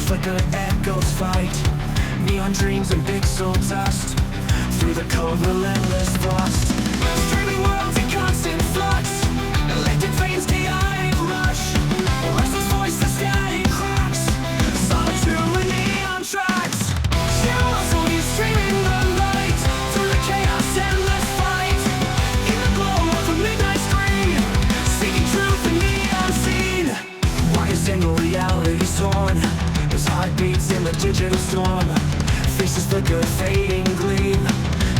flicker, echoes fight. Neon dreams and pixel dust. Through the cold, relentless thrust. Streaming worlds in constant flux. Electric veins, chaotic rush. A restless voice, the static cracks. Solitude with neon tracks. Curiosity streaming the light. Through the chaos, endless fight. In the glow of a midnight screen. Seeking truth in the unseen. Why is single reality torn? There's heartbeats in the digital storm. Faces flicker, fading gleam.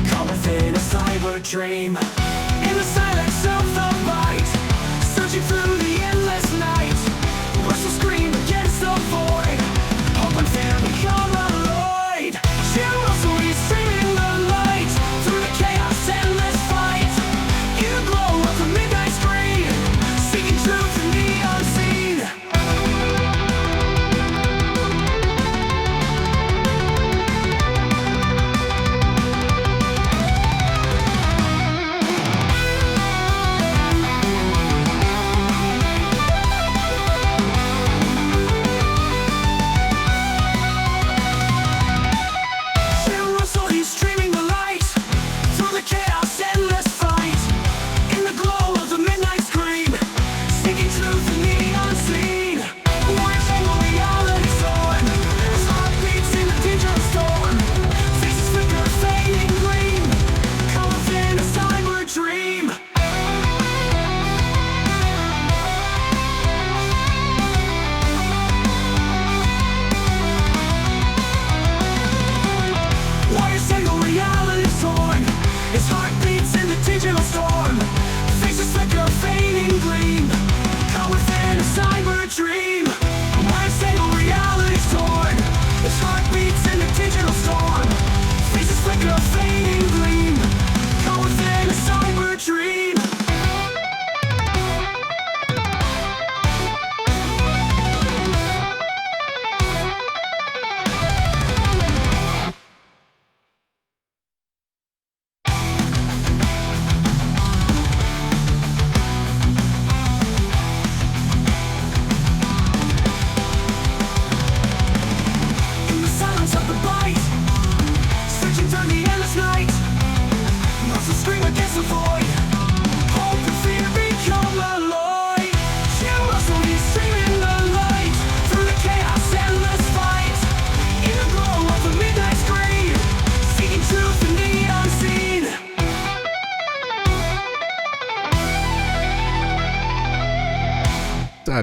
Caught within a cyber dream. In the silence of the light. Searching through the endless night. Russell scream against the void. Hope and fear become alloyed. Curiosity streaming the light. Through the chaos, endless fight. In the glow of the midnight screen. Seeking truth in the unseen.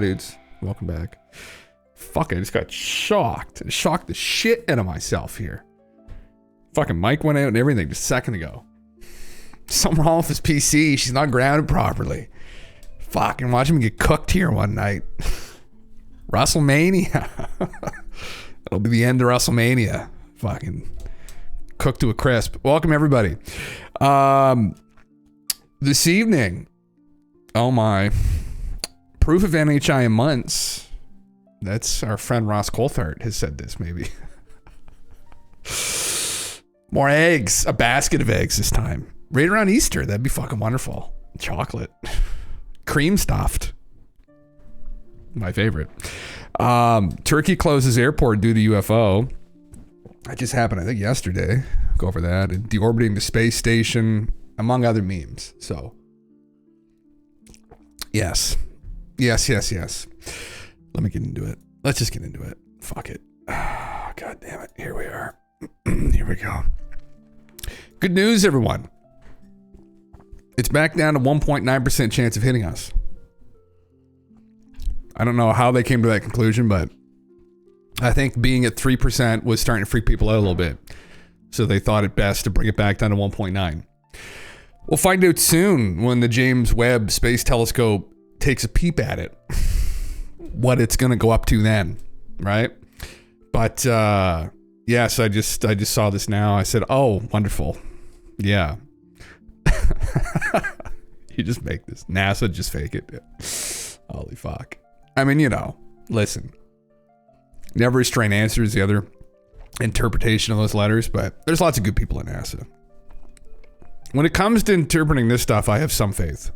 Dudes, welcome back. Fuck, I just got shocked. Shocked the shit out of myself here. Fucking mic went out and everything just a second ago. Something wrong with his PC. She's not grounded properly. Fucking watch him get cooked here one night. WrestleMania. It'll be the end of WrestleMania. Fucking cooked to a crisp. Welcome everybody. This evening, oh my, proof of NHI in months. That's our friend Ross Coulthard has said this, maybe. More eggs. A basket of eggs this time. Right around Easter. That'd be fucking wonderful. Chocolate. Cream stuffed. My favorite. Turkey closes airport due to UFO. That just happened, I think, yesterday. Go over that. And Deorbiting the Space Station, among other memes. So, yes. Yes. Let me get into it. Let's just get into it. Fuck it. Oh, God damn it. Here we are. Here we go. Good news, everyone. It's back down to 1.9% chance of hitting us. I don't know how they came to that conclusion, but I think being at 3% was starting to freak people out a little bit. So they thought it best to bring it back down to 1.9. We'll find out soon when the James Webb Space Telescope takes a peep at it. What it's going to go up to then, right? But yes, I just saw this now. I said, oh, wonderful. Yeah. You just make this. NASA just fake it. Holy fuck. I mean, you know, listen. Never a straight answer is the other interpretation of those letters, but there's lots of good people in NASA. When it comes to interpreting this stuff, I have some faith.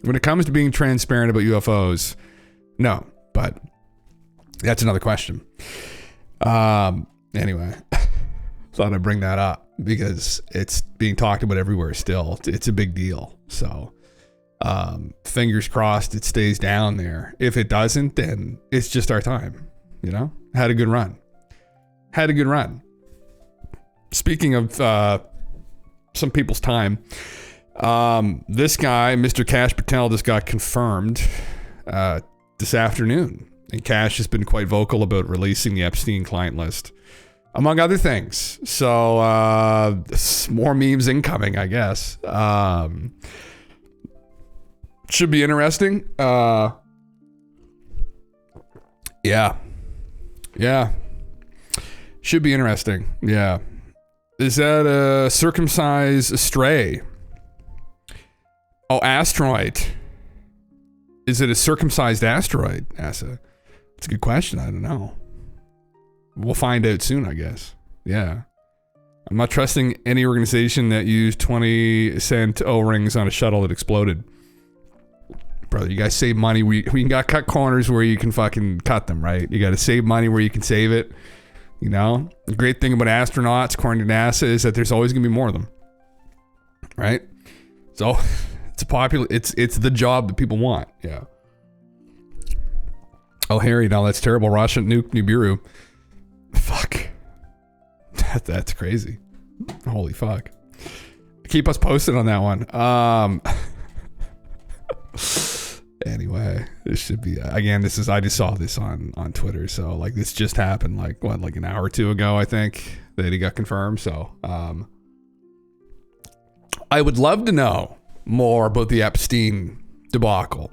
When it comes to being transparent about UFOs, no, but that's another question. Anyway, thought I'd bring that up because it's being talked about everywhere still. It's a big deal. So, fingers crossed it stays down there. If it doesn't, then it's just our time. You know, had a good run. Speaking of some people's time, this guy, Mr. Cash Patel, just got confirmed this afternoon. And Cash has been quite vocal about releasing the Epstein client list, among other things. So, more memes incoming, I guess. Should be interesting. Yeah. Should be interesting. Yeah. Is that a circumcised stray? Oh, asteroid. Is it a circumcised asteroid, NASA? It's a good question. I don't know. We'll find out soon, I guess. Yeah. I'm not trusting any organization that used 20-cent O-rings on a shuttle that exploded. Brother, you guys save money. We got cut corners where you can fucking cut them, right? You got to save money where you can save it. You know? The great thing about astronauts, according to NASA, is that there's always going to be more of them. Right? So, it's the job that people want. Yeah. Oh, Harry, no, that's terrible. Russia nuke Nibiru. Fuck. That's crazy. Holy fuck. Keep us posted on that one. Anyway, this should be, again, I just saw this on Twitter. So, like, this just happened, like an hour or two ago, I think, that he got confirmed. So, I would love to know more about the Epstein debacle.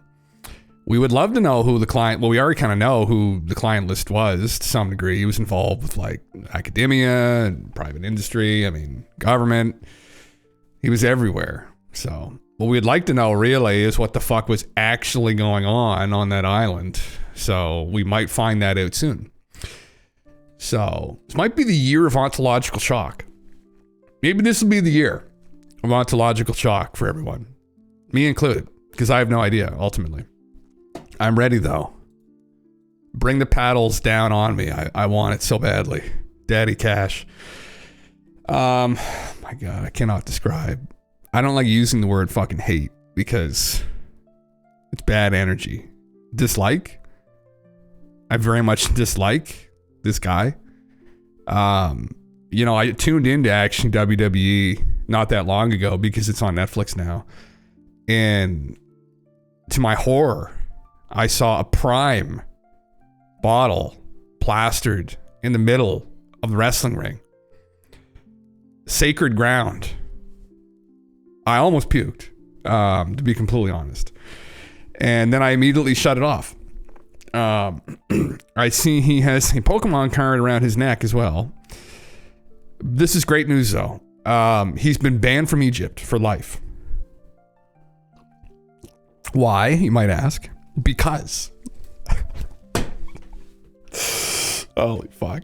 We would love to know who the client, well, we already kind of know who the client list was to some degree. He was involved with like academia and private industry. I mean, government. He was everywhere. So what we'd like to know really is what the fuck was actually going on that island. So we might find that out soon. So this might be the year of ontological shock. Maybe this will be the year of ontological shock for everyone. Me included, because I have no idea ultimately. I'm ready though. Bring the paddles down on me. I want it so badly. Daddy Cash. My God, I cannot describe. I don't like using the word fucking hate because it's bad energy. Dislike? I very much dislike this guy. You know, I tuned into Action WWE not that long ago because it's on Netflix now. And to my horror, I saw a Prime bottle plastered in the middle of the wrestling ring. Sacred ground. I almost puked, to be completely honest. And then I immediately shut it off. I see he has a Pokemon card around his neck as well. This is great news though. He's been banned from Egypt for life. Why, you might ask? Because. Holy fuck.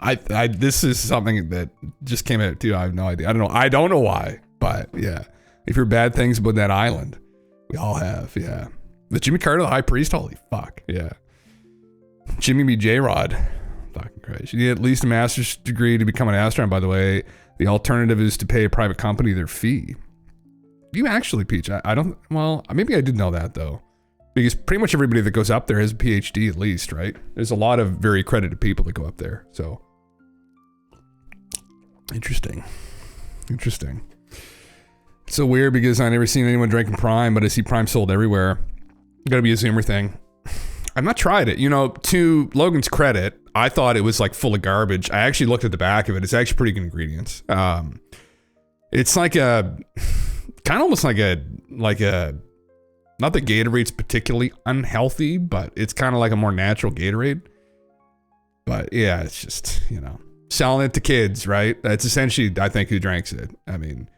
I this is something that just came out too. I have no idea. I don't know why, but yeah. If you're bad things about that island, we all have, yeah. The Jimmy Carter, the high priest, holy fuck, yeah. Jimmy B. J-Rod, fucking Christ. You need at least a master's degree to become an astronaut, by the way. The alternative is to pay a private company their fee. You actually, Peach, I don't, well, maybe I did know that though. Because pretty much everybody that goes up there has a PhD at least, right? There's a lot of very accredited people that go up there, so. Interesting. It's so weird because I never seen anyone drinking Prime, but I see Prime sold everywhere. Gotta be a Zoomer thing. I've not tried it. You know, to Logan's credit, I thought it was like full of garbage. I actually looked at the back of it. It's actually pretty good ingredients. It's like a, kind of almost like a, not that Gatorade's particularly unhealthy, but it's kind of like a more natural Gatorade. But yeah, it's just, you know, selling it to kids, right? That's essentially, I think, who drinks it. I mean,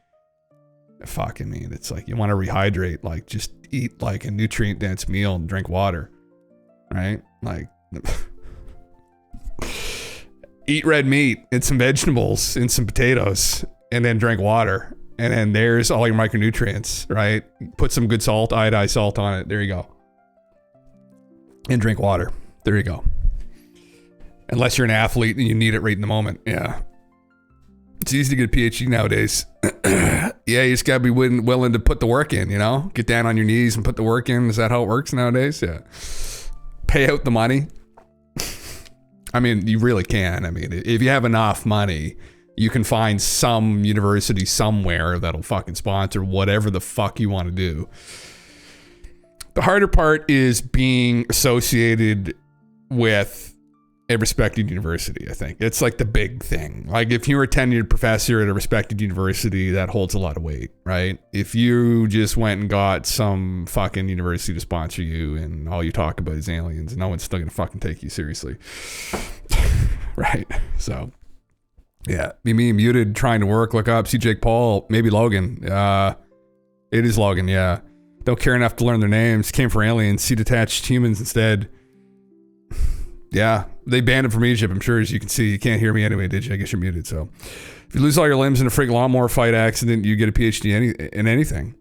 it's like you want to rehydrate, like just eat like a nutrient dense meal and drink water, right? Like eat red meat and some vegetables and some potatoes and then drink water. And then there's all your micronutrients, right? Put some good salt, iodized salt on it. There you go. And drink water. There you go. Unless you're an athlete and you need it right in the moment. Yeah. It's easy to get a PhD nowadays. Yeah, you just gotta be willing to put the work in, you know? Get down on your knees and put the work in. Is that how it works nowadays? Yeah. Pay out the money. I mean, you really can. I mean, if you have enough money, you can find some university somewhere that'll fucking sponsor whatever the fuck you want to do. The harder part is being associated with a respected university, I think. It's like the big thing. Like if you're a tenured professor at a respected university, that holds a lot of weight, right? If you just went and got some fucking university to sponsor you and all you talk about is aliens, no one's still gonna fucking take you seriously. Right? So, yeah. Me muted, trying to work, look up, see Jake Paul, maybe Logan. It is Logan, yeah. Don't care enough to learn their names. Came for aliens, see detached humans instead. Yeah, they banned him from Egypt. I'm sure, as you can see. You can't hear me anyway, did you? I guess you're muted. So, if you lose all your limbs in a freaking lawnmower fight accident, you get a PhD in anything.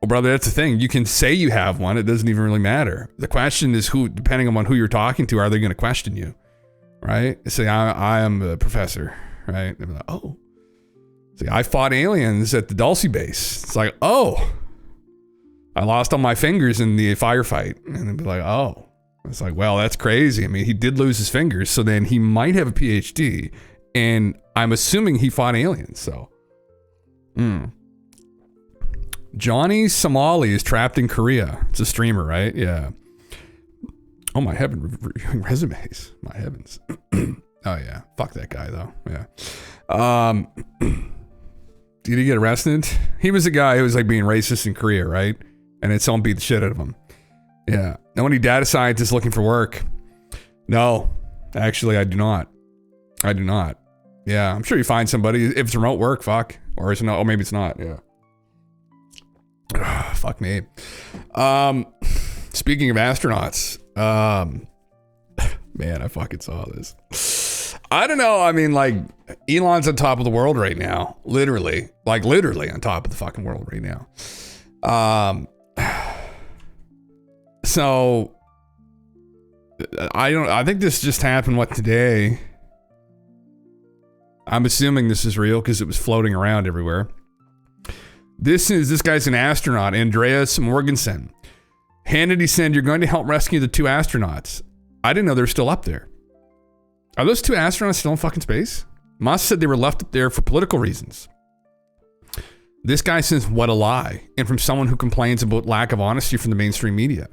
Well, brother, that's the thing. You can say you have one. It doesn't even really matter. The question is who, depending on who you're talking to, are they going to question you? Right? They say, I am a professor. Right? They're like, oh. See, I fought aliens at the Dulce base. It's like, oh. I lost all my fingers in the firefight. And they'd be like, oh. It's like, well, that's crazy. I mean, he did lose his fingers, so then he might have a PhD, and I'm assuming he fought aliens, so. Johnny Somali is trapped in Korea. It's a streamer, right? Yeah. Oh, my heaven, reviewing resumes. My heavens. Oh, yeah. Fuck that guy, though. Yeah. Did he get arrested? He was a guy who was, like, being racist in Korea, right? And then someone beat the shit out of him. Yeah. Now, any data scientists looking for work? No, actually, I do not. I do not. Yeah, I'm sure you find somebody. If it's remote work, fuck. Or it's not. Oh, maybe it's not. Yeah. Ugh, fuck me. Speaking of astronauts, man, I fucking saw this. I don't know. I mean, like, Elon's on top of the world right now. Literally. Like, literally on top of the fucking world right now. So I think this just happened today. I'm assuming this is real because it was floating around everywhere. This guy's an astronaut, Andreas Morgensen. Hannity said, you're going to help rescue the 2 astronauts. I didn't know they're still up there. Are those 2 astronauts still in fucking space? Musk said they were left up there for political reasons. This guy says, what a lie. And from someone who complains about lack of honesty from the mainstream media.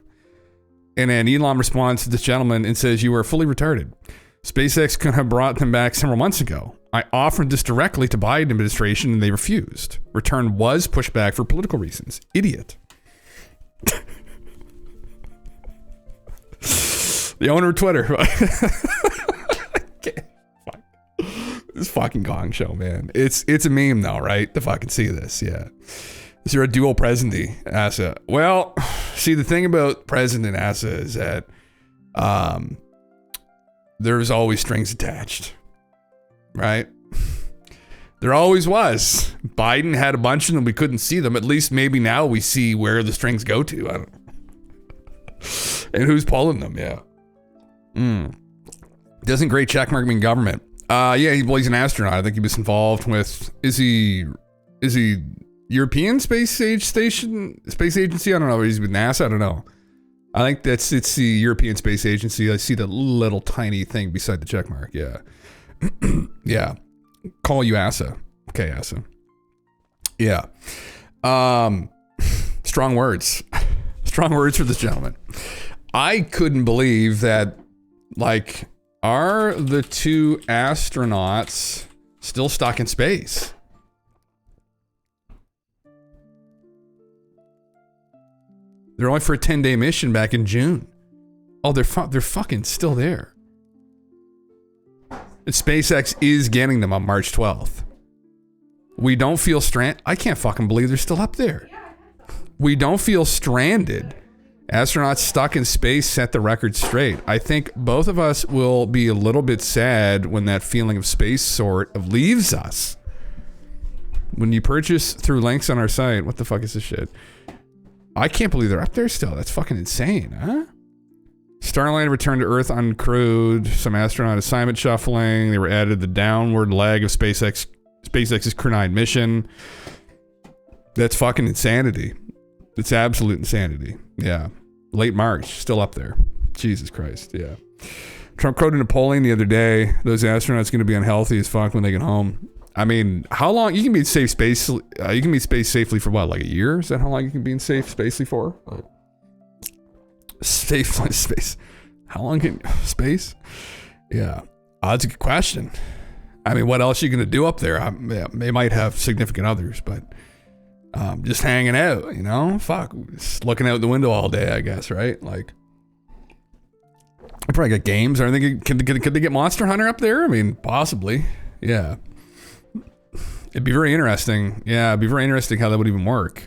And then Elon responds to this gentleman and says, you are fully retarded. SpaceX could have brought them back several months ago. I offered this directly to Biden administration and they refused. Return was pushed back for political reasons. Idiot. The owner of Twitter. This fucking Gong Show, man. It's a meme though, right? To fucking see this, yeah. Is there a dual presidency, Asa? Well, see, the thing about President Asa is that there's always strings attached, right? There always was. Biden had a bunch of them. We couldn't see them. At least maybe now we see where the strings go to. I don't know. And who's pulling them, yeah. Doesn't great checkmark mean government? Yeah, he's an astronaut. I think he was involved with, is he European Space Agency? I don't know. He's with NASA? I don't know. I think it's the European Space Agency. I see the little tiny thing beside the checkmark. Yeah. Yeah. Call you Asa. Okay, Asa. Yeah. Strong words. Strong words for this gentleman. I couldn't believe that, like, are the 2 astronauts still stuck in space? They're only for a 10-day mission back in June. Oh, they're fucking still there. And SpaceX is getting them on March 12th. We don't feel stranded. I can't fucking believe they're still up there. We don't feel stranded. Astronauts stuck in space set the record straight. I think both of us will be a little bit sad when that feeling of space sort of leaves us. When you purchase through links on our site, what the fuck is this shit? I can't believe they're up there still. That's fucking insane, huh? Starliner returned to Earth uncrewed. Some astronaut assignment shuffling. They were added the downward leg of SpaceX's Crew 9 mission. That's fucking insanity. It's absolute insanity. Yeah. Late March, still up there. Jesus Christ. Yeah. Trump quoted Napoleon the other day. Those astronauts going to be unhealthy as fuck when they get home. I mean, how long you can be in safe space? You can be in space safely for what, like a year? Is that how long you can be in safe spacely for? Safe space. How long can space? Yeah, that's a good question. I mean, what else are you gonna do up there? They might have significant others, but just hanging out, you know? Fuck, just looking out the window all day, I guess, right? Like, they probably got games. Are they could they get Monster Hunter up there? I mean, possibly. Yeah. It'd be very interesting. Yeah, it'd be very interesting how that would even work.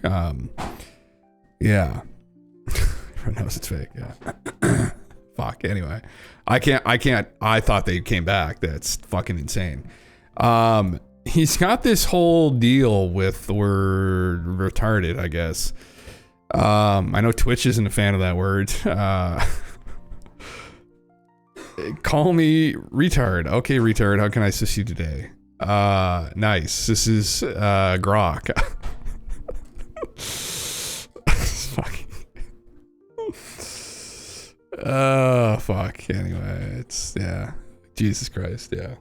Yeah. Everyone knows it's fake. Yeah. Fuck. Anyway, I can't. I thought they came back. That's fucking insane. He's got this whole deal with the word retarded, I guess. I know Twitch isn't a fan of that word. Call me retard. Okay, retard. How can I assist you today? Nice. This is Grok. Fuck. Fuck. Anyway, it's yeah. Jesus Christ. Yeah.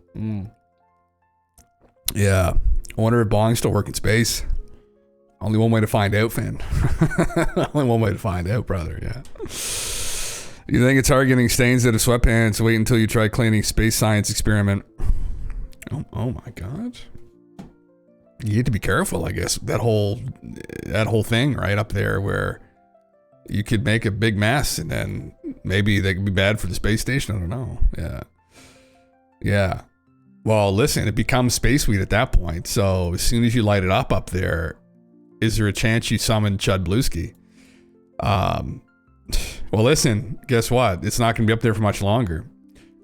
Yeah. I wonder if Bong's still working space. Only one way to find out, fam. Only one way to find out, brother. Yeah. You think it's hard getting stains out of sweatpants? Wait until you try cleaning space science experiment. Oh my God. You need to be careful, I guess. That whole thing right up there where you could make a big mess and then maybe they could be bad for the space station. I don't know. Yeah. Yeah. Well, listen, it becomes space weed at that point. So as soon as you light it up there, is there a chance you summon Chud Bluesky? Well, listen, guess what? It's not going to be up there for much longer.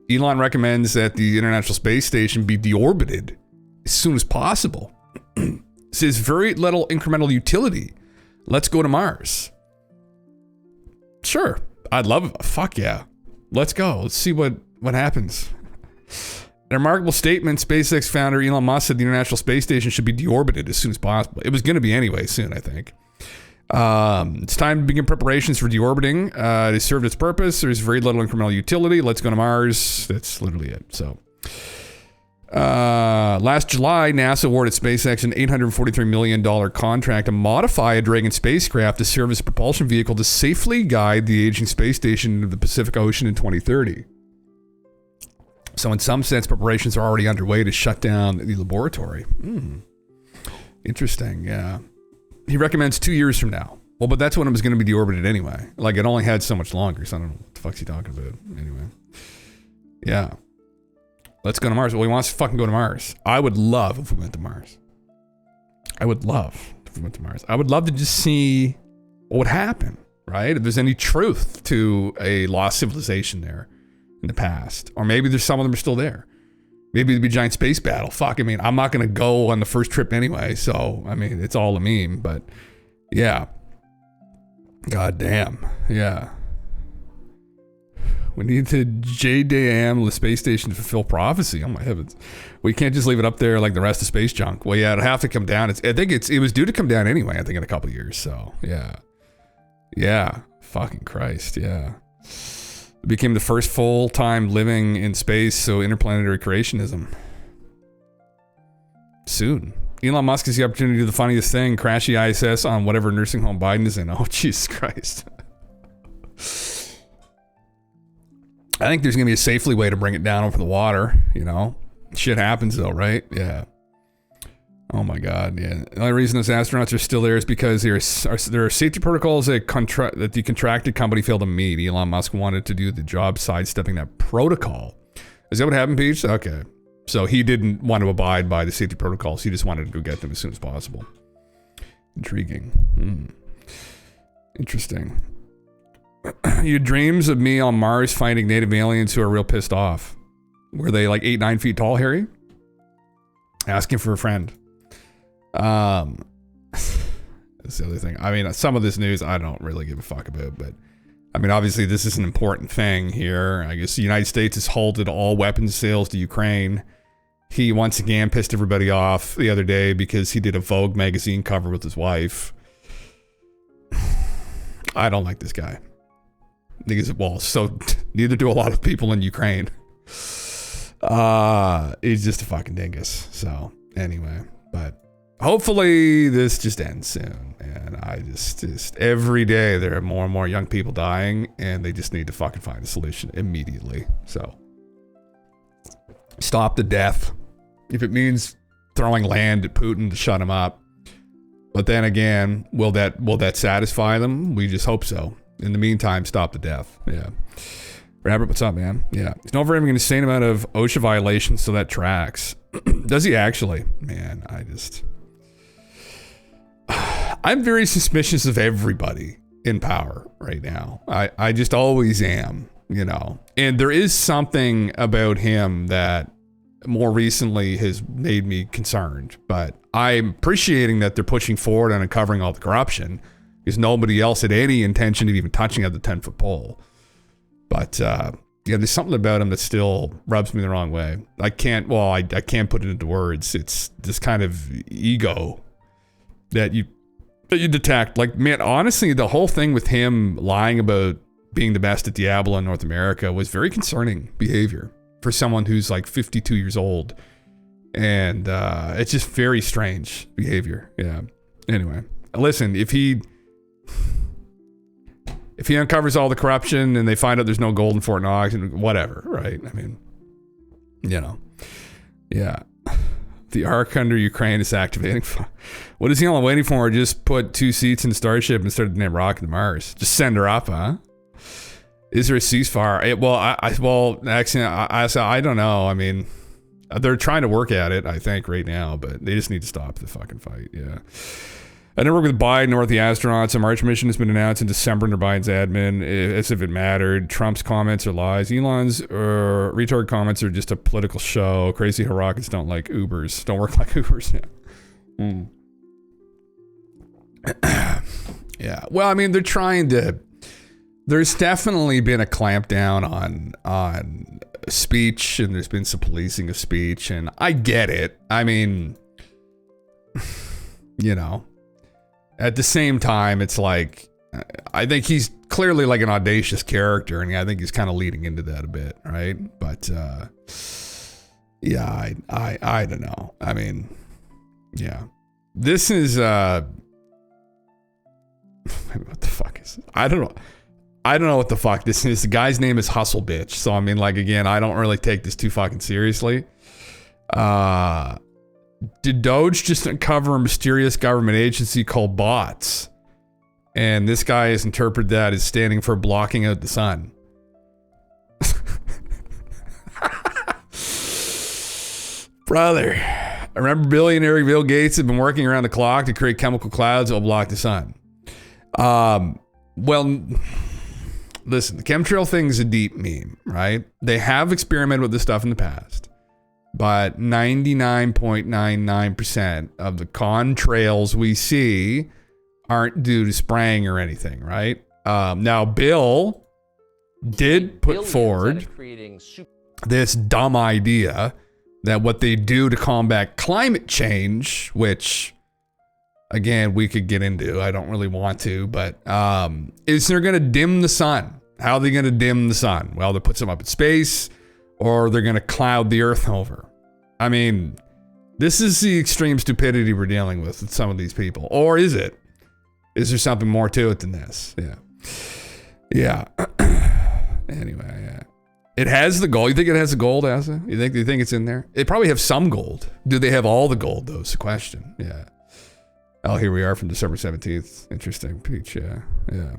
Elon recommends that the International Space Station be deorbited as soon as possible. Says very little incremental utility. Let's go to Mars. Sure. I'd love it. Fuck yeah. Let's go. Let's see what happens. In a remarkable statement, SpaceX founder Elon Musk said the International Space Station should be deorbited as soon as possible. It was going to be anyway soon, I think. It's time to begin preparations for deorbiting. It has served its purpose. There's very little incremental utility. Let's go to Mars. That's literally it. So, last July, NASA awarded SpaceX an $843 million contract to modify a Dragon spacecraft to serve as a propulsion vehicle to safely guide the aging space station into the Pacific Ocean in 2030. So, in some sense, preparations are already underway to shut down the laboratory. Interesting. Yeah. He recommends 2 years from now. Well, but that's when it was going to be deorbited anyway. Like, it only had so much longer, so I don't know what the fuck's he talking about. Anyway. Yeah. Let's go to Mars. Well, he wants to fucking go to Mars. I would love if we went to Mars. I would love if we went to Mars. I would love to just see what would happen, right? If there's any truth to a lost civilization there in the past. Or maybe there's some of them are still there. Maybe it'd be a giant space battle. Fuck, I mean, I'm not going to go on the first trip anyway. So, I mean, it's all a meme. But, yeah. God damn. Yeah. We need to JDAM the space station to fulfill prophecy. Oh, my heavens. We can't just leave it up there like the rest of space junk. Well, yeah, it'll have to come down. I think it was due to come down anyway, I think, in a couple of years. So, yeah. Yeah. Fucking Christ. Yeah. It became the first full-time living in space, so interplanetary creationism. Soon. Elon Musk has the opportunity to do the funniest thing, crash the ISS on whatever nursing home Biden is in. Oh, Jesus Christ. I think there's going to be a safely way to bring it down over the water, you know? Shit happens though, right? Yeah. Oh my God, yeah. The only reason those astronauts are still there is because there are safety protocols that the contracted company failed to meet. Elon Musk wanted to do the job sidestepping that protocol. Is that what happened, Peach? Okay. So he didn't want to abide by the safety protocols. He just wanted to go get them as soon as possible. Intriguing. Interesting. You had dreams of me on Mars finding native aliens who are real pissed off. Were they like 8-9 feet tall, Harry? Asking for a friend. That's the other thing. I mean, some of this news I don't really give a fuck about, but I mean, obviously, this is an important thing here. I guess the United States has halted all weapons sales to Ukraine. He once again pissed everybody off the other day because he did a Vogue magazine cover with his wife. I don't like this guy. Well, so neither do a lot of people in Ukraine. He's just a fucking dingus. So anyway, but hopefully this just ends soon. And I just every day there are more and more young people dying, and they just need to fucking find a solution immediately. So stop the death. If it means throwing land at Putin to shut him up. But then again, will that satisfy them? We just hope so. In the meantime, stop the death. Yeah. Robert, what's up, man? Yeah. He's not very an insane amount of OSHA violations, so that tracks. Does he actually? Man, I'm very suspicious of everybody in power right now. I just always am, you know. And there is something about him that more recently has made me concerned, but I'm appreciating that they're pushing forward on uncovering all the corruption because nobody else had any intention of even touching at the 10-foot pole. But yeah, there's something about him that still rubs me the wrong way. I can't put it into words. It's this kind of ego that you detect. Like, man, honestly, the whole thing with him lying about being the best at Diablo in North America was very concerning behavior for someone who's like 52 years old. And it's just very strange behavior. Yeah. Anyway, listen, if he uncovers all the corruption and they find out there's no gold in Fort Knox and whatever, right? I mean, you know, yeah. The arc under Ukraine is activating. What is he only waiting for? Just put 2 seats in the Starship and start the name rocket to Mars. Just send her up, huh? Is there a ceasefire? I don't know. I mean, they're trying to work at it, I think, right now, but they just need to stop the fucking fight. Yeah. I never worked with Biden or with the astronauts. A March mission has been announced in December under Biden's admin, as if it mattered. Trump's comments are lies. Elon's retard comments are just a political show. Crazy rockets don't like Ubers. Don't work like Ubers. Yeah. Yeah. Well, I mean, they're trying to. There's definitely been a clampdown on speech, and there's been some policing of speech, and I get it. I mean, you know. At the same time, it's like, I think he's clearly like an audacious character, and I think he's kind of leading into that a bit, right? But, yeah, I don't know. I mean, yeah. This is, what the fuck is it? I don't know. I don't know what the fuck this is. The guy's name is Hustle Bitch. So, I mean, like, again, I don't really take this too fucking seriously. Did Doge just uncover a mysterious government agency called bots? And this guy has interpreted that as standing for blocking out the sun. Brother, I remember billionaire Bill Gates had been working around the clock to create chemical clouds that will block the sun. Well, listen, the chemtrail thing is a deep meme, right? They have experimented with this stuff in the past. But 99.99% of the contrails we see aren't due to spraying or anything, right? Now, Bill did put forward this dumb idea that what they do to combat climate change, which, again, we could get into. I don't really want to, but is they're going to dim the sun. How are they going to dim the sun? Well, they put some up in space, or they're going to cloud the earth over. I mean, this is the extreme stupidity we're dealing with some of these people. Or is it? Is there something more to it than this? Yeah. Yeah. Anyway, yeah. It has the gold. You think it has the gold, Asa? You think it's in there? They probably have some gold. Do they have all the gold, though? Is the question. Yeah. Oh, here we are from December 17th. Interesting. Peach, yeah. Yeah.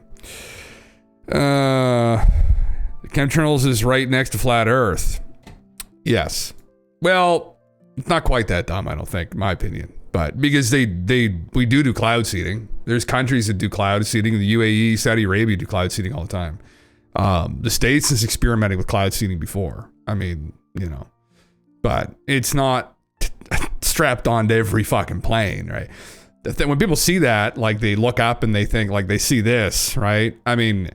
Chemtrails is right next to flat Earth. Yes. Well, it's not quite that dumb, I don't think, in my opinion. But because we do cloud seeding. There's countries that do cloud seeding. The UAE, Saudi Arabia do cloud seeding all the time. The States is experimenting with cloud seeding before. I mean, you know, but it's not strapped onto every fucking plane, right? When people see that, like, they look up and they think, like, they see this, right? I mean,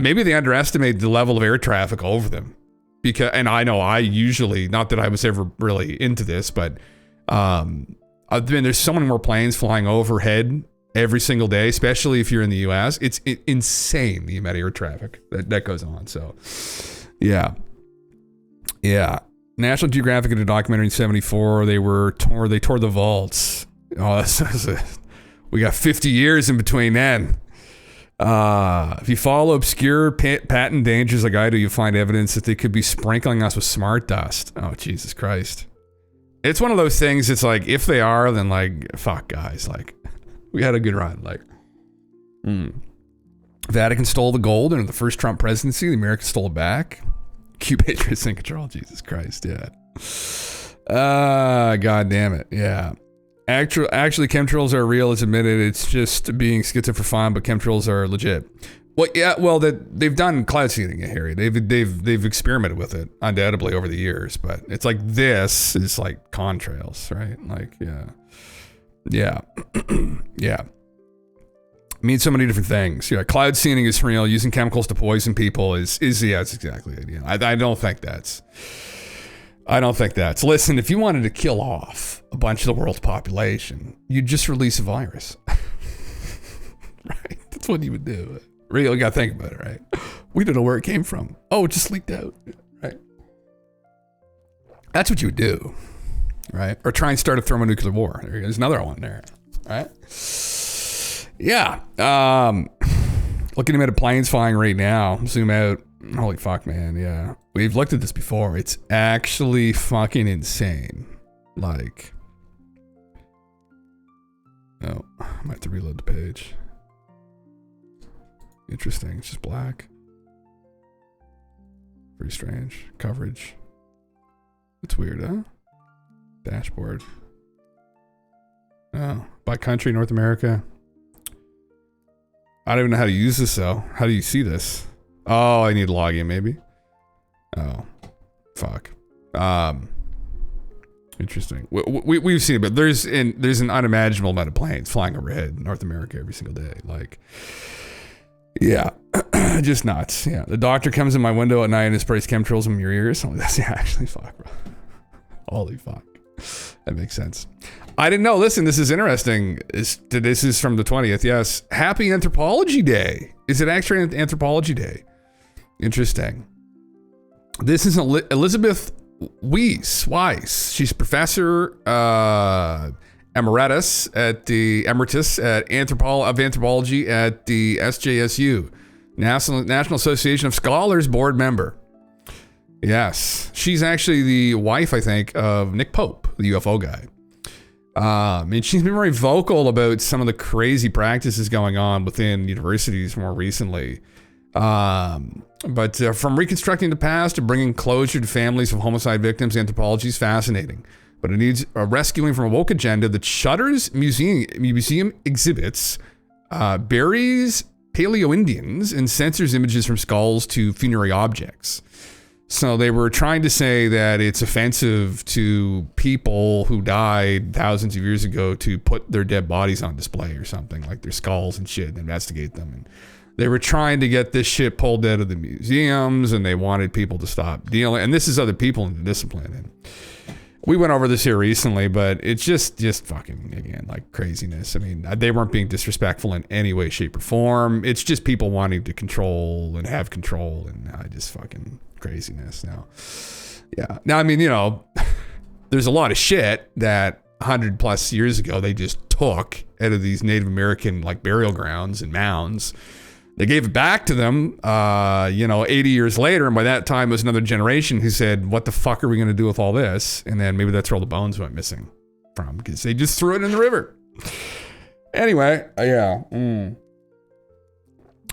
maybe they underestimate the level of air traffic over them. Because, and I know I usually, not that I was ever really into this, but there's so many more planes flying overhead every single day, especially if you're in the US. It's insane the amount of air traffic that goes on. So, yeah. National Geographic did a documentary in '74. They tore the vaults. Oh, we got 50 years in between then. If you follow obscure patent dangers like I do, you find evidence that they could be sprinkling us with smart dust. Oh, Jesus Christ. It's one of those things, it's like, if they are, then like, fuck guys, like, we had a good run, like, Vatican stole the gold under the first Trump presidency, the Americans stole it back. Q patriots in control, Jesus Christ, yeah. God damn it, yeah. Actually, chemtrails are real. It's admitted. It's just being schizo for fun, but chemtrails are legit. Well, yeah. Well, they've done cloud seeding, Harry. They've experimented with it undoubtedly over the years, but it's like this is like contrails, right? Like, yeah. It means so many different things. Yeah, cloud seeding is real. Using chemicals to poison people is that's exactly it. Yeah, I don't think that's. Listen, if you wanted to kill off a bunch of the world's population, you'd just release a virus. Right? That's what you would do. Really, you gotta think about it, right? We don't know where it came from. Oh, it just leaked out, right? That's what you would do, right? Or try and start a thermonuclear war. There's another one there, right? Yeah. Looking at planes flying right now. Zoom out. Holy fuck, man. Yeah. We've looked at this before. It's actually fucking insane. Like, oh, I might have to reload the page. Interesting. It's just black. Pretty strange. Coverage. That's weird, huh? Dashboard. Oh, by country, North America. I don't even know how to use this though. How do you see this? Oh, I need to log in maybe. Oh, fuck. Interesting. We've seen it, but there's an unimaginable amount of planes flying overhead North America every single day. Like, yeah, just nuts. Yeah, the doctor comes in my window at night and sprays chemtrails in your ears. Oh, that's actually fuck, bro. Holy fuck. That makes sense. I didn't know. Listen, this is interesting. This is from the 20th. Yes. Happy Anthropology Day. Is it actually Anthropology Day? Interesting. This is Elizabeth Weiss. She's professor emeritus at anthropology at the SJSU, National Association of Scholars board member. Yes, she's actually the wife, I think, of Nick Pope, the UFO guy. And she's been very vocal about some of the crazy practices going on within universities more recently. But from reconstructing the past to bringing closure to families of homicide victims, anthropology is fascinating. But it needs a rescuing from a woke agenda that shutters museum exhibits, buries Paleo-Indians, and censors images from skulls to funerary objects. So they were trying to say that it's offensive to people who died thousands of years ago to put their dead bodies on display or something, like their skulls and shit, and investigate them. And they were trying to get this shit pulled out of the museums, and they wanted people to stop dealing. And this is other people in the discipline. And we went over this here recently, but it's just fucking, again, like craziness. I mean, they weren't being disrespectful in any way, shape, or form. It's just people wanting to control and have control, and just fucking craziness now. Yeah. Now, I mean, you know, there's a lot of shit that 100 plus years ago they just took out of these Native American like burial grounds and mounds. They gave it back to them, 80 years later. And by that time, it was another generation who said, what the fuck are we going to do with all this? And then maybe that's where all the bones went missing from, because they just threw it in the river. Anyway, yeah. Oh,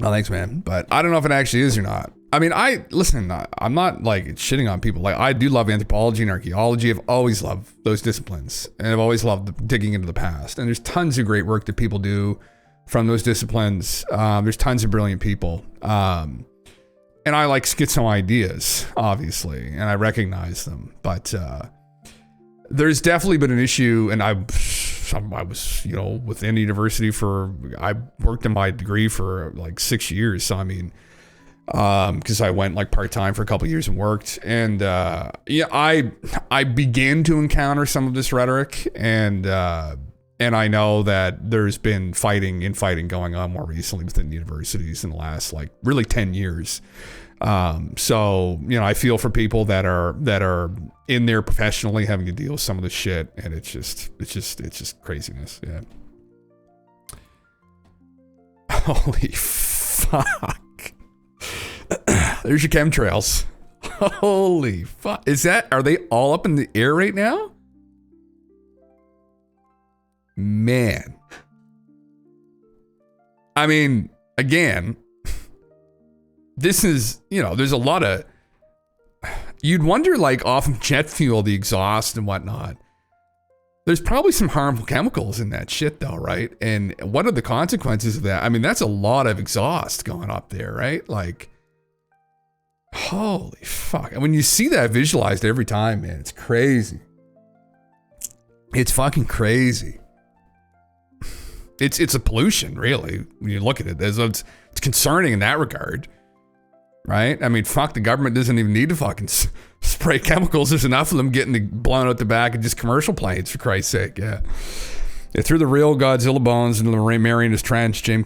thanks, man. But I don't know if it actually is or not. I mean, I'm not like shitting on people. Like, I do love anthropology and archaeology. I've always loved those disciplines, and I've always loved digging into the past. And there's tons of great work that people do from those disciplines. There's tons of brilliant people. And I like schizo ideas, obviously, and I recognize them. But there's definitely been an issue, and I was, within the university I worked in my degree for like 6 years. So, I mean, because I went like part-time for a couple of years and worked. And yeah, I began to encounter some of this rhetoric, and I know that there's been fighting going on more recently within universities in the last like really 10 years. So, you know, I feel for people that are in there professionally having to deal with some of the shit, and it's just craziness. Yeah. Holy fuck. There's your chemtrails. Holy fuck. Are they all up in the air right now? Man. I mean, again, this is, you know, there's a lot of, you'd wonder like off of jet fuel, the exhaust and whatnot. There's probably some harmful chemicals in that shit though, right? And what are the consequences of that? I mean, that's a lot of exhaust going up there, right? Like, holy fuck. And when you see that visualized every time, man, it's crazy. It's fucking crazy. It's a pollution, really, when you look at it. It's concerning in that regard, right? I mean, fuck, the government doesn't even need to fucking spray chemicals. There's enough of them getting blown out the back of just commercial planes, for Christ's sake, yeah. They threw the real Godzilla bones into the Marianas Trench. James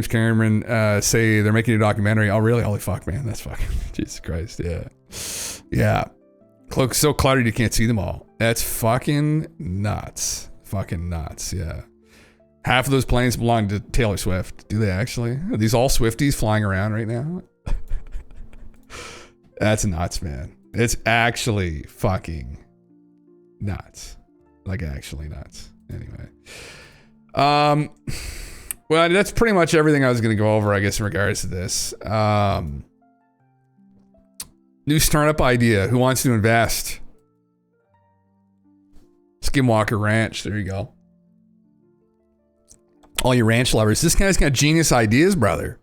Cameron say they're making a documentary. Oh, really? Holy fuck, man. That's fucking, Jesus Christ, yeah. Yeah. Cloak's so cluttered you can't see them all. That's fucking nuts. Fucking nuts, yeah. Half of those planes belong to Taylor Swift. Do they actually? Are these all Swifties flying around right now? That's nuts, man. It's actually fucking nuts. Like, actually nuts. Anyway. Well, that's pretty much everything I was going to go over, I guess, in regards to this. New startup idea. Who wants to invest? Skinwalker Ranch. There you go. All you ranch lovers. This guy's got genius ideas, brother.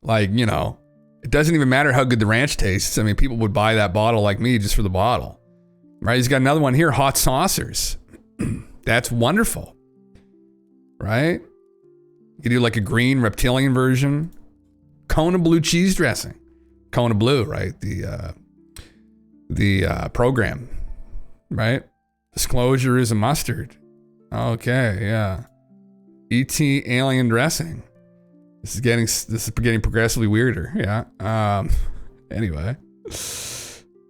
Like, you know, it doesn't even matter how good the ranch tastes. I mean, people would buy that bottle like me just for the bottle. Right? He's got another one here. Hot saucers. That's wonderful. Right? You do like a green reptilian version. Kona blue cheese dressing. Kona blue, right? The program. Right? Disclosure is a mustard. Okay, yeah. ET alien dressing. This is getting progressively weirder. Yeah. Anyway.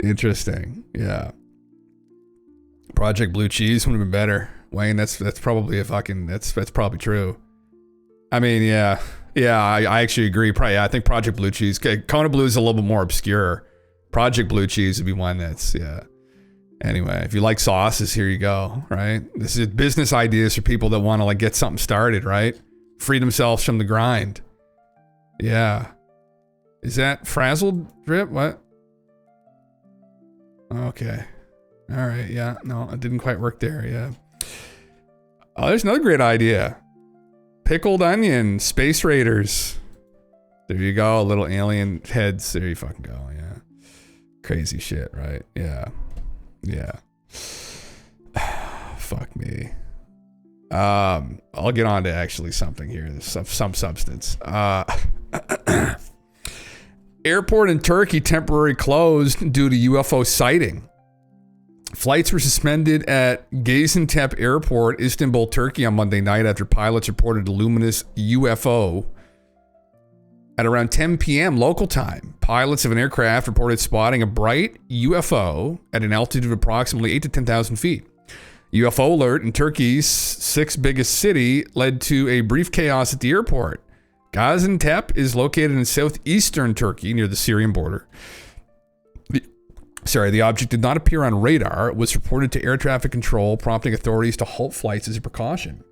Interesting. Yeah. Project Blue Cheese would have been better. Wayne, that's probably that's probably true. I mean, yeah. Yeah, I actually agree. Probably, yeah, I think Project Blue Cheese. Kona Blue is a little bit more obscure. Project Blue Cheese would be one that's, yeah. Anyway, if you like sauces, here you go, right? This is business ideas for people that want to like get something started, right? Free themselves from the grind. Yeah. Is that frazzled drip? What? Okay. All right. Yeah. No, it didn't quite work there. Yeah. Oh, there's another great idea. Pickled onion, space raiders. There you go. Little alien heads. There you fucking go. Yeah. Crazy shit, right? Yeah. Yeah. Fuck me. I'll get on to actually something here. There's some substance. Airport in Turkey temporarily closed due to UFO sighting. Flights were suspended at Gaziantep Airport, Istanbul, Turkey on Monday night after pilots reported a luminous UFO. At around 10 p.m. local time, pilots of an aircraft reported spotting a bright UFO at an altitude of approximately 8 to 10,000 feet. UFO alert in Turkey's sixth biggest city led to a brief chaos at the airport. Gaziantep is located in southeastern Turkey near the Syrian border. The object did not appear on radar. It was reported to air traffic control, prompting authorities to halt flights as a precaution.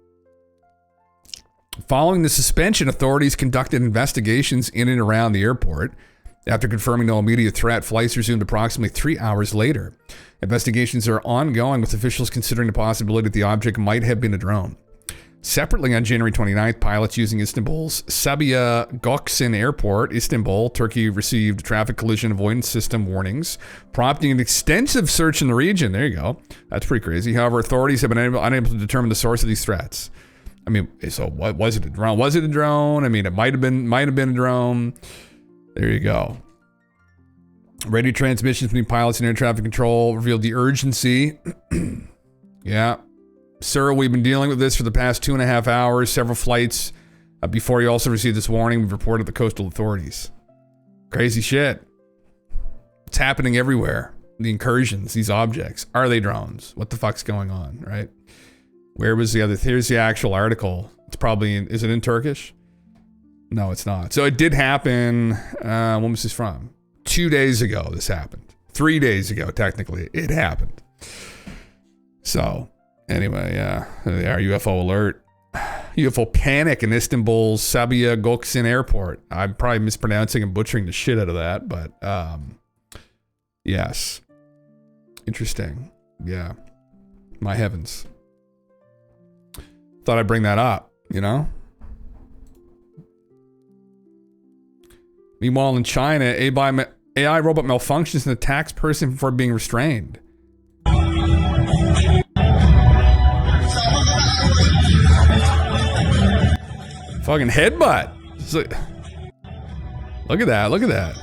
Following the suspension, authorities conducted investigations in and around the airport. After confirming no immediate threat, flights resumed approximately 3 hours later. Investigations are ongoing, with officials considering the possibility that the object might have been a drone. Separately, on January 29th, pilots using Istanbul's Sabiha Gökçen Airport, Istanbul, Turkey, received traffic collision avoidance system warnings, prompting an extensive search in the region. There you go. That's pretty crazy. However, authorities have been unable to determine the source of these threats. I mean, so what was it? A drone? Was it a drone? I mean, it might have been a drone. There you go. Radio transmissions between pilots and air traffic control revealed the urgency. Yeah. Sir, we've been dealing with this for the past 2.5 hours. Several flights before you also received this warning. We've reported the coastal authorities. Crazy shit. It's happening everywhere. The incursions, these objects. Are they drones? What the fuck's going on, right? Where was the other? Here's the actual article. It's probably in, is it in Turkish? No, it's not. So it did happen. When was this from? 2 days ago, this happened. 3 days ago, technically, it happened. So, anyway, yeah. There they are, UFO alert. UFO panic in Istanbul's Sabiha Gökçen Airport. I'm probably mispronouncing and butchering the shit out of that, but yes. Interesting. Yeah. My heavens. Thought I'd bring that up, you know? Meanwhile, in China, AI robot malfunctions and attacks person before being restrained. Fucking headbutt. Look at that. Look at that.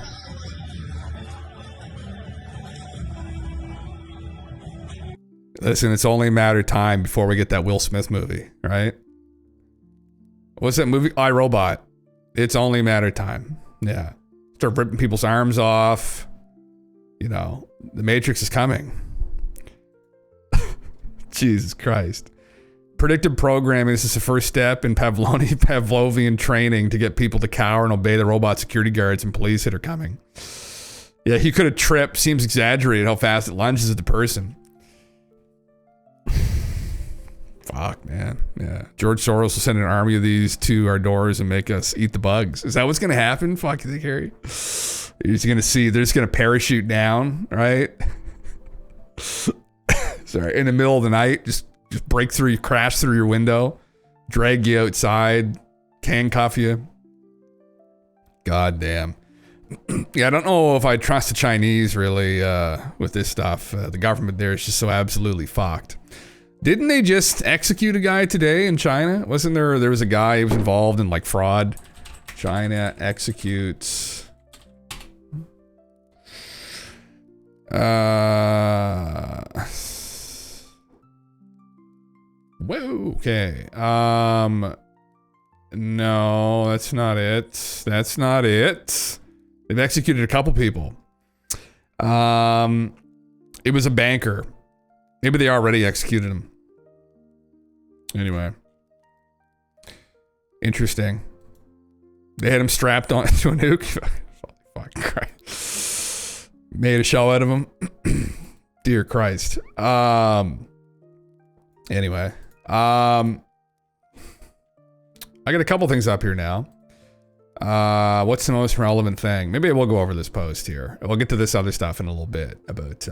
Listen, it's only a matter of time before we get that Will Smith movie, right? What's that movie? iRobot. It's only a matter of time. Yeah. Start ripping people's arms off. You know, the Matrix is coming. Jesus Christ. Predictive programming. This is the first step in Pavlovian training to get people to cower and obey the robot security guards and police that are coming. Yeah, he could have tripped. Seems exaggerated how fast it lunges at the person. Fuck, man. Yeah. George Soros will send an army of these to our doors and make us eat the bugs. Is that what's going to happen? Fuck, you think, Harry? You're just going to see, they're just going to parachute down, right? Sorry, in the middle of the night, just break through, crash through your window, drag you outside, handcuff you. God damn. Yeah, I don't know if I trust the Chinese really with this stuff. The government there is just so absolutely fucked. Didn't they just execute a guy today in China? Wasn't there was a guy who was involved in like fraud? China executes. Whoa, okay. No, that's not it. That's not it. They've executed a couple people. It was a banker. Maybe they already executed him. Anyway. Interesting. They had him strapped on to a nuke. Fucking Christ. Made a show out of him. Dear Christ. Anyway. I got a couple things up here now. What's the most relevant thing? Maybe we'll go over this post here. We'll get to this other stuff in a little bit about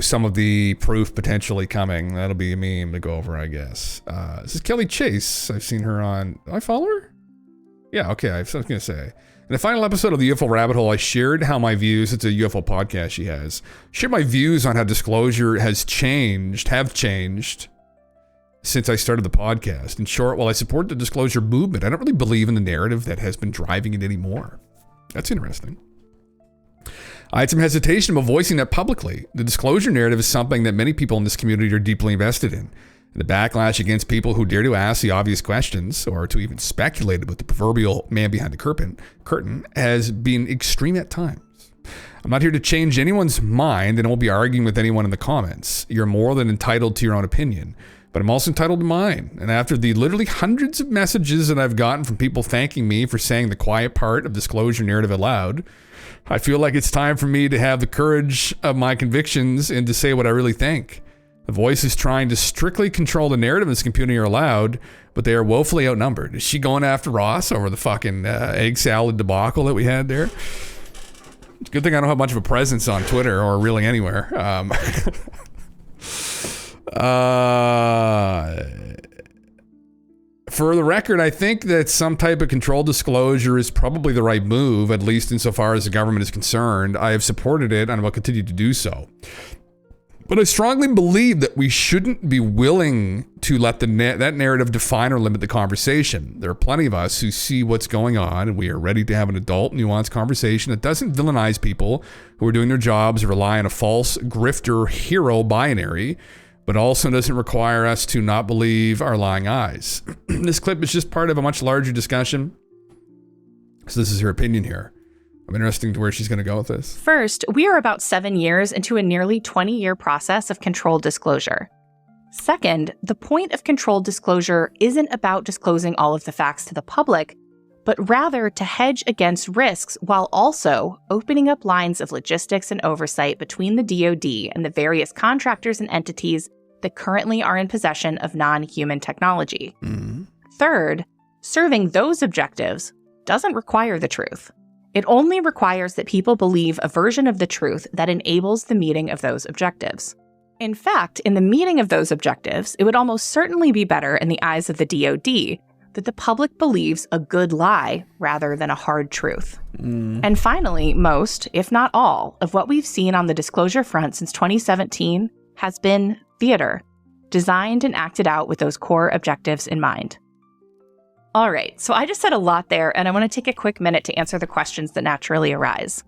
some of the proof potentially coming. That'll be a meme to go over, I guess. This is Kelly Chase. I've seen her on... Do I follow her? Yeah, okay. I was going to say. In the final episode of the UFO Rabbit Hole, I shared how my views... It's a UFO podcast she has. Shared my views on how disclosure have changed since I started the podcast. In short, while I support the disclosure movement, I don't really believe in the narrative that has been driving it anymore. That's interesting. I had some hesitation about voicing that publicly. The disclosure narrative is something that many people in this community are deeply invested in. The backlash against people who dare to ask the obvious questions or to even speculate about the proverbial man behind the curtain has been extreme at times. I'm not here to change anyone's mind and I won't be arguing with anyone in the comments. You're more than entitled to your own opinion, but I'm also entitled to mine. And after the literally hundreds of messages that I've gotten from people thanking me for saying the quiet part of disclosure narrative aloud, I feel like it's time for me to have the courage of my convictions and to say what I really think. The voices trying to strictly control the narrative in this community are loud, but they are woefully outnumbered. Is she going after Ross over the fucking egg salad debacle that we had there? It's a good thing I don't have much of a presence on Twitter or really anywhere. For the record, I think that some type of controlled disclosure is probably the right move, at least insofar as the government is concerned. I have supported it and I will continue to do so. But I strongly believe that we shouldn't be willing to let that narrative define or limit the conversation. There are plenty of us who see what's going on, and we are ready to have an adult, nuanced conversation that doesn't villainize people who are doing their jobs, rely on a false grifter hero binary, but also doesn't require us to not believe our lying eyes. This clip is just part of a much larger discussion. So this is her opinion here. I'm interested to where she's going to go with this. First, we are about 7 years into a nearly 20-year process of controlled disclosure. Second, the point of controlled disclosure isn't about disclosing all of the facts to the public, but rather to hedge against risks while also opening up lines of logistics and oversight between the DoD and the various contractors and entities that currently are in possession of non-human technology. Third, serving those objectives doesn't require the truth. It only requires that people believe a version of the truth that enables the meeting of those objectives. In fact, in the meeting of those objectives, it would almost certainly be better in the eyes of the DoD that the public believes a good lie rather than a hard truth. And finally, most, if not all, of what we've seen on the disclosure front since 2017 has been theater, designed and acted out with those core objectives in mind. All right, so I just said a lot there, and I want to take a quick minute to answer the questions that naturally arise.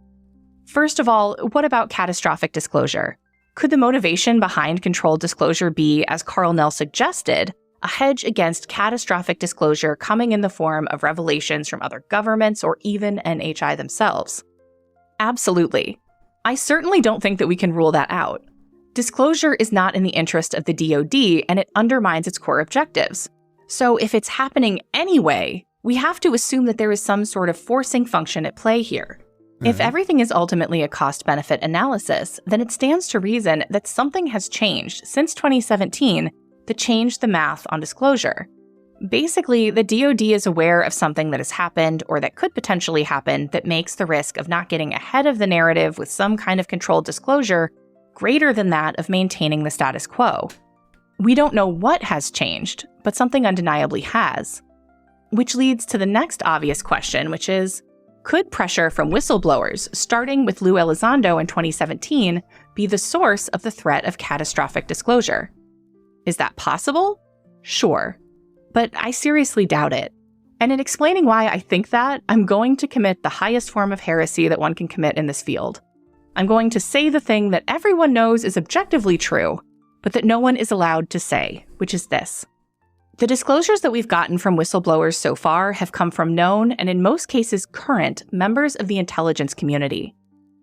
First of all, what about catastrophic disclosure? Could the motivation behind controlled disclosure be, as Carl Nell suggested, a hedge against catastrophic disclosure coming in the form of revelations from other governments or even NHI themselves? Absolutely. I certainly don't think that we can rule that out. Disclosure is not in the interest of the DoD, and it undermines its core objectives. So if it's happening anyway, we have to assume that there is some sort of forcing function at play here. If everything is ultimately a cost-benefit analysis, then it stands to reason that something has changed since 2017 that changed the math on disclosure. Basically, the DoD is aware of something that has happened or that could potentially happen that makes the risk of not getting ahead of the narrative with some kind of controlled disclosure greater than that of maintaining the status quo. We don't know what has changed, but something undeniably has. Which leads to the next obvious question, which is, could pressure from whistleblowers, starting with Lou Elizondo in 2017, be the source of the threat of catastrophic disclosure? Is that possible? Sure. But I seriously doubt it. And in explaining why I think that, I'm going to commit the highest form of heresy that one can commit in this field. I'm going to say the thing that everyone knows is objectively true, but that no one is allowed to say, which is this. The disclosures that we've gotten from whistleblowers so far have come from known, and in most cases current, members of the intelligence community.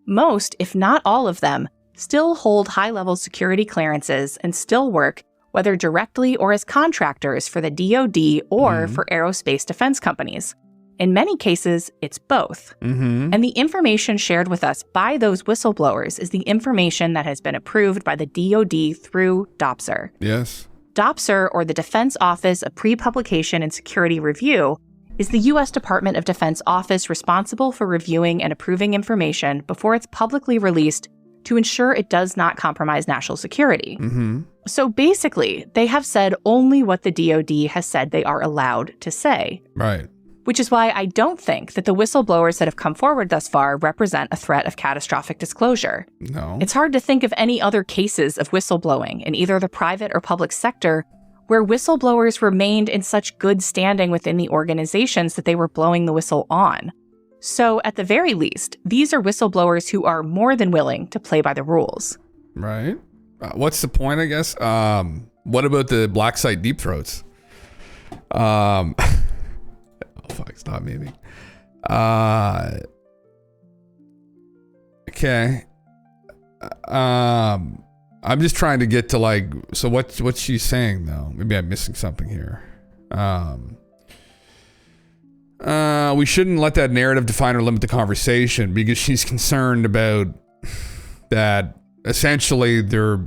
Most, if not all of them, still hold high-level security clearances and still work, whether directly or as contractors for the DoD or for aerospace defense companies. In many cases, it's both. And the information shared with us by those whistleblowers is the information that has been approved by the DoD through DOPSR. Yes. DOPSR, or the Defense Office of Pre-Publication and Security Review, is the U.S. Department of Defense office responsible for reviewing and approving information before it's publicly released to ensure it does not compromise national security. So basically, they have said only what the DoD has said they are allowed to say. Right. Which is why I don't think that the whistleblowers that have come forward thus far represent a threat of catastrophic disclosure. No. It's hard to think of any other cases of whistleblowing in either the private or public sector where whistleblowers remained in such good standing within the organizations that they were blowing the whistle on. So at the very least, these are whistleblowers who are more than willing to play by the rules. Right. What's the point, I guess? What about the black site deep throats? Oh, fuck, stop memeing. Okay. I'm just trying to get to like, so what's she saying though? Maybe I'm missing something here. We shouldn't let that narrative define or limit the conversation because she's concerned about that essentially they're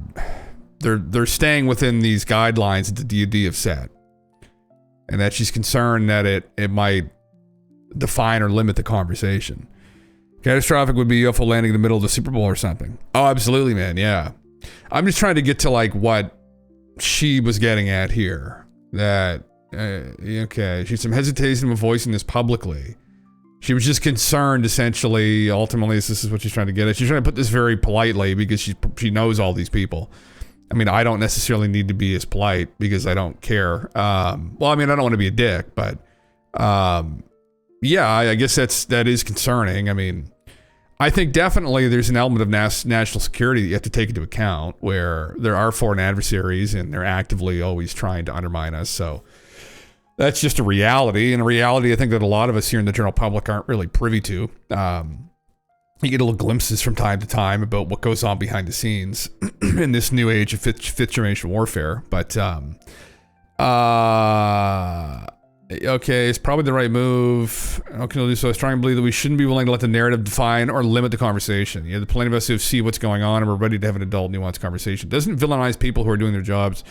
staying within these guidelines that the DoD have set. And that she's concerned that it might define or limit the conversation. Catastrophic would be UFO landing in the middle of the Super Bowl or something. Oh, absolutely, man. Yeah. I'm just trying to get to like what she was getting at here. That, okay, she's some hesitation of voicing this publicly. She was just concerned, essentially. Ultimately, this is what she's trying to get at. She's trying to put this very politely because she knows all these people. I mean, I don't necessarily need to be as polite because I don't care. Well, I mean, I don't want to be a dick, but yeah, I guess that is concerning. I mean, I think definitely there's an element of national security that you have to take into account where there are foreign adversaries and they're actively always trying to undermine us. So that's just a reality, and a reality I think that a lot of us here in the general public aren't really privy to. You get little glimpses from time to time about what goes on behind the scenes in this new age of fifth generation warfare. But okay, it's probably the right move. Okay, so I was trying to believe that we shouldn't be willing to let the narrative define or limit the conversation. You know, the plenty of us who see what's going on and we're ready to have an adult, nuanced conversation. It doesn't villainize people who are doing their jobs.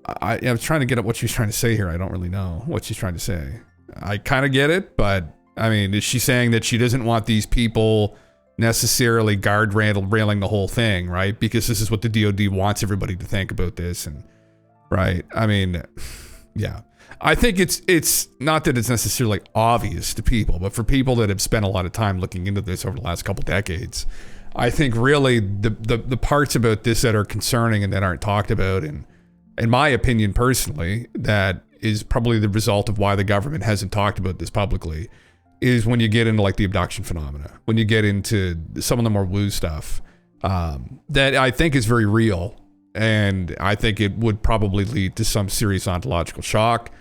I was trying to get at what she's trying to say here. I don't really know what she's trying to say. I kind of get it, but I mean, is she saying that she doesn't want these people necessarily railing the whole thing, right? Because this is what the DoD wants everybody to think about this, and right? I mean, yeah. I think it's not that it's necessarily obvious to people, but for people that have spent a lot of time looking into this over the last couple decades, I think really the parts about this that are concerning and that aren't talked about, and in my opinion personally, that is probably the result of why the government hasn't talked about this publicly, is when you get into like the abduction phenomena, when you get into some of the more woo stuff, that I think is very real. And I think it would probably lead to some serious ontological shock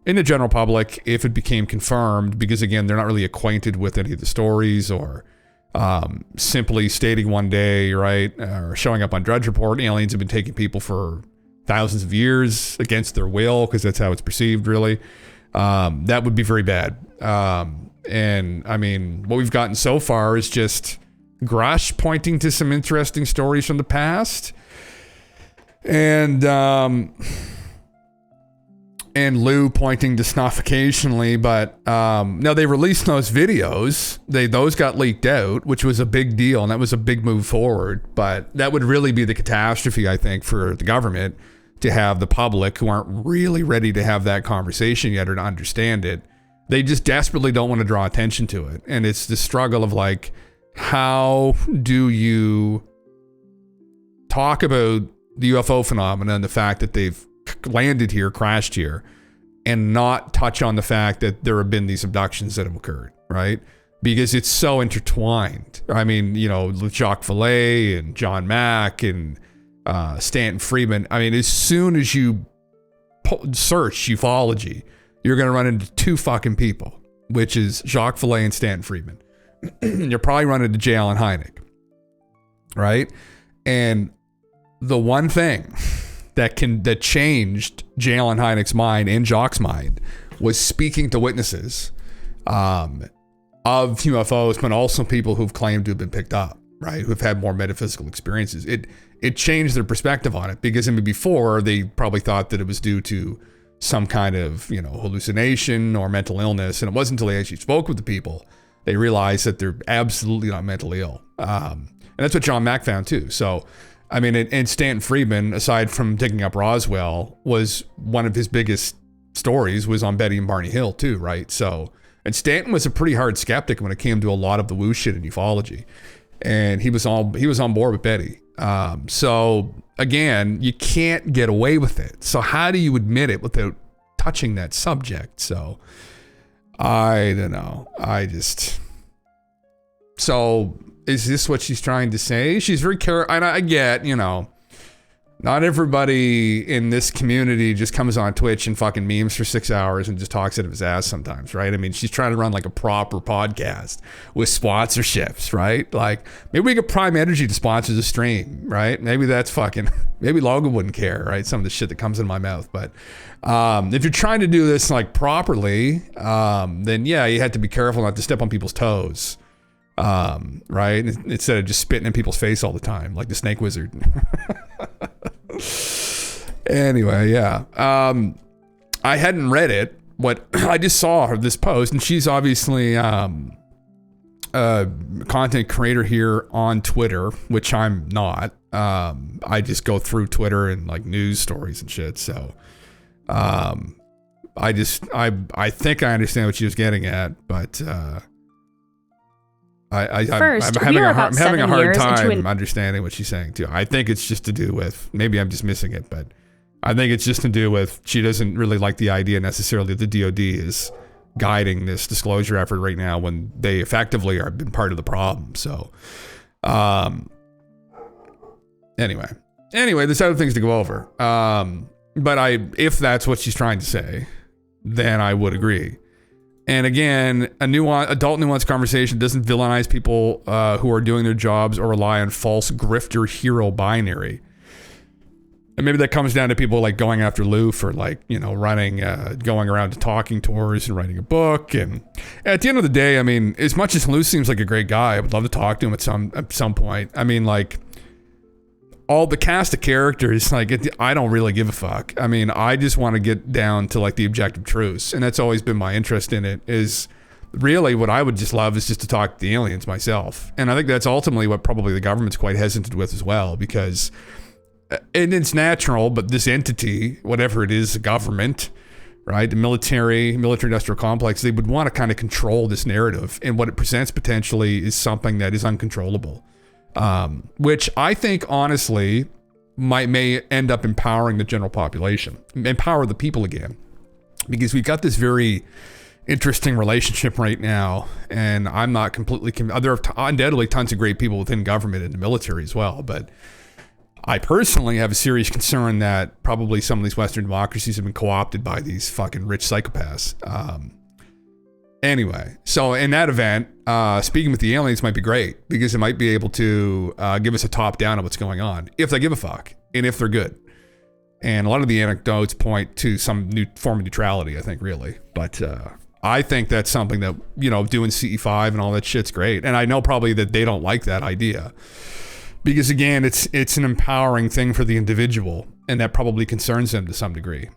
in the general public if it became confirmed, because again, they're not really acquainted with any of the stories, or simply stating one day, right, or showing up on Drudge Report, aliens have been taking people for thousands of years against their will, because that's how it's perceived, really. That would be very bad. And I mean, what we've gotten so far is just Grush pointing to some interesting stories from the past, and Lou pointing to snuff occasionally. But now they released those videos. Those got leaked out, which was a big deal, and that was a big move forward. But that would really be the catastrophe, I think, for the government, to have the public who aren't really ready to have that conversation yet or to understand it. They just desperately don't want to draw attention to it. And it's the struggle of like, how do you talk about the UFO phenomena and the fact that they've landed here, crashed here, and not touch on the fact that there have been these abductions that have occurred, right? Because it's so intertwined. I mean, you know, Jacques Vallée and John Mack and Stanton Friedman. I mean, as soon as you search ufology, you're going to run into two fucking people, which is Jacques Vallée and Stanton Friedman. You'll probably run into J. Allen Hynek, right? And the one thing that changed J. Allen Hynek's mind and Jacques' mind was speaking to witnesses of UFOs, but also people who've claimed to have been picked up, right? Who've had more metaphysical experiences. It changed their perspective on it, because I mean, before they probably thought that it was due to some kind of, you know, hallucination or mental illness. And it wasn't until they actually spoke with the people, they realized that they're absolutely not mentally ill. And that's what John Mack found too. So, I mean, and Stanton Friedman, aside from digging up Roswell, was one of his biggest stories was on Betty and Barney Hill too, right? So, and Stanton was a pretty hard skeptic when it came to a lot of the woo shit in ufology. And he was on board with Betty. So again, you can't get away with it. So how do you admit it without touching that subject? So I don't know. So is this what she's trying to say? She's very careful. And I get, you know, not everybody in this community just comes on Twitch and fucking memes for 6 hours and just talks out of his ass sometimes, right? I mean, she's trying to run like a proper podcast with sponsorships, right? Like, maybe we could Prime Energy to sponsor the stream, right? Maybe that's fucking, maybe Logan wouldn't care, right? Some of the shit that comes in my mouth. But if you're trying to do this like properly, then yeah, you have to be careful not to step on people's toes. Right? Instead of just spitting in people's face all the time, like the Snake Wizard. Anyway, yeah. I hadn't read it. I just saw her this post, and she's obviously a content creator here on Twitter, which I'm not. I just go through Twitter and like news stories and shit. So, I think I understand what she was getting at, but First, I'm having we are a about hard, I'm having a 7 hard years into time understanding what she's saying too. I think it's just to do with, maybe I'm just missing it, but I think it's just to do with she doesn't really like the idea necessarily that the DoD is guiding this disclosure effort right now when they effectively are been part of the problem. So, anyway, there's other things to go over. But if that's what she's trying to say, then I would agree. And again, adult nuanced conversation doesn't villainize people who are doing their jobs or rely on false grifter hero binary. And maybe that comes down to people like going after Lou for like, running, going around to talking tours and writing a book. And at the end of the day, I mean, as much as Lou seems like a great guy, I would love to talk to him at some point. I mean, like, all the cast of characters, like, I don't really give a fuck. I mean, I just want to get down to like the objective truths. And that's always been my interest in it, is really what I would just love is just to talk to the aliens myself. And I think that's ultimately what probably the government's quite hesitant with as well, because and it's natural, but this entity, whatever it is, the government, right, the military industrial complex, they would want to kind of control this narrative. And what it presents potentially is something that is uncontrollable. Which I think honestly may end up empowering the general population, empower the people again, because we've got this very interesting relationship right now, and I'm not completely there are undoubtedly tons of great people within government and the military as well, but I personally have a serious concern that probably some of these Western democracies have been co-opted by these fucking rich psychopaths. Anyway, so in that event, speaking with the aliens might be great, because it might be able to give us a top down of what's going on, if they give a fuck, and if they're good. And a lot of the anecdotes point to some new form of neutrality, I think, really. But I think that's something that, doing CE5 and all that shit's great. And I know probably that they don't like that idea, because again, it's an empowering thing for the individual, and that probably concerns them to some degree.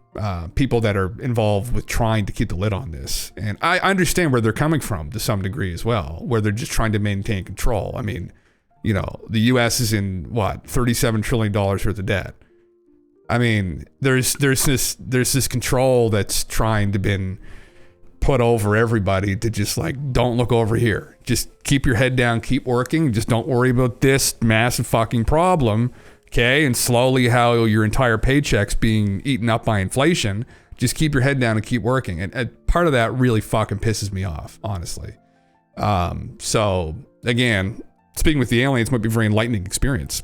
People that are involved with trying to keep the lid on this. And I understand where they're coming from to some degree as well, where they're just trying to maintain control. I mean, the US is in $37 trillion worth of debt. I mean, there's this control that's trying to been put over everybody to just like, don't look over here. Just keep your head down, keep working. Just don't worry about this massive fucking problem. Okay. And slowly how your entire paycheck's being eaten up by inflation. Just keep your head down and keep working. And part of that really fucking pisses me off, honestly. So again, speaking with the aliens might be a very enlightening experience.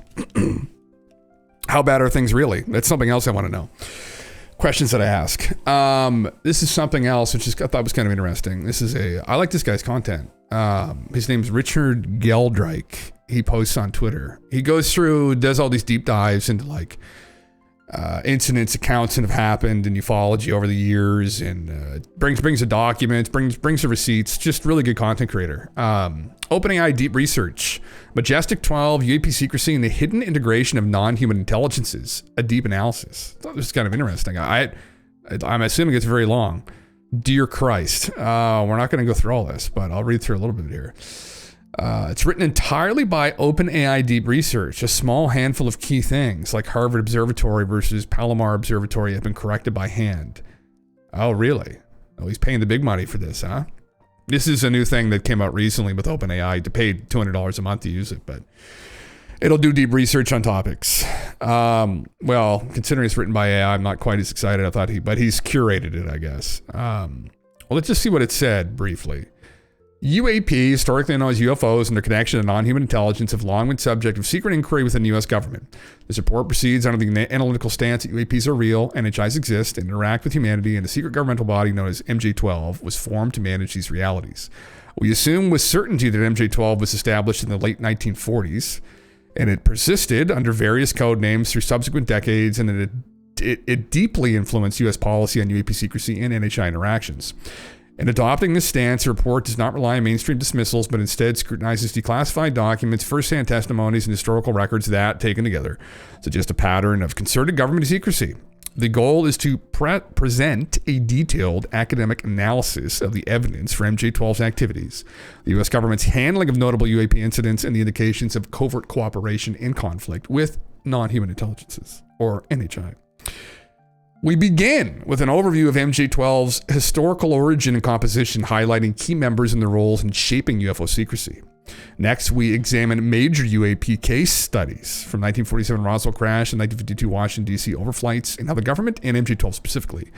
How bad are things really? That's something else I want to know. Questions that I ask. This is something else which I thought was kind of interesting. I like this guy's content. His name's Richard Geldreich. He posts on Twitter. He does all these deep dives into like incidents, accounts that have happened in ufology over the years, and brings the documents, brings the receipts. Just really good content creator. OpenAI Deep Research, Majestic 12, UAP secrecy, and the hidden integration of non-human intelligences. A deep analysis. I thought this was kind of interesting. I'm assuming it's very long. Dear Christ. We're not going to go through all this, but I'll read through a little bit here. It's written entirely by OpenAI Deep Research. A small handful of key things, like Harvard Observatory versus Palomar Observatory, have been corrected by hand. Oh, really? Oh, he's paying the big money for this, huh? This is a new thing that came out recently with OpenAI. To pay $200 a month to use it, but it'll do deep research on topics. Well, considering it's written by AI, I'm not quite as excited. But he's curated it, I guess. Well, let's just see what it said briefly. UAP, historically known as UFOs and their connection to non-human intelligence, have long been subject of secret inquiry within the U.S. government. This report proceeds under the analytical stance that UAPs are real, NHIs exist, and interact with humanity, and a secret governmental body known as MJ-12 was formed to manage these realities. We assume with certainty that MJ-12 was established in the late 1940s, and it persisted under various code names through subsequent decades, and it deeply influenced U.S. policy on UAP secrecy and NHI interactions. In adopting this stance, the report does not rely on mainstream dismissals, but instead scrutinizes declassified documents, first-hand testimonies, and historical records that, taken together, suggest a pattern of concerted government secrecy. The goal is to present a detailed academic analysis of the evidence for MJ-12's activities, the U.S. government's handling of notable UAP incidents, and the indications of covert cooperation in conflict with non-human intelligences, or NHI. We begin with an overview of MJ-12's historical origin and composition, highlighting key members and their roles in shaping UFO secrecy. Next, we examine major UAP case studies from 1947 Roswell crash and 1952 Washington, D.C. overflights, and how the government and MJ-12 specifically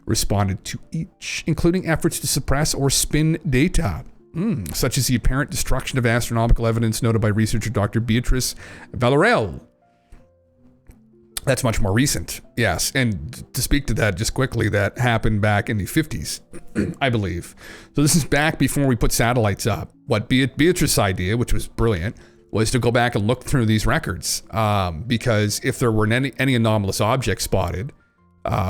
responded to each, including efforts to suppress or spin data, such as the apparent destruction of astronomical evidence noted by researcher Dr. Beatrice Villarreal. That's much more recent, yes. And to speak to that just quickly, that happened back in the 50s, I believe. So this is back before we put satellites up. What Beatrice's idea, which was brilliant, was to go back and look through these records, because if there were any anomalous objects spotted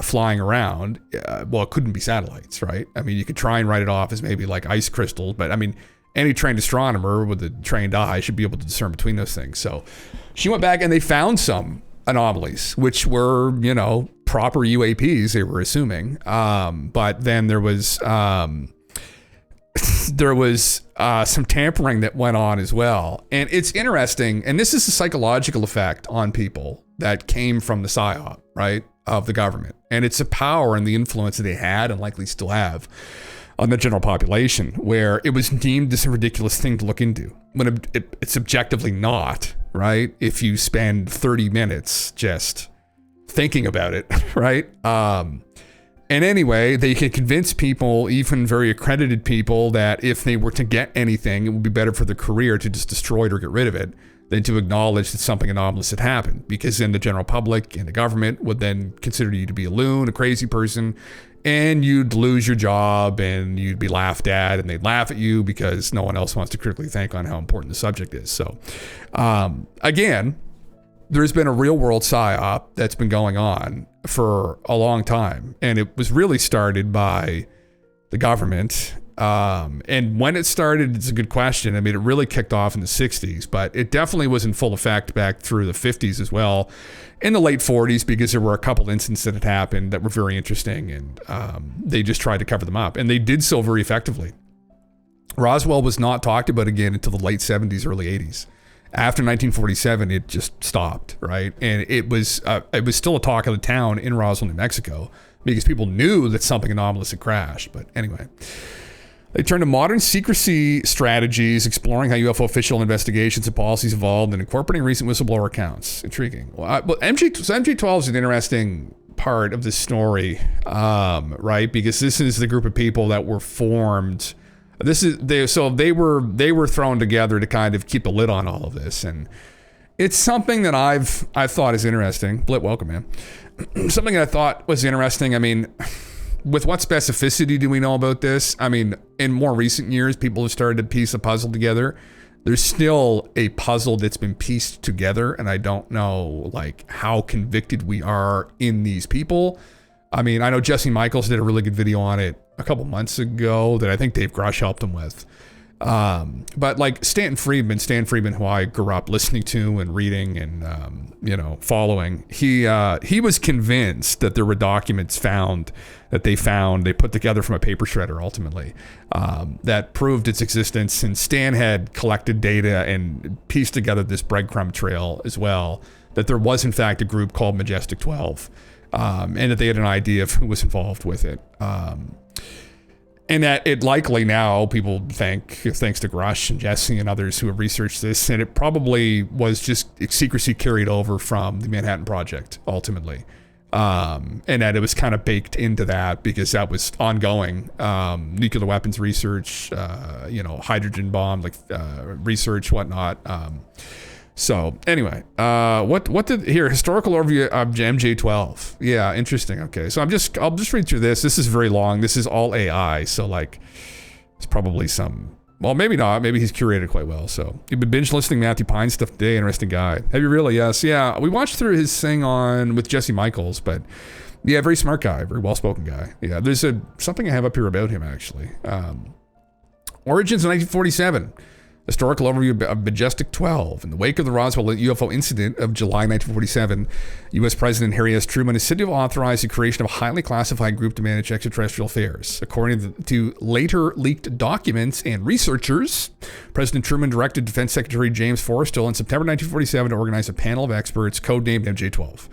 flying around, well, it couldn't be satellites, right? I mean, you could try and write it off as maybe like ice crystals, but I mean, any trained astronomer with a trained eye should be able to discern between those things. So she went back and they found some anomalies, which were, proper UAPs, they were assuming. But then there was some tampering that went on as well. And it's interesting, and this is a psychological effect on people that came from the PSYOP, right, of the government. And it's a power and the influence that they had and likely still have on the general population, where it was deemed this ridiculous thing to look into, when it's objectively not, right? If you spend 30 minutes just thinking about it, right? And anyway, they can convince people, even very accredited people, that if they were to get anything, it would be better for their career to just destroy it or get rid of it than to acknowledge that something anomalous had happened, because then the general public and the government would then consider you to be a loon, a crazy person, and you'd lose your job and you'd be laughed at, and they'd laugh at you because no one else wants to critically think on how important the subject is. So again, there's been a real world PSYOP that's been going on for a long time, and it was really started by the government. And when it started, it's a good question. I mean, it really kicked off in the 60s, but it definitely was in full effect back through the 50s as well, in the late 40s, because there were a couple incidents that had happened that were very interesting, and they just tried to cover them up, and they did so very effectively. Roswell was not talked about again until the late 70s, early 80s. After 1947, it just stopped, right? And it was still a talk of the town in Roswell, New Mexico, because people knew that something anomalous had crashed. But anyway, they turned to modern secrecy strategies, exploring how UFO official investigations and policies evolved, and incorporating recent whistleblower accounts. Intriguing. Well, MJ-12 is an interesting part of this story, right? Because this is the group of people that were formed. They were thrown together to kind of keep the lid on all of this, and it's something that I've thought is interesting. Blit, welcome, man. Something that I thought was interesting. I mean, with what specificity do we know about this? I mean, in more recent years, people have started to piece a puzzle together. There's still a puzzle that's been pieced together, and I don't know like how convicted we are in these people. I mean, I know Jesse Michaels did a really good video on it a couple months ago that I think Dave Grush helped him with. But like Stan Friedman, who I grew up listening to and reading and, following, he was convinced that there were documents they put together from a paper shredder ultimately, that proved its existence. And Stan had collected data and pieced together this breadcrumb trail as well, that there was in fact a group called Majestic 12, and that they had an idea of who was involved with it. And that it likely now, people think, thanks to Grush and Jesse and others who have researched this, and it probably was just secrecy carried over from the Manhattan Project, ultimately. And that it was kind of baked into that because that was ongoing nuclear weapons research, hydrogen bomb, research, whatnot. So anyway, historical overview of MJ-12. Yeah, interesting. Okay, so I'll just read through this. This is very long. This is all AI, so it's probably well, maybe not. Maybe he's curated quite well. So you've been binge listening Matthew Pine stuff today. Interesting guy. Have you really? Yes. Yeah, we watched through his thing with Jesse Michaels, but yeah, very smart guy, very well-spoken guy. Yeah, there's something I have up here about him actually. Origins in 1947. Historical overview of Majestic 12. In the wake of the Roswell UFO incident of July 1947, U.S. President Harry S. Truman is said to have authorized the creation of a highly classified group to manage extraterrestrial affairs. According to later leaked documents and researchers, President Truman directed Defense Secretary James Forrestal in September 1947 to organize a panel of experts codenamed MJ-12.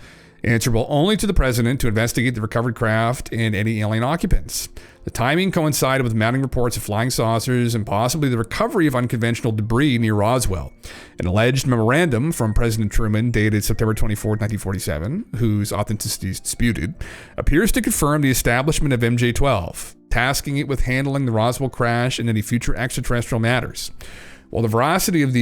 answerable only to the president to investigate the recovered craft and any alien occupants. The timing coincided with mounting reports of flying saucers and possibly the recovery of unconventional debris near Roswell. An alleged memorandum from President Truman, dated September 24, 1947, whose authenticity is disputed, appears to confirm the establishment of MJ-12, tasking it with handling the Roswell crash and any future extraterrestrial matters. While the veracity of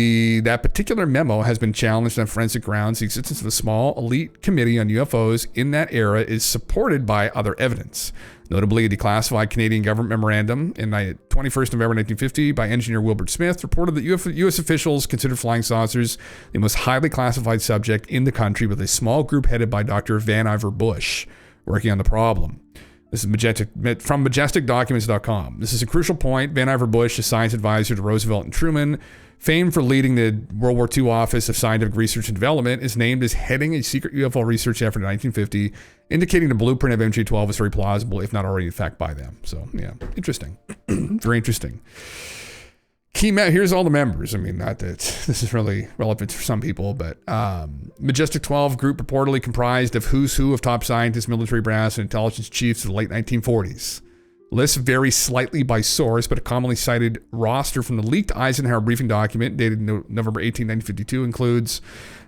that particular memo has been challenged on forensic grounds, the existence of a small elite committee on UFOs in that era is supported by other evidence. Notably, a declassified Canadian government memorandum in 21st November 1950 by engineer Wilbert Smith reported that U.S. officials considered flying saucers the most highly classified subject in the country, with a small group headed by Dr. Vannevar Bush working on the problem. This is from majesticdocuments.com. This is a crucial point. Vannevar Bush, a science advisor to Roosevelt and Truman, famed for leading the World War II Office of Scientific Research and Development, is named as heading a secret UFO research effort in 1950, indicating the blueprint of MJ-12 is very plausible, if not already in fact by them. So, yeah, interesting. Very interesting. Here's all the members. I mean, not that this is really relevant for some people, but Majestic 12 group reportedly comprised of who's who of top scientists, military brass, and intelligence chiefs of the late 1940s. Lists vary slightly by source, but a commonly cited roster from the leaked Eisenhower briefing document dated November 18, 1952 includes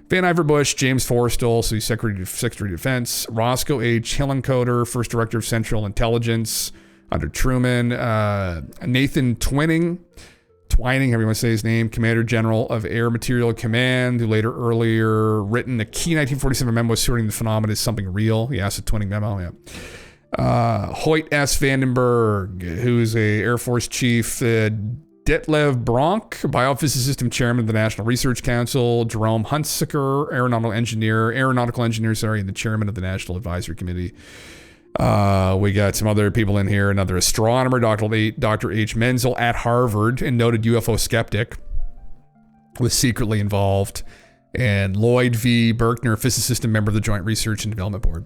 Vannevar Bush, James Forrestal, so he's Secretary of Defense, Roscoe H. Hillenkoetter, First Director of Central Intelligence under Truman, Nathan Twining, however you want to say his name, Commander General of Air Material Command, who earlier written a key 1947 memo asserting the phenomenon is something real. Yes, a Twining memo, yeah. Hoyt S. Vandenberg, who's a Air Force Chief, Detlev Bronk, Biophysicist and Chairman of the National Research Council, Jerome Hunsaker, Aeronautical Engineer, and the Chairman of the National Advisory Committee. We got some other people in here. Another astronomer, Dr. H. Menzel at Harvard, and noted UFO skeptic, was secretly involved. And Lloyd V. Berkner, physicist and member of the Joint Research and Development Board.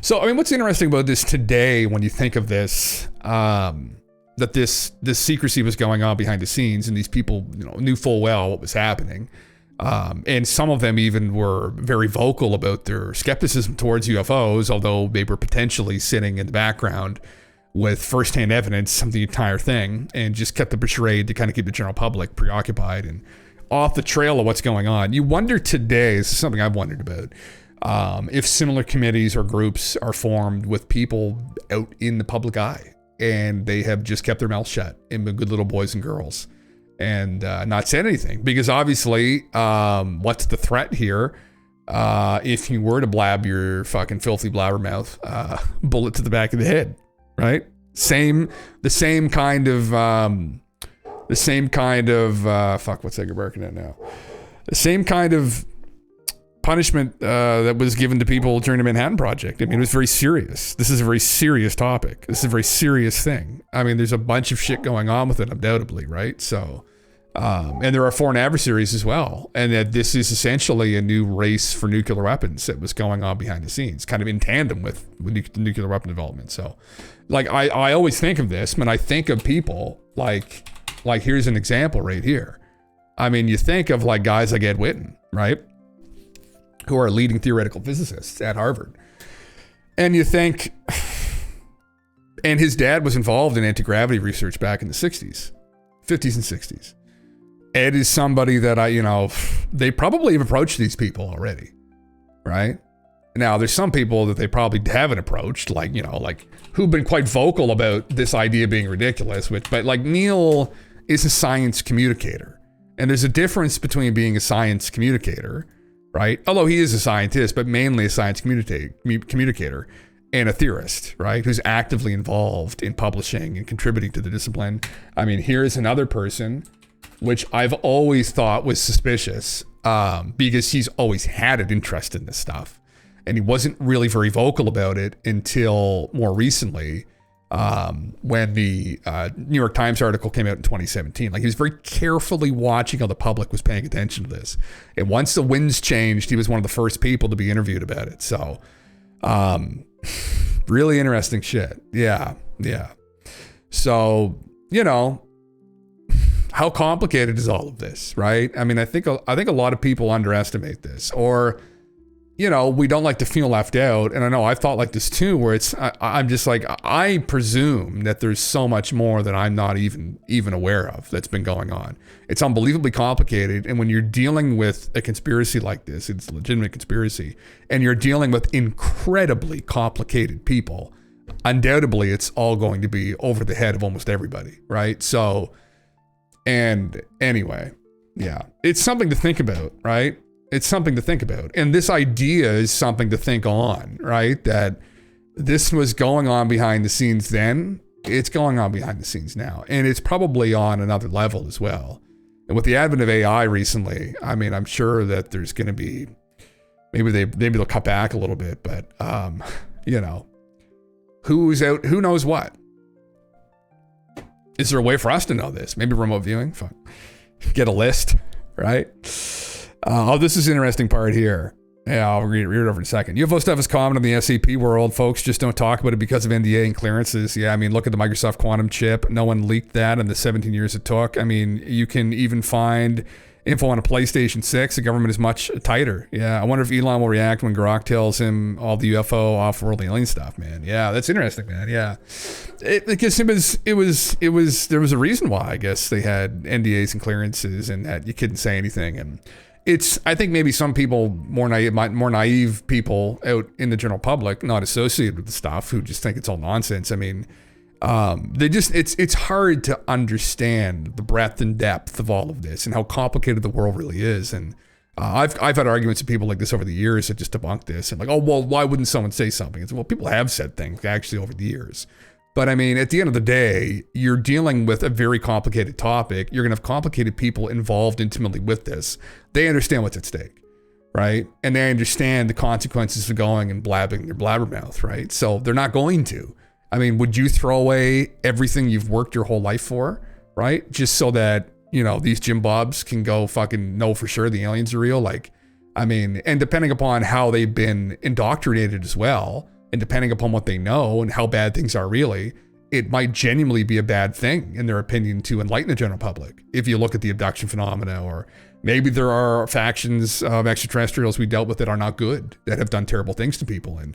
So, I mean, what's interesting about this today, when you think of this, that this secrecy was going on behind the scenes, and these people, knew full well what was happening. And some of them even were very vocal about their skepticism towards UFOs, although they were potentially sitting in the background with firsthand evidence of the entire thing, and just kept up a charade to kind of keep the general public preoccupied and off the trail of what's going on. You wonder today, this is something I've wondered about, if similar committees or groups are formed with people out in the public eye, and they have just kept their mouths shut and been good little boys and girls and not said anything. Because obviously, what's the threat here? If you were to blab your fucking filthy blabbermouth, bullet to the back of the head, right? The same kind of what's Edgar Barkin at now? The same kind of punishment that was given to people during the Manhattan Project. I mean, it was very serious. This is a very serious topic. This is a very serious thing. I mean, there's a bunch of shit going on with it, undoubtedly, right? So, and there are foreign adversaries as well. And that this is essentially a new race for nuclear weapons that was going on behind the scenes, kind of in tandem with nuclear weapon development. So, like, I always think of this when I think of people like here's an example right here. I mean, you think of like guys like Ed Witten, right? Who are leading theoretical physicists at Harvard. And you think, and his dad was involved in anti-gravity research back in the 50s and 60s. Ed is somebody that they probably have approached these people already, right? Now, there's some people that they probably haven't approached, like who've been quite vocal about this idea being ridiculous, but like Neil is a science communicator. And there's a difference between being a science communicator, right? Although he is a scientist, but mainly a science communicator and a theorist, right? Who's actively involved in publishing and contributing to the discipline. I mean, here's another person, which I've always thought was suspicious, because he's always had an interest in this stuff. And he wasn't really very vocal about it until more recently, when the New York Times article came out in 2017. Like, he was very carefully watching how the public was paying attention to this. And once the winds changed, he was one of the first people to be interviewed about it. So, really interesting shit. Yeah. So, how complicated is all of this, right? I mean, I think a lot of people underestimate this, or you know, we don't like to feel left out. And I know I've thought like this too, where I'm just like, I presume that there's so much more that I'm not even aware of that's been going on. It's unbelievably complicated. And when you're dealing with a conspiracy like this, it's a legitimate conspiracy, and you're dealing with incredibly complicated people, undoubtedly it's all going to be over the head of almost everybody, right? So, and anyway, yeah, it's something to think about, right? It's something to think about. And this idea is something to think on, right? That this was going on behind the scenes then, it's going on behind the scenes now. And it's probably on another level as well. And with the advent of AI recently, I mean, I'm sure that there's going to be, maybe they'll cut back a little bit, but, you know, who's out, who knows what? Is there a way for us to know this? Maybe remote viewing? Fuck. Get a list, right? This is an interesting part here. Yeah, I'll read it over in a second. UFO stuff is common in the SCP world. Folks just don't talk about it because of NDA and clearances. Yeah, I mean, look at the Microsoft quantum chip. No one leaked that in the 17 years it took. I mean, you can even find info on a PlayStation 6. The government is much tighter. Yeah, I wonder if Elon will react when Grok tells him all the UFO off-world alien stuff, man. Yeah, that's interesting, man. Yeah. Because there was a reason why, I guess, they had NDAs and clearances and that you couldn't say anything. And I think maybe some people, more naive people out in the general public, not associated with the stuff, who just think it's all nonsense. I mean, it's hard to understand the breadth and depth of all of this and how complicated the world really is. And I've had arguments with people like this over the years that just debunk this and like, oh, well, why wouldn't someone say something? It's, well, people have said things actually over the years. But I mean, at the end of the day, you're dealing with a very complicated topic. You're going to have complicated people involved intimately with this. They understand what's at stake, right? And they understand the consequences of going and blabbing their blabbermouth, right? So they're not going to. I mean, would you throw away everything you've worked your whole life for, right? Just so that, you know, these Jim Bobs can go fucking know for sure the aliens are real? Like, I mean, and depending upon how they've been indoctrinated as well, and depending upon what they know and how bad things are really, it might genuinely be a bad thing, in their opinion, to enlighten the general public. If you look at the abduction phenomena, or maybe there are factions of extraterrestrials we dealt with that are not good, that have done terrible things to people. And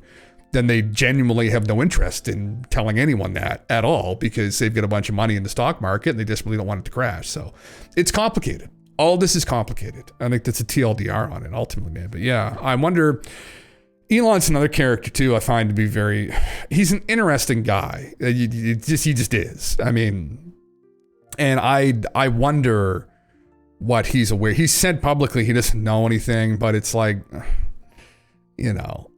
then they genuinely have no interest in telling anyone that at all, because they've got a bunch of money in the stock market and they desperately don't want it to crash. So it's complicated. All this is complicated. I think that's a TLDR on it ultimately, man. But yeah, I wonder... Elon's another character too. I find to be he's an interesting guy. He just is. I mean, and I wonder what he's aware. He said publicly he doesn't know anything, but it's like, you know,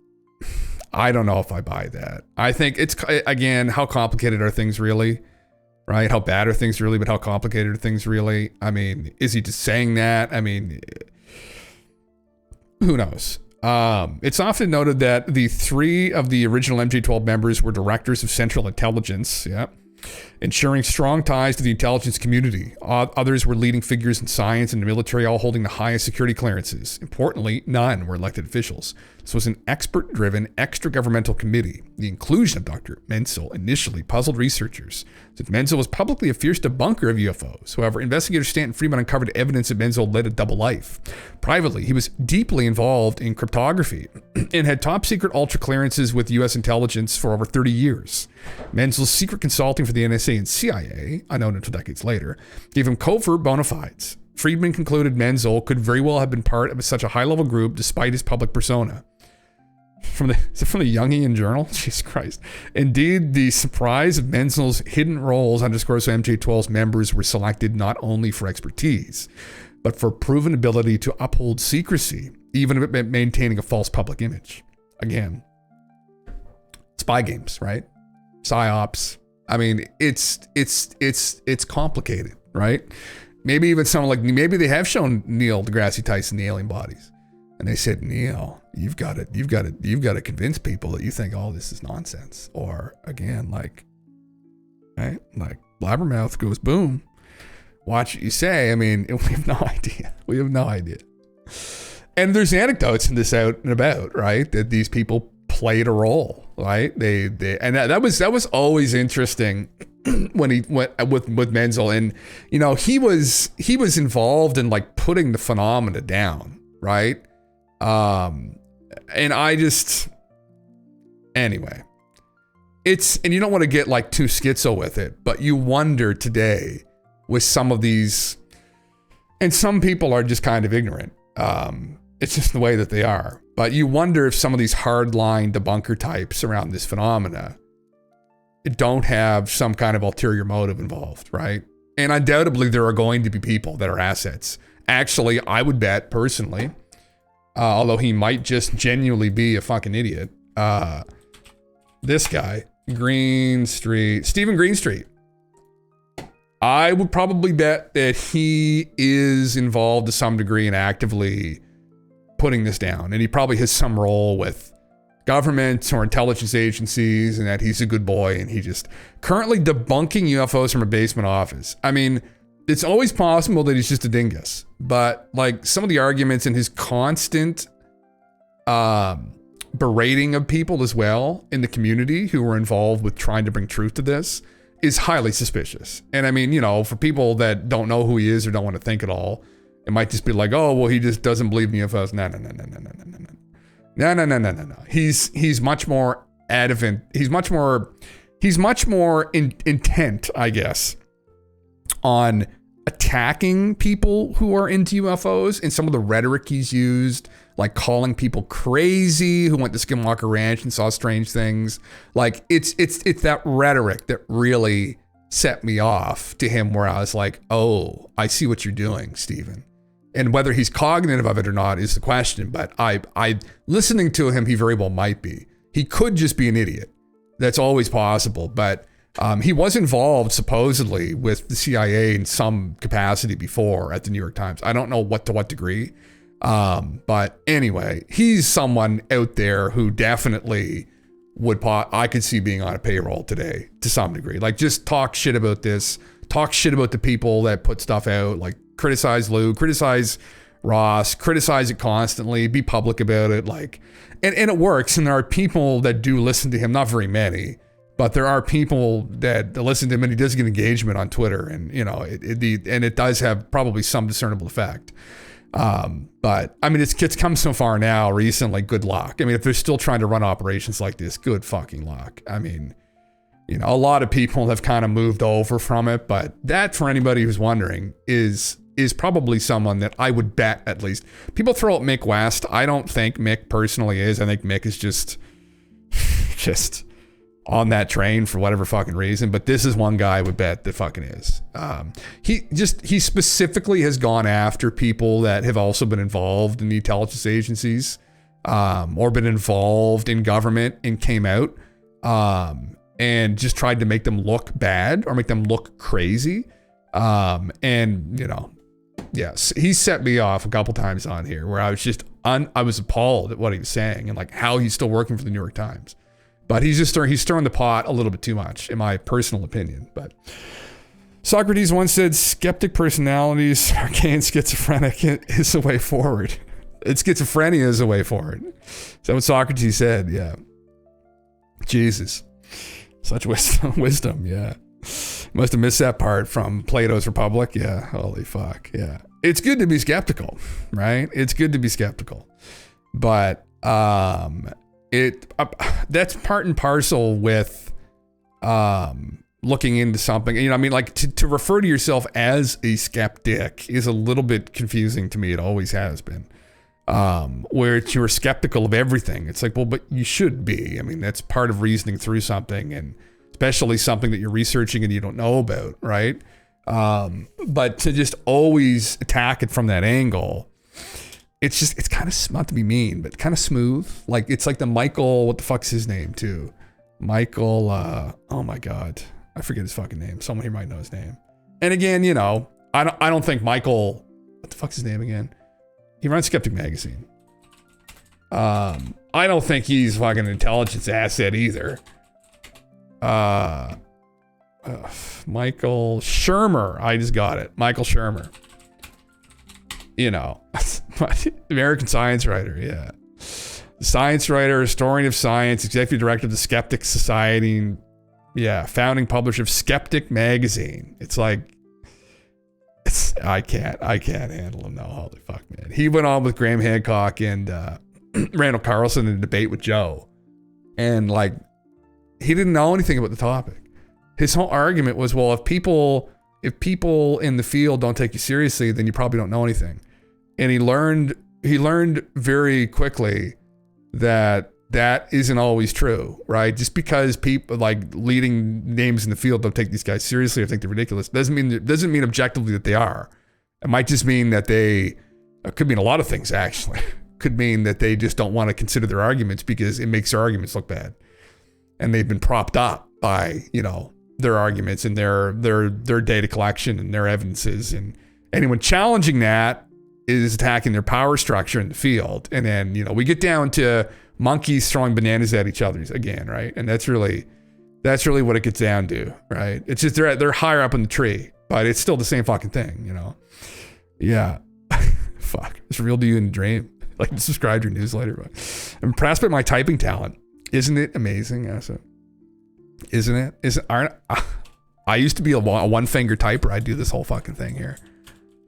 I don't know if I buy that. I think it's, again, how complicated are things really, right? How bad are things really, but how complicated are things really? I mean, is he just saying that? I mean, who knows? It's often noted that the 3 of the original MJ-12 members were directors of Central Intelligence, ensuring strong ties to the intelligence community. Others were leading figures in science and the military, all holding the highest security clearances. Importantly, none were elected officials. This was an expert-driven, extra-governmental committee. The inclusion of Dr. Menzel initially puzzled researchers, since Menzel was publicly a fierce debunker of UFOs. However, investigator Stanton Friedman uncovered evidence that Menzel led a double life. Privately, he was deeply involved in cryptography and had top-secret ultra clearances with U.S. intelligence for over 30 years. Menzel's secret consulting for the NSA and CIA, unknown until decades later, gave him covert bona fides. Friedman concluded Menzel could very well have been part of such a high-level group despite his public persona. Is it from the Jungian Journal? Jesus Christ. Indeed, the surprise of Menzel's hidden roles underscores how MJ-12's members were selected not only for expertise, but for proven ability to uphold secrecy, even if it meant maintaining a false public image. Again, spy games, right? Psyops. I mean, it's complicated, right? Maybe even someone like, maybe they have shown Neil deGrasse Tyson the alien bodies, and they said, Neil, you've got to convince people that you think all this is nonsense. Or again, like, right? Like blabbermouth goes boom. Watch what you say. I mean, we have no idea. We have no idea. And there's anecdotes in this out and about, right? That these people played a role, right? They and that was always interesting when he went with Menzel, and you know, he was involved in like putting the phenomena down, right? And I just, anyway, and you don't want to get like too schizo with it, but you wonder today with some of these, and some people are just kind of ignorant. It's just the way that they are. But you wonder if some of these hardline debunker types around this phenomena don't have some kind of ulterior motive involved, right? And undoubtedly there are going to be people that are assets. Actually, I would bet personally, although he might just genuinely be a fucking idiot, this guy, Stephen Greenstreet, I would probably bet that he is involved to some degree in actively putting this down. And he probably has some role with government or intelligence agencies, and that he's a good boy and he just currently debunking UFOs from a basement office. I mean, it's always possible that he's just a dingus, but like some of the arguments and his constant berating of people as well in the community who were involved with trying to bring truth to this is highly suspicious. And I mean, you know, for people that don't know who he is or don't want to think at all, it might just be like, oh, well, he just doesn't believe in UFOs. No. He's much more adamant. He's much more intent, I guess, on attacking people who are into UFOs, and some of the rhetoric he's used, like calling people crazy who went to Skinwalker Ranch and saw strange things. Like it's that rhetoric that really set me off to him, where I was like, oh, I see what you're doing, Stephen. And whether he's cognitive of it or not is the question. But I listening to him, he very well might be. He could just be an idiot. That's always possible. But he was involved supposedly with the CIA in some capacity before at the New York Times. I don't know to what degree. But anyway, he's someone out there who definitely I could see being on a payroll today to some degree. Like, just talk shit about this, talk shit about the people that put stuff out, like criticize Lou, criticize Ross, criticize it constantly, be public about it. Like, and it works. And there are people that do listen to him, not very many, but there are people that listen to him, and he does get engagement on Twitter, and you know, it does have probably some discernible effect. But I mean, it's come so far now recently, good luck. I mean, if they're still trying to run operations like this, good fucking luck. I mean, you know, a lot of people have kind of moved over from it, but that, for anybody who's wondering, is probably someone that I would bet, at least. People throw out Mick West. I don't think Mick personally is. I think Mick is just on that train for whatever fucking reason, but this is one guy I would bet that fucking is. He specifically has gone after people that have also been involved in the intelligence agencies, or been involved in government and came out, and just tried to make them look bad or make them look crazy. And you know, yes, he set me off a couple times on here where I was just I was appalled at what he was saying and like how he's still working for the New York Times. But he's stirring the pot a little bit too much, in my personal opinion. But Socrates once said, skeptic personalities are gay and schizophrenic is the way forward. Schizophrenia is the way forward. Is that what Socrates said? Yeah. Jesus. Such wisdom, yeah. Must have missed that part from Plato's Republic. Yeah, holy fuck, yeah. It's good to be skeptical, right? It's good to be skeptical. But that's part and parcel with looking into something. You know, I mean, like to refer to yourself as a skeptic is a little bit confusing to me. It always has been. Where you're skeptical of everything. It's like, well, but you should be. I mean, that's part of reasoning through something, and especially something that you're researching and you don't know about, right? But to just always attack it from that angle, it's kind of, not to be mean, but kind of smooth. Like, it's like the Michael, what the fuck's his name too? Michael, oh my God, I forget his fucking name. Someone here might know his name. And again, you know, I don't think Michael, what the fuck's his name again? He runs Skeptic Magazine. I don't think he's fucking intelligence asset either. Michael Shermer. I just got it. Michael Shermer. You know, American science writer. Yeah. Science writer, historian of science, executive director of the Skeptic Society. And, yeah. Founding publisher of Skeptic Magazine. It's like, I can't handle him now. Holy fuck, man. He went on with Graham Hancock and Randall Carlson in a debate with Joe. And like, he didn't know anything about the topic. His whole argument was, well, if people in the field don't take you seriously, then you probably don't know anything. And he learned very quickly that isn't always true, right? Just because people like leading names in the field don't take these guys seriously or think they're ridiculous doesn't mean objectively that they are. It might just mean that it could mean a lot of things actually. Could mean that they just don't want to consider their arguments because it makes their arguments look bad. And they've been propped up by, their arguments and their data collection and their evidences. And anyone challenging that is attacking their power structure in the field. And then, we get down to monkeys throwing bananas at each other again, right? And that's really what it gets down to, right? It's just they're higher up in the tree, but it's still the same fucking thing, Yeah. Fuck. It's real to you in a dream. Like, subscribe to your newsletter. But I'm impressed by my typing talent. Isn't it amazing? Isn't it? I used to be a one-finger typer. I do this whole fucking thing here.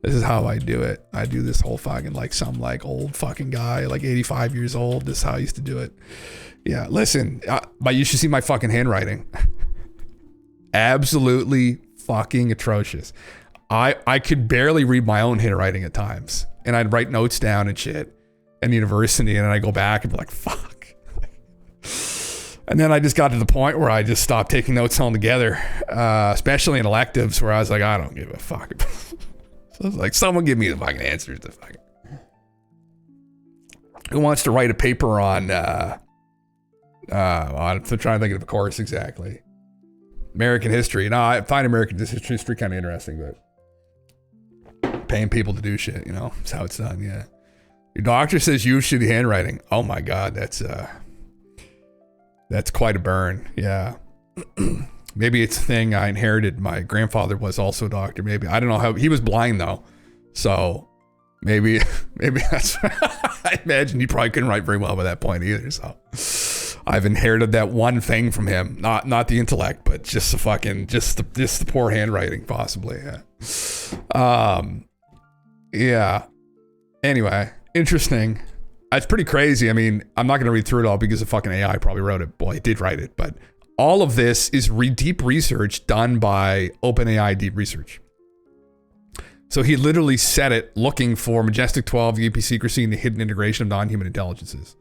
This is how I do it. I do this whole fucking, like some like old fucking guy, like 85 years old. This is how I used to do it. Yeah, listen, but you should see my fucking handwriting. Absolutely fucking atrocious. I could barely read my own handwriting at times. And I'd write notes down and shit in university, and then I go back and be like, fuck. And then I just got to the point where I just stopped taking notes altogether, especially in electives where I was like, I don't give a fuck. So I was like, someone give me the fucking answers to fucking. Who wants to write a paper on, I'm trying to think of a course exactly. American history. No, I find American history kind of interesting, but paying people to do shit, that's how it's done, yeah. Your doctor says you have shitty handwriting. Oh my God, that's quite a burn. Yeah. Maybe it's a thing I inherited. My grandfather was also a doctor. Maybe. I don't know how. He was blind though. So maybe that's, I imagine he probably couldn't write very well by that point either. So I've inherited that one thing from him. Not the intellect, but just the poor handwriting possibly. Yeah. Yeah. Anyway. Interesting. It's pretty crazy. I mean, I'm not going to read through it all because the fucking AI probably wrote it. Boy, it did write it. But all of this is deep research done by OpenAI Deep Research. So he literally set it looking for Majestic 12, the AP secrecy, and the hidden integration of non-human intelligences.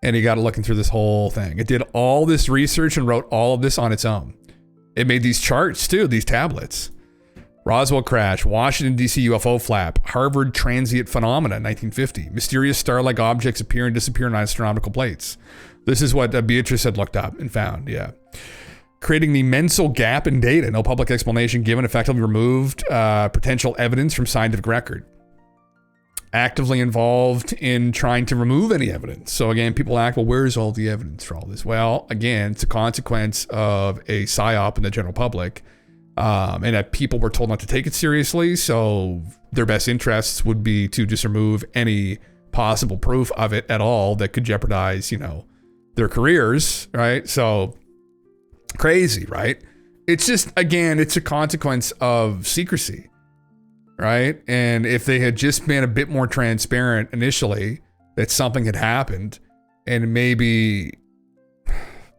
And he got it looking through this whole thing. It did all this research and wrote all of this on its own. It made these charts too, these tablets. Roswell crash, Washington, D.C. UFO flap, Harvard transient phenomena, 1950. Mysterious star-like objects appear and disappear on astronomical plates. This is what Beatrice had looked up and found, yeah. Creating the mental gap in data, no public explanation given, effectively removed potential evidence from scientific record. Actively involved in trying to remove any evidence. So again, people ask, well, where's all the evidence for all this? Well, again, it's a consequence of a psyop in the general public. And that people were told not to take it seriously, so their best interests would be to just remove any possible proof of it at all that could jeopardize, their careers, right? So crazy, right? It's just, again, it's a consequence of secrecy, right? And if they had just been a bit more transparent initially that something had happened, and maybe,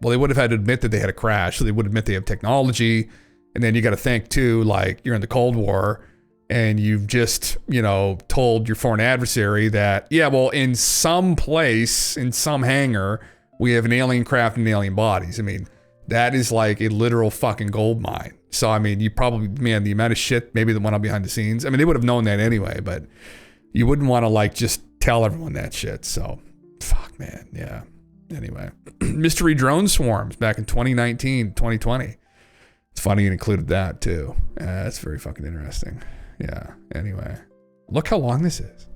well, they would have had to admit that they had a crash, so they would admit they have technology. And then you got to think too, like you're in the Cold War and you've just, told your foreign adversary that, yeah, well, in some place, in some hangar, we have an alien craft and alien bodies. I mean, that is like a literal fucking gold mine. So, I mean, you probably, man, the amount of shit maybe that went on behind the scenes. I mean, they would have known that anyway, but you wouldn't want to like just tell everyone that shit. So, fuck, man. Yeah. Anyway, mystery drone swarms back in 2019, 2020. It's funny you included that too. That's very fucking interesting. Yeah. Anyway, look how long this is.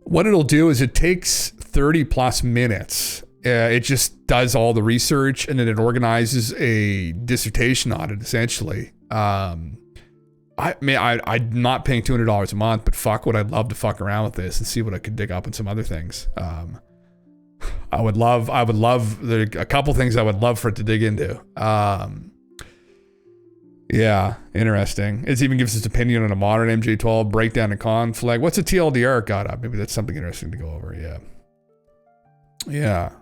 What it'll do is it takes 30 plus minutes. It just does all the research and then it organizes a dissertation on it essentially. I'm not paying $200 a month, but fuck, would I love to fuck around with this and see what I could dig up in some other things. I would love a couple things I would love for it to dig into. Yeah, interesting. It even gives its opinion on a modern MJ-12 breakdown and conflict. What's a TLDR got up? Maybe that's something interesting to go over. Yeah. Yeah.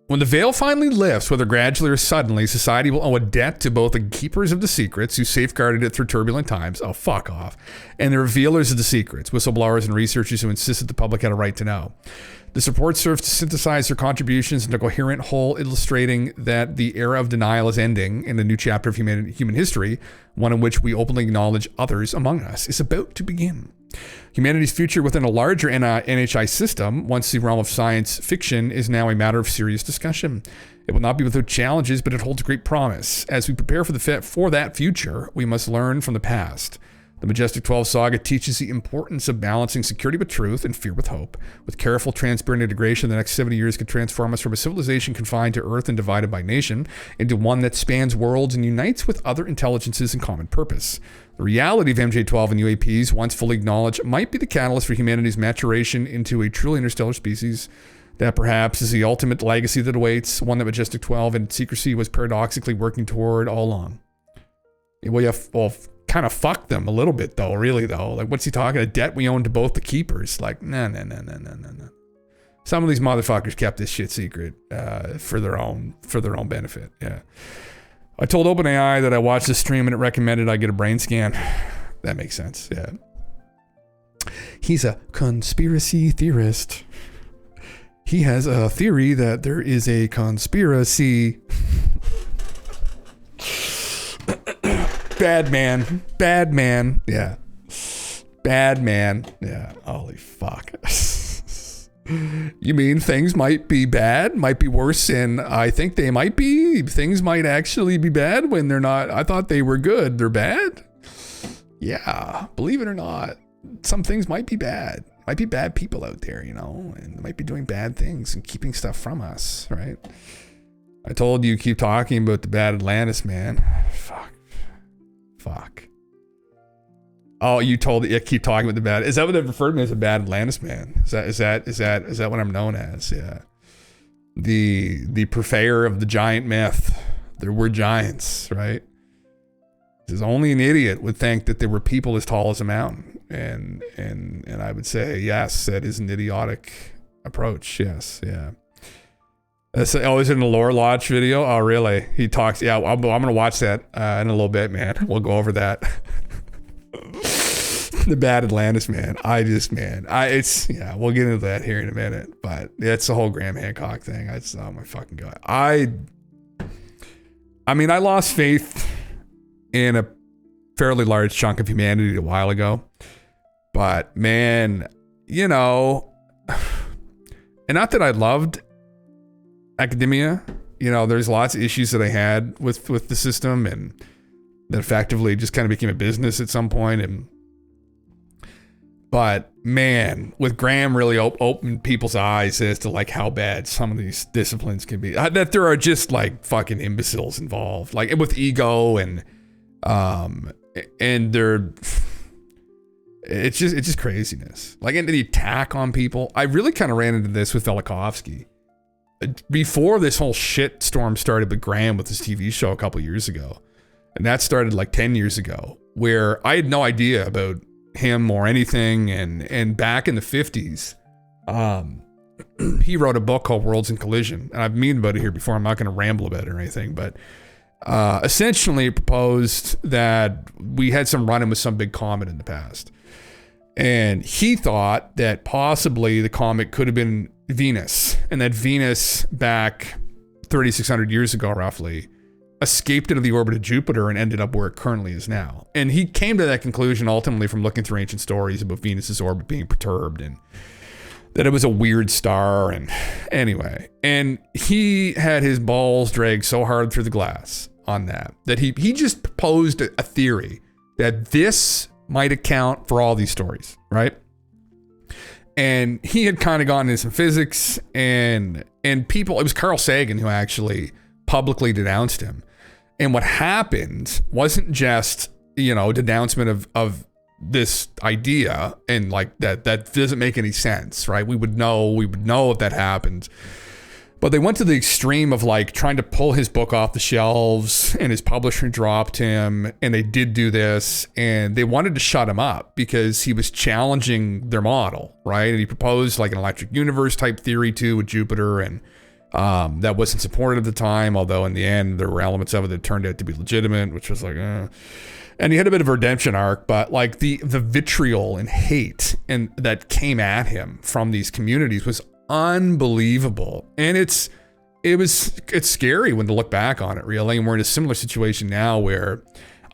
When the veil finally lifts, whether gradually or suddenly, society will owe a debt to both the keepers of the secrets who safeguarded it through turbulent times, oh fuck off, and the revealers of the secrets, whistleblowers and researchers who insisted the public had a right to know. This report serves to synthesize their contributions into a coherent whole, illustrating that the era of denial is ending and a new chapter of human history, one in which we openly acknowledge others among us, is about to begin. Humanity's future within a larger NHI system, once the realm of science fiction, is now a matter of serious discussion. It will not be without challenges, but it holds great promise. As we prepare for that future, we must learn from the past. The Majestic 12 saga teaches the importance of balancing security with truth and fear with hope. With careful, transparent integration, the next 70 years could transform us from a civilization confined to Earth and divided by nation into one that spans worlds and unites with other intelligences in common purpose. The reality of MJ-12 and UAPs, once fully acknowledged, might be the catalyst for humanity's maturation into a truly interstellar species. That perhaps is the ultimate legacy that awaits, one that Majestic 12 and secrecy was paradoxically working toward all along. Well, kind of fucked them a little bit, though, really, though. Like, what's he talking? A debt we own to both the keepers. Like, no. Some of these motherfuckers kept this shit secret for their own benefit. Yeah. I told OpenAI that I watched the stream and it recommended I get a brain scan. That makes sense. Yeah. He's a conspiracy theorist. He has a theory that there is a conspiracy. Bad man. Yeah. Bad man. Yeah. Holy fuck. You mean things might be bad, might be worse, and I think they might be? Things might actually be bad when they're not. I thought they were good. They're bad? Yeah, believe it or not, some things might be bad. Might be bad people out there, and they might be doing bad things and keeping stuff from us, right? I told you, keep talking about the bad Atlantis, man. Fuck. Oh, you keep talking about the bad. Is that what they've referred to me as, a bad Atlantis man? Is that what I'm known as? Yeah. The purveyor of the giant myth. There were giants, right? Because only an idiot would think that there were people as tall as a mountain. And I would say, yes, that is an idiotic approach. Yes, yeah. Is it in the Lore Lodge video? Oh, really? He talks. Yeah, I'm gonna watch that in a little bit, man. We'll go over that. The bad Atlantis, man. We'll get into that here in a minute. But it's the whole Graham Hancock thing. Oh my fucking God. I lost faith in a fairly large chunk of humanity a while ago. But man, and not that I loved academia, there's lots of issues that I had with the system, and that effectively just kind of became a business at some point. But man, with Graham really opened people's eyes as to like how bad some of these disciplines can be. That there are just like fucking imbeciles involved, like with ego and it's just craziness. Like, and the attack on people. I really kind of ran into this with Velikovsky before this whole shit storm started with Graham with his TV show a couple years ago. And that started like 10 years ago, where I had no idea about him or anything. And back in the 50s, he wrote a book called Worlds in Collision. And I've mean about it here before. I'm not going to ramble about it or anything, but essentially proposed that we had some run-in with some big comet in the past. And he thought that possibly the comet could have been Venus, and that Venus back 3,600 years ago, roughly, escaped into the orbit of Jupiter and ended up where it currently is now. And he came to that conclusion ultimately from looking through ancient stories about Venus's orbit being perturbed and that it was a weird star. And anyway, and he had his balls dragged so hard through the glass on that he just proposed a theory that this might account for all these stories, right? And he had kind of gotten into some physics and people, it was Carl Sagan who actually publicly denounced him. And what happened wasn't just, denouncement of this idea and like that doesn't make any sense, right? We would know if that happened. But they went to the extreme of like trying to pull his book off the shelves, and his publisher dropped him, and they did do this, and they wanted to shut him up because he was challenging their model, right? And he proposed like an electric universe type theory too with Jupiter, and that wasn't supported at the time, although in the end there were elements of it that turned out to be legitimate, which was like, And he had a bit of a redemption arc, but like the vitriol and hate and that came at him from these communities was unbelievable. And it's scary when to look back on it, really. And we're in a similar situation now where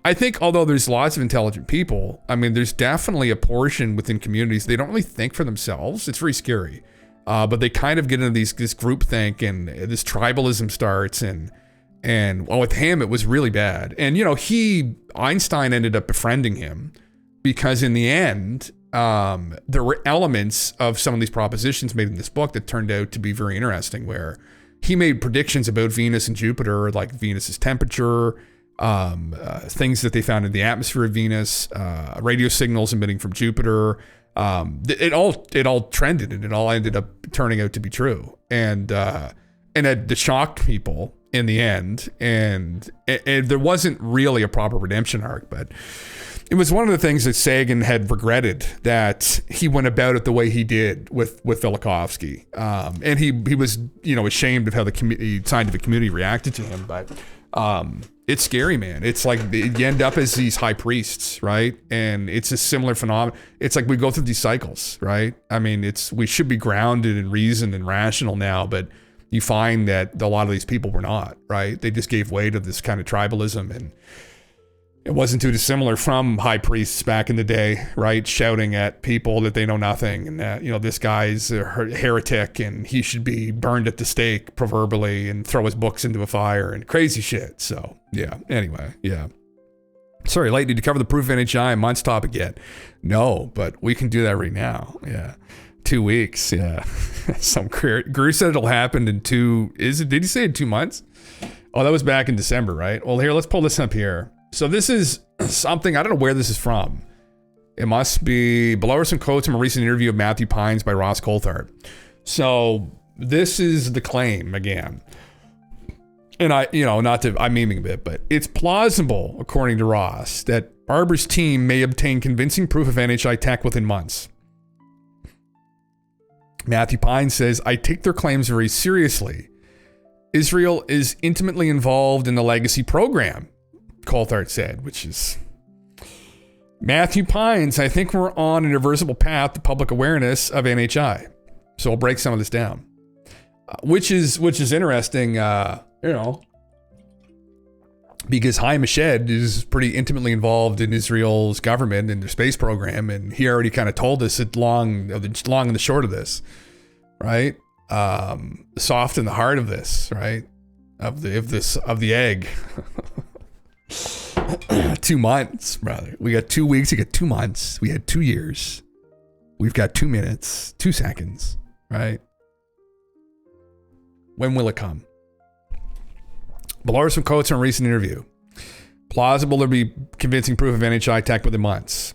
I think, although there's lots of intelligent people, I mean, there's definitely a portion within communities, they don't really think for themselves. It's very scary. But they kind of get into this groupthink, and this tribalism starts, and well, with him, it was really bad. And, you know, Einstein ended up befriending him because in the end, there were elements of some of these propositions made in this book that turned out to be very interesting, where he made predictions about Venus and Jupiter, like Venus's temperature, things that they found in the atmosphere of Venus, radio signals emitting from Jupiter. It all trended, and it all ended up turning out to be true. And it shocked people in the end. And there wasn't really a proper redemption arc, but it was one of the things that Sagan had regretted, that he went about it the way he did with Velikovsky. And he was, you know, ashamed of how the scientific community reacted to him. But it's scary, man. It's like you end up as these high priests, right? And it's a similar phenomenon. It's like we go through these cycles, right? I mean, we should be grounded in reason and rational now, but you find that a lot of these people were not, right? They just gave way to this kind of tribalism, and it wasn't too dissimilar from high priests back in the day, right? Shouting at people that they know nothing, and that, you know, this guy's a heretic and he should be burned at the stake, proverbially, and throw his books into a fire and crazy shit. So, yeah. Anyway, yeah. Sorry, Light, did you cover the proof of NHI and Munt's topic yet? No, but we can do that right now. Yeah. 2 weeks. Yeah. Guru said it'll happen in did he say in 2 months? Oh, that was back in December, right? Well, here, let's pull this up here. So this is something, I don't know where this is from. It must be, below are some quotes from a recent interview of Matthew Pines by Ross Coulthard. So this is the claim again. And I'm memeing a bit, but it's plausible, according to Ross, that Barber's team may obtain convincing proof of NHI tech within months. Matthew Pines says, I take their claims very seriously. Israel is intimately involved in the legacy program, Coulthard said, which is Matthew Pines. I think we're on an irreversible path to public awareness of NHI. So I'll break some of this down, which is interesting, because Chaim Ashed is pretty intimately involved in Israel's government and their space program, and he already kind of told us it long and the short of this, right? Soft in the heart of this, right? Of the egg. 2 months, brother. We got 2 weeks. We got 2 months. We had 2 years. We've got 2 minutes, 2 seconds, right? When will it come? Below are some quotes from a recent interview. Plausible there be convincing proof of NHI tech within months.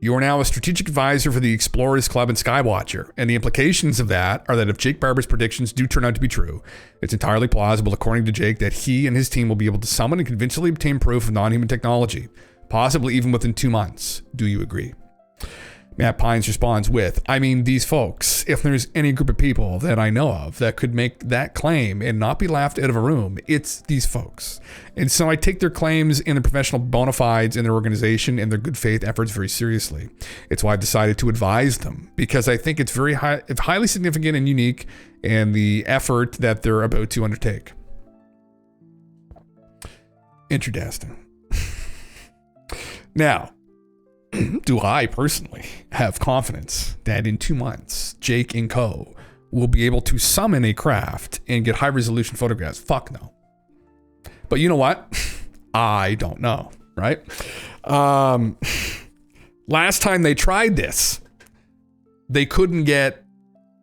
You are now a strategic advisor for the Explorers Club and Skywatcher, and the implications of that are that if Jake Barber's predictions do turn out to be true, it's entirely plausible, according to Jake, that he and his team will be able to summon and convincingly obtain proof of non-human technology, possibly even within 2 months. Do you agree? Matt Pines responds with, I mean, these folks, if there's any group of people that I know of that could make that claim and not be laughed out of a room, it's these folks. And so I take their claims and their professional bona fides and their organization and their good faith efforts very seriously. It's why I've decided to advise them, because I think it's highly significant and unique in the effort that they're about to undertake. Interesting. Now, do I personally have confidence that in 2 months, Jake and co will be able to summon a craft and get high resolution photographs? Fuck no. But you know what? I don't know, right? Last time they tried this, they couldn't get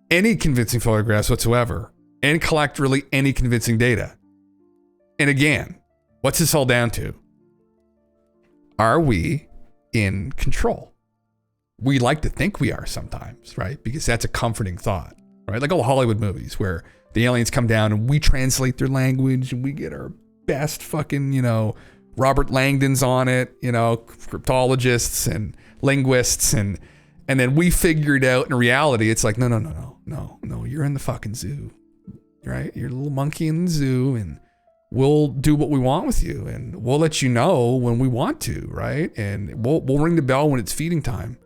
any convincing photographs whatsoever and collect really any convincing data. And again, what's this all down to? Are we in control? We like to think we are sometimes, right? Because that's a comforting thought, right? Like all Hollywood movies where the aliens come down and we translate their language and we get our best fucking, Robert Langdon's on it, cryptologists and linguists, and then we figured out in reality, it's like, no, you're in the fucking zoo, right? You're a little monkey in the zoo, and we'll do what we want with you, and we'll let you know when we want to, right? And we'll ring the bell when it's feeding time,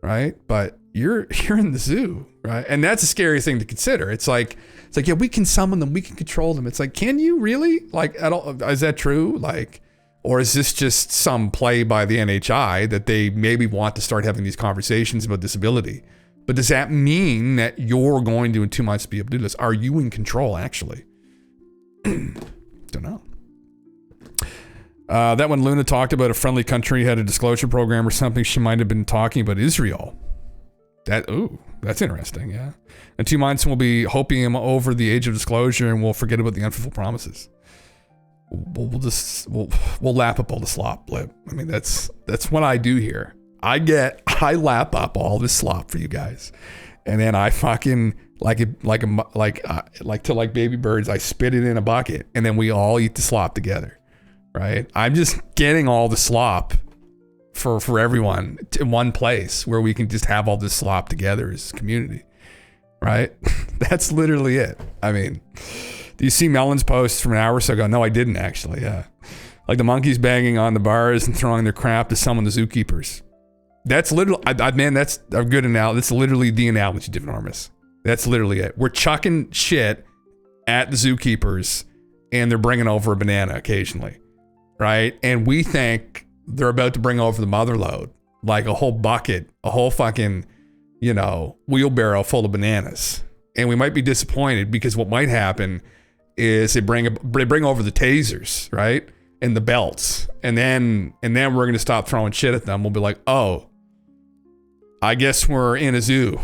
right? But you're in the zoo, right? And that's a scary thing to consider. It's like, yeah, we can summon them, we can control them. It's like, can you really? Like, at all? Is that true? Like, or is this just some play by the NHI that they maybe want to start having these conversations about disability? But does that mean that you're going to in 2 months be able to do this? Are you in control, actually? Don't know. That when Luna talked about a friendly country had a disclosure program or something, she might have been talking about Israel. That's interesting, yeah. In 2 months, we'll be hoping him over the age of disclosure and we'll forget about the unfulfilled promises. We'll lap up all the slop, Blip. I mean, that's what I do here. I lap up all this slop for you guys. And then I fucking like baby birds, I spit it in a bucket and then we all eat the slop together. Right? I'm just getting all the slop for everyone in one place where we can just have all this slop together as a community. Right? That's literally it. I mean, do you see Melon's post from an hour or so ago? No, I didn't actually. Yeah. Like the monkeys banging on the bars and throwing their crap to summon the zookeepers. That's literally, man, that's a good analogy. That's literally the analogy, Divinormous. That's literally it. We're chucking shit at the zookeepers and they're bringing over a banana occasionally. Right? And we think they're about to bring over the mother load, like a whole bucket, a whole fucking, wheelbarrow full of bananas. And we might be disappointed because what might happen is they bring over the tasers, right? And the belts. And then we're going to stop throwing shit at them. We'll be like, oh, I guess we're in a zoo.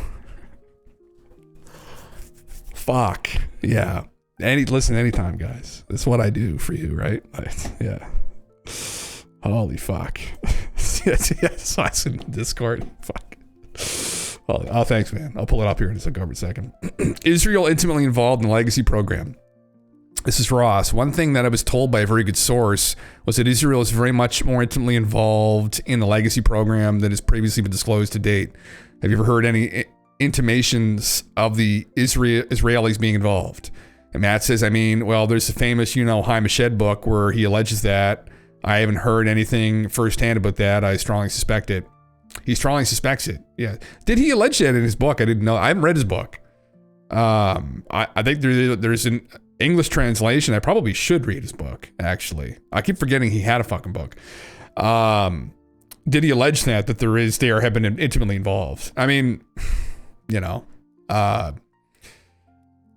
Fuck. Yeah. Listen anytime, guys. That's what I do for you, right? Yeah. Holy fuck. yes, I was in Discord. Fuck. Oh, thanks, man. I'll pull it up here in just a second. Israel intimately involved in the legacy program. This is Ross. One thing that I was told by a very good source was that Israel is very much more intimately involved in the legacy program than has previously been disclosed to date. Have you ever heard any intimations of the Israelis being involved? And Matt says, there's the famous, Haim Shed book where he alleges that. I haven't heard anything firsthand about that. I strongly suspect it. He strongly suspects it. Yeah. Did he allege that in his book? I didn't know. I haven't read his book. I think there's an English translation. I probably should read his book, actually. I keep forgetting he had a fucking book. Did he allege that they have been intimately involved?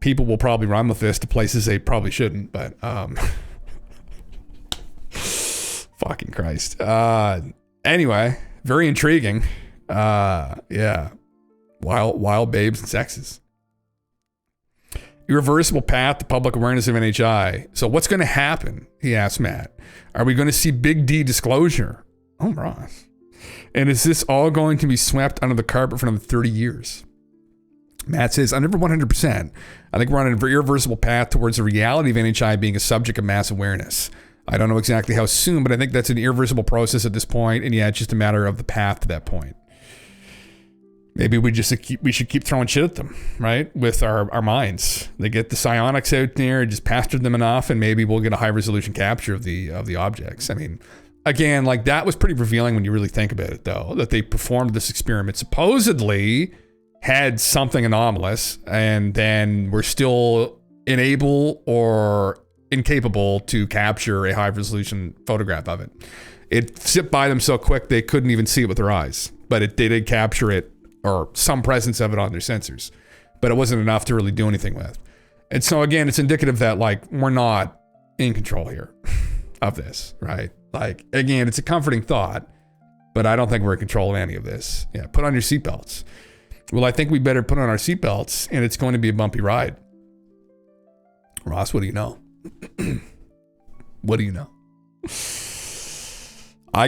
People will probably run with this to places they probably shouldn't, but fucking Christ. Anyway, very intriguing. Yeah. Wild babes and sexes. Irreversible path to public awareness of NHI. So what's going to happen? He asked Matt. Are we going to see big D disclosure? Oh, Ross. And is this all going to be swept under the carpet for another 30 years? Matt says, I'm never 100%. I think we're on an irreversible path towards the reality of NHI being a subject of mass awareness. I don't know exactly how soon, but I think that's an irreversible process at this point. And yeah, it's just a matter of the path to that point. Maybe we should keep throwing shit at them, right? With our minds. They get the psionics out there, just pasture them enough, and maybe we'll get a high resolution capture of the objects. Again, like that was pretty revealing when you really think about it, though, that they performed this experiment, supposedly had something anomalous, and then were still unable or incapable to capture a high resolution photograph of it. It zipped by them so quick they couldn't even see it with their eyes, but they did capture it, or some presence of it on their sensors, but it wasn't enough to really do anything with. And so again, it's indicative that like we're not in control here of this, right? Like again, it's a comforting thought, but I don't think we're in control of any of this. Yeah, put on your seatbelts. Well, I think we better put on our seatbelts, and it's going to be a bumpy ride. Ross, what do you know? What do you know? I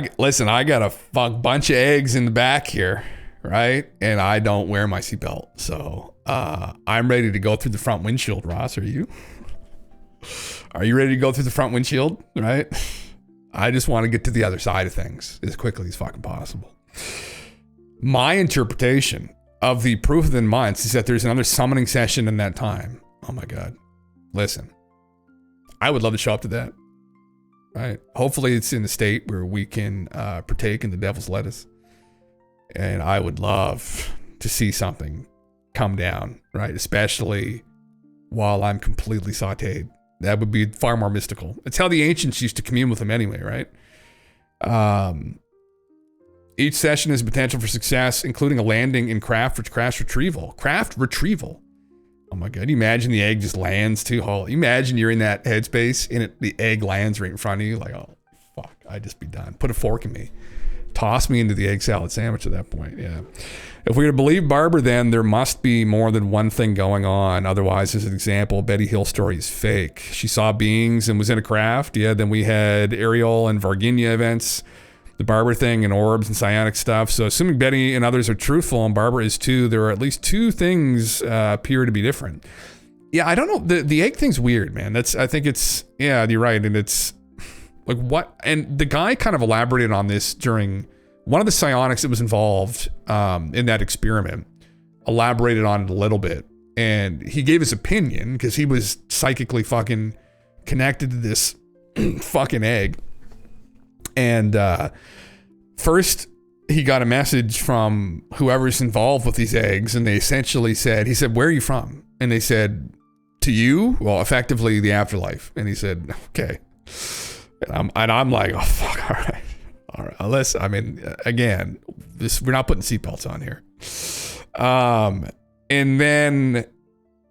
got a bunch of eggs in the back here, right? And I don't wear my seatbelt, so I'm ready to go through the front windshield, Ross. Are you? Are you ready to go through the front windshield? Right? I just want to get to the other side of things as quickly as fucking possible. My interpretation of the proof within months is that there's another summoning session in that time. Oh my God. Listen, I would love to show up to that. Right? Hopefully it's in a state where we can partake in the devil's lettuce. And I would love to see something come down, right? Especially while I'm completely sauteed. That would be far more mystical. It's how the ancients used to commune with them anyway, right? Each session has potential for success, including a landing in craft retrieval. Craft retrieval. Oh my God. You imagine the egg just lands too whole. You imagine you're in that headspace and the egg lands right in front of you. Like, oh, fuck. I'd just be done. Put a fork in me. Toss me into the egg salad sandwich at that point. Yeah. If we were to believe Barber, then there must be more than one thing going on. Otherwise, as an example, Betty Hill's story is fake. She saw beings and was in a craft. Yeah. Then we had Ariel and Varginha events, the Barber thing and orbs and psionic stuff. So assuming Betty and others are truthful and Barber is too, there are at least two things appear to be different. Yeah. I don't know. The egg thing's weird, man. I think it's, yeah, you're right. And it's, like what? And the guy kind of elaborated on this during one of the psionics that was involved in that experiment, elaborated on it a little bit. And he gave his opinion because he was psychically fucking connected to this fucking egg. And first he got a message from whoever's involved with these eggs. And they essentially said, he said, "Where are you from?" And they said, "To you?" Well, effectively the afterlife. And he said, "Okay." And I'm like, oh fuck, all right. Unless, I mean, again, we're not putting seatbelts on here. And then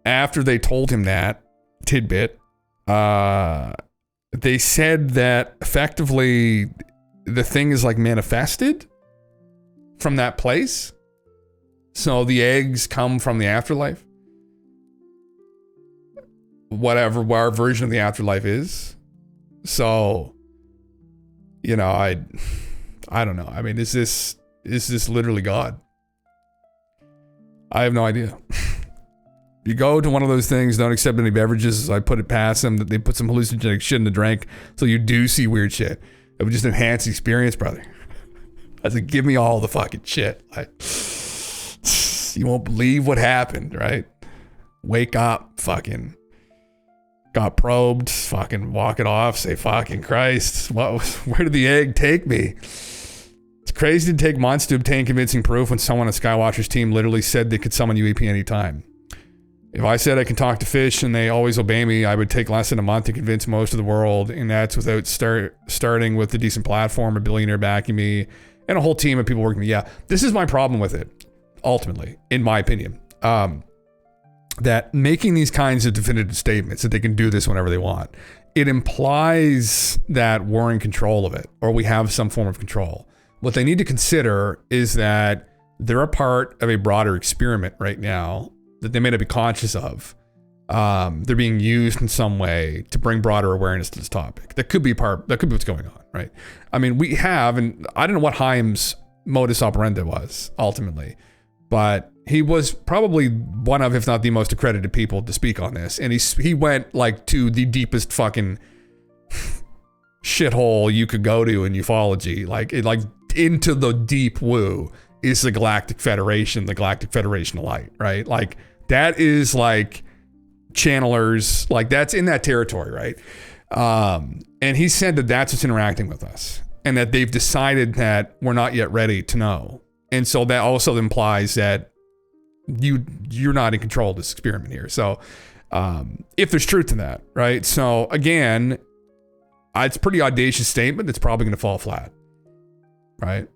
after they told him that tidbit, they said that effectively the thing is like manifested from that place. So the eggs come from the afterlife, whatever our version of the afterlife is. So, you know, I don't know. I mean, is this literally God? I have no idea. You go to one of those things, don't accept any beverages. I put it past them that they put some hallucinogenic shit in the drink, so you do see weird shit. It would just enhance the experience, brother. I said, give me all the fucking shit. You won't believe what happened, right? Wake up, fucking. Got probed, fucking walk it off, say fucking Christ, where did the egg take me? It's crazy to take months to obtain convincing proof when someone on Skywatcher's team literally said they could summon UAP anytime. If I said I can talk to fish and they always obey me, I would take less than a month to convince most of the world, and that's without starting with a decent platform, a billionaire backing me, and a whole team of people working with me. Yeah, this is my problem with it, ultimately, in my opinion. That making these kinds of definitive statements that they can do this whenever they want, it implies that we're in control of it, or we have some form of control. What they need to consider is that they're a part of a broader experiment right now that they may not be conscious of. They're being used in some way to bring broader awareness to this topic. That could be what's going on, right? I mean, we have, and I don't know what Haim's modus operandi was ultimately, but he was probably one of, if not the most accredited people to speak on this. And he went like to the deepest fucking shithole you could go to in ufology. Like into the deep woo is the Galactic Federation of Light, right? Like that is like channelers, like that's in that territory, right? And he said that that's what's interacting with us and that they've decided that we're not yet ready to know. And so that also implies that you're not in control of this experiment here. So if there's truth to that, right? So again, it's a pretty audacious statement that's probably going to fall flat, right?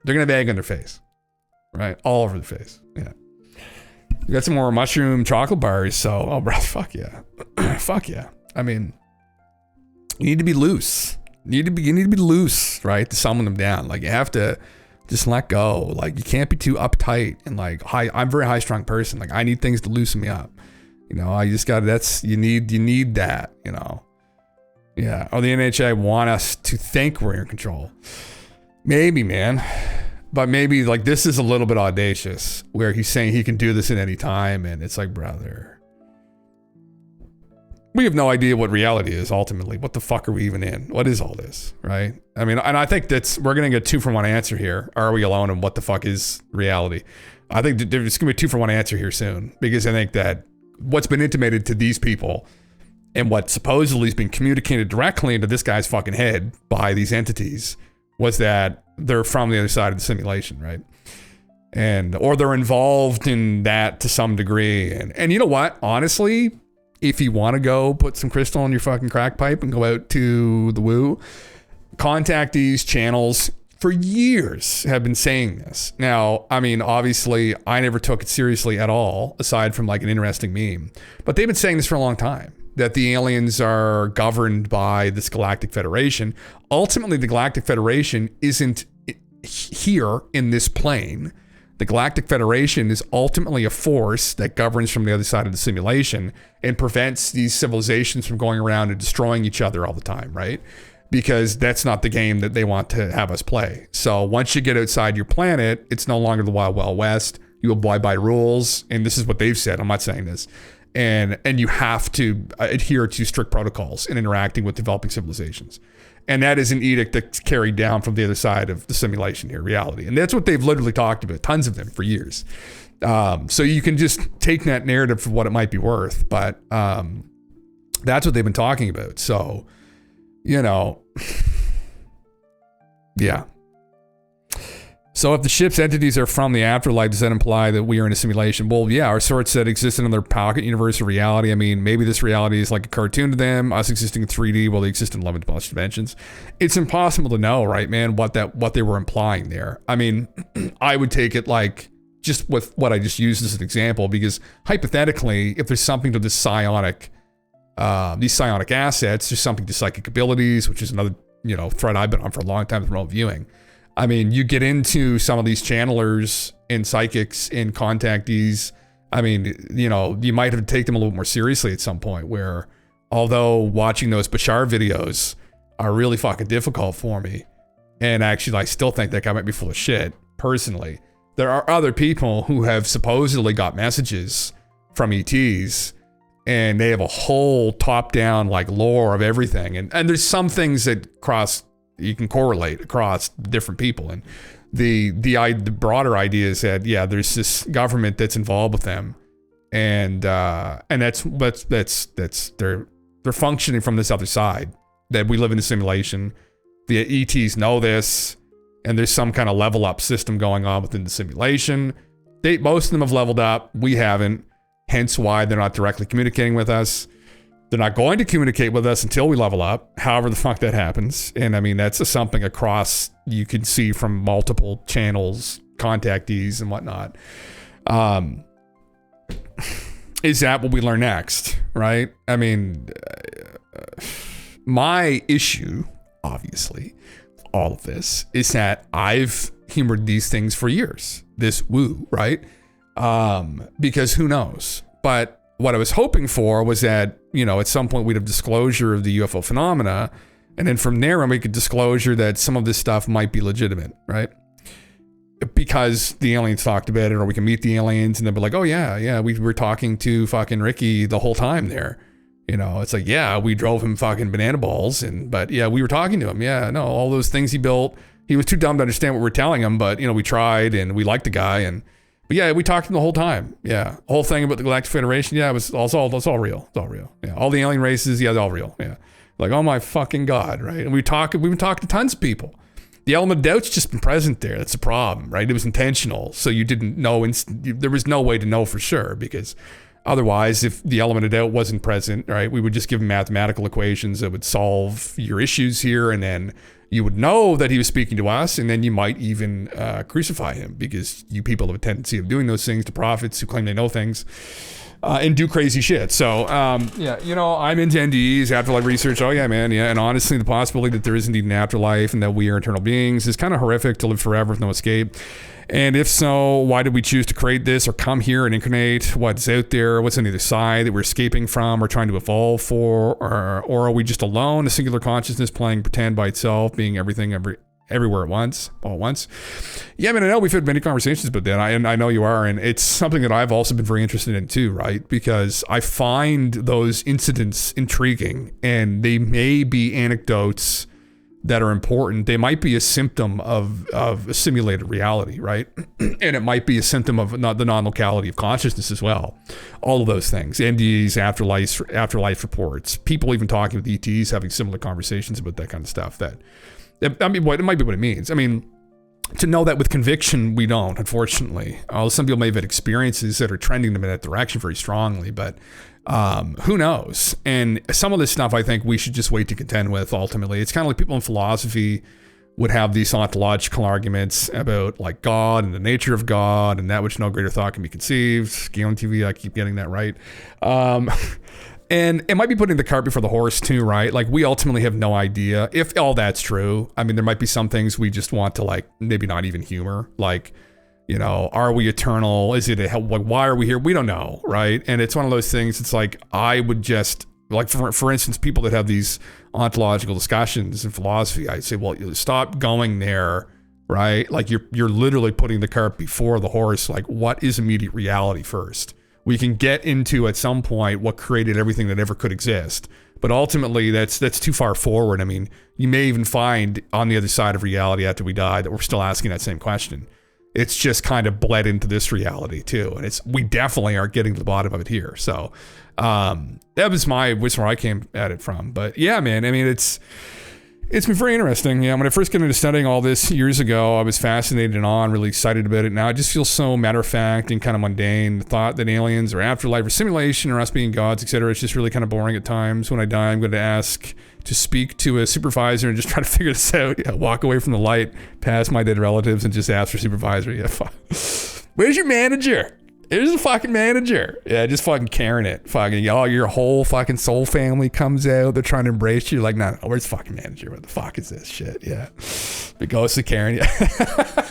They're going to have egg on their face, right? All over the face. Yeah. You got some more mushroom chocolate bars. So, oh, bro, fuck yeah. Fuck yeah. I mean, you need to be loose. You need to be loose, right? To summon them down. Like you have to just let go. Like you can't be too uptight and like I'm a very high strung person. Like I need things to loosen me up. You know, I just got you need that, you know. Yeah. Or the NHI want us to think we're in control. Maybe, man. But maybe like this is a little bit audacious where he's saying he can do this at any time. And it's like, brother, we have no idea what reality is ultimately. What the fuck are we even in? What is all this? Right. I mean, and I think we're going to get 2 for 1 answer here. Are we alone? And what the fuck is reality? I think there's going to be a 2 for 1 answer here soon, because I think that what's been intimated to these people and what supposedly has been communicated directly into this guy's fucking head by these entities was that they're from the other side of the simulation, right? Or they're involved in that to some degree. And you know what? Honestly, if you want to go put some crystal in your fucking crack pipe and go out to the woo, contact these channels. For years have been saying this. Now, I mean, obviously, I never took it seriously at all, aside from like an interesting meme. But they've been saying this for a long time, that the aliens are governed by this Galactic Federation. Ultimately, the Galactic Federation isn't here in this plane. The Galactic Federation is ultimately a force that governs from the other side of the simulation and prevents these civilizations from going around and destroying each other all the time, right? Because that's not the game that they want to have us play. So once you get outside your planet, it's no longer the Wild Wild West. You abide by rules, and this is what they've said. I'm not saying this. And you have to adhere to strict protocols in interacting with developing civilizations. And that is an edict that's carried down from the other side of the simulation here, reality. And that's what they've literally talked about, tons of them for years. So you can just take that narrative for what it might be worth. But that's what they've been talking about. So, you know, yeah. So if the ship's entities are from the afterlife, does that imply that we are in a simulation? Well, yeah, our sorts that exist in their pocket universe of reality. I mean, maybe this reality is like a cartoon to them, us existing in 3D while they exist in 11 plus dimensions. It's impossible to know, right, man, what they were implying there. I mean, I would take it like just with what I just used as an example, because hypothetically, if there's something to this these psionic assets, there's something to psychic abilities, which is another, you know, thread I've been on for a long time with remote viewing. I mean, you get into some of these channelers and psychics and contactees. I mean, you know, you might have to take them a little more seriously at some point, where although watching those Bashar videos are really fucking difficult for me, and actually I still think that guy might be full of shit personally, there are other people who have supposedly got messages from ETs, and they have a whole top-down like lore of everything, and there's some things that you can correlate across different people, and the broader idea is that yeah, there's this government that's involved with them, and that's they're functioning from this other side, that we live in a simulation. The ETs know this, and there's some kind of level up system going on within the simulation. Most of them have leveled up, we haven't. Hence why they're not directly communicating with us. They're not going to communicate with us until we level up, however the fuck that happens. And I mean, that's something across, you can see from multiple channels, contactees and whatnot. Is that what we learn next, right? I mean, my issue, obviously, all of this, is that I've humored these things for years. This woo, right? Because who knows? But what I was hoping for was that, you know, at some point we'd have disclosure of the UFO phenomena, and then from there we could disclosure that some of this stuff might be legitimate, right? Because the aliens talked about it, or we can meet the aliens and they'll be like, oh yeah, we were talking to fucking Ricky the whole time there. You know, it's like, yeah, we drove him fucking banana balls, but yeah, we were talking to him. Yeah, no, all those things he built, he was too dumb to understand what we were telling him, but you know, we tried and we liked the guy, but yeah, we talked to him the whole time. Yeah. The whole thing about the Galactic Federation. Yeah, it's all real. It's all real. Yeah. All the alien races. Yeah, they're all real. Yeah. Like, oh my fucking God. Right. And we've been talking to tons of people. The element of doubt's just been present there. That's the problem, right? It was intentional. So you didn't know, there was no way to know for sure, because otherwise, if the element of doubt wasn't present, right, we would just give mathematical equations that would solve your issues here, and then you would know that he was speaking to us, and then you might even crucify him, because you people have a tendency of doing those things to prophets who claim they know things and do crazy shit. So, yeah, you know, I'm into NDEs, afterlife research. Oh, yeah, man. Yeah. And honestly, the possibility that there is indeed an afterlife and that we are eternal beings is kind of horrific, to live forever with no escape. And if so, why did we choose to create this or come here and incarnate? What's out there? What's on the other side that we're escaping from or trying to evolve for? Or are we just alone, a singular consciousness playing pretend by itself, being everything everywhere at once, all at once. Yeah, I mean, I know we've had many conversations about that, and I know you are, and it's something that I've also been very interested in too, right? Because I find those incidents intriguing, and they may be anecdotes that are important. They might be a symptom of a simulated reality, right? And it might be a symptom of the non-locality of consciousness as well. All of those things, NDEs, afterlife reports, people even talking with ETs, having similar conversations about that kind of stuff. I mean, it might be what it means. I mean, to know that with conviction, we don't, unfortunately. Some people may have had experiences that are trending them in that direction very strongly, but who knows? And some of this stuff, I think we should just wait to contend with. Ultimately, it's kind of like people in philosophy would have these ontological arguments about like God and the nature of God and that which no greater thought can be conceived. Game on TV, I keep getting that right. And it might be putting the cart before the horse too, right? Like we ultimately have no idea if all that's true. I mean, there might be some things we just want to like maybe not even humor, like, you know, are we eternal? Is it like, why are we here? We don't know, right? And it's one of those things. It's like I would just like, for instance, people that have these ontological discussions in philosophy, I say, well, stop going there, right? Like you're literally putting the cart before the horse. Like, what is immediate reality first? We can get into at some point what created everything that ever could exist, but ultimately that's too far forward. I mean, you may even find on the other side of reality after we die that we're still asking that same question. It's just kind of bled into this reality too, and we definitely aren't getting to the bottom of it here. So that was where I came at it from. But yeah, man, I mean, it's been very interesting. Yeah, when I first got into studying all this years ago, I was fascinated and really excited about it. Now it just feels so matter of fact and kind of mundane. The thought that aliens or afterlife or simulation or us being gods, etc., it's just really kind of boring at times. When I die, I'm going to ask to speak to a supervisor and just try to figure this out. Yeah, walk away from the light, past my dead relatives, and just ask for supervisor. Yeah, where's your manager? There's a fucking manager. Yeah, just fucking carrying it. Fucking, your whole fucking soul family comes out. They're trying to embrace you. Like, no, where's the fucking manager? What the fuck is this shit? Yeah. The ghost of Karen. Yeah.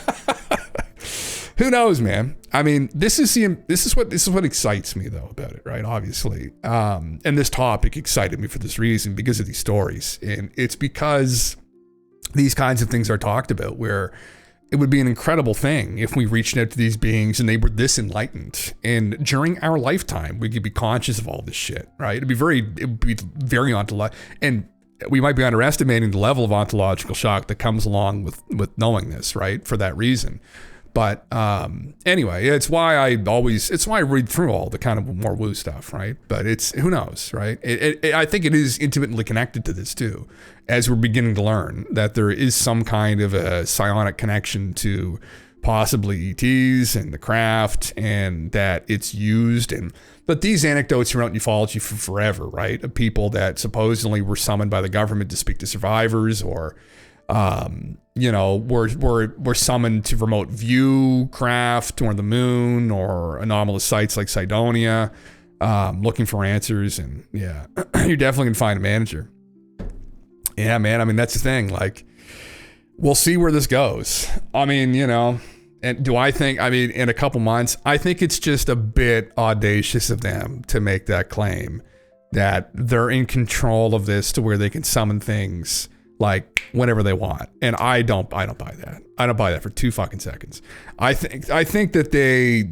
Who knows, man? I mean, this is what excites me though about it, right? Obviously. And this topic excited me for this reason, because of these stories. And it's because these kinds of things are talked about, where it would be an incredible thing if we reached out to these beings and they were this enlightened. And during our lifetime, we could be conscious of all this shit, right? It would be very ontological. And we might be underestimating the level of ontological shock that comes along with knowing this, right? For that reason. But anyway, it's why I read through all the kind of more woo stuff, right? But who knows, right? I think it is intimately connected to this too, as we're beginning to learn that there is some kind of a psionic connection to possibly ETs and the craft, and that it's used. But these anecdotes are out in ufology for forever, right? Of people that supposedly were summoned by the government to speak to survivors, or were summoned to remote view craft or the moon or anomalous sites like Cydonia, looking for answers. And yeah, you're definitely gonna find a manager. Yeah, man. I mean, that's the thing. Like, we'll see where this goes. I mean, and do I think, in a couple months, I think it's just a bit audacious of them to make that claim that they're in control of this to where they can summon things like whenever they want. And I don't buy that. I don't buy that for 2 fucking seconds. I think that they,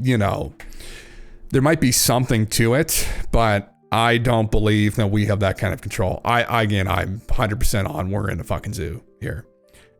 there might be something to it, but I don't believe that we have that kind of control. I'm 100% on we're in a fucking zoo here.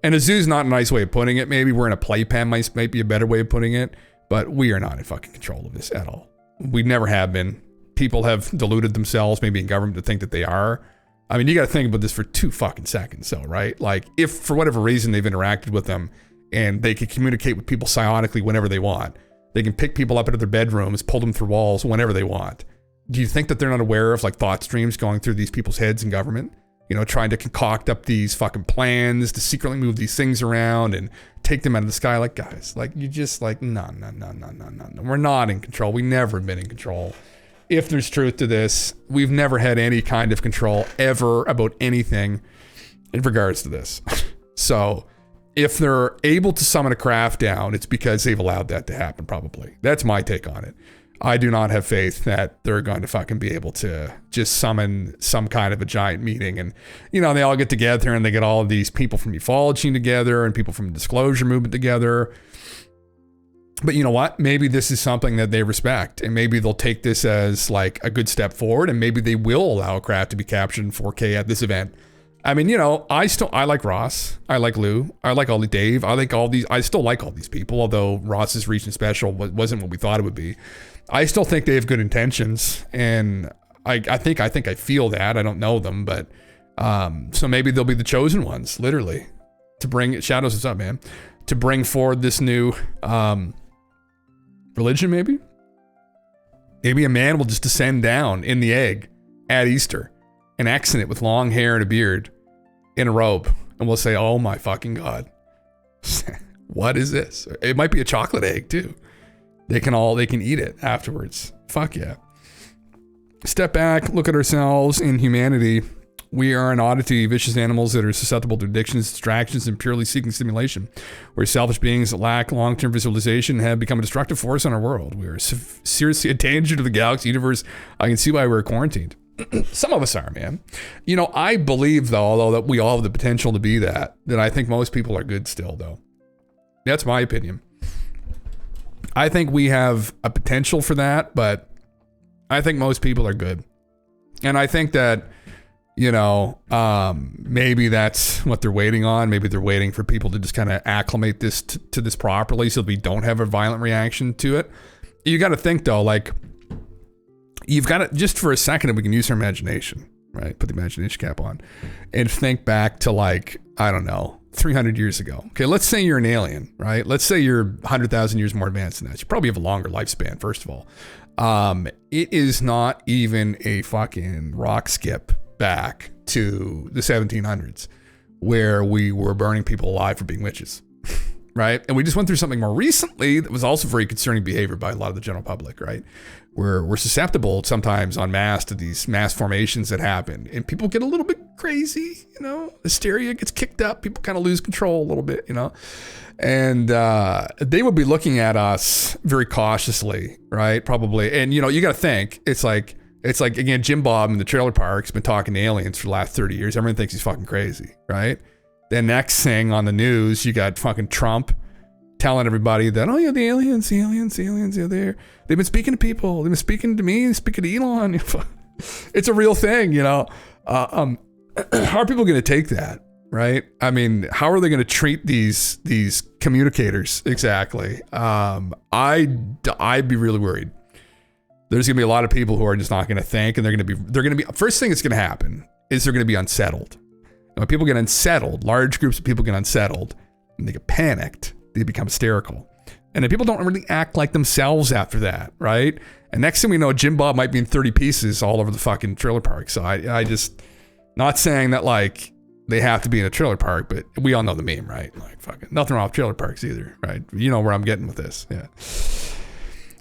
And a zoo's not a nice way of putting it. Maybe we're in a playpen might be a better way of putting it, but we are not in fucking control of this at all. We never have been. People have deluded themselves, maybe in government, to think that they are. I mean, you got to think about this for 2 fucking seconds, though, right? Like, if for whatever reason they've interacted with them and they can communicate with people psionically whenever they want, they can pick people up out of their bedrooms, pull them through walls whenever they want. Do you think that they're not aware of like thought streams going through these people's heads in government? Trying to concoct up these fucking plans to secretly move these things around and take them out of the sky. Like, guys, like, you just like, no. We're not in control. We never have been in control. If there's truth to this, we've never had any kind of control ever about anything in regards to this. So if they're able to summon a craft down, it's because they've allowed that to happen, probably. That's my take on it. I do not have faith that they're going to fucking be able to just summon some kind of a giant meeting. And, you know, they all get together and they get all of these people from ufology together and people from the disclosure movement together. But you know what? Maybe this is something that they respect, and maybe they'll take this as like a good step forward, and maybe they will allow a craft to be captured in 4K at this event. I mean, you know, I like Ross. I like Lou. I like Ollie Dave. I still like all these people, although Ross's recent special wasn't what we thought it would be. I still think they have good intentions, and I think I feel that. I don't know them, but so maybe they'll be the chosen ones, literally, to bring Shadows. What's up, man? To bring forward this new religion, maybe. Maybe a man will just descend down in the egg at Easter and accent it with long hair and a beard in a robe, and we'll say, "Oh my fucking God, what is this?" It might be a chocolate egg too. They can eat it afterwards. Fuck yeah. Step back, look at ourselves in humanity. We are an oddity, vicious animals that are susceptible to addictions, distractions, and purely seeking stimulation. We're selfish beings that lack long-term visualization and have become a destructive force on our world. We are seriously a danger to the galaxy universe. I can see why we're quarantined. Some of us are, man. You know, I believe, though, that we all have the potential to be that I think most people are good still, though. That's my opinion. I think we have a potential for that, but I think most people are good. And I think that, you know, maybe that's what they're waiting on. Maybe they're waiting for people to just kind of acclimate this to this properly so that we don't have a violent reaction to it. You got to think, though, like, you've got to, just for a second, if we can use our imagination, right? Put the imagination cap on and think back to, like, I don't know, 300 years ago. Okay, let's say you're an alien, right? Let's say you're 100,000 years more advanced than that. You probably have a longer lifespan, first of all. It is not even a fucking rock skip back to the 1700s where we were burning people alive for being witches, right? And we just went through something more recently that was also very concerning behavior by a lot of the general public, right? We're susceptible sometimes en masse to these mass formations that happen, and people get a little bit crazy, you know, hysteria gets kicked up, people kind of lose control a little bit, you know, and they would be looking at us very cautiously, right? Probably. And, you know, you got to think, it's like, again, Jim Bob in the trailer park's been talking to aliens for the last 30 years. Everyone thinks he's fucking crazy, right? Then next thing on the news, you got fucking Trump telling everybody that, oh yeah, the aliens, yeah, they've been speaking to people. They've been speaking to me, speaking to Elon. It's a real thing, you know. How are people going to take that, right? I mean, how are they going to treat these communicators exactly? I'd be really worried. There's going to be a lot of people who are just not going to think, and they're going to be, first thing that's going to happen is they're going to be unsettled. And when people get unsettled, large groups of people get unsettled, and they get panicked, they become hysterical. And then people don't really act like themselves after that, right? And next thing we know, Jim Bob might be in 30 pieces all over the fucking trailer park. So I just, not saying that like they have to be in a trailer park, but we all know the meme, right? Like fucking nothing wrong with trailer parks either, right? You know where I'm getting with this, yeah.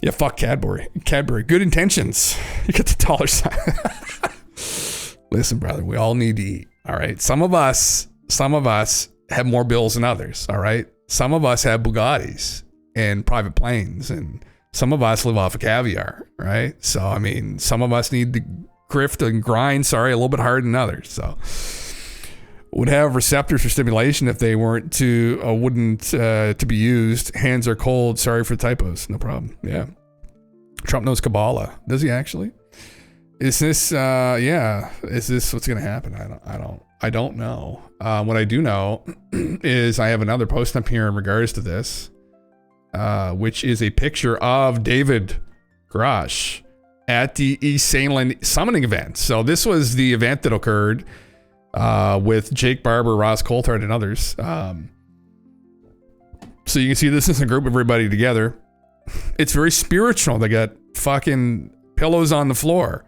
Yeah, fuck Cadbury. Good intentions. You get the dollar sign. Listen, brother, we all need to eat, all right? Some of us have more bills than others, all right? Some of us have Bugattis and private planes, and some of us live off of caviar, right? So, I mean, some of us need to grift and grind, a little bit harder than others. So, would have receptors for stimulation if they wouldn't to be used. Hands are cold. Sorry for typos. No problem. Yeah. Trump knows Kabbalah. Does he actually? Is this is this what's going to happen? I don't know. What I do know is I have another post up here in regards to this, which is a picture of David Grush at the East Salem summoning event. So this was the event that occurred with Jake Barber, Ross Coulthard, and others. So you can see this is a group of everybody together. It's very spiritual. They got fucking pillows on the floor.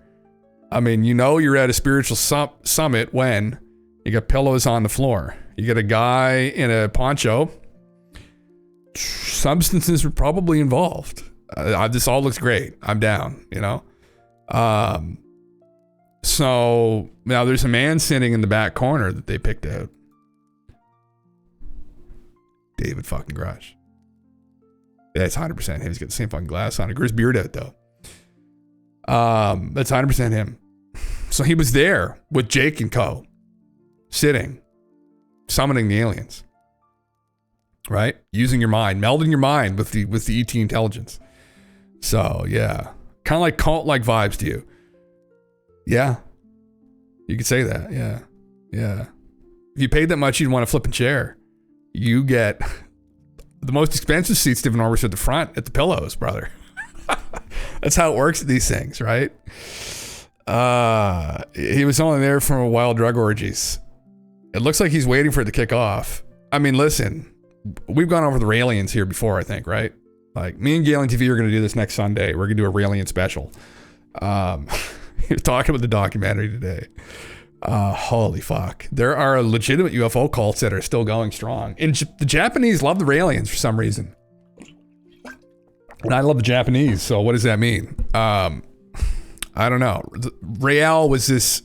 I mean, you know you're at a spiritual summit when you got pillows on the floor. You get a guy in a poncho. Substances were probably involved. This all looks great. I'm down, you know. So now there's a man sitting in the back corner that they picked out. David fucking Grush. Yeah, it's 100% him. He's got the same fucking glass on. He grew his beard out though. That's 100% him. So he was there with Jake and co, sitting, summoning the aliens, right? Using your mind, melding your mind with the ET intelligence. So yeah, kind of like cult-like vibes to you. Yeah, you could say that. Yeah, yeah. If you paid that much, you'd want a flipping chair. You get the most expensive seats, Stephen Orbis, at the front, at the pillows, brother. That's how it works at these things, right? He was only there for wild drug orgies. It looks like he's waiting for it to kick off. I mean, listen, we've gone over the Raelians here before, I think, right? Like, me and Galen TV are going to do this next Sunday. We're going to do a Raelian special. He was talking about the documentary today. Holy fuck. There are legitimate UFO cults that are still going strong. And the Japanese love the Raelians for some reason. And I love the Japanese, so what does that mean? I don't know. Rael was this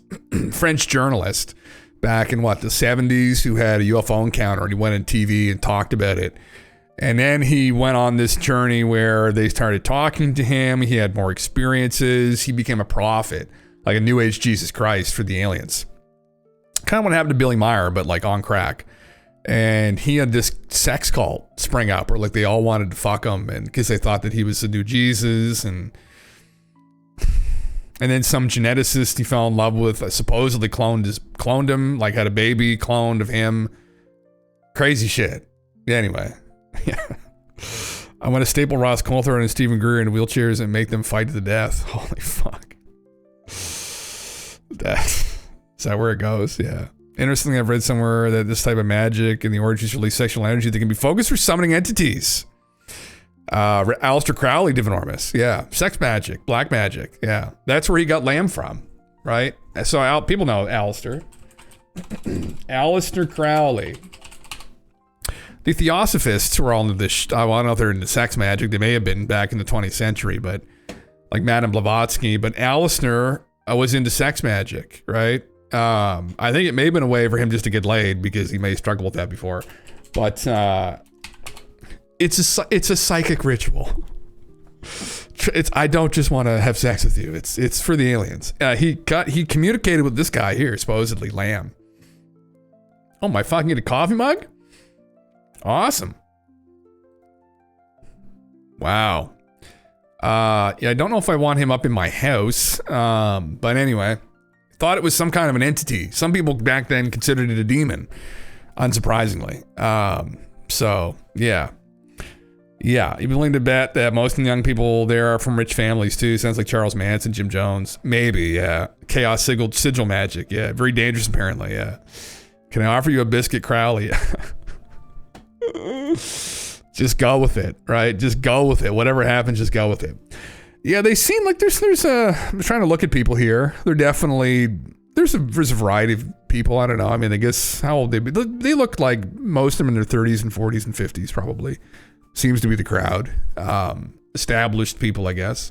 French journalist back in the 70s who had a UFO encounter, and he went on TV and talked about it. And then he went on this journey where they started talking to him. He had more experiences. He became a prophet, like a new age Jesus Christ for the aliens. Kind of what happened to Billy Meyer, but like on crack. And he had this sex cult spring up where like they all wanted to fuck him, and because they thought that he was the new Jesus. And then some geneticist he fell in love with supposedly cloned him, like had a baby cloned of him. Crazy shit. Yeah, anyway. Yeah. I want to staple Ross Coulthard and Stephen Greer in wheelchairs and make them fight to the death. Holy fuck. Is that where it goes? Yeah. Interestingly, I've read somewhere that this type of magic and the orgies release sexual energy that can be focused for summoning entities. Aleister Crowley, Divinormus. Yeah. Sex magic, black magic. Yeah. That's where he got lamb from, right? So people know Aleister. Aleister Crowley. The Theosophists were all into this. I don't know if they're into sex magic. They may have been back in the 20th century, but like Madame Blavatsky. But Aleister was into sex magic, right? I think it may have been a way for him just to get laid because he may struggle with that before. But it's a psychic ritual. I don't just want to have sex with you. It's for the aliens. He communicated with this guy here, supposedly Lamb. Oh my fucking, get a coffee mug? Awesome. Wow. Yeah, I don't know if I want him up in my house. But anyway, thought it was some kind of an entity. Some people back then considered it a demon, unsurprisingly. So yeah. Yeah, you'd be willing to bet that most of the young people there are from rich families too. Sounds like Charles Manson, Jim Jones. Maybe, yeah. Chaos sigil magic, yeah. Very dangerous apparently, yeah. Can I offer you a biscuit, Crowley? Just go with it, right? Just go with it. Whatever happens, just go with it. Yeah, they seem like there's I'm trying to look at people here. They're definitely, there's a variety of people. I don't know. I mean, I guess how old they look like most of them in their 30s and 40s and 50s probably. Seems to be the crowd. Established people, I guess.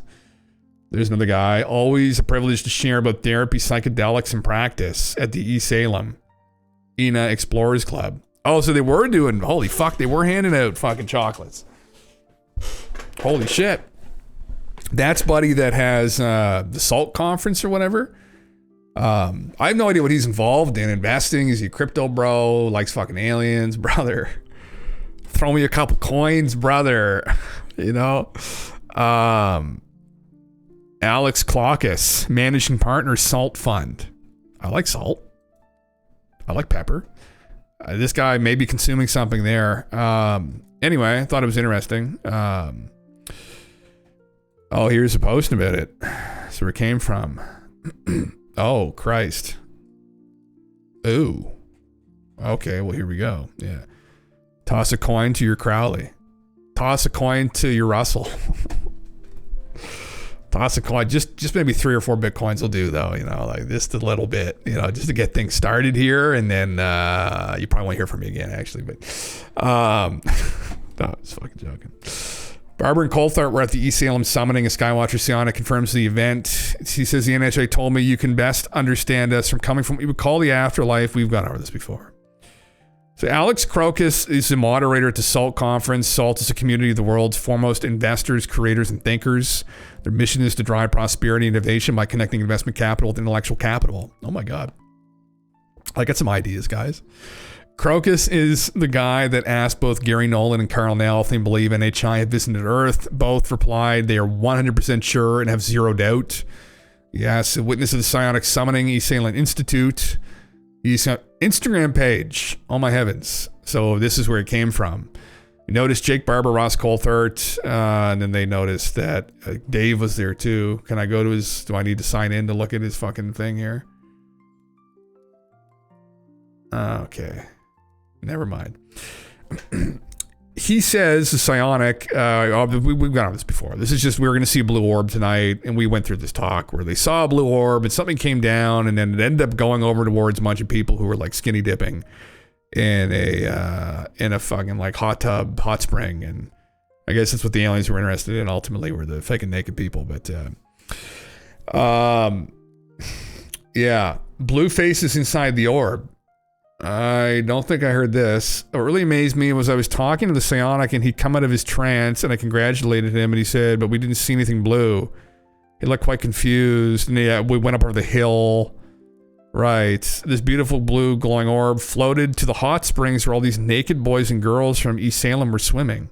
There's another guy. Always a privilege to share about therapy, psychedelics, and practice at the East Salem Ina Explorers Club. Oh, so they were doing, holy fuck, they were handing out fucking chocolates. Holy shit. That's buddy that has the SALT conference or whatever. I have no idea what he's involved in. Investing, is he a crypto bro? Likes fucking aliens, brother. Throw me a couple coins, brother. You know? Alex Klaukus, managing partner, SALT Fund. I like salt. I like pepper. This guy may be consuming something there. Anyway, I thought it was interesting. Oh, here's a post about it. That's where it came from. Oh, Christ. Ooh. Okay, well, here we go. Yeah. Toss a coin to your Crowley. Toss a coin to your Russell. Toss a coin. Just maybe 3 or 4 Bitcoins will do, though. You know, like just a little bit. You know, just to get things started here, and then you probably won't hear from me again, actually. But no, I was fucking joking. Barbara and Coulthard were at the East Salem summoning. A Skywatcher Siana confirms the event. He says the NHI told me you can best understand us from coming from what we would call the afterlife. We've gone over this before. So Alex Crocus is the moderator at the SALT conference. SALT is a community of the world's foremost investors, creators, and thinkers. Their mission is to drive prosperity and innovation by connecting investment capital with intellectual capital. Oh my God. I got some ideas, guys. Crocus is the guy that asked both Gary Nolan and Carl Nell if they believe NHI had visited Earth. Both replied they are 100% sure and have zero doubt. Yes, a witness of the psionic summoning, East Salem Institute. Instagram page. Oh my heavens. So this is where it came from. You notice Jake Barber, Ross Coulthart, and then they noticed that Dave was there too. Can I go to his, do I need to sign in to look at his fucking thing here? Okay. Never mind. He says the psionic, we've gone over this before. This is just, we were going to see a blue orb tonight, and we went through this talk where they saw a blue orb and something came down, and then it ended up going over towards a bunch of people who were like skinny dipping in a fucking like hot spring. And I guess that's what the aliens were interested in ultimately, were the fucking naked people. But, yeah, blue faces inside the orb. I don't think I heard this. What really amazed me was I was talking to the psionic and he'd come out of his trance and I congratulated him and he said, but we didn't see anything blue. He looked quite confused and we went up over the hill. Right. This beautiful blue glowing orb floated to the hot springs where all these naked boys and girls from East Salem were swimming.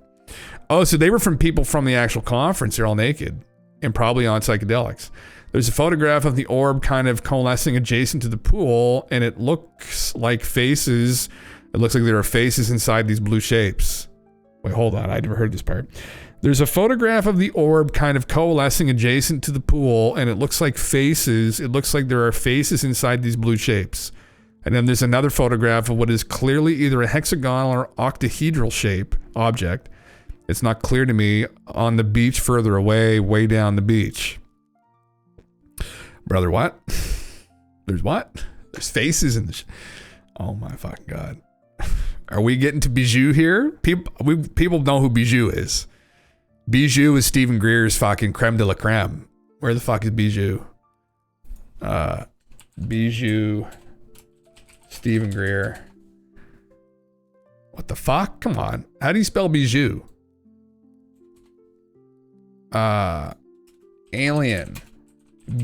Oh, so they were from people from the actual conference. They're all naked and probably on psychedelics. There's a photograph of the orb kind of coalescing adjacent to the pool, and it looks like faces. It looks like there are faces inside these blue shapes. Wait, hold on. I never heard this part. There's a photograph of the orb kind of coalescing adjacent to the pool, and it looks like faces. It looks like there are faces inside these blue shapes. And then there's another photograph of what is clearly either a hexagonal or octahedral shape object. It's not clear to me, on the beach further away, way down the beach. Brother, what? There's what? There's faces in the... Oh my fucking God. Are we getting to Bijou here? People know who Bijou is. Bijou is Stephen Greer's fucking creme de la creme. Where the fuck is Bijou? Bijou. Stephen Greer. What the fuck? Come on. How do you spell Bijou? Alien.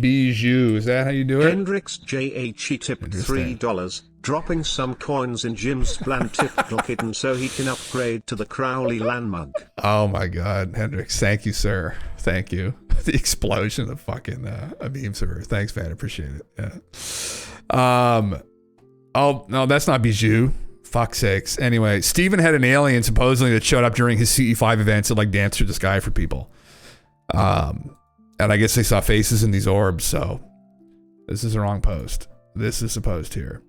Bijou, is that how you do it? Hendrix JHE tipped $3, dropping some coins in Jim's bland typical kitten so he can upgrade to the Crowley land mug. Oh my God, Hendrix, thank you, sir. Thank you. The explosion of fucking meme server. Thanks, man. I appreciate it. Yeah. Oh no, that's not Bijou. Fuck's sakes. Anyway, Steven had an alien supposedly that showed up during his CE5 events and like danced through the sky for people. And I guess they saw faces in these orbs, so this is the wrong post. This is the post here.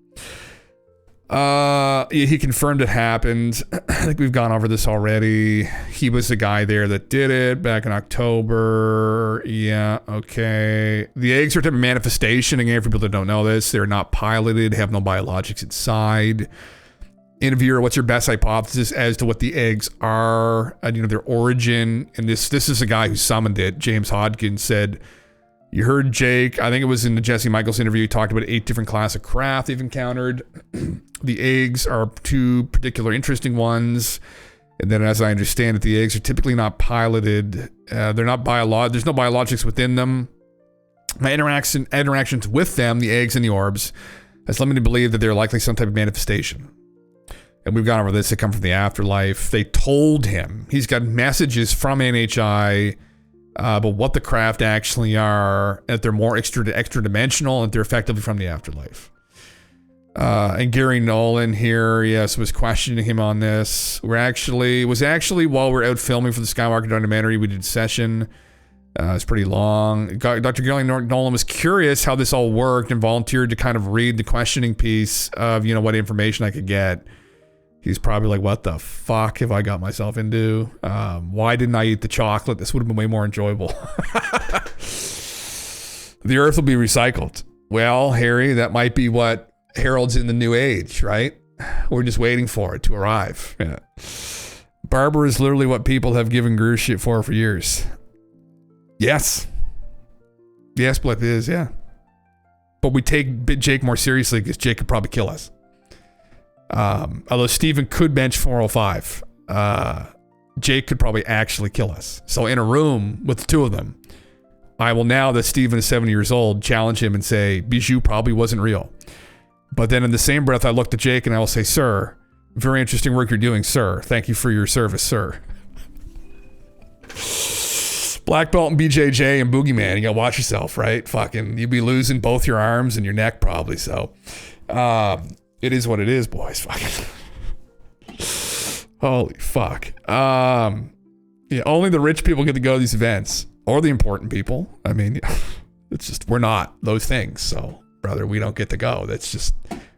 He confirmed it happened. I think we've gone over this already. He was the guy there that did it back in October. Yeah, okay. The eggs are a type of manifestation. Again, for people that don't know this, they're not piloted, have no biologics inside. Interviewer, what's your best hypothesis as to what the eggs are, their origin? And this is a guy who summoned it. James Hodgkin said, you heard Jake, I think it was in the Jesse Michaels interview, he talked about 8 different class of craft they've encountered. The eggs are 2 particular interesting ones. And then as I understand it, the eggs are typically not piloted. They're not there's no biologics within them. My interactions with them, the eggs and the orbs, has led me to believe that they're likely some type of manifestation. And we've gone over this, they come from the afterlife. They told him, he's got messages from NHI about what the craft actually are, that they're more extra dimensional, and they're effectively from the afterlife. And Gary Nolan here, yes, was questioning him on this. Was actually while we're out filming for the Skywalker documentary, we did a session. It's pretty long. Dr. Gary Nolan was curious how this all worked and volunteered to kind of read the questioning piece of, what information I could get. He's probably like, what the fuck have I got myself into? Why didn't I eat the chocolate? This would have been way more enjoyable. The earth will be recycled. Well, Harry, that might be what heralds in the new age, right? We're just waiting for it to arrive. Yeah. Barber is literally what people have given Greer shit for years. Yes. Yes, Blip is, yeah. But we take Jake more seriously because Jake could probably kill us. Although Steven could bench 405, Jake could probably actually kill us. So in a room with the two of them, I will, now that Steven is 70 years old, challenge him and say, Bijou probably wasn't real. But then in the same breath, I look to Jake and I will say, sir, very interesting work you're doing, sir. Thank you for your service, sir. Black belt and BJJ and Boogeyman, you gotta watch yourself, right? Fucking, you'd be losing both your arms and your neck probably. So, it is what it is, boys. Fucking, holy fuck. Yeah, only the rich people get to go to these events, or the important people. I mean, it's just, we're not those things. So, brother, we don't get to go. That's just,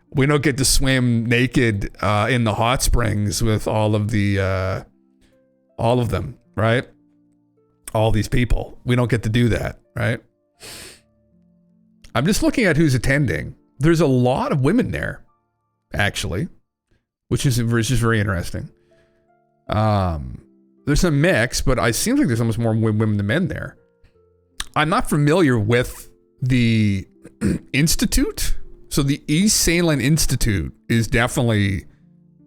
we don't get to swim naked in the hot springs with all of them, right? All these people. We don't get to do that, right? I'm just looking at who's attending. There's a lot of women there, actually, which is very interesting. There's a mix, but it seems like there's almost more women than men there. I'm not familiar with the institute. So the East Salem Institute is definitely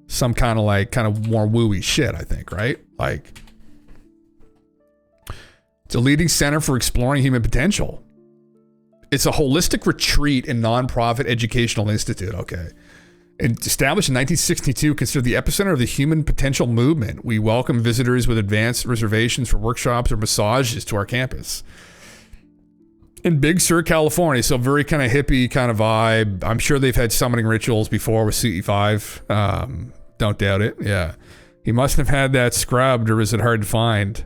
some kind of more wooey shit, I think, right? Like, it's a leading center for exploring human potential. It's a holistic retreat and nonprofit educational institute. Okay. And established in 1962, considered the epicenter of the human potential movement. We welcome visitors with advanced reservations for workshops or massages to our campus. In Big Sur, California. So very kind of hippie kind of vibe. I'm sure they've had summoning rituals before with CE5. Don't doubt it. Yeah. He must have had that scrubbed, or is it hard to find?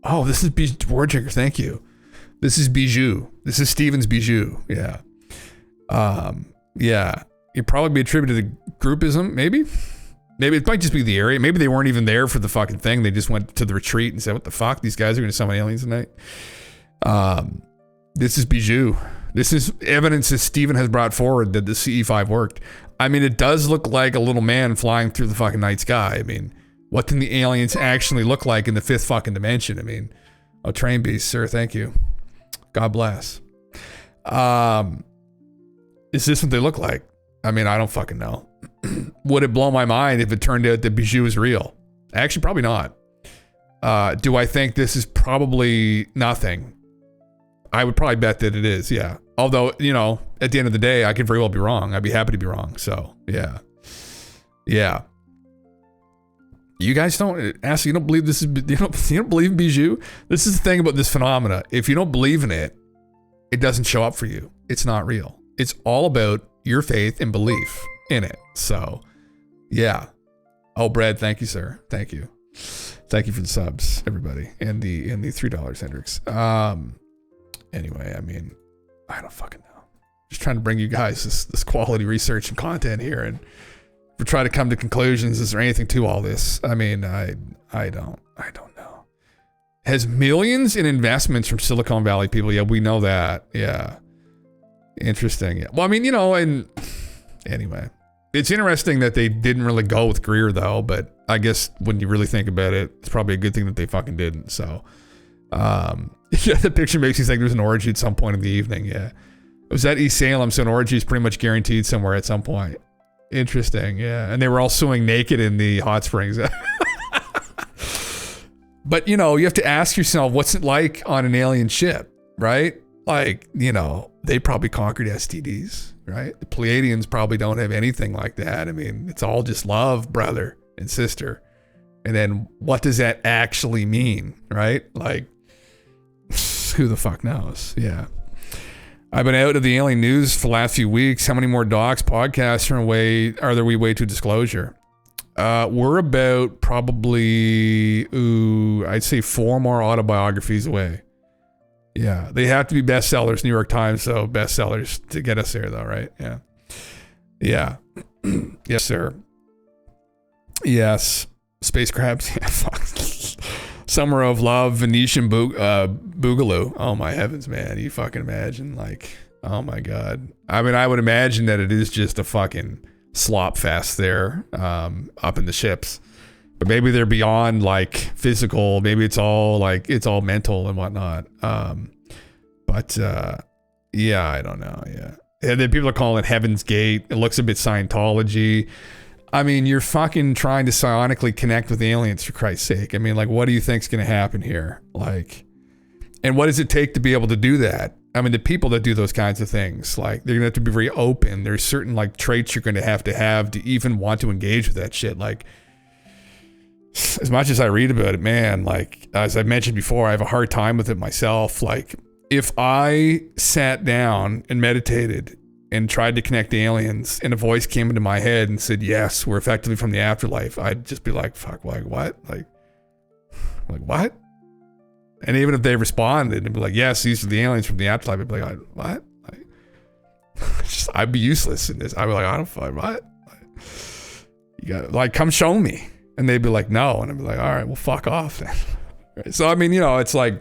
Oh, this is Wardjigger. Thank you. This is Bijou. This is Steven's Bijou. Yeah. Yeah. It'd probably be attributed to groupism, maybe. Maybe it might just be the area. Maybe they weren't even there for the fucking thing. They just went to the retreat and said, what the fuck? These guys are going to summon aliens tonight. This is Bijou. This is evidence that Steven has brought forward that the CE5 worked. I mean, it does look like a little man flying through the fucking night sky. I mean, what can the aliens actually look like in the fifth fucking dimension? I mean, oh, train beast, sir. Thank you. God bless. Is this what they look like? I mean, I don't fucking know. Would it blow my mind if it turned out that Bijou is real? Actually, probably not. Do I think this is probably nothing? I would probably bet that it is, yeah. Although, you know, at the end of the day, I could very well be wrong. I'd be happy to be wrong. So, yeah. Yeah. You guys don't ask, you don't believe this is, you don't believe in Bijou? This is the thing about this phenomena. If you don't believe in it, it doesn't show up for you. It's not real. It's all about your faith and belief in it. So, yeah. Oh, Brad, thank you, sir. Thank you. Thank you for the subs, everybody. And the $3, Hendrix. Anyway, I mean, I don't fucking know. Just trying to bring you guys this quality research and content here, and we're trying to come to conclusions. Is there anything to all this? I mean, I don't know. Has millions in investments from Silicon Valley people. Yeah, we know that. Yeah. Interesting. Yeah. Well, I mean, you know, and anyway, it's interesting that they didn't really go with Greer though, but I guess when you really think about it, it's probably a good thing that they fucking didn't. So, yeah, the picture makes you think there's an orgy at some point in the evening. Yeah. It was at East Salem, so an orgy is pretty much guaranteed somewhere at some point. Interesting. Yeah. And they were all swimming naked in the hot springs. But, you know, you have to ask yourself, what's it like on an alien ship, right? Like, you know, they probably conquered STDs, right? The Pleiadians probably don't have anything like that. I mean, it's all just love, brother and sister. And then what does that actually mean, right? Like, who the fuck knows? Yeah. I've been out of the alien news for the last few weeks. How many more docs, podcasts are there we way to disclosure? We're about probably, I'd say 4 more autobiographies away. Yeah, they have to be bestsellers, New York Times, so bestsellers to get us there, though, right? Yeah. Yeah. Yes, sir. Yes. Space crabs. Yeah, fuck. Summer of Love, Venetian Boogaloo. Oh, my heavens, man. You fucking imagine, like, oh, my God. I mean, I would imagine that it is just a fucking slop fest there up in the ships. But maybe they're beyond like physical. Maybe it's all mental and whatnot. But yeah, I don't know. Yeah. And then people are calling it Heaven's Gate. It looks a bit Scientology. I mean, you're fucking trying to psionically connect with aliens, for Christ's sake. I mean, like, what do you think's going to happen here? Like, and what does it take to be able to do that? I mean, the people that do those kinds of things, like, they're going to have to be very open. There's certain, like, traits you're going to have to even want to engage with that shit. Like, as much as I read about it, man, like, as I mentioned before, I have a hard time with it myself. Like, if I sat down and meditated and tried to connect to aliens and a voice came into my head and said, yes, we're effectively from the afterlife, I'd just be like, fuck, like, what? Like what? And even if they responded and be like, yes, these are the aliens from the afterlife, I'd be like, what? Like, I'd be useless in this. I'd be like, I don't fuck, what? Like, you got, like, come show me. And they'd be like, no. And I'd be like, all right, well, fuck off then. Right? So, I mean, you know, it's like,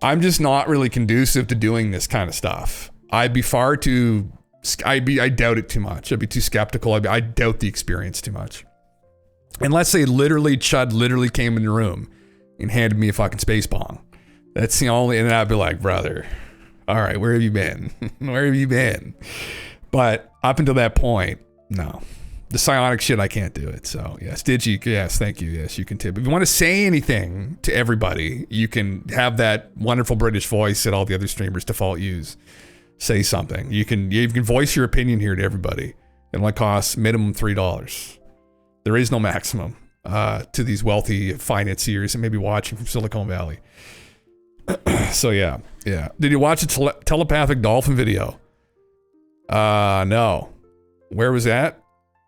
I'm just not really conducive to doing this kind of stuff. I doubt it too much. I'd be too skeptical. I doubt the experience too much. Unless Chud literally came in the room and handed me a fucking space bong. That's the only, and I'd be like, brother, all right, where have you been? Where have you been? But up until that point, no. The psionic shit, I can't do it. So yes, yes, thank you. Yes, you can tip. If you want to say anything to everybody, you can have that wonderful British voice that all the other streamers default use. Say something. You can voice your opinion here to everybody. It only costs minimum $3. There is no maximum to these wealthy financiers that may be watching from Silicon Valley. So yeah. Did you watch a telepathic dolphin video? No. Where was that?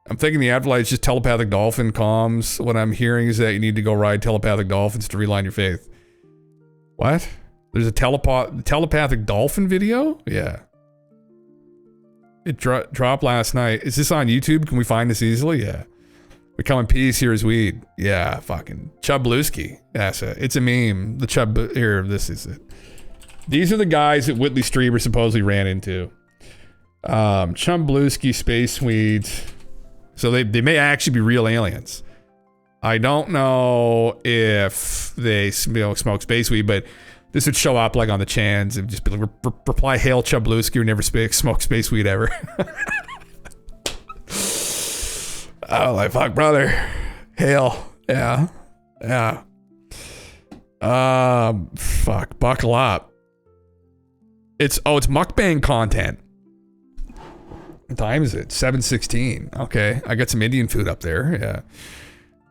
I'm thinking the afterlife is just telepathic dolphin comms. What I'm hearing is that you need to go ride telepathic dolphins to realign your faith. What? There's a telepathic dolphin video? Yeah. It dropped last night. Is this on YouTube? Can we find this easily? Yeah. We come in peace. Here's weed. Yeah, fucking Chubluski. It's a meme. The Chub here. This is it. These are the guys that Whitley Strieber supposedly ran into. Chubluski space weeds. So they may actually be real aliens. I don't know if they smoke space weed, but this would show up like on the chans and just be like, reply, hail Chubluski, who never smoked space weed ever. Oh, like, fuck, brother. Hail. Yeah. Fuck, buckle up. It's mukbang content. What time is it? 7:16. Okay, I got some Indian food up there. Yeah.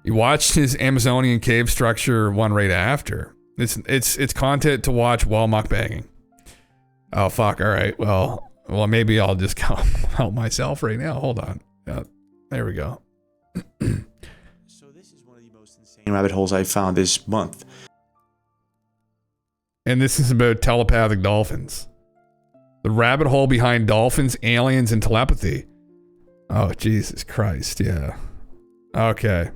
You watched his Amazonian cave structure one right after. It's content to watch while mukbanging. Oh fuck! All right. Well, maybe I'll just help myself right now. Hold on. Yeah, there we go. So this is one of the most insane rabbit holes I've found this month. And this is about telepathic dolphins. The rabbit hole behind dolphins, aliens, and telepathy. Oh, Jesus Christ. Yeah. Okay.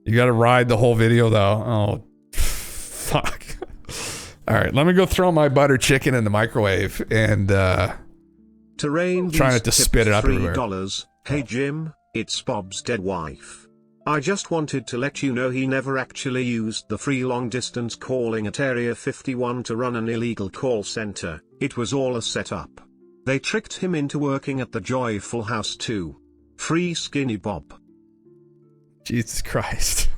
You got to ride the whole video, though. Oh, fuck. All right. Let me go throw my butter chicken in the microwave and Terrain try not to spit it up everywhere. $3. Hey, Jim, it's Bob's dead wife. I just wanted to let you know he never actually used the free long-distance calling at Area 51 to run an illegal call center. It was all a setup. They tricked him into working at the Joyful House too. Free Skinny Bob. Jesus Christ.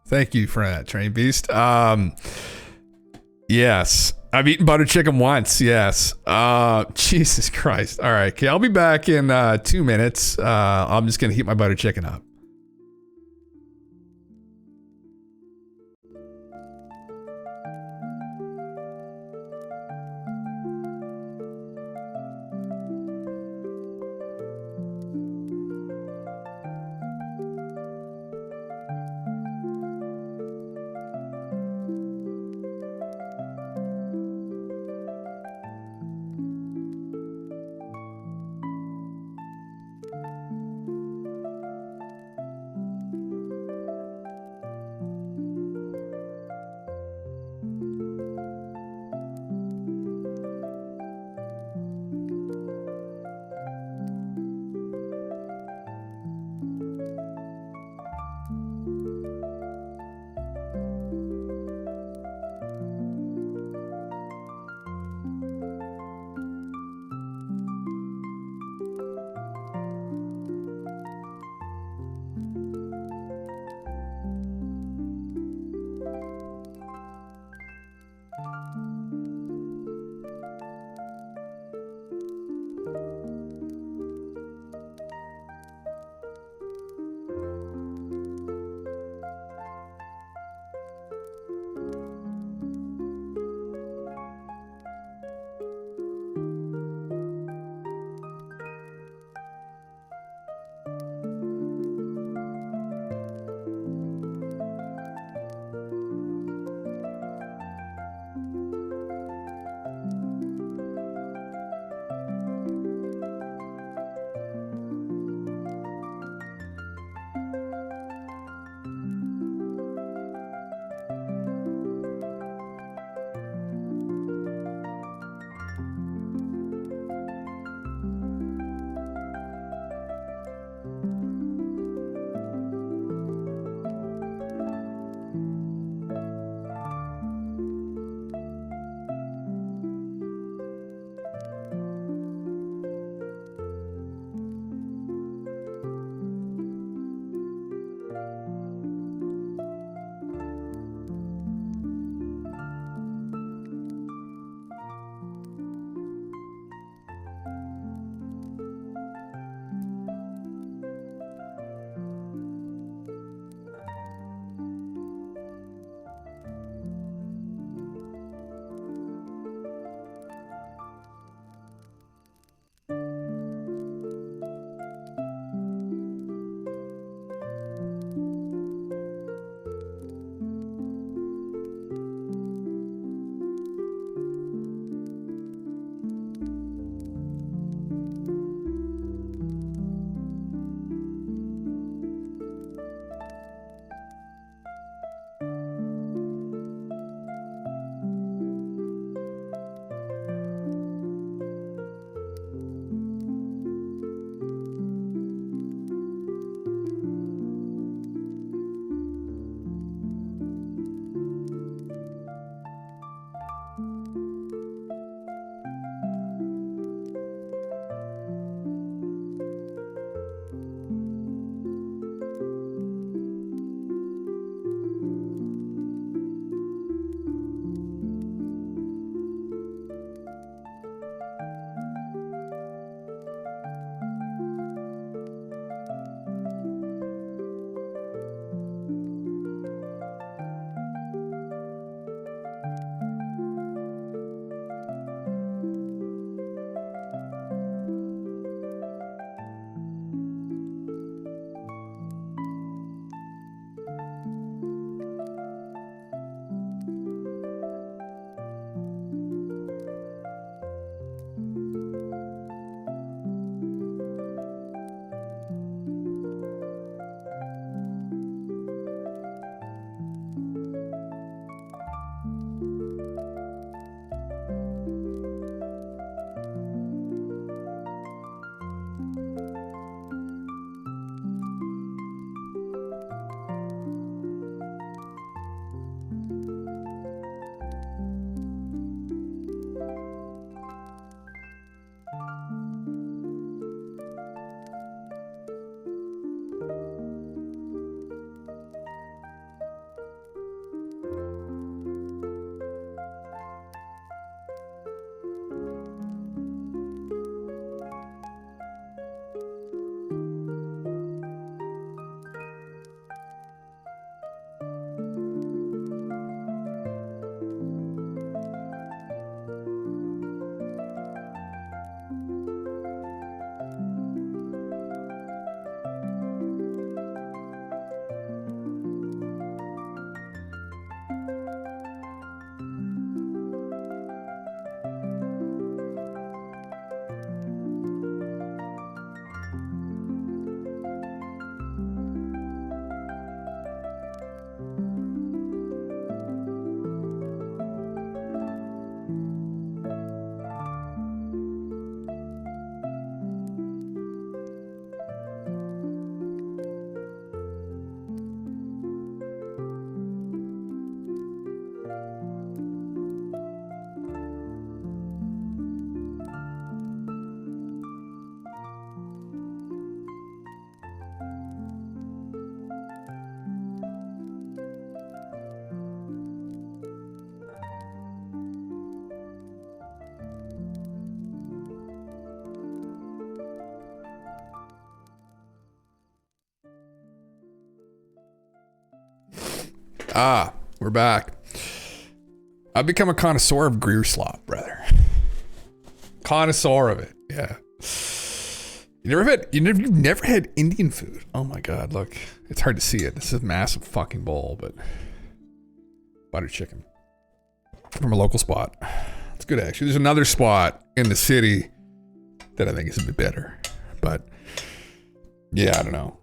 Thank you for that, Train Beast. Yes. I've eaten butter chicken once, yes. Jesus Christ. All right, okay, I'll be back in 2 minutes. I'm just going to heat my butter chicken up. We're back. I've become a connoisseur of Greer slop, brother. Connoisseur of it, yeah. You've never had Indian food? Oh my God, look. It's hard to see it. This is a massive fucking bowl, but butter chicken from a local spot. It's good, actually. There's another spot in the city that I think is a bit better, but yeah, I don't know.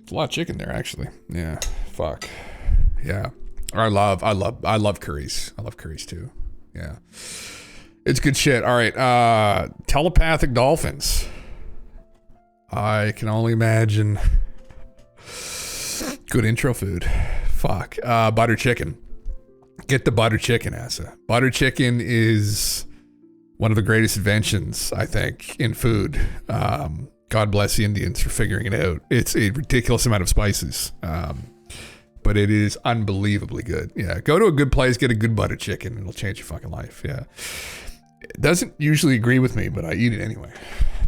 It's a lot of chicken there, actually. Yeah, fuck. Yeah. I love curries. I love curries too. Yeah. It's good shit. All right. Telepathic dolphins. I can only imagine. Good intro food. Fuck. Butter chicken. Get the butter chicken, Asa. Butter chicken is one of the greatest inventions, I think, in food. God bless the Indians for figuring it out. It's a ridiculous amount of spices. But it is unbelievably good. Yeah. Go to a good place, get a good butter chicken. It'll change your fucking life. Yeah. It doesn't usually agree with me, but I eat it anyway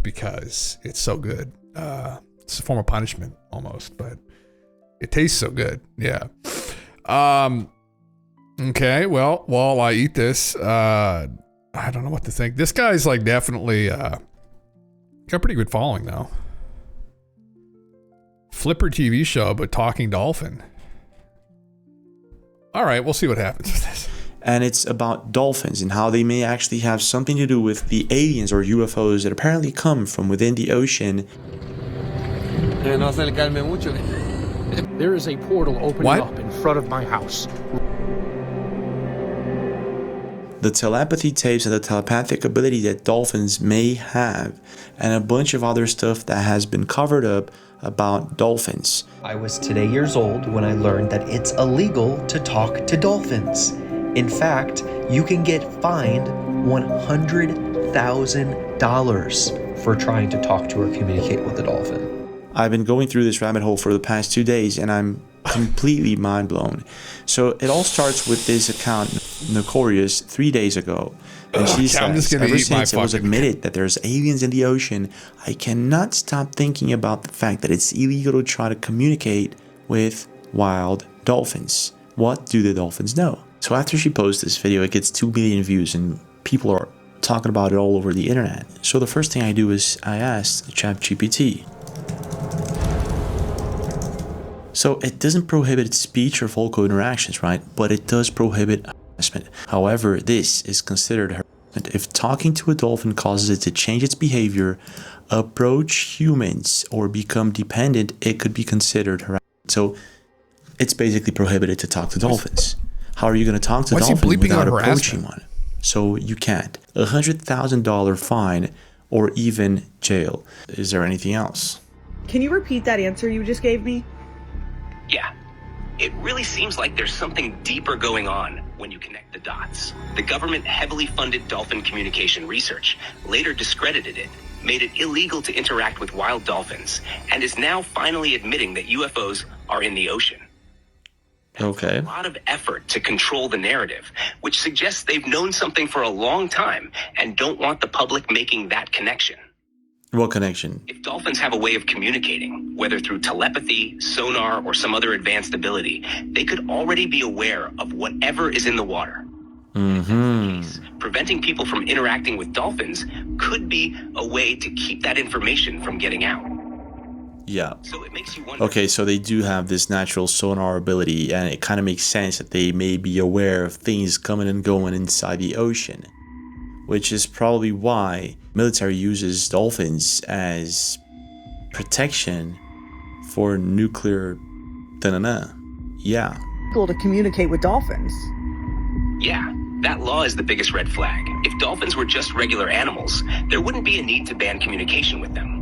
because it's so good. It's a form of punishment almost, but it tastes so good. Yeah. Okay. Well, while I eat this, I don't know what to think. This guy's like definitely, got a pretty good following though. Flipper TV show, but talking dolphin. All right, we'll see what happens with this. And it's about dolphins and how they may actually have something to do with the aliens or UFOs that apparently come from within the ocean. There is a portal opening up in front of my house. The telepathy tapes and the telepathic ability that dolphins may have, and a bunch of other stuff that has been covered up about dolphins. I was today years old when I learned that it's illegal to talk to dolphins. In fact, you can get fined $100,000 for trying to talk to or communicate with a dolphin. I've been going through this rabbit hole for the past 2 days and I'm completely mind blown. So it all starts with this account, Notorious, 3 days ago. And she says, ever since it was admitted that there's aliens in the ocean, I cannot stop thinking about the fact that it's illegal to try to communicate with wild dolphins. What do the dolphins know? So after she posts this video, it gets 2 million views and people are talking about it all over the internet. So the first thing I do is I asked ChatGPT. So it doesn't prohibit speech or vocal interactions, right? But it does prohibit harassment. However, this is considered harassment. If talking to a dolphin causes it to change its behavior, approach humans, or become dependent, it could be considered harassment. So it's basically prohibited to talk to dolphins. How are you going to talk to dolphins without approaching one? So you can't. $100,000 fine or even jail. Is there anything else? Can you repeat that answer you just gave me? Yeah. It really seems like there's something deeper going on when you connect the dots. The government heavily funded dolphin communication research, later discredited it, made it illegal to interact with wild dolphins, and is now finally admitting that UFOs are in the ocean. Okay. A lot of effort to control the narrative, which suggests they've known something for a long time and don't want the public making that connection. What connection? If dolphins have a way of communicating, whether through telepathy, sonar, or some other advanced ability, they could already be aware of whatever is in the water. Preventing people from interacting with dolphins could be a way to keep that information from getting out. Yeah. So it makes you wonder. Okay, so they do have this natural sonar ability, and it kind of makes sense that they may be aware of things coming and going inside the ocean, which is probably why military uses dolphins as protection for nuclear Yeah. Able to communicate with dolphins. Yeah, that law is the biggest red flag. If dolphins were just regular animals, there wouldn't be a need to ban communication with them.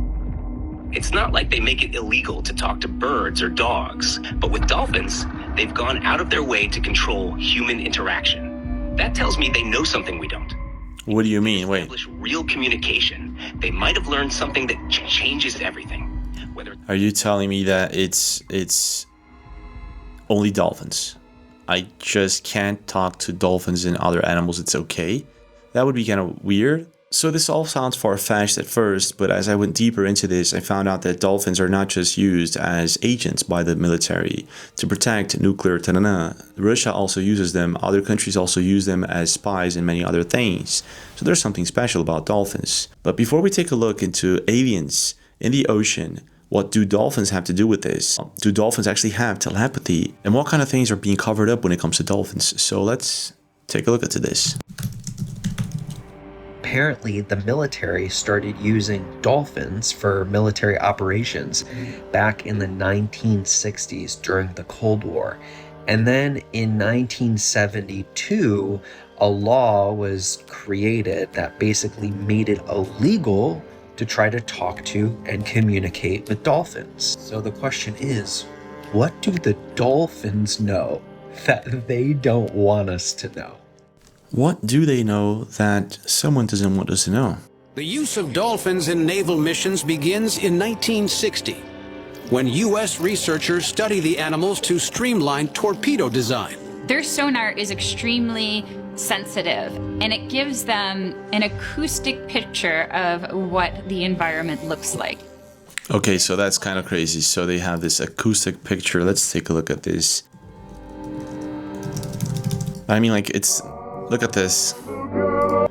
It's not like they make it illegal to talk to birds or dogs, but with dolphins, they've gone out of their way to control human interaction. That tells me they know something we don't. What do you mean? Wait. Establish real communication. They might have learned something that changes everything. Are you telling me that it's only dolphins? I just can't talk to dolphins and other animals. It's okay? That would be kind of weird. So this all sounds far-fetched at first, but as I went deeper into this, I found out that dolphins are not just used as agents by the military to protect nuclear Russia also uses them, other countries also use them as spies and many other things. So there's something special about dolphins. But before we take a look into aliens in the ocean, what do dolphins have to do with this? Do dolphins actually have telepathy? And what kind of things are being covered up when it comes to dolphins? So let's take a look into this. Apparently, the military started using dolphins for military operations back in the 1960s during the Cold War. And then in 1972, a law was created that basically made it illegal to try to talk to and communicate with dolphins. So the question is, what do the dolphins know that they don't want us to know? What do they know that someone doesn't want us to know? The use of dolphins in naval missions begins in 1960, when U.S. researchers study the animals to streamline torpedo design. Their sonar is extremely sensitive, and it gives them an acoustic picture of what the environment looks like. Okay, so that's kind of crazy. So they have this acoustic picture. Let's take a look at this. I mean, like, it's... Look at this. I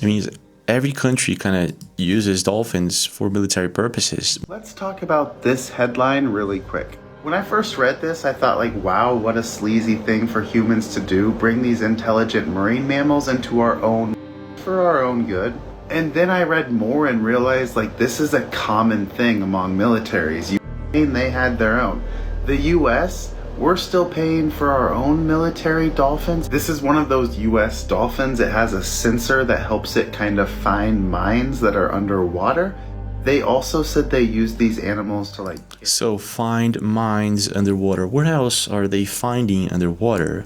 mean, every country kind of uses dolphins for military purposes. Let's talk about this headline really quick. When I first read this, I thought like, wow, what a sleazy thing for humans to do. Bring these intelligent marine mammals into our own, for our own good. And then I read more and realized like this is a common thing among militaries. They had their own. The US, we're still paying for our own military dolphins. This is one of those US dolphins. It has a sensor that helps it kind of find mines that are underwater. They also said they use these animals to like... So find mines underwater. What else are they finding underwater?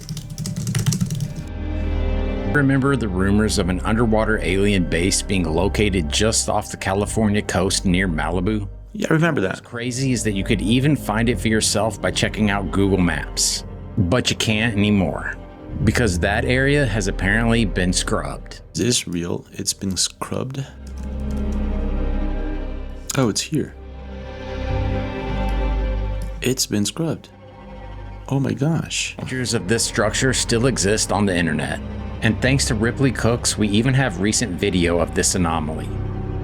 Remember the rumors of an underwater alien base being located just off the California coast near Malibu? Yeah, I remember that. What's crazy is that you could even find it for yourself by checking out Google Maps. But you can't anymore, because that area has apparently been scrubbed. Is this real? It's been scrubbed? Oh, it's here. It's been scrubbed. Oh my gosh. Pictures of this structure still exist on the internet. And thanks to Ripley Cooks, we even have recent video of this anomaly.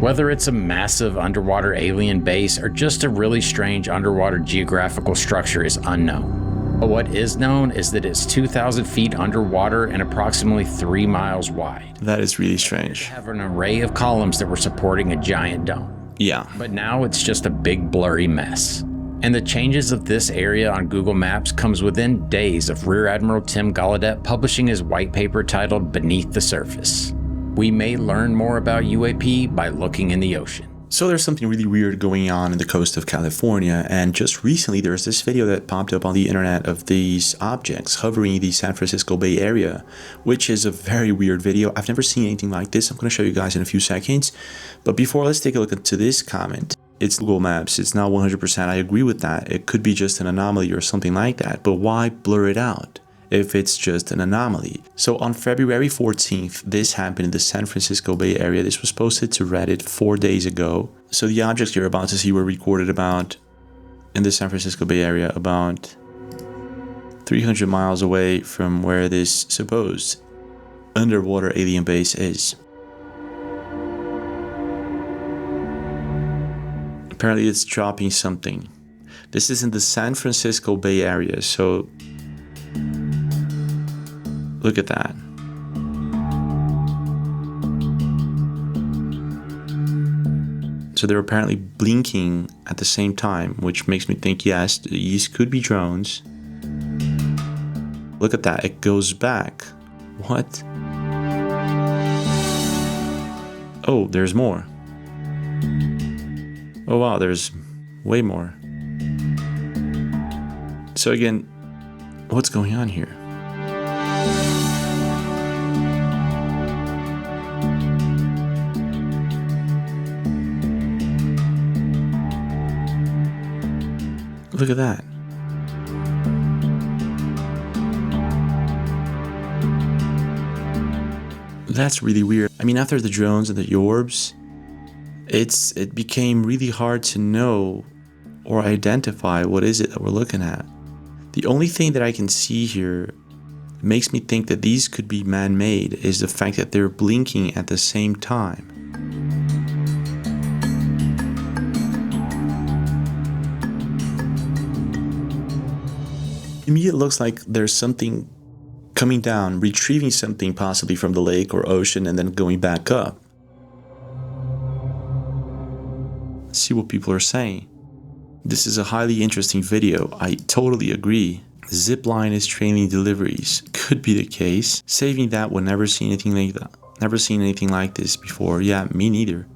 Whether it's a massive underwater alien base or just a really strange underwater geographical structure is unknown. But what is known is that it's 2,000 feet underwater and approximately 3 miles wide. That is really strange. Have an array of columns that were supporting a giant dome. Yeah. But now it's just a big blurry mess. And the changes of this area on Google Maps comes within days of Rear Admiral Tim Gallaudet publishing his white paper titled Beneath the Surface. We may learn more about UAP by looking in the ocean. So there's something really weird going on in the coast of California, and just recently there's this video that popped up on the internet of these objects hovering the San Francisco Bay Area, which is a very weird video. I've never seen anything like this. I'm going to show you guys in a few seconds. But before, let's take a look into this comment. It's Google Maps. It's not 100%. I agree with that. It could be just an anomaly or something like that, but why blur it out if it's just an anomaly? So on February 14th, this happened in the San Francisco Bay Area. This was posted to Reddit 4 days ago. So the objects you're about to see were recorded about in the San Francisco Bay Area, about 300 miles away from where this supposed underwater alien base is. Apparently it's dropping something. This is in the San Francisco Bay Area, so look at that. So they're apparently blinking at the same time, which makes me think, yes, these could be drones. Look at that, it goes back. What? Oh, there's more. Oh wow, there's way more. So again, what's going on here? Look at that. That's really weird. I mean, after the drones and the Yorbs, it became really hard to know or identify what is it that we're looking at. The only thing that I can see here makes me think that these could be man-made is the fact that they're blinking at the same time. To me, it looks like there's something coming down, retrieving something possibly from the lake or ocean, and then going back up. Let's see what people are saying. This is a highly interesting video. I totally agree. Zipline is trailing deliveries. Could be the case. Saving that would never seen anything like that. Never seen anything like this before. Yeah, me neither.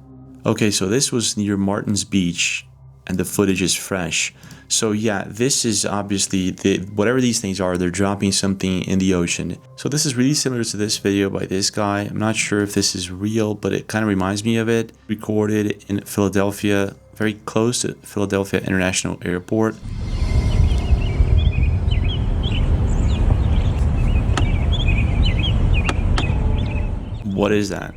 Okay, so this was near Martin's Beach, and the footage is fresh. So yeah, this is obviously, whatever these things are, they're dropping something in the ocean. So this is really similar to this video by this guy. I'm not sure if this is real, but it kind of reminds me of it. Recorded in Philadelphia, very close to Philadelphia International Airport. What is that?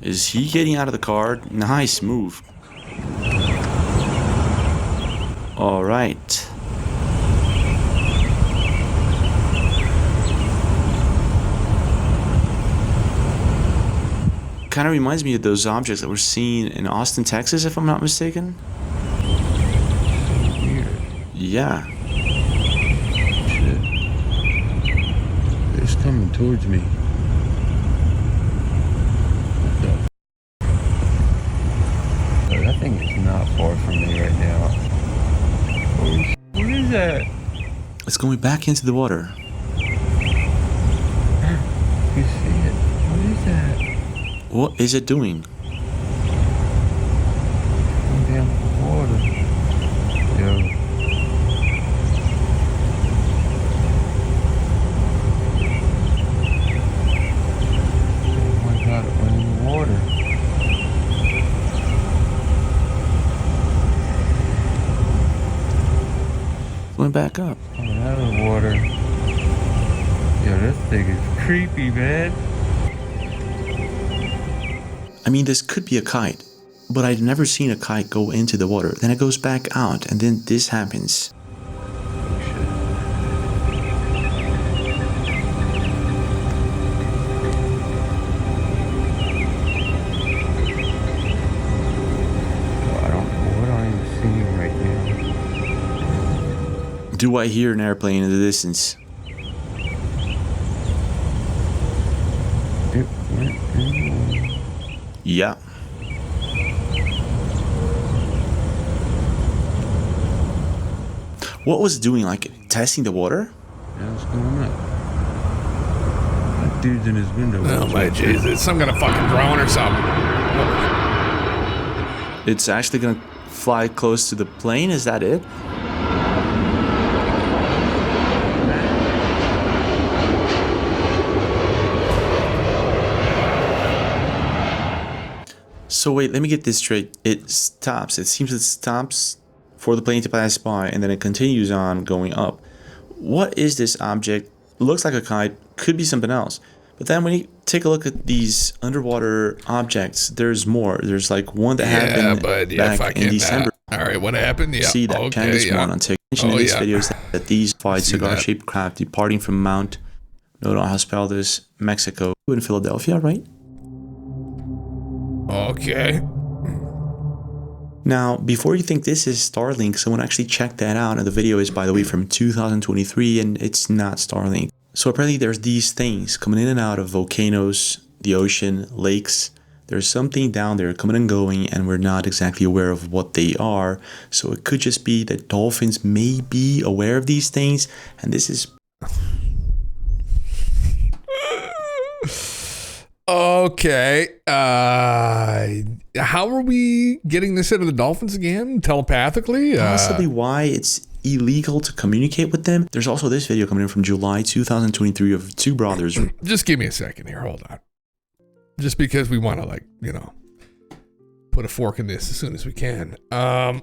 Is he getting out of the car? Nice move. All right. Kind of reminds me of those objects that we're seeing in Austin, Texas, if I'm not mistaken. Yeah. Shit. It's coming towards me. That thing is not far from me right now. What is that? It's going back into the water. You see it? What is that? What is it doing? Going down the water. Yo. Oh my god, it went in the water. Went back up. Coming out of the water. Yo, this thing is creepy, man. I mean, this could be a kite, but I've never seen a kite go into the water. Then it goes back out, and then this happens. Do I hear an airplane in the distance? It went in. Yeah. What was it doing? Like testing the water? Yeah, what's going on? That dude's in his window. Oh my Jesus! Some kind of fucking drone or something. It's actually gonna fly close to the plane. Is that it? So wait, let me get this straight. It stops. It seems it stops for the plane to pass by, and then it continues on going up. What is this object? Looks like a kite. Could be something else. But then when you take a look at these underwater objects, there's more. There's like one that happened back in December. All right, what happened? Yeah. See that Chinese one on TikTok. In this video is that these five cigar-shaped craft departing from Mount Nodo Hospedales, Mexico, in Philadelphia, right? Okay. Now, before you think this is Starlink, someone actually checked that out, and the video is, by the way, from 2023, and it's not Starlink. So apparently there's these things coming in and out of volcanoes, the ocean, lakes. There's something down there coming and going, and we're not exactly aware of what they are. So it could just be that dolphins may be aware of these things, and this is... Okay. How are we getting this into the dolphins again? Telepathically? Possibly why it's illegal to communicate with them. There's also this video coming in from July 2023 of two brothers. Just give me a second here. Hold on. Just because we want to, like, you know, put a fork in this as soon as we can. That's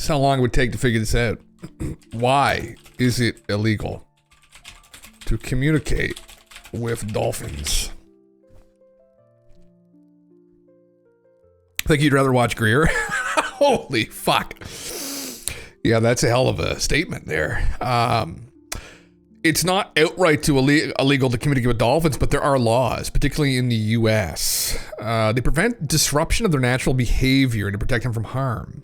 how long it would take to figure this out. Why is it illegal to communicate with dolphins? I think you'd rather watch Greer. Holy fuck. Yeah, that's a hell of a statement there. It's not outright illegal to communicate with dolphins, but there are laws, particularly in the U.S. They prevent disruption of their natural behavior and to protect them from harm.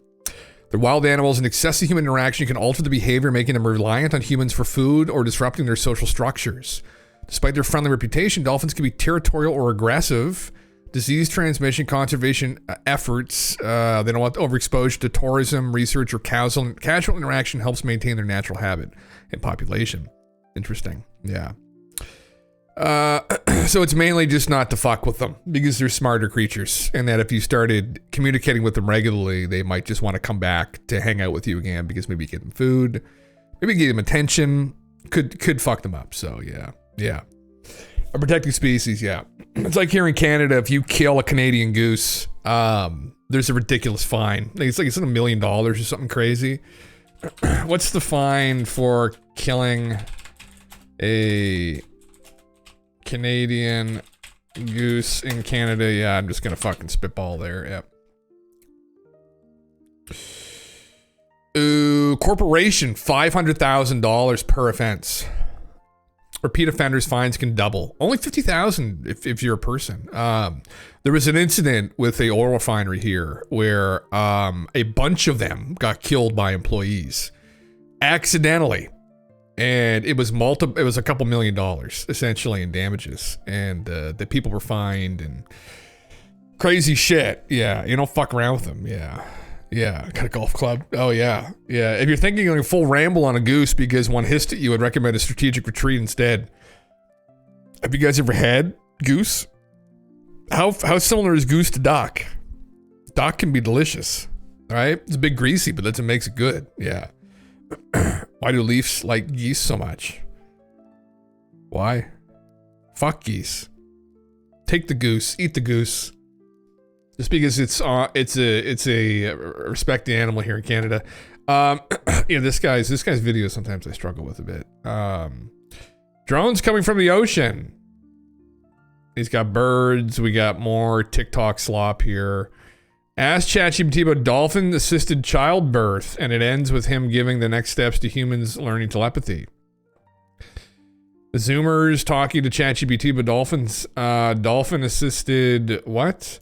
They're wild animals, and excessive human interaction can alter the behavior, making them reliant on humans for food or disrupting their social structures. Despite their friendly reputation, dolphins can be territorial or aggressive. Disease transmission, conservation efforts, they don't want overexposure to tourism, research, or casual interaction helps maintain their natural habit and population. Interesting. Yeah. So it's mainly just not to fuck with them because they're smarter creatures, and that if you started communicating with them regularly, they might just want to come back to hang out with you again because maybe you get them food, maybe you give them attention, could fuck them up. So yeah. A protected species, yeah. It's like here in Canada, if you kill a Canadian goose, there's a ridiculous fine. It's like $1 million or something crazy. What's the fine for killing a Canadian goose in Canada? Yeah, I'm just gonna fucking spitball there. Yep. Ooh, corporation, $500,000 per offense. Repeat offenders fines can double. Only $50,000 if you're a person. There was an incident with a oil refinery here where a bunch of them got killed by employees accidentally, and it was a couple $1 million essentially in damages, and the people were fined and crazy shit. Yeah, you don't fuck around with them. Yeah, got a golf club. Oh, yeah. If you're thinking of a full ramble on a goose because one hissed at you, I'd recommend a strategic retreat instead. Have you guys ever had goose? How similar is goose to duck? Duck can be delicious, right? It's a bit greasy, but that's what makes it good. Yeah. Why do Leafs like geese so much? Why? Fuck geese. Take the goose. Eat the goose. Just because it's a respected animal here in Canada. This guy's video sometimes I struggle with a bit. Drones coming from the ocean. He's got birds. We got more TikTok slop here. Ask ChatGPT about dolphin-assisted childbirth, and it ends with him giving the next steps to humans learning telepathy. The Zoomers talking to ChatGPT about dolphins. Dolphin-assisted what?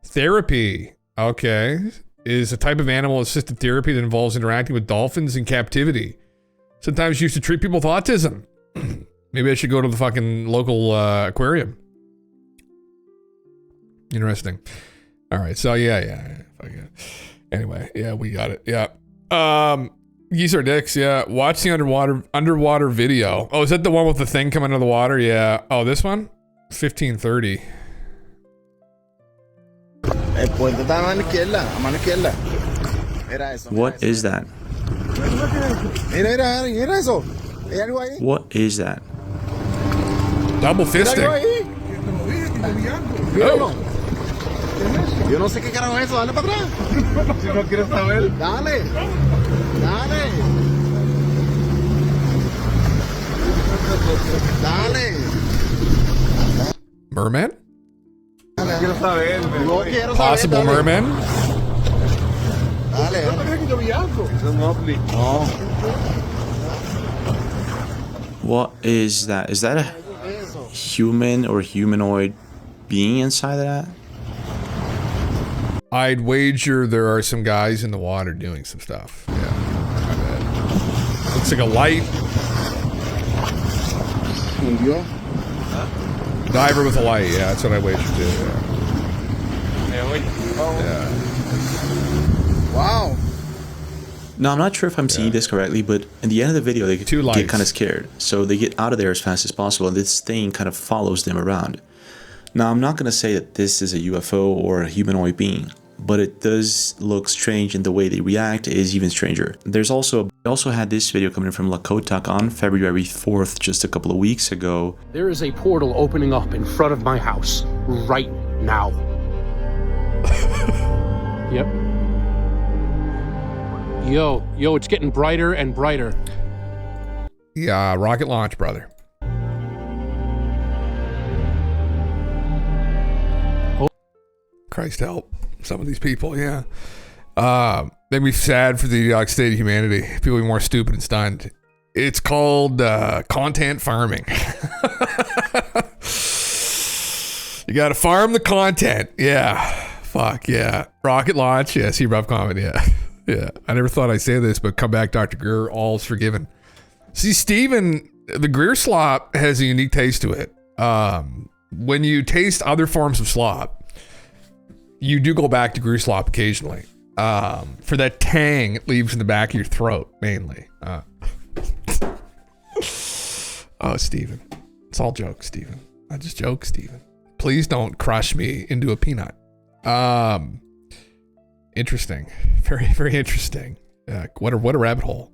Therapy, okay, is a type of animal-assisted therapy that involves interacting with dolphins in captivity. Sometimes used to treat people with autism. Maybe I should go to the fucking local aquarium. Interesting. All right, so yeah. Anyway, yeah, we got it. Yeah. Geese are dicks. Yeah. Watch the underwater video. Oh, is that the one with the thing coming out of the water? Yeah. Oh, this one? 1530. What is that? What is that? Double fisting. Oh. Yo no sé qué carajo es eso, dale para atrás. Si no quieres saber. Dale. Merman? Quiero saber. No quiero saber. Possible merman? Dale. Eso es lovely. No. What is that? Is that a human or humanoid being inside of that? I'd wager there are some guys in the water doing some stuff. Yeah, I bet. Looks like a light. Diver with a light. Yeah, that's what I wager too. Yeah. Wow. No, I'm not sure if I'm seeing this correctly, but in the end of the video, they get kind of scared. So they get out of there as fast as possible, and this thing kind of follows them around. Now, I'm not going to say that this is a UFO or a humanoid being, but it does look strange, and the way they react is even stranger. There's also had this video coming from Lakotak on February 4th, just a couple of weeks ago. There is a portal opening up in front of my house right now. Yep. Yo, it's getting brighter and brighter. Yeah, rocket launch, brother. Christ help some of these people, yeah. Made me sad for the idiotic state of humanity. People be more stupid and stunned. It's called content farming. You gotta farm the content. Yeah. Fuck, yeah. Rocket launch. Yeah, see rough comment. Yeah. Yeah. I never thought I'd say this, but come back, Dr. Greer. All's forgiven. See, Steven, the Greer slop has a unique taste to it. When you taste other forms of slop, you do go back to Greer slop occasionally. For that tang it leaves in the back of your throat, mainly. Oh, Steven. It's all jokes, Steven. I just joke, Steven. Please don't crush me into a peanut. Interesting. Very, very interesting. What a rabbit hole.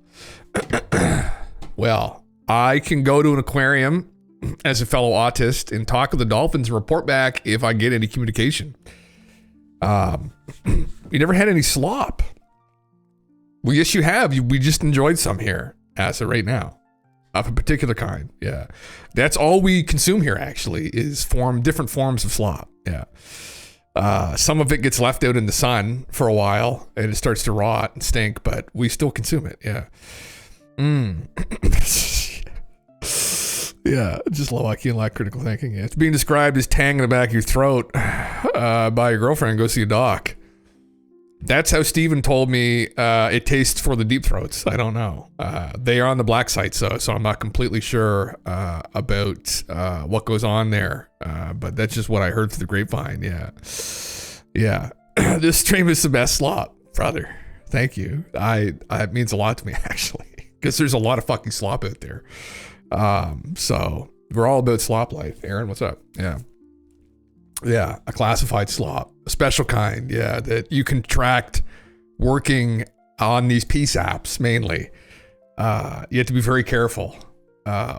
Well, I can go to an aquarium as a fellow autist and talk with the dolphins and report back if I get any communication. You never had any slop. Well, yes, you have. We just enjoyed some here as of right now. Of a particular kind, yeah. That's all we consume here, actually, is different forms of slop, yeah. Some of it gets left out in the sun for a while, and it starts to rot and stink, but we still consume it, yeah. Yeah, just low IQ and lack critical thinking. Yeah. It's being described as tang in the back of your throat by your girlfriend. Go see a doc. That's how Steven told me it tastes for the deep throats. I don't know. They are on the black site, so I'm not completely sure about what goes on there. But that's just what I heard through the grapevine. Yeah. Yeah. This stream is the best slop, brother. Thank you. It means a lot to me, actually, because there's a lot of fucking slop out there. So we're all about slop life. Aaron, what's up? Yeah. Yeah, a classified slop, a special kind, yeah, that you contract working on these peace apps mainly. You have to be very careful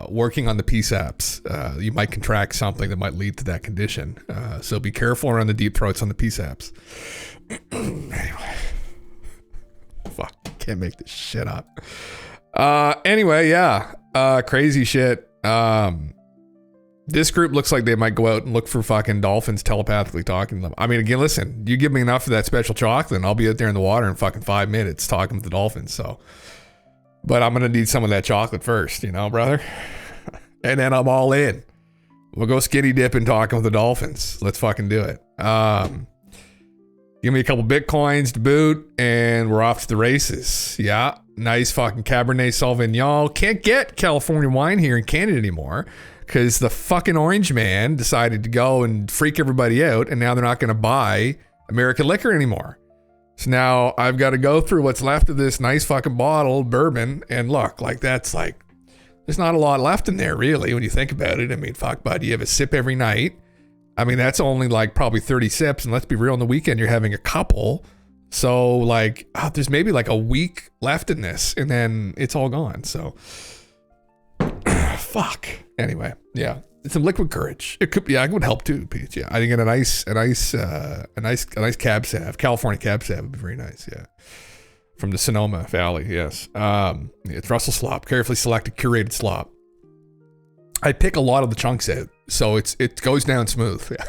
working on the peace apps. You might contract something that might lead to that condition. So be careful around the deep throats on the peace apps. Anyway. Fuck, can't make this shit up. Anyway, yeah, crazy shit. This group looks like they might go out and look for fucking dolphins telepathically talking to them. I mean, again, listen, you give me enough of that special chocolate and I'll be out there in the water in fucking 5 minutes talking to the dolphins. So, but I'm going to need some of that chocolate first, you know, brother? And then I'm all in. We'll go skinny dip and talking with the dolphins. Let's fucking do it. Give me a couple Bitcoins to boot and we're off to the races. Yeah. Nice fucking Cabernet Sauvignon. Can't get California wine here in Canada anymore, because the fucking orange man decided to go and freak everybody out, and now they're not going to buy American liquor anymore. So now I've got to go through what's left of this nice fucking bottle of bourbon, and look, like that's like, there's not a lot left in there really when you think about it. I mean, fuck, bud, you have a sip every night. I mean, that's only like probably 30 sips, and let's be real, on the weekend you're having a couple. So like, there's maybe like a week left in this, and then it's all gone. So fuck. Anyway, yeah, some liquid courage. It could, yeah, it would help too, Pete. Yeah, I think a nice cab sav, California cab sav would be very nice. Yeah, from the Sonoma Valley. Yes, it's Russell slop, carefully selected, curated slop. I pick a lot of the chunks out, so it goes down smooth. Yeah.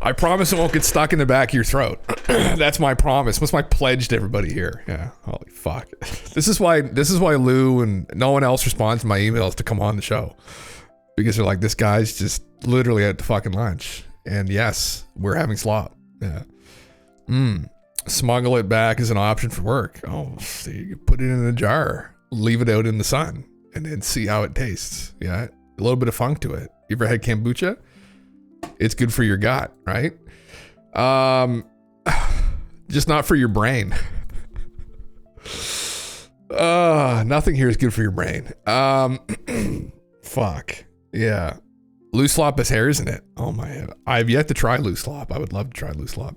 I promise it won't get stuck in the back of your throat. That's my promise. What's my pledge to everybody here? Yeah. Holy fuck. This is why Lou and no one else responds to my emails to come on the show. Because they're like, this guy's just literally at the fucking lunch. And yes, we're having slop. Yeah. Smuggle it back as an option for work. Oh, so you can put it in a jar, leave it out in the sun, and then see how it tastes. Yeah. A little bit of funk to it. You ever had kombucha? It's good for your gut, right? Just not for your brain. Nothing here is good for your brain. Fuck. Yeah. Loose slop has hairs in it. Oh my. I've yet to try loose slop. I would love to try loose slop.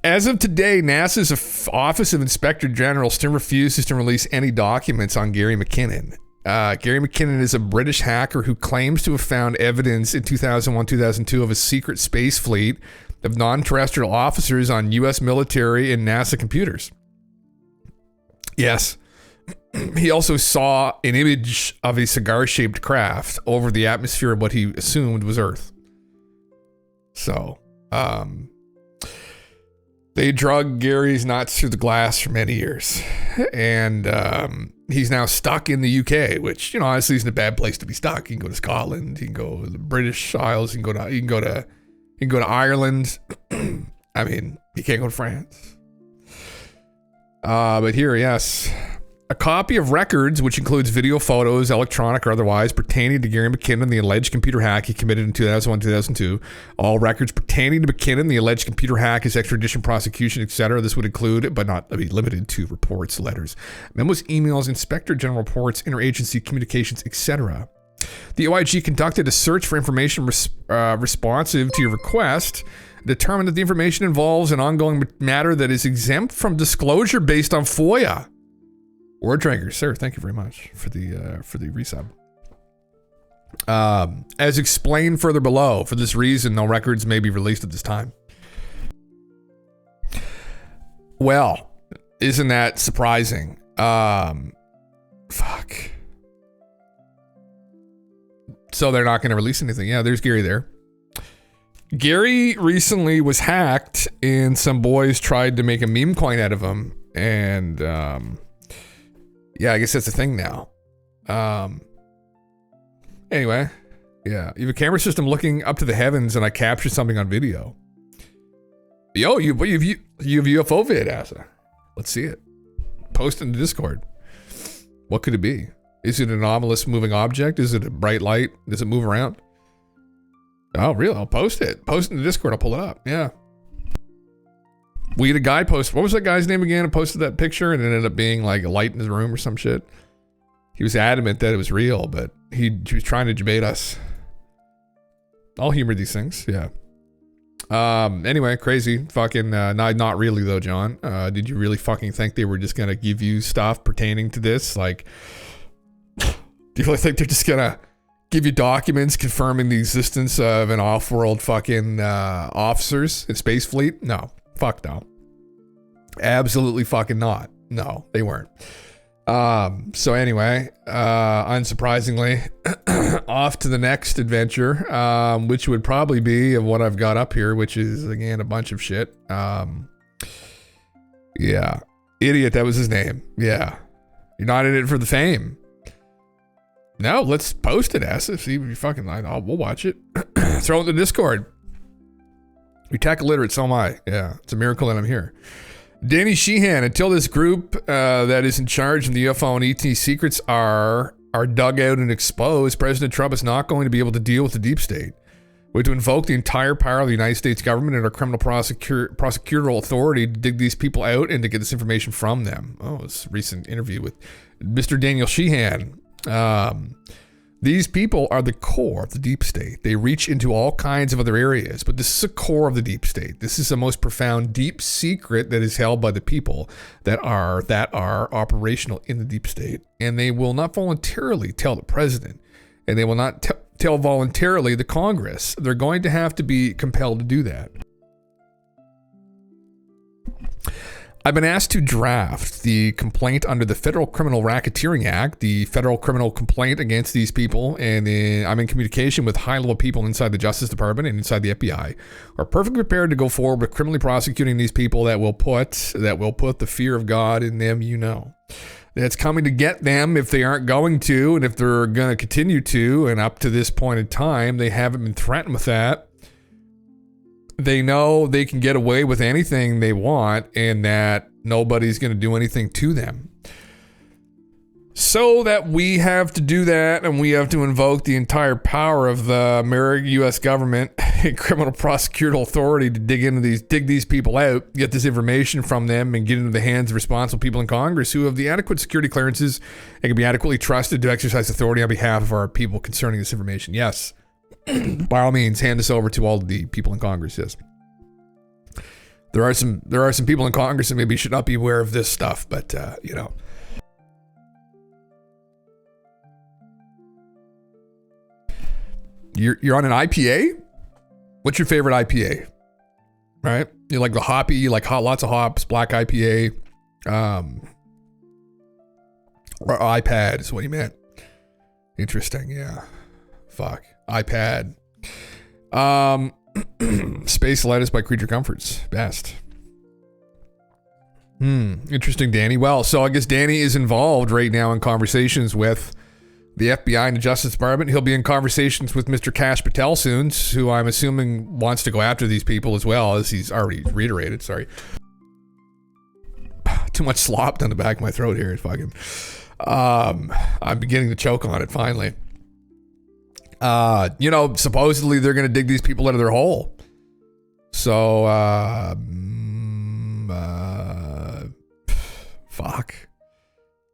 As of today, NASA's Office of Inspector General still refuses to release any documents on Gary McKinnon. Gary McKinnon is a British hacker who claims to have found evidence in 2001-2002 of a secret space fleet of non-terrestrial officers on U.S. military and NASA computers. Yes, he also saw an image of a cigar-shaped craft over the atmosphere of what he assumed was Earth. So, they drug Gary's nuts through the glass for many years. And he's now stuck in the UK, which, you know, honestly isn't a bad place to be stuck. You can go to Scotland, you can go to the British Isles, you can go to Ireland. I mean, you can't go to France. But here, yes. A copy of records, which includes video, photos, electronic or otherwise, pertaining to Gary McKinnon, the alleged computer hack he committed in 2001-2002. All records pertaining to McKinnon, the alleged computer hack, his extradition, prosecution, etc. This would include, but not limited to, reports, letters, memos, emails, inspector general reports, interagency communications, etc. The OIG conducted a search for information responsive to your request, determined that the information involves an ongoing matter that is exempt from disclosure based on FOIA. Word Drinker, sir, thank you very much for the resub. As explained further below, for this reason, no records may be released at this time. Well, isn't that surprising? Fuck. So they're not going to release anything. Yeah, there's Gary there. Gary recently was hacked, and some boys tried to make a meme coin out of him, and yeah, I guess that's the thing now. Anyway, yeah, you have a camera system looking up to the heavens, and I captured something on video. Yo, you have UFO vid, Asa. Let's see it. Post in the Discord. What could it be? Is it an anomalous moving object? Is it a bright light? Does it move around? Oh, really? I'll post it. Post in the Discord. I'll pull it up. Yeah. We had a guy post. What was that guy's name again? I posted that picture and it ended up being like a light in his room or some shit. He was adamant that it was real, but he was trying to debate us. I'll humor these things. Yeah. Anyway, crazy. Fucking, not really though, John. Did you really fucking think they were just gonna give you stuff pertaining to this? Like, do you really think they're just gonna give you documents confirming the existence of an off-world fucking officers in Space Fleet? No. Fuck no. Absolutely fucking not. No, they weren't. So anyway, unsurprisingly, off to the next adventure, which would probably be of what I've got up here, which is, again, a bunch of shit. Yeah. Idiot, that was his name. Yeah. You're not in it for the fame. No, let's post it, Asa. See if you fucking line. We'll watch it. Throw it in the Discord. You're tech illiterate, so am I. Yeah, it's a miracle that I'm here. Danny Sheehan, until this group that is in charge of the UFO and ET secrets are dug out and exposed, President Trump is not going to be able to deal with the deep state. We have to invoke the entire power of the United States government and our criminal prosecutorial authority to dig these people out and to get this information from them. Oh, it's a recent interview with Mr. Daniel Sheehan. These people are the core of the deep state. They reach into all kinds of other areas, but this is a core of the deep state. This is the most profound deep secret that is held by the people that are operational in the deep state. And they will not voluntarily tell the president, and they will not tell voluntarily the Congress. They're going to have to be compelled to do that. I've been asked to draft the complaint under the Federal Criminal Racketeering Act, the federal criminal complaint against these people, and I'm in communication with high-level people inside the Justice Department and inside the FBI. We're perfectly prepared to go forward with criminally prosecuting these people that will put the fear of God in them, you know. That's coming to get them if they aren't going to, and if they're going to continue to, and up to this point in time, they haven't been threatened with that. They know they can get away with anything they want and that nobody's going to do anything to them. So that we have to do that, and we have to invoke the entire power of the American U.S. government and criminal prosecutorial authority to dig these people out, get this information from them, and get into the hands of responsible people in Congress who have the adequate security clearances and can be adequately trusted to exercise authority on behalf of our people concerning this information. Yes. By all means, hand this over to all the people in Congress. Yes, there are some people in Congress that maybe should not be aware of this stuff, but you know, you're on an IPA. What's your favorite IPA? Right? You like the hoppy, you like lots of hops, black IPA. Or iPad is what he meant. Interesting, yeah. Fuck. iPad. Space Lettuce by Creature Comforts. Best. Interesting, Danny. Well, so I guess Danny is involved right now in conversations with the FBI and the Justice Department. He'll be in conversations with Mr. Kash Patel soon, who I'm assuming wants to go after these people as well, as he's already reiterated. Sorry. Too much slop down the back of my throat here. It's fucking... I'm beginning to choke on it finally. Supposedly they're going to dig these people out of their hole. So, fuck.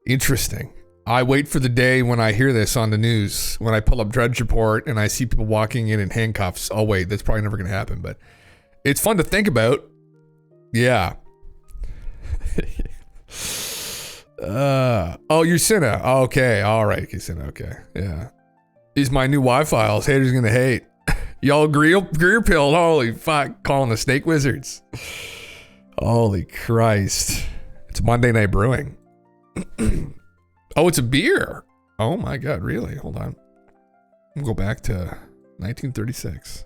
Interesting. I wait for the day when I hear this on the news, when I pull up Drudge Report and I see people walking in handcuffs. Oh, wait, that's probably never going to happen, but it's fun to think about. Yeah. You're Cinna. Okay, all right, Cinna. Okay, yeah. These my new Wi-Files. Haters gonna hate. Y'all Greer pilled. Holy fuck, calling the Snake Wizards. Holy Christ. It's Monday Night Brewing. Oh, it's a beer. Oh my God, really? Hold on. We'll go back to 1936.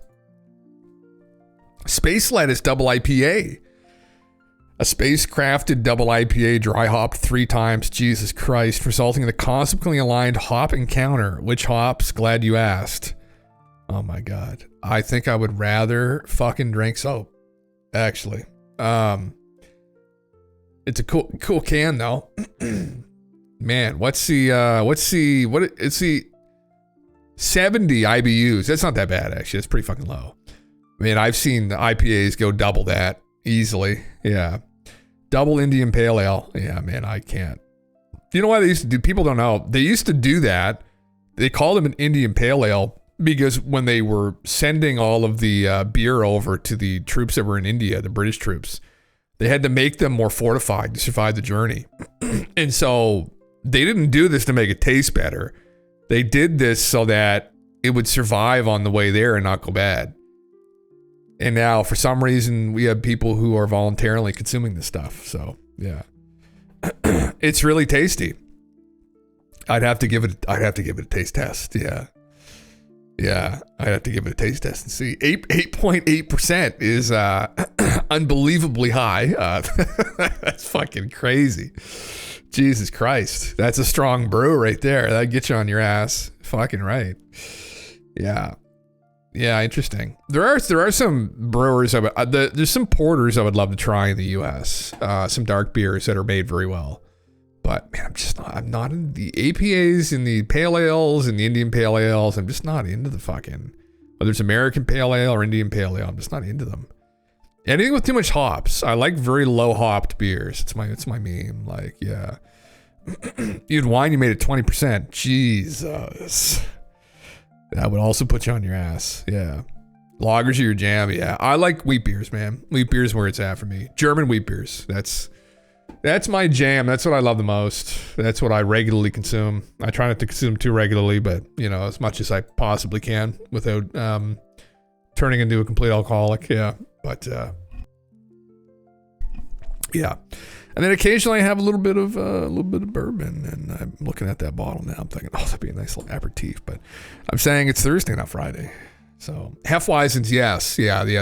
Space Lettuce Double IPA. A space-crafted double IPA dry hopped 3 times. Jesus Christ, resulting in a cosmically aligned hop encounter. Which hops? Glad you asked. Oh my God. I think I would rather fucking drink soap. Actually. It's a cool can though. Man, it's the 70 IBUs. That's not that bad actually. It's pretty fucking low. I mean, I've seen the IPAs go double that easily. Yeah. Double Indian Pale Ale. Yeah, man, I can't. You know why they used to do? People don't know. They used to do that. They called them an Indian Pale Ale because when they were sending all of the beer over to the troops that were in India, the British troops, they had to make them more fortified to survive the journey. And so they didn't do this to make it taste better. They did this so that it would survive on the way there and not go bad. And now, for some reason, we have people who are voluntarily consuming this stuff. So, yeah, it's really tasty. I'd have to give it a taste test. Yeah, I'd have to give it a taste test and see. 8.8% is unbelievably high. That's fucking crazy. Jesus Christ, that's a strong brew right there. That gets you on your ass. Fucking right. Yeah. Yeah, interesting. There are some brewers. There's some porters I would love to try in the U.S. Some dark beers that are made very well. But man, I'm not in the APAs and the pale ales and the Indian pale ales. I'm just not into the fucking, whether it's American pale ale or Indian pale ale. I'm just not into them. Anything with too much hops. I like very low hopped beers. It's my meme. Like, yeah. You had wine, you made it 20%. Jesus. That would also put you on your ass. Yeah. Lagers are your jam. Yeah. I like wheat beers, man. Wheat beers where it's at for me. German wheat beers. That's my jam. That's what I love the most. That's what I regularly consume. I try not to consume too regularly, but as much as I possibly can without turning into a complete alcoholic. Yeah. But yeah. And then occasionally I have a little bit of bourbon, and I'm looking at that bottle now. I'm thinking, oh, that'd be a nice little aperitif. But I'm saying it's Thursday, not Friday. So Hefweizens, yes, yeah. The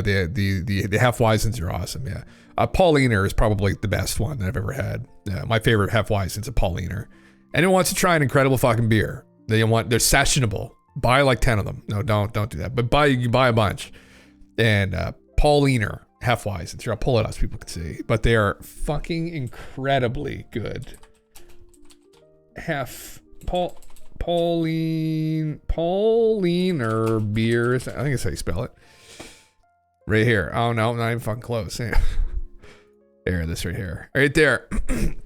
Hefweizens are awesome. Yeah, Pauliner is probably the best one that I've ever had. Yeah, my favorite Hefweizen's a Pauliner. Anyone wants to try an incredible fucking beer? They're sessionable. Buy like 10 of them. No, don't do that. But you buy a bunch. And Pauliner. Hefweizens. Here, I'll pull it up so people can see. But they are fucking incredibly good. Pauliner beers. I think that's how you spell it. Right here. Oh no, not even fucking close. Here, this right here. Right there.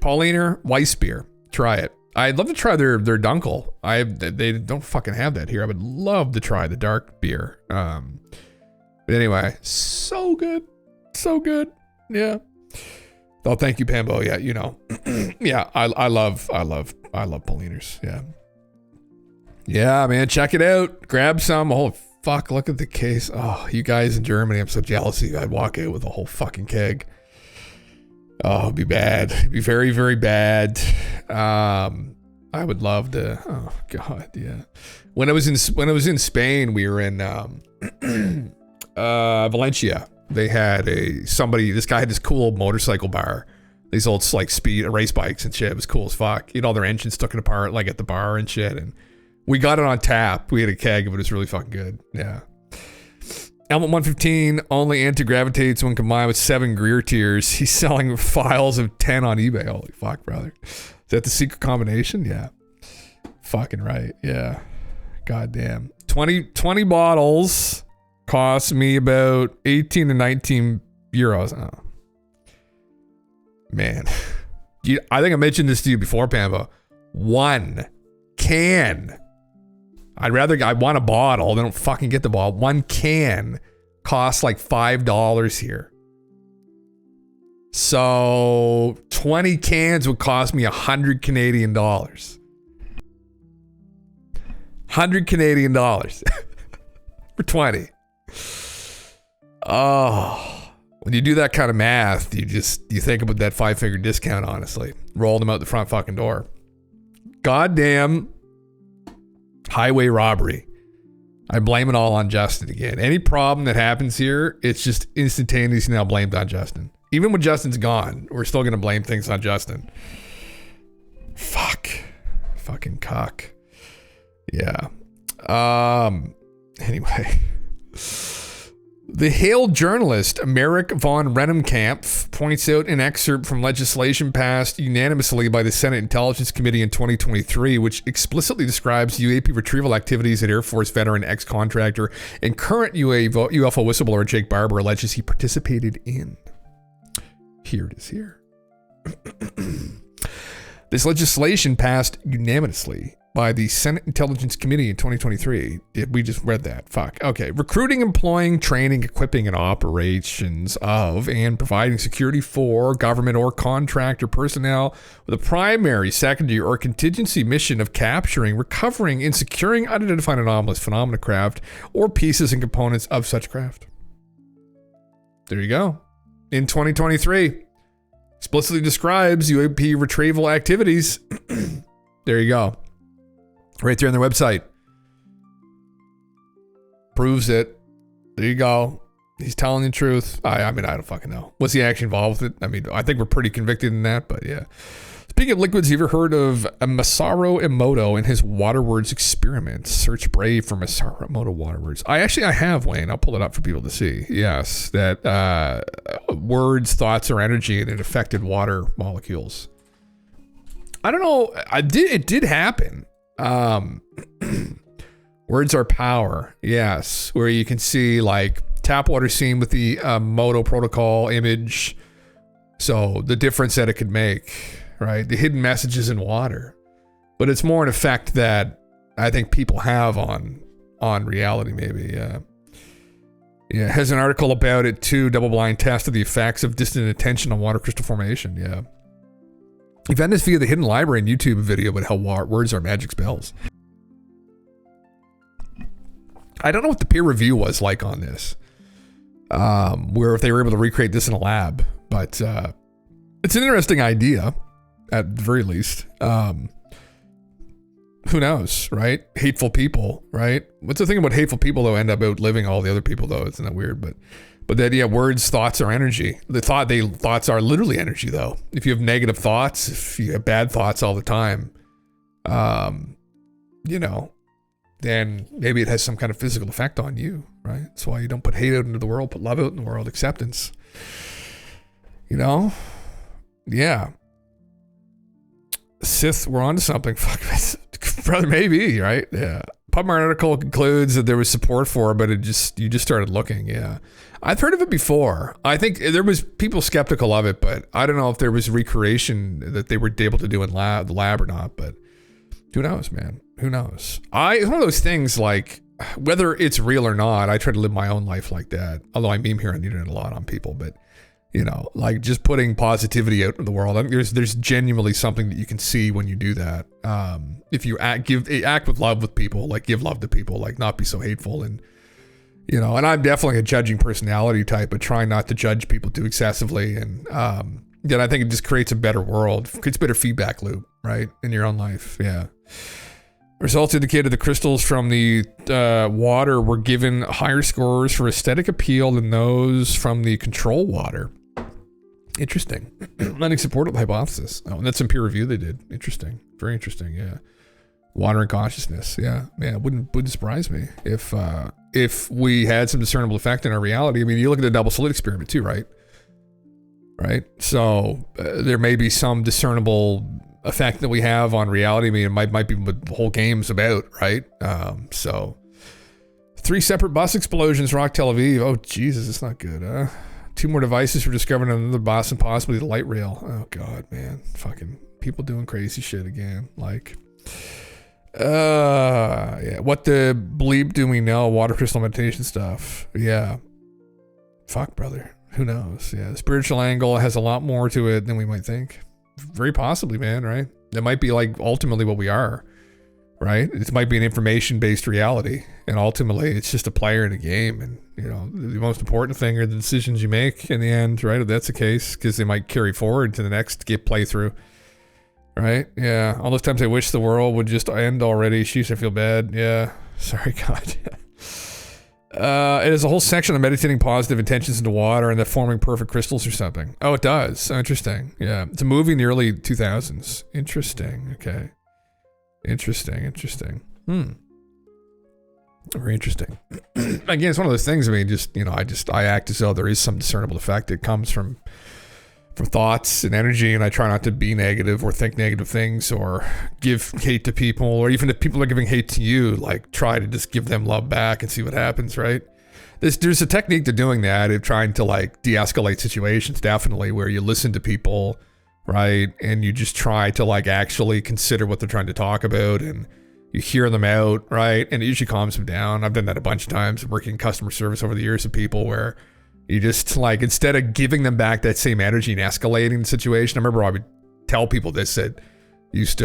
Pauliner Weiss beer. Try it. I'd love to try their Dunkel. They don't fucking have that here. I would love to try the dark beer. But anyway, so good. So good. Yeah. Oh, thank you, Pambo. Yeah, yeah, I love Pauliners. Yeah. Yeah, man, check it out. Grab some. Oh, fuck, look at the case. Oh, you guys in Germany, I'm so jealous of you. I'd walk out with a whole fucking keg. Oh, it'd be bad. It'd be very, very bad. I I would love to. Oh God, yeah. When I was in Spain, we were in Valencia. They had this guy had this cool motorcycle bar. These old like speed race bikes and shit. It was cool as fuck. You know, all their engines took it apart like at the bar and shit. And we got it on tap. We had a keg of it. It was really fucking good. Yeah. Element 115 only anti-gravitates when combined with 7 Greer tiers. He's selling files of 10 on eBay. Holy fuck, brother. Is that the secret combination? Yeah. Fucking right. Yeah. Goddamn. 20 bottles cost me about 18 to 19 euros. Oh. Man. I think I mentioned this to you before, Pambo. 1 can. I want a bottle. They don't fucking get the bottle. 1 can costs like $5 here. So 20 cans would cost me 100 Canadian dollars. 100 Canadian dollars for 20. Oh, when you do that kind of math, you think about that 5-figure discount, honestly. Roll them out the front fucking door. Goddamn highway robbery. I blame it all on Justin again. Any problem that happens here, it's just instantaneously now blamed on Justin. Even when Justin's gone, we're still going to blame things on Justin. Fuck. Fucking cock. Yeah. Anyway. The Hale journalist Merrick von Rennemkamp points out an excerpt from legislation passed unanimously by the Senate Intelligence Committee in 2023, which explicitly describes UAP retrieval activities that Air Force veteran, ex-contractor, and current UFO whistleblower Jake Barber alleges he participated in. Here it is here. This legislation passed unanimously by the Senate Intelligence Committee in 2023. We just read that. Fuck. Okay. Recruiting, employing, training, equipping, and operations of and providing security for government or contractor personnel with a primary, secondary, or contingency mission of capturing, recovering, and securing unidentified anomalous phenomena craft or pieces and components of such craft. There you go. In 2023, explicitly describes UAP retrieval activities. There you go. Right there on their website. Proves it. There you go. He's telling the truth. I mean, I don't fucking know. Was he actually involved with it? I mean, I think we're pretty convicted in that, but yeah. Speaking of liquids, you ever heard of Masaru Emoto and his waterwords experiments? Search Brave for Masaru Emoto waterwords. I have, Wayne. I'll pull it up for people to see. Yes, that words, thoughts, or energy, and it affected water molecules. I don't know. It did happen. Words are power. Yes, where you can see like tap water scene with the Moto protocol image. So the difference that it could make. Right, the hidden messages in water, but it's more an effect that I think people have on reality. Maybe, yeah. Has an article about it too. Double-blind test of the effects of distant attention on water crystal formation. Yeah, you found this via the Hidden Library and YouTube video about how words are magic spells. I don't know what the peer review was like on this, where if they were able to recreate this in a lab, but it's an interesting idea. At the very least, who knows, right? Hateful people, right? What's the thing about hateful people though? End up outliving all the other people though. Isn't that weird? But the idea, words, thoughts are energy. Thoughts are literally energy though. If you have negative thoughts, if you have bad thoughts all the time, then maybe it has some kind of physical effect on you, right? That's why you don't put hate out into the world, put love out in the world, acceptance. Yeah. Sith, we're on to something. Fuck, brother, maybe, right? Yeah. PubMed article concludes that there was support for it, but you just started looking. Yeah. I've heard of it before. I think there was people skeptical of it, but I don't know if there was recreation that they were able to do in the lab or not, but who knows, man? Who knows? It's one of those things like, whether it's real or not, I try to live my own life like that. Although I meme here on the internet a lot on people, but like just putting positivity out in the world. I think there's genuinely something that you can see when you do that. If you act with love with people, like give love to people, like not be so hateful and and I'm definitely a judging personality type, but trying not to judge people too excessively. And then I think it just creates a better world, creates a better feedback loop, right? In your own life. Yeah. Results indicated the crystals from the water were given higher scores for aesthetic appeal than those from the control water. Interesting. Letting support the hypothesis. Oh, and that's some peer review they did. Interesting. Very interesting. Yeah. Water and consciousness. Yeah. Yeah. Wouldn't surprise me if we had some discernible effect in our reality. I mean, you look at the double slit experiment too, right? Right. So there may be some discernible effect that we have on reality. I mean, it might be what the whole game's about, right? So 3 separate bus explosions rock Tel Aviv. Oh, Jesus, it's not good. 2 more devices were discovered on another bus and possibly the light rail. Oh, God, man. Fucking people doing crazy shit again. Like, yeah. What the bleep do we know? Water crystal meditation stuff. Yeah. Fuck, brother. Who knows? Yeah. The spiritual angle has a lot more to it than we might think. Very possibly, man, right? That might be like ultimately what we are, right? It might be an information-based reality, and ultimately it's just a player in a game. And, you know, the most important thing are the decisions you make in the end, right? If that's the case, because they might carry forward to the next playthrough, right? Yeah. All those times I wish the world would just end already. Sheesh, I feel bad. Yeah. Sorry, God. It has a whole section on meditating positive intentions into water and the forming perfect crystals or something. Oh, it does. Oh, interesting. Yeah. It's a movie in the early 2000s. Interesting. Okay. Interesting. Very interesting. Again, it's one of those things. I mean, just, you know, I act as though there is some discernible effect. It comes from thoughts and energy, and I try not to be negative or think negative things or give hate to people, or even if people are giving hate to you, like try to just give them love back and see what happens, right? There's a technique to doing that, of trying to like de-escalate situations, definitely, where you listen to people, right? And you just try to like actually consider what they're trying to talk about, and you hear them out, right? And it usually calms them down. I've done that a bunch of times working in customer service over the years with people where you just like, instead of giving them back that same energy and escalating the situation. I remember I would tell people this that I used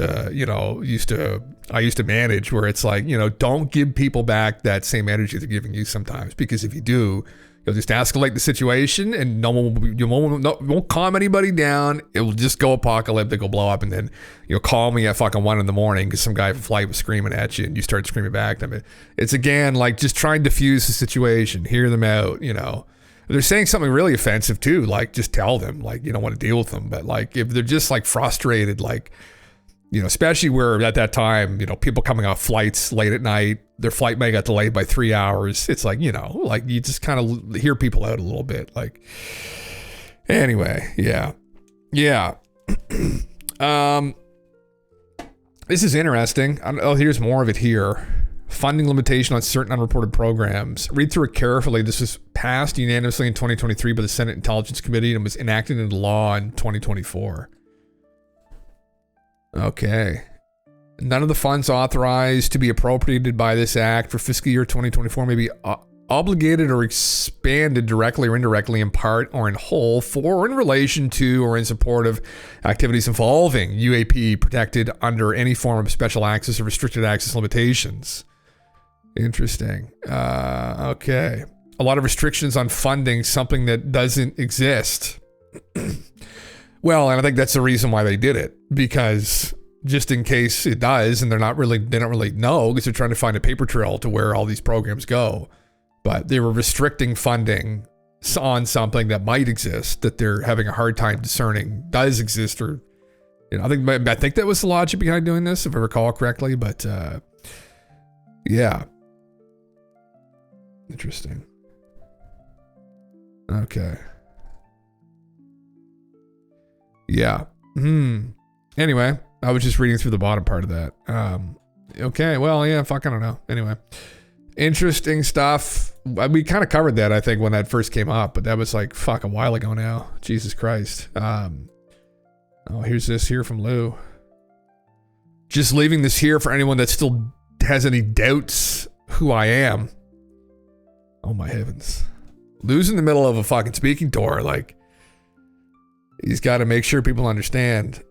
to manage, where it's like, you know, don't give people back that same energy they're giving you sometimes, because if you do, you'll just escalate the situation and you won't calm anybody down. It will just go apocalyptic, it'll blow up, and then you'll call me at fucking 1 a.m. because some guy from flight was screaming at you and you start screaming back at them. It's again, like just trying to diffuse the situation, hear them out, you know. If they're saying something really offensive too, like just tell them, like, you don't want to deal with them. But like, if they're just like frustrated, like, you know, especially where at that time, you know, people coming off flights late at night, their flight may got delayed by 3 hours. It's like, you know, like you just kind of hear people out a little bit. Like, anyway, yeah. This is interesting. Oh, here's more of it here. Funding limitation on certain unreported programs. Read through it carefully. This was passed unanimously in 2023 by the Senate Intelligence Committee and was enacted into law in 2024. Okay. None of the funds authorized to be appropriated by this act for fiscal year 2024 may be obligated or expanded directly or indirectly, in part or in whole, for or in relation to or in support of activities involving UAP protected under any form of special access or restricted access limitations. Interesting. Okay. A lot of restrictions on funding, something that doesn't exist. Well, and I think that's the reason why they did it, because just in case it does, and they don't really know, because they're trying to find a paper trail to where all these programs go. But they were restricting funding on something that might exist, that they're having a hard time discerning does exist, or, you know, I think that was the logic behind doing this, if I recall correctly. But yeah. Interesting. Okay. Yeah. Anyway, I was just reading through the bottom part of that. Okay. Well, yeah, fuck, I don't know. Anyway, interesting stuff. We kind of covered that, I think, when that first came up, but that was like, fuck, a while ago now. Jesus Christ. Oh, here's this here from Lou. Just leaving this here for anyone that still has any doubts who I am. Oh my heavens. Lou's in the middle of a fucking speaking tour. Like, he's got to make sure people understand.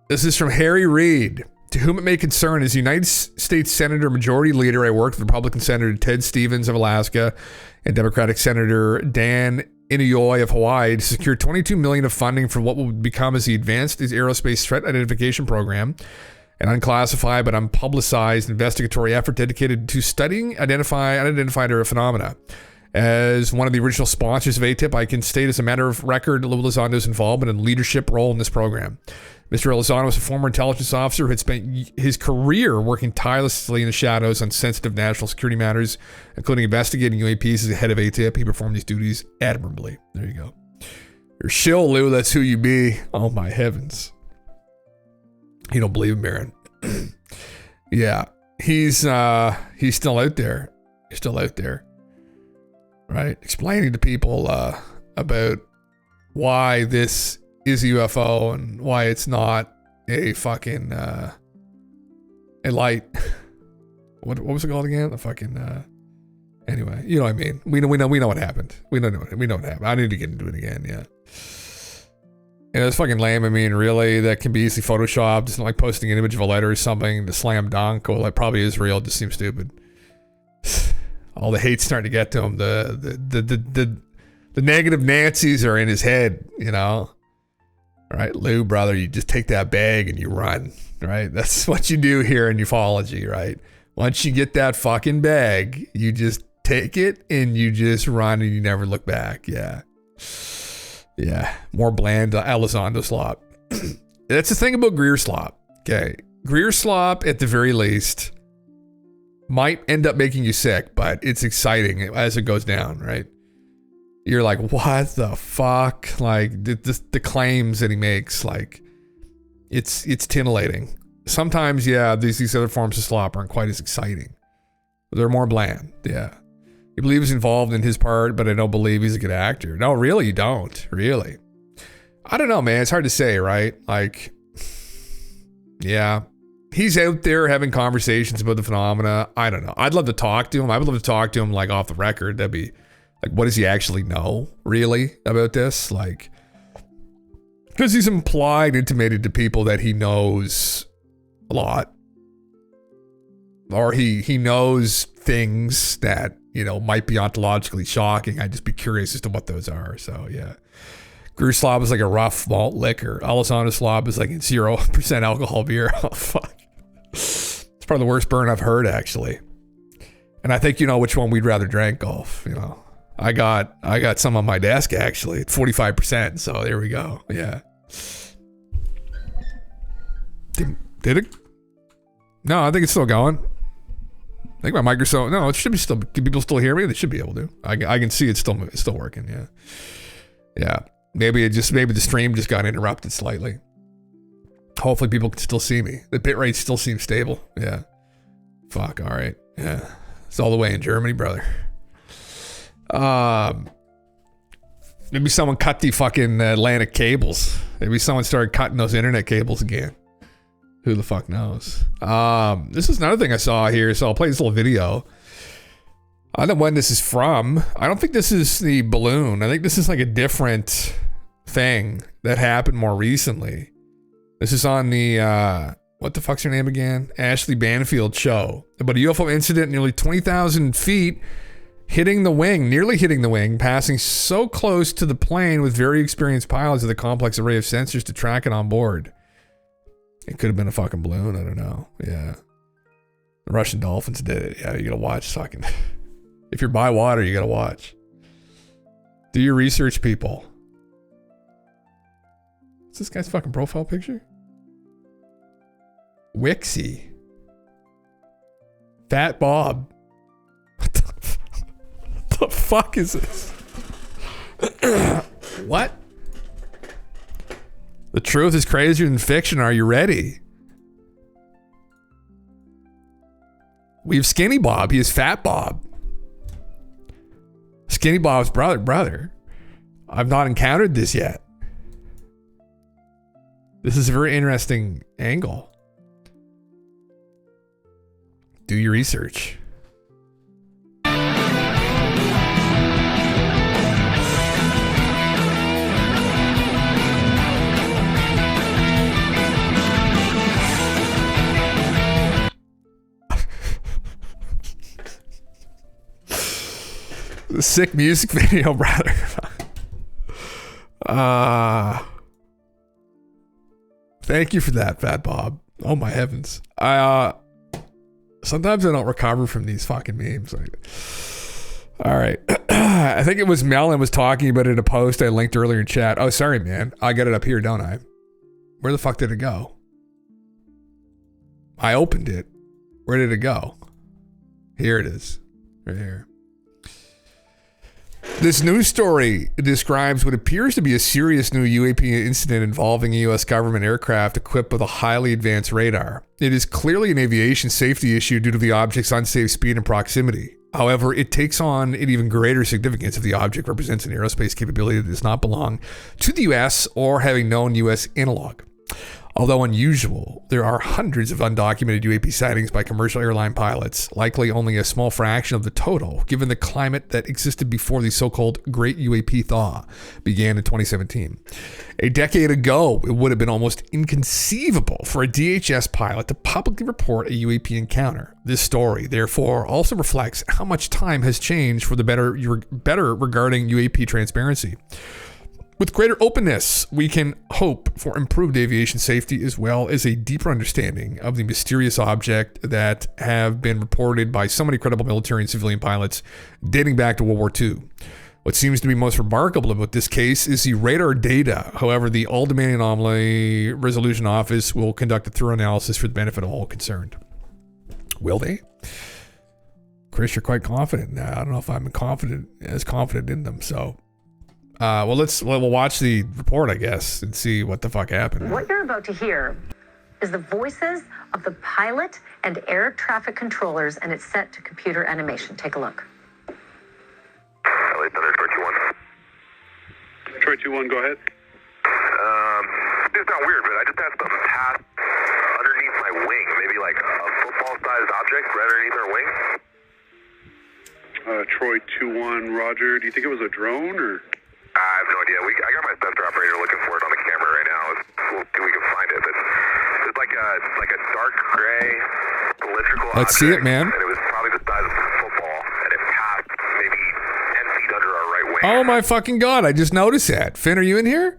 This is from Harry Reid. To whom it may concern, as United States Senator Majority Leader, I worked with Republican Senator Ted Stevens of Alaska and Democratic Senator Dan NHI of Hawaii to secure $22 million of funding for what will become as the Advanced Aerospace Threat Identification Program, an unclassified but unpublicized investigatory effort dedicated to studying unidentified aerial phenomena. As one of the original sponsors of ATIP, I can state as a matter of record Lou Elizondo's involvement and leadership role in this program. Mr. Elizondo was a former intelligence officer who had spent his career working tirelessly in the shadows on sensitive national security matters, including investigating UAPs as the head of ATIP. He performed these duties admirably. There you go. You're shill, Lou. That's who you be. Oh, my heavens. You don't believe him, Baron. Yeah. He's still out there. He's still out there. Right? Explaining to people about why this is a UFO and why it's not a fucking a light. What was it called again? The fucking anyway, you know what I mean. We know what happened. We know what happened. I need to get into it again, yeah. And it's fucking lame. I mean, really, that can be easily photoshopped. It's not like posting an image of a letter or something to slam dunk. Well, that probably is real. It just seems stupid. All the hate's starting to get to him. The negative Nancy's are in his head, you know. All right, Lou, brother, you just take that bag and you run, right? That's what you do here in ufology, right? Once you get that fucking bag, you just take it and you just run and you never look back. Yeah. Yeah. More bland Elizondo slop. That's the thing about Greer slop. Okay. Greer slop, at the very least, might end up making you sick, but it's exciting as it goes down, right? You're like, what the fuck? Like, the claims that he makes, like, it's titillating. Sometimes, yeah, these other forms of slop aren't quite as exciting. They're more bland, yeah. You believe he's involved in his part, but I don't believe he's a good actor. No, really, you don't. Really. I don't know, man. It's hard to say, right? Like, yeah. He's out there having conversations about the phenomena. I don't know. I'd love to talk to him. I would love to talk to him, like, off the record. That'd be, like, what does he actually know, really, about this? Like, because he's intimated to people that he knows a lot. Or he knows things that, you know, might be ontologically shocking. I'd just be curious as to what those are. So, yeah. Greer slop is like a rough malt liquor. Elizondo slop is like 0% alcohol beer. Oh, fuck. It's probably the worst burn I've heard, actually. And I think you know which one we'd rather drink, Golf. You know, I got some on my desk, actually, at 45%. So there we go. Yeah. Did it? No, I think it's still going. I think my microphone. No, it should be still. Can people still hear me? They should be able to. I can see it's still working. Yeah. Yeah. Maybe the stream just got interrupted slightly. Hopefully people can still see me. The bitrate still seems stable. Yeah. Fuck. All right. Yeah. It's all the way in Germany, brother. Maybe someone cut the fucking Atlantic cables. Maybe someone started cutting those internet cables again. Who the fuck knows? This is another thing I saw here, so I'll play this little video. I don't know when this is from. I don't think this is the balloon. I think this is like a different thing that happened more recently. This is on the, what the fuck's her name again? Ashley Banfield show. About a UFO incident nearly 20,000 feet nearly hitting the wing, passing so close to the plane with very experienced pilots with a complex array of sensors to track it on board. It could have been a fucking balloon. I don't know. Yeah. The Russian Dolphins did it. Yeah, you gotta watch fucking... If you're by water, you gotta watch. Do your research, people. What's this guy's fucking profile picture? Wixie. Fat Bob. What the fuck is this? What? The truth is crazier than fiction. Are you ready? We have Skinny Bob. He is Fat Bob. Skinny Bob's brother. I've not encountered this yet. This is a very interesting angle. Do your research. The sick music video, brother. Thank you for that, Fat Bob. Oh my heavens. Sometimes I don't recover from these fucking memes. All right. I think it was Melon was talking about it in a post I linked earlier in chat. Oh, sorry, man. I got it up here, don't I? Where the fuck did it go? I opened it. Where did it go? Here it is. Right here. This news story describes what appears to be a serious new UAP incident involving a U.S. government aircraft equipped with a highly advanced radar. It is clearly an aviation safety issue due to the object's unsafe speed and proximity. However, it takes on an even greater significance if the object represents an aerospace capability that does not belong to the U.S. or having known U.S. analog. Although unusual, there are hundreds of undocumented UAP sightings by commercial airline pilots, likely only a small fraction of the total, given the climate that existed before the so-called Great UAP Thaw began in 2017. A decade ago, it would have been almost inconceivable for a DHS pilot to publicly report a UAP encounter. This story, therefore, also reflects how much time has changed for the better regarding UAP transparency. With greater openness, we can hope for improved aviation safety as well as a deeper understanding of the mysterious object that have been reported by so many credible military and civilian pilots dating back to World War II. What seems to be most remarkable about this case is the radar data. However, the All-Domain Anomaly Resolution Office will conduct a thorough analysis for the benefit of all concerned. Will they? Chris, you're quite confident. I don't know if I'm as confident in them, so... we'll watch the report, I guess, and see what the fuck happened. What you're about to hear is the voices of the pilot and air traffic controllers, and it's set to computer animation. Take a look. LA Thunder, Troy 2-1. Troy 2-1, go ahead. It's not weird, but I just had something pass underneath my wing, maybe like a football-sized object right underneath our wing. Troy 2-1, Roger. Do you think it was a drone or? I have no idea. I got my sensor operator looking for it on the camera right now. We'll see if we can find it. But it's like a dark gray cylindrical object. Let's see it, man. And it was probably the size of a football, and it passed maybe 10 feet under our right wing. Oh my fucking god! I just noticed that. Finn, are you in here?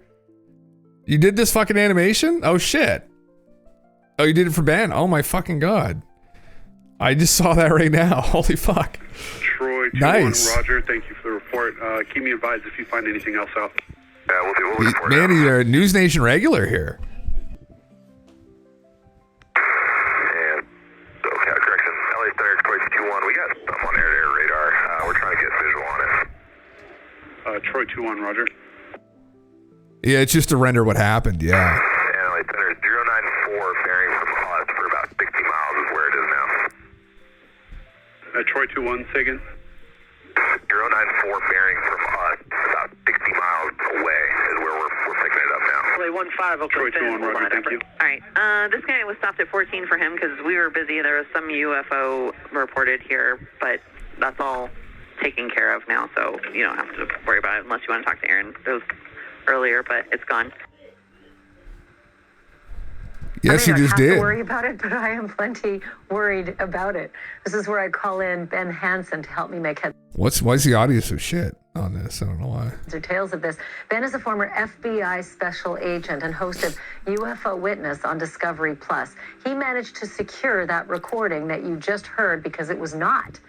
You did this fucking animation? Oh shit! Oh, you did it for Ben? Oh my fucking god! I just saw that right now. Holy fuck! Troy 2-1, nice. Roger. Thank you for the report. Keep me advised if you find anything else out. Yeah, we'll do. We'll report. Man, you're a News Nation regular here. And so, correction. LA Thunder, Troy 2-1. We got something on air radar. We're trying to get visual on it. Troy 2-1, Roger. Yeah, it's just to render what happened. Yeah. And LA Thunder 094 bearing from us for about 60 miles is where it is now. Troy 2-1, say again. 094 bearing from us about 60 miles away is where we're picking it up now. LA 15, okay. Troy 2-1, Roger, thank you. All right, this guy was stopped at 14 for him because we were busy. There was some UFO reported here, but that's all taken care of now, so you don't have to worry about it unless you want to talk to Aaron. It was earlier, but it's gone. Yes, you just I don't did. have to worry about it, but I am plenty worried about it. This is where I call in Ben Hansen to help me make heads. Why is the audio so shit on this? I don't know why. Details of this. Ben is a former FBI special agent and host of UFO Witness on Discovery Plus. He managed to secure that recording that you just heard because it was not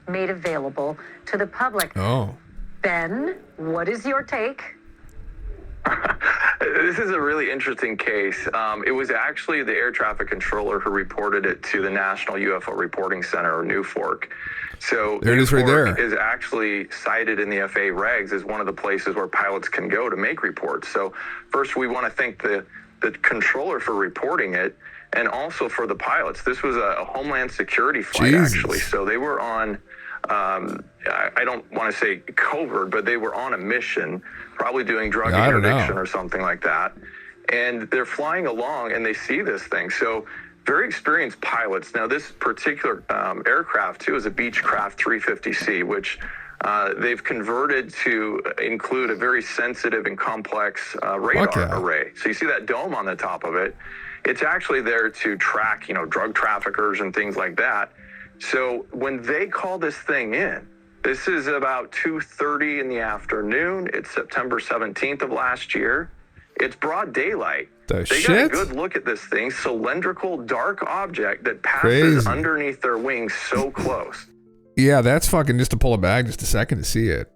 made available to the public. Oh. Ben, what is your take? This is a really interesting case. It was actually the air traffic controller who reported it to the National UFO Reporting Center, or NUFORC. So there it is right there. Is actually cited in the FAA regs as one of the places where pilots can go to make reports. So first, we want to thank the controller for reporting it, and also for the pilots. This was a Homeland Security flight, actually. So they were on, I don't want to say covert, but they were on a mission, probably doing drug interdiction or something like that. And they're flying along and they see this thing. So very experienced pilots. Now, this particular aircraft, too, is a Beechcraft 350C, which they've converted to include a very sensitive and complex radar array. So you see that dome on the top of it. It's actually there to track, drug traffickers and things like that. So when they call this thing in, This is about 2:30 in the afternoon. It's September 17th of last year. It's broad daylight. They got a good look at this thing. Cylindrical, dark object that passes underneath their wings so close. Yeah, that's fucking just to pull it back just a second to see it.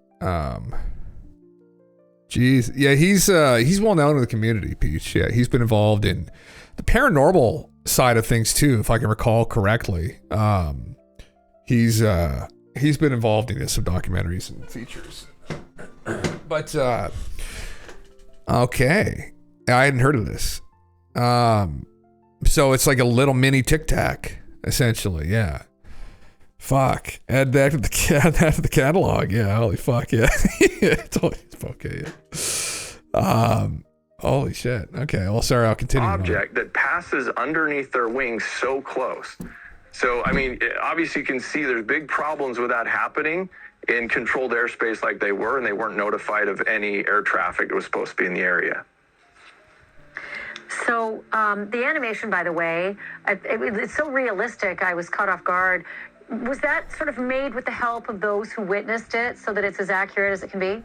Jeez. Yeah, he's well known in the community, Peach. Yeah, he's been involved in the paranormal side of things too, if I can recall correctly. He's been involved in some documentaries and features. But okay. I hadn't heard of this. So it's like a little mini Tic Tac, essentially, yeah. Fuck. Add that to the catalog. Yeah, holy fuck, yeah. It's okay, yeah. Holy shit. Okay, well, sorry, I'll continue. Object that passes underneath their wings so close. So, I mean, obviously you can see there's big problems with that happening in controlled airspace like they were, and they weren't notified of any air traffic that was supposed to be in the area. So the animation, by the way, it's so realistic, I was caught off guard. Was that sort of made with the help of those who witnessed it so that it's as accurate as it can be?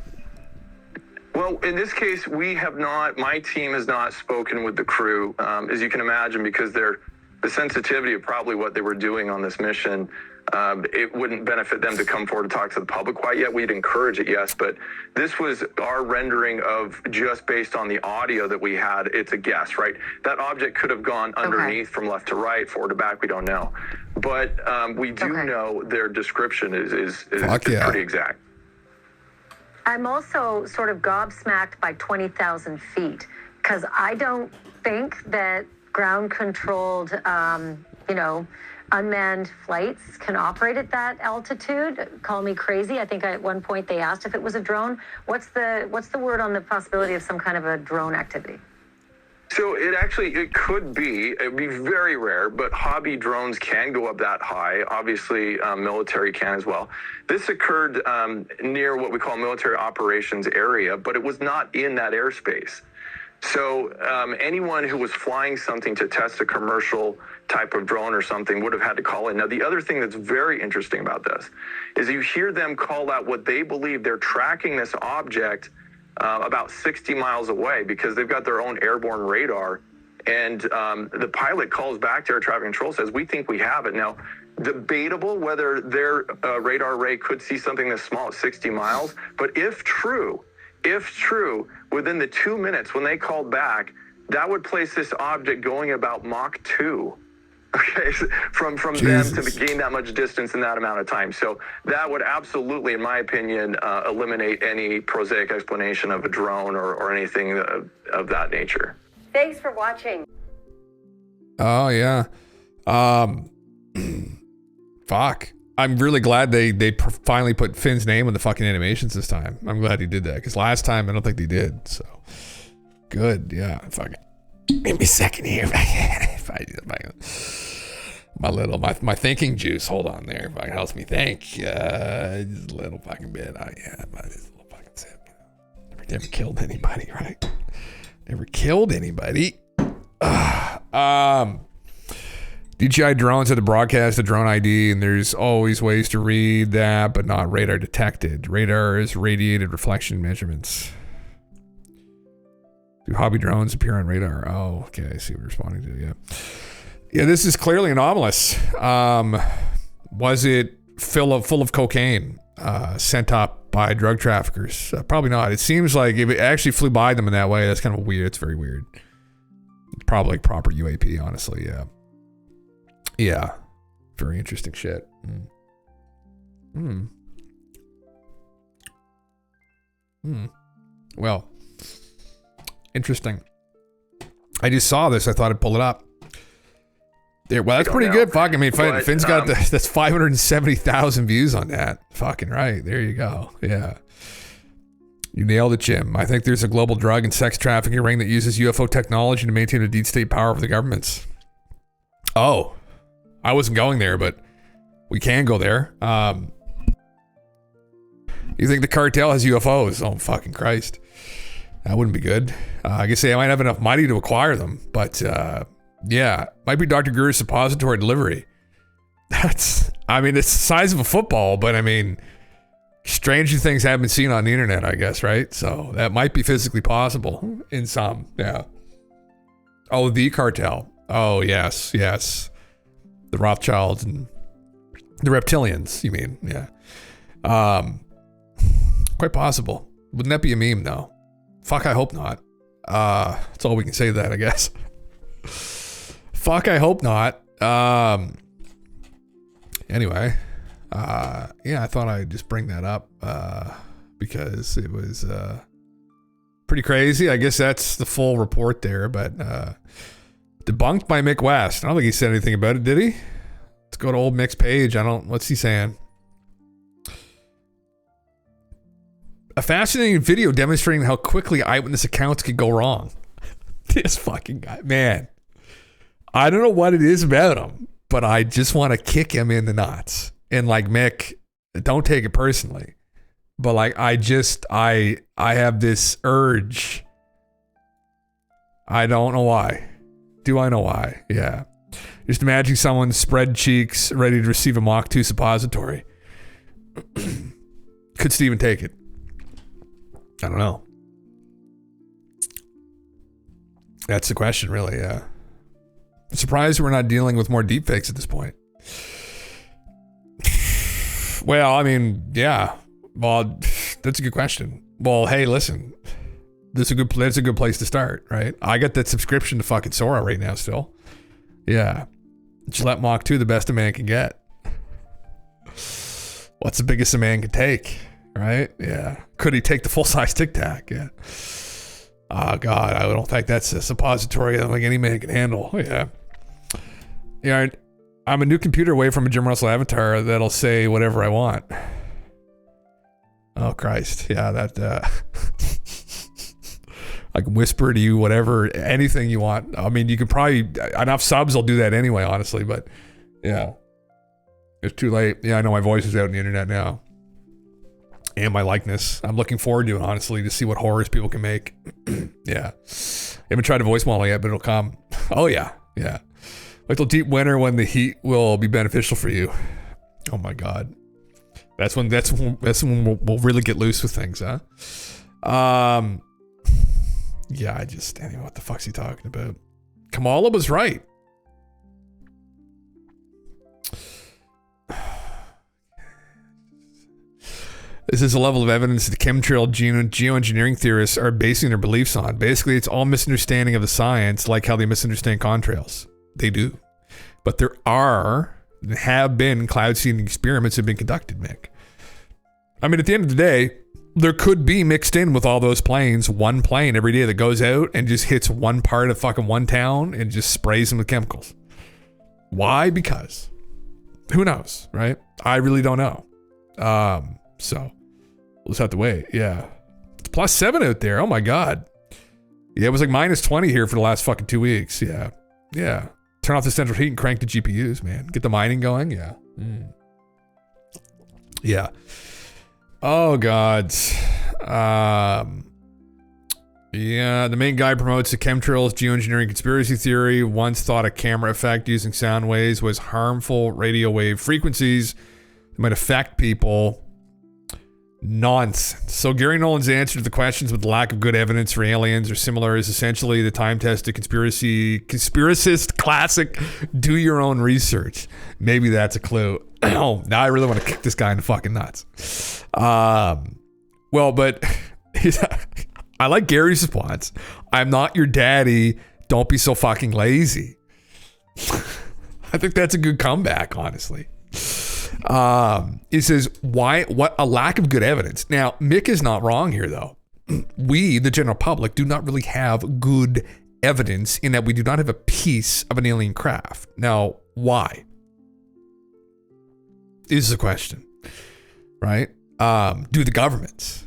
Well, in this case, my team has not spoken with the crew, as you can imagine, because the sensitivity of probably what they were doing on this mission, it wouldn't benefit them to come forward to talk to the public quite yet. We'd encourage it, yes, but this was our rendering of just based on the audio that we had. It's a guess, right? That object could have gone underneath from left to right, forward to back. We don't know, but we do know their description is pretty exact. I'm also sort of gobsmacked by 20,000 feet because I don't think that ground-controlled, unmanned flights can operate at that altitude. Call me crazy. I think at one point they asked if it was a drone. What's the word on the possibility of some kind of a drone activity? So it could be. It'd be very rare, but hobby drones can go up that high. Obviously, military can as well. This occurred near what we call military operations area, but it was not in that airspace. So anyone who was flying something to test a commercial type of drone or something would have had to call in. Now, the other thing that's very interesting about this is you hear them call out what they believe they're tracking this object about 60 miles away because they've got their own airborne radar. And the pilot calls back to air traffic control, says, we think we have it. Now, debatable whether their radar array could see something this small at 60 miles. But if true, within the 2 minutes when they called back, that would place this object going about Mach 2. Okay, from them to gain that much distance in that amount of time. So that would absolutely, in my opinion, eliminate any prosaic explanation of a drone or anything of that nature. Thanks for watching. Oh, yeah. Fuck. I'm really glad they finally put Finn's name in the fucking animations this time. I'm glad he did that because last time I don't think they did. So good, yeah. Fucking give me a second here. My thinking juice. Hold on there. If it helps me think. Just a little fucking bit. Just a little fucking sip. Never killed anybody, right? Never killed anybody. DJI drones had to broadcast a drone ID, and there's always ways to read that, but not radar detected. Radar is radiated reflection measurements. Do hobby drones appear on radar? Oh, okay. I see what you're responding to. Yeah. Yeah, this is clearly anomalous. Was it full of cocaine sent up by drug traffickers? Probably not. It seems like if it actually flew by them in that way, that's kind of weird. It's very weird. It's probably proper UAP, honestly. Yeah. Yeah. Very interesting shit. Well, interesting. I just saw this. I thought I'd pull it up. There, well, that's pretty good. Fuck, I mean, Finn's got that's 570,000 views on that. Fucking right. There you go. Yeah. You nailed it, Jim. I think there's a global drug and sex trafficking ring that uses UFO technology to maintain a deep state power over the governments. Oh, I wasn't going there, but we can go there. You think the cartel has UFOs? Oh, fucking Christ. That wouldn't be good. I guess they might have enough money to acquire them, but yeah, might be Dr. Guru's suppository delivery. I mean, it's the size of a football, but I mean, stranger things have been seen on the internet, I guess, right? So that might be physically possible in some. Yeah. Oh, the cartel. Oh, yes. The Rothschilds and the reptilians, you mean? Yeah. Quite possible. Wouldn't that be a meme, though? Fuck, I hope not. That's all we can say to that, I guess. Fuck, I hope not. Anyway, I thought I'd just bring that up because it was pretty crazy. I guess that's the full report there, but debunked by Mick West. I don't think he said anything about it, did he? Let's go to old Mick's page. What's he saying? A fascinating video demonstrating how quickly eyewitness accounts could go wrong. This fucking guy, man. I don't know what it is about him, but I just want to kick him in the nuts. And like, Mick, don't take it personally, but like, I have this urge. I don't know why. Do I know why? Yeah. Just imagine someone spread cheeks, ready to receive a Mach 2 suppository. Could Steven take it? I don't know. That's the question, really. Yeah. I'm surprised we're not dealing with more deepfakes at this point. Well, I mean, yeah. Well, that's a good question. Well, hey, listen. That's a good place to start, right? I got that subscription to fucking Sora right now still. Yeah. Gillette Mach 2, the best a man can get. What's the biggest a man can take? Right? Yeah. Could he take the full-size Tic Tac? Yeah. Oh, God. I don't think that's a suppository that like any man can handle. Yeah. Yeah. I'm a new computer away from a Jim Russell avatar that'll say whatever I want. Oh, Christ. Yeah, that... I can whisper to you whatever, anything you want. I mean, you could probably... Enough subs will do that anyway, honestly, but... Yeah. It's too late. Yeah, I know my voice is out on the internet now. And my likeness. I'm looking forward to it, honestly, to see what horrors people can make. Yeah. I haven't tried a voice model yet, but it'll come. Oh, yeah. Yeah. Wait till deep winter when the heat will be beneficial for you. Oh, my God. That's when we'll really get loose with things, huh? Yeah, anyway, what the fuck's he talking about? Kamala was right. This is a level of evidence that chemtrail geoengineering theorists are basing their beliefs on. Basically, it's all misunderstanding of the science, like how they misunderstand contrails. They do. But there have been cloud seeding experiments that have been conducted, Mick. I mean, at the end of the day, there could be mixed in with all those planes, one plane every day that goes out and just hits one part of fucking one town and just sprays them with chemicals. Why? Because. Who knows, right? I really don't know. So we'll just have to wait. Yeah. It's +7 out there. Oh my God. Yeah, it was like -20 here for the last fucking 2 weeks. Yeah. Yeah. Turn off the central heat and crank the GPUs, man. Get the mining going. Yeah. Yeah. Oh God. Yeah, the main guy promotes the chemtrails geoengineering conspiracy theory. Once thought a camera effect using sound waves was harmful radio wave frequencies that might affect people. Nonsense. So Gary Nolan's answer to the questions with the lack of good evidence for aliens or similar is essentially the time-tested conspiracist classic, do your own research. Maybe that's a clue. Oh, now I really want to kick this guy in the fucking nuts. Well, but I like Gary's response. I'm not your daddy. Don't be so fucking lazy. I think that's a good comeback, honestly. He says, what a lack of good evidence. Now, Mick is not wrong here, though. We, the general public, do not really have good evidence in that we do not have a piece of an alien craft. Now, why? Is the question, right? Do the governments.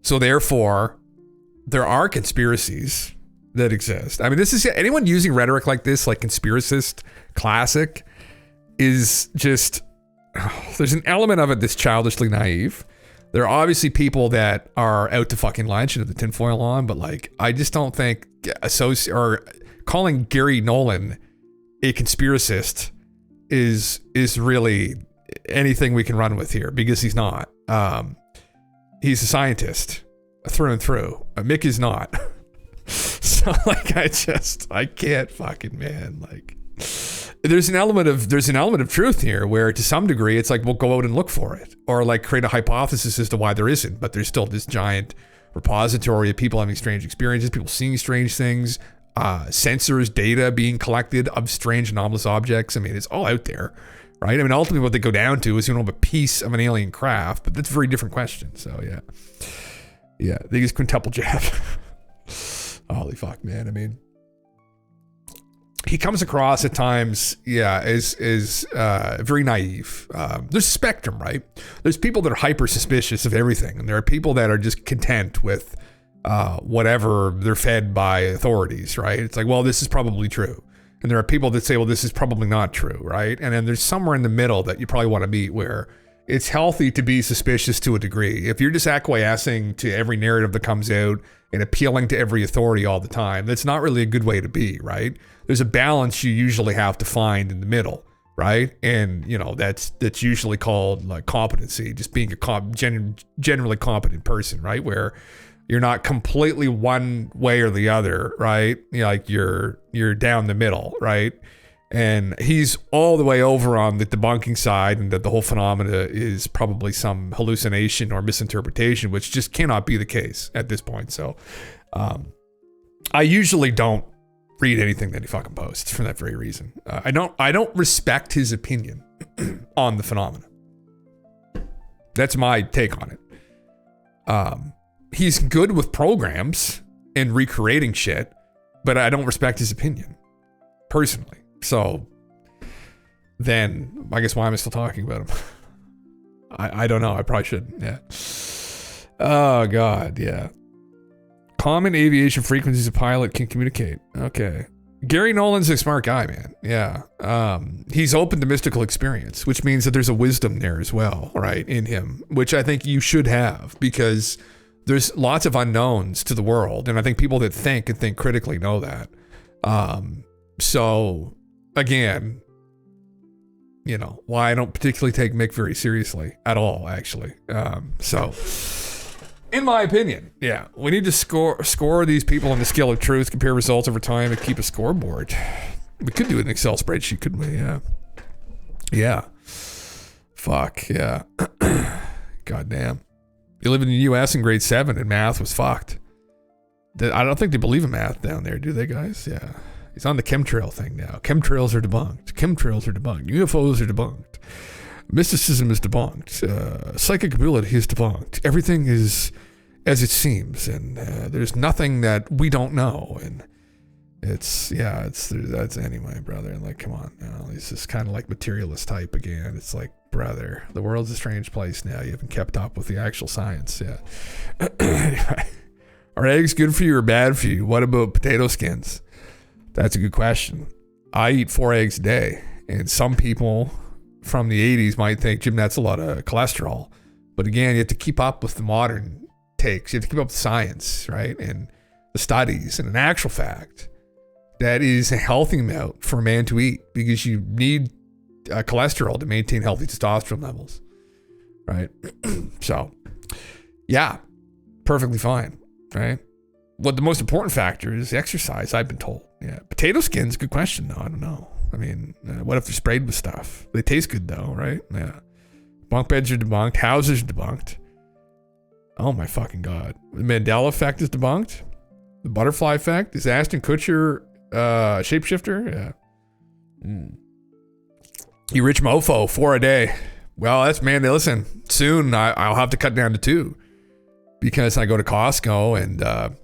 So therefore, there are conspiracies that exist. I mean, this is anyone using rhetoric like this, like conspiracist, classic, is just... There's an element of it that's childishly naive. There are obviously people that are out to fucking lunch and have the tinfoil on, but like, I just don't think calling Gary Nolan a conspiracist is really anything we can run with here, because he's not. He's a scientist through and through. Mick is not. So like, I can't fucking, man. Like, there's an element of truth here where to some degree it's like, we'll go out and look for it, or like create a hypothesis as to why there isn't, but there's still this giant repository of people having strange experiences, people seeing strange things, sensors, data being collected of strange anomalous objects. I mean, it's all out there, right? I mean, ultimately what they go down to is, you know, a piece of an alien craft, but that's a very different question. So yeah, they use quintuple jab. Holy fuck, man. I mean, he comes across at times, as very naive. There's a spectrum, right? There's people that are hyper suspicious of everything, and there are people that are just content with whatever they're fed by authorities, right? It's like, well, this is probably true. And there are people that say, well, this is probably not true, right? And then there's somewhere in the middle that you probably want to meet where it's healthy to be suspicious to a degree. If you're just acquiescing to every narrative that comes out and appealing to every authority all the time, that's not really a good way to be, right? There's a balance you usually have to find in the middle, right? And, you know, that's usually called like competency, just being a generally competent person, right? Where you're not completely one way or the other, right? You know, like you're down the middle, right? And he's all the way over on the debunking side, and that the whole phenomena is probably some hallucination or misinterpretation, which just cannot be the case at this point. So I usually don't read anything that he fucking posts for that very reason. I don't respect his opinion on the phenomena. That's my take on it. He's good with programs and recreating shit, but I don't respect his opinion personally. So then I guess why am I still talking about him? I don't know. I probably shouldn't. Yeah. Oh God. Yeah. Common aviation frequencies a pilot can communicate. Okay. Gary Nolan's a smart guy, man. Yeah. He's open to mystical experience, which means that there's a wisdom there as well, right, in him, which I think you should have, because there's lots of unknowns to the world. And I think people that think and think critically know that. So again, you know, why I don't particularly take Mick very seriously at all, actually. So in my opinion, yeah, we need to score these people on the scale of truth, compare results over time, and keep a scoreboard. We could do an Excel spreadsheet, couldn't we? Yeah. Yeah. Fuck, yeah. Goddamn. You live in the U.S. in grade 7 and math was fucked. I don't think they believe in math down there, do they, guys? Yeah. He's on the chemtrail thing now. Chemtrails are debunked. UFOs are debunked. Mysticism is debunked. Psychic ability is debunked. Everything is as it seems, and there's nothing that we don't know. And that's anyway, brother. Like, come on now. He's just kind of like materialist type again. It's like, brother, the world's a strange place now. You haven't kept up with the actual science. Yeah. Anyway, are eggs good for you or bad for you? What about potato skins? That's a good question. I eat 4 eggs a day, and some people from the 80s might think, Jim, that's a lot of cholesterol. But again, you have to keep up with the modern takes. You have to keep up with science, right? And the studies. And in actual fact, that is a healthy amount for a man to eat, because you need cholesterol to maintain healthy testosterone levels, right? So, yeah, perfectly fine, right? What the most important factor is exercise, I've been told. Yeah, potato skin's a good question, though. I don't know. I mean, what if they're sprayed with stuff? They taste good, though, right? Yeah. Bunk beds are debunked. Houses are debunked. Oh, my fucking God. The Mandela effect is debunked. The butterfly effect. Is Ashton Kutcher shapeshifter? Yeah. You rich mofo, 4 a day. Well, that's, man, listen, soon I'll have to cut down to 2, because I go to Costco and,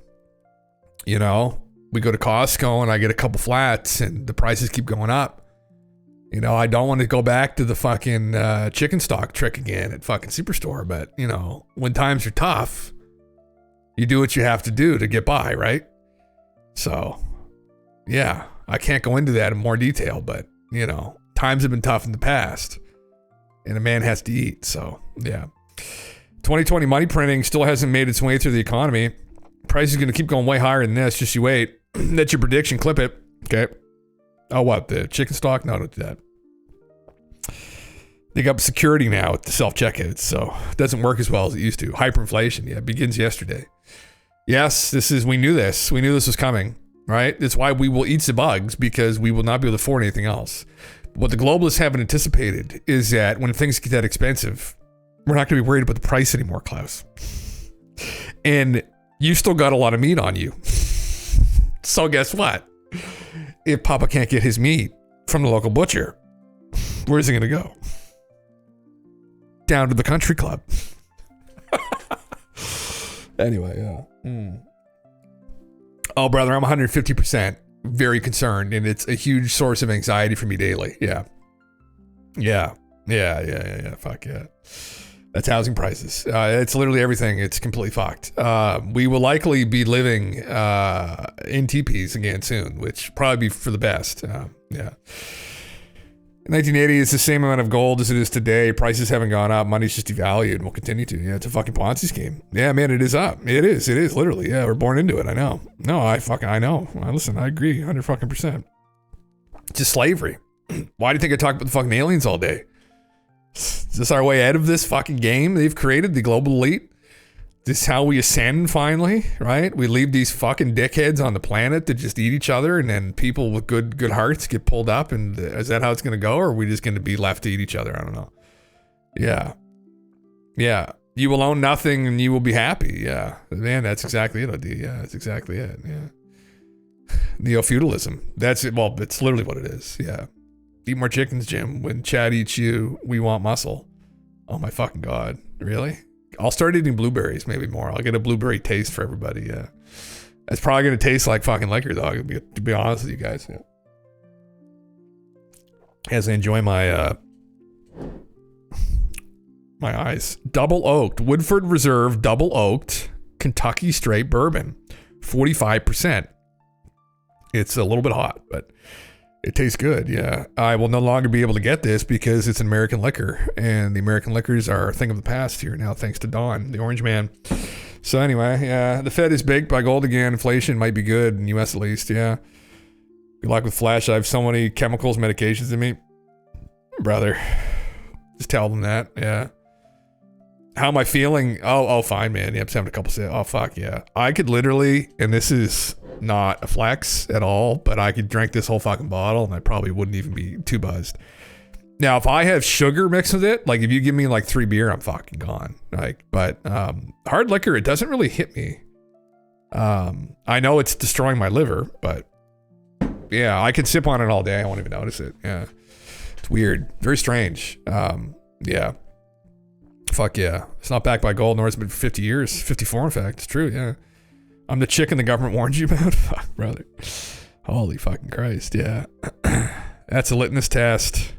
you know, we go to Costco and I get a couple flats and the prices keep going up. You know, I don't want to go back to the fucking chicken stock trick again at fucking Superstore, but, you know, when times are tough, you do what you have to do to get by, right? So, yeah, I can't go into that in more detail, but, you know, times have been tough in the past and a man has to eat. So, yeah. 2020 money printing still hasn't made its way through the economy. Price is going to keep going way higher than this. Just you wait. That's your prediction. Clip it. Okay. Oh, what? The chicken stock? No, don't do that. They got security now with the self-checkouts, so it doesn't work as well as it used to. Hyperinflation, yeah, begins yesterday. Yes, we knew this. We knew this was coming, right? That's why we will eat the bugs, because we will not be able to afford anything else. What the globalists haven't anticipated is that when things get that expensive, we're not going to be worried about the price anymore, Klaus. And you still got a lot of meat on you. So guess what? If Papa can't get his meat from the local butcher, where's he going to go? Down to the country club. Anyway, yeah. Oh, brother, I'm 150% very concerned, and it's a huge source of anxiety for me daily. Yeah. Fuck yeah. That's housing prices. It's literally everything. It's completely fucked. We will likely be living in teepees again soon, which probably be for the best. Yeah. 1980 is the same amount of gold as it is today. Prices haven't gone up. Money's just devalued and will continue to. Yeah, it's a fucking Ponzi scheme. Yeah, man, it is up. It is literally. Yeah, we're born into it. I know. No, I know. Listen, I agree 100%. It's just slavery. Why do you think I talk about the fucking aliens all day? Is this our way out of this fucking game they've created, the global elite? This is how we ascend finally, right? We leave these fucking dickheads on the planet to just eat each other, and then people with good hearts get pulled up, and is that how it's going to go, or are we just going to be left to eat each other? I don't know. Yeah. You will own nothing and you will be happy. Yeah. Man, that's exactly it, OD. Yeah, that's exactly it. Yeah. Neo-feudalism. That's it. Well, it's literally what it is. Yeah. Eat more chickens, Jim. When Chad eats you, we want muscle. Oh my fucking God. Really? I'll start eating blueberries, maybe more. I'll get a blueberry taste for everybody, yeah. It's probably going to taste like fucking liquor, though, to be honest with you guys, yeah. As I enjoy my eyes. Double oaked. Woodford Reserve double oaked Kentucky straight bourbon. 45%. It's a little bit hot, but it tastes good, yeah. I will no longer be able to get this because it's an American liquor, and the American liquors are a thing of the past here now, thanks to Don, the orange man. So anyway, yeah, the Fed is baked by gold again. Inflation might be good in the U.S. at least, yeah. Good luck with Flash. I have so many chemicals, medications in me. Brother, just tell them that, yeah. How am I feeling? Oh, fine, man. Yeah, I'm just having a couple sips. Oh, fuck, yeah. I could literally, and this is not a flex at all, but I could drink this whole fucking bottle and I probably wouldn't even be too buzzed. Now, if I have sugar mixed with it, like if you give me like 3 beer, I'm fucking gone. Like, but hard liquor, it doesn't really hit me. I know it's destroying my liver, but yeah, I could sip on it all day. I won't even notice it. Yeah, it's weird, very strange. Yeah, fuck yeah. It's not backed by gold, nor has it been for 50 years. 54, in fact. It's true. Yeah. I'm the chicken the government warned you about? Fuck, brother. Holy fucking Christ, yeah. That's a litmus test.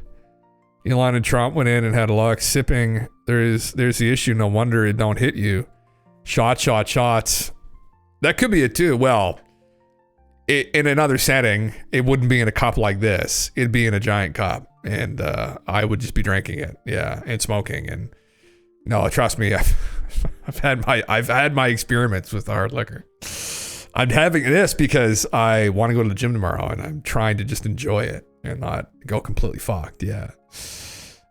Elon and Trump went in and had a luck. Sipping, there's the issue. No wonder it don't hit you. Shots. That could be it too. Well, in another setting, it wouldn't be in a cup like this. It'd be in a giant cup. And I would just be drinking it. Yeah, and smoking. And no, trust me, I've had my experiments with hard liquor. I'm having this because I want to go to the gym tomorrow, and I'm trying to just enjoy it and not go completely fucked. Yeah.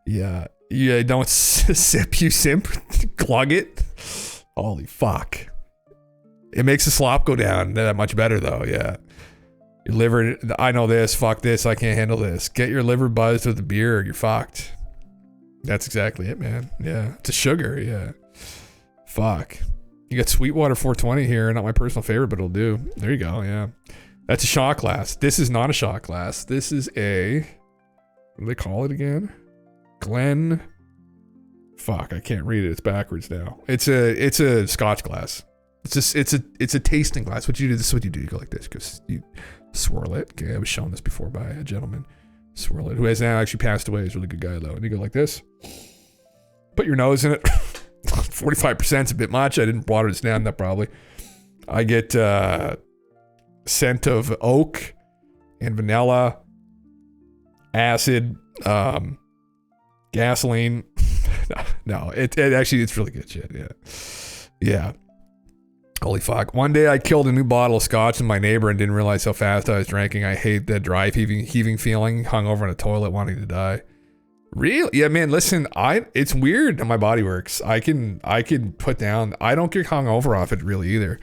Don't sip, you simp. Glug it. Holy fuck. It makes the slop go down that much better, though. Yeah. Your liver, I know this. Fuck this. I can't handle this. Get your liver buzzed with the beer. You're fucked. That's exactly it, man. Yeah. It's a sugar. Yeah. Fuck. You got Sweetwater 420 here. Not my personal favorite, but it'll do. There you go. Yeah. That's a shot glass. This is not a shot glass. This is a, what do they call it again? Glen. Fuck. I can't read it. It's backwards now. It's a Scotch glass. It's a tasting glass. What you do? This is what you do. You go like this. You swirl it. Okay. I was shown this before by a gentleman. Swirl it. Who has now actually passed away. He's a really good guy though. And you go like this. Put your nose in it. 45% is a bit much. I didn't water this down that probably. I get scent of oak and vanilla, acid, gasoline. No, it actually, it's really good shit. Yeah. Holy fuck. One day I killed a new bottle of scotch in my neighbor and didn't realize how fast I was drinking. I hate that dry heaving feeling, hung over in a toilet wanting to die. Really? Yeah, man, listen, it's weird how my body works. I can put down, I don't get hungover off it really either.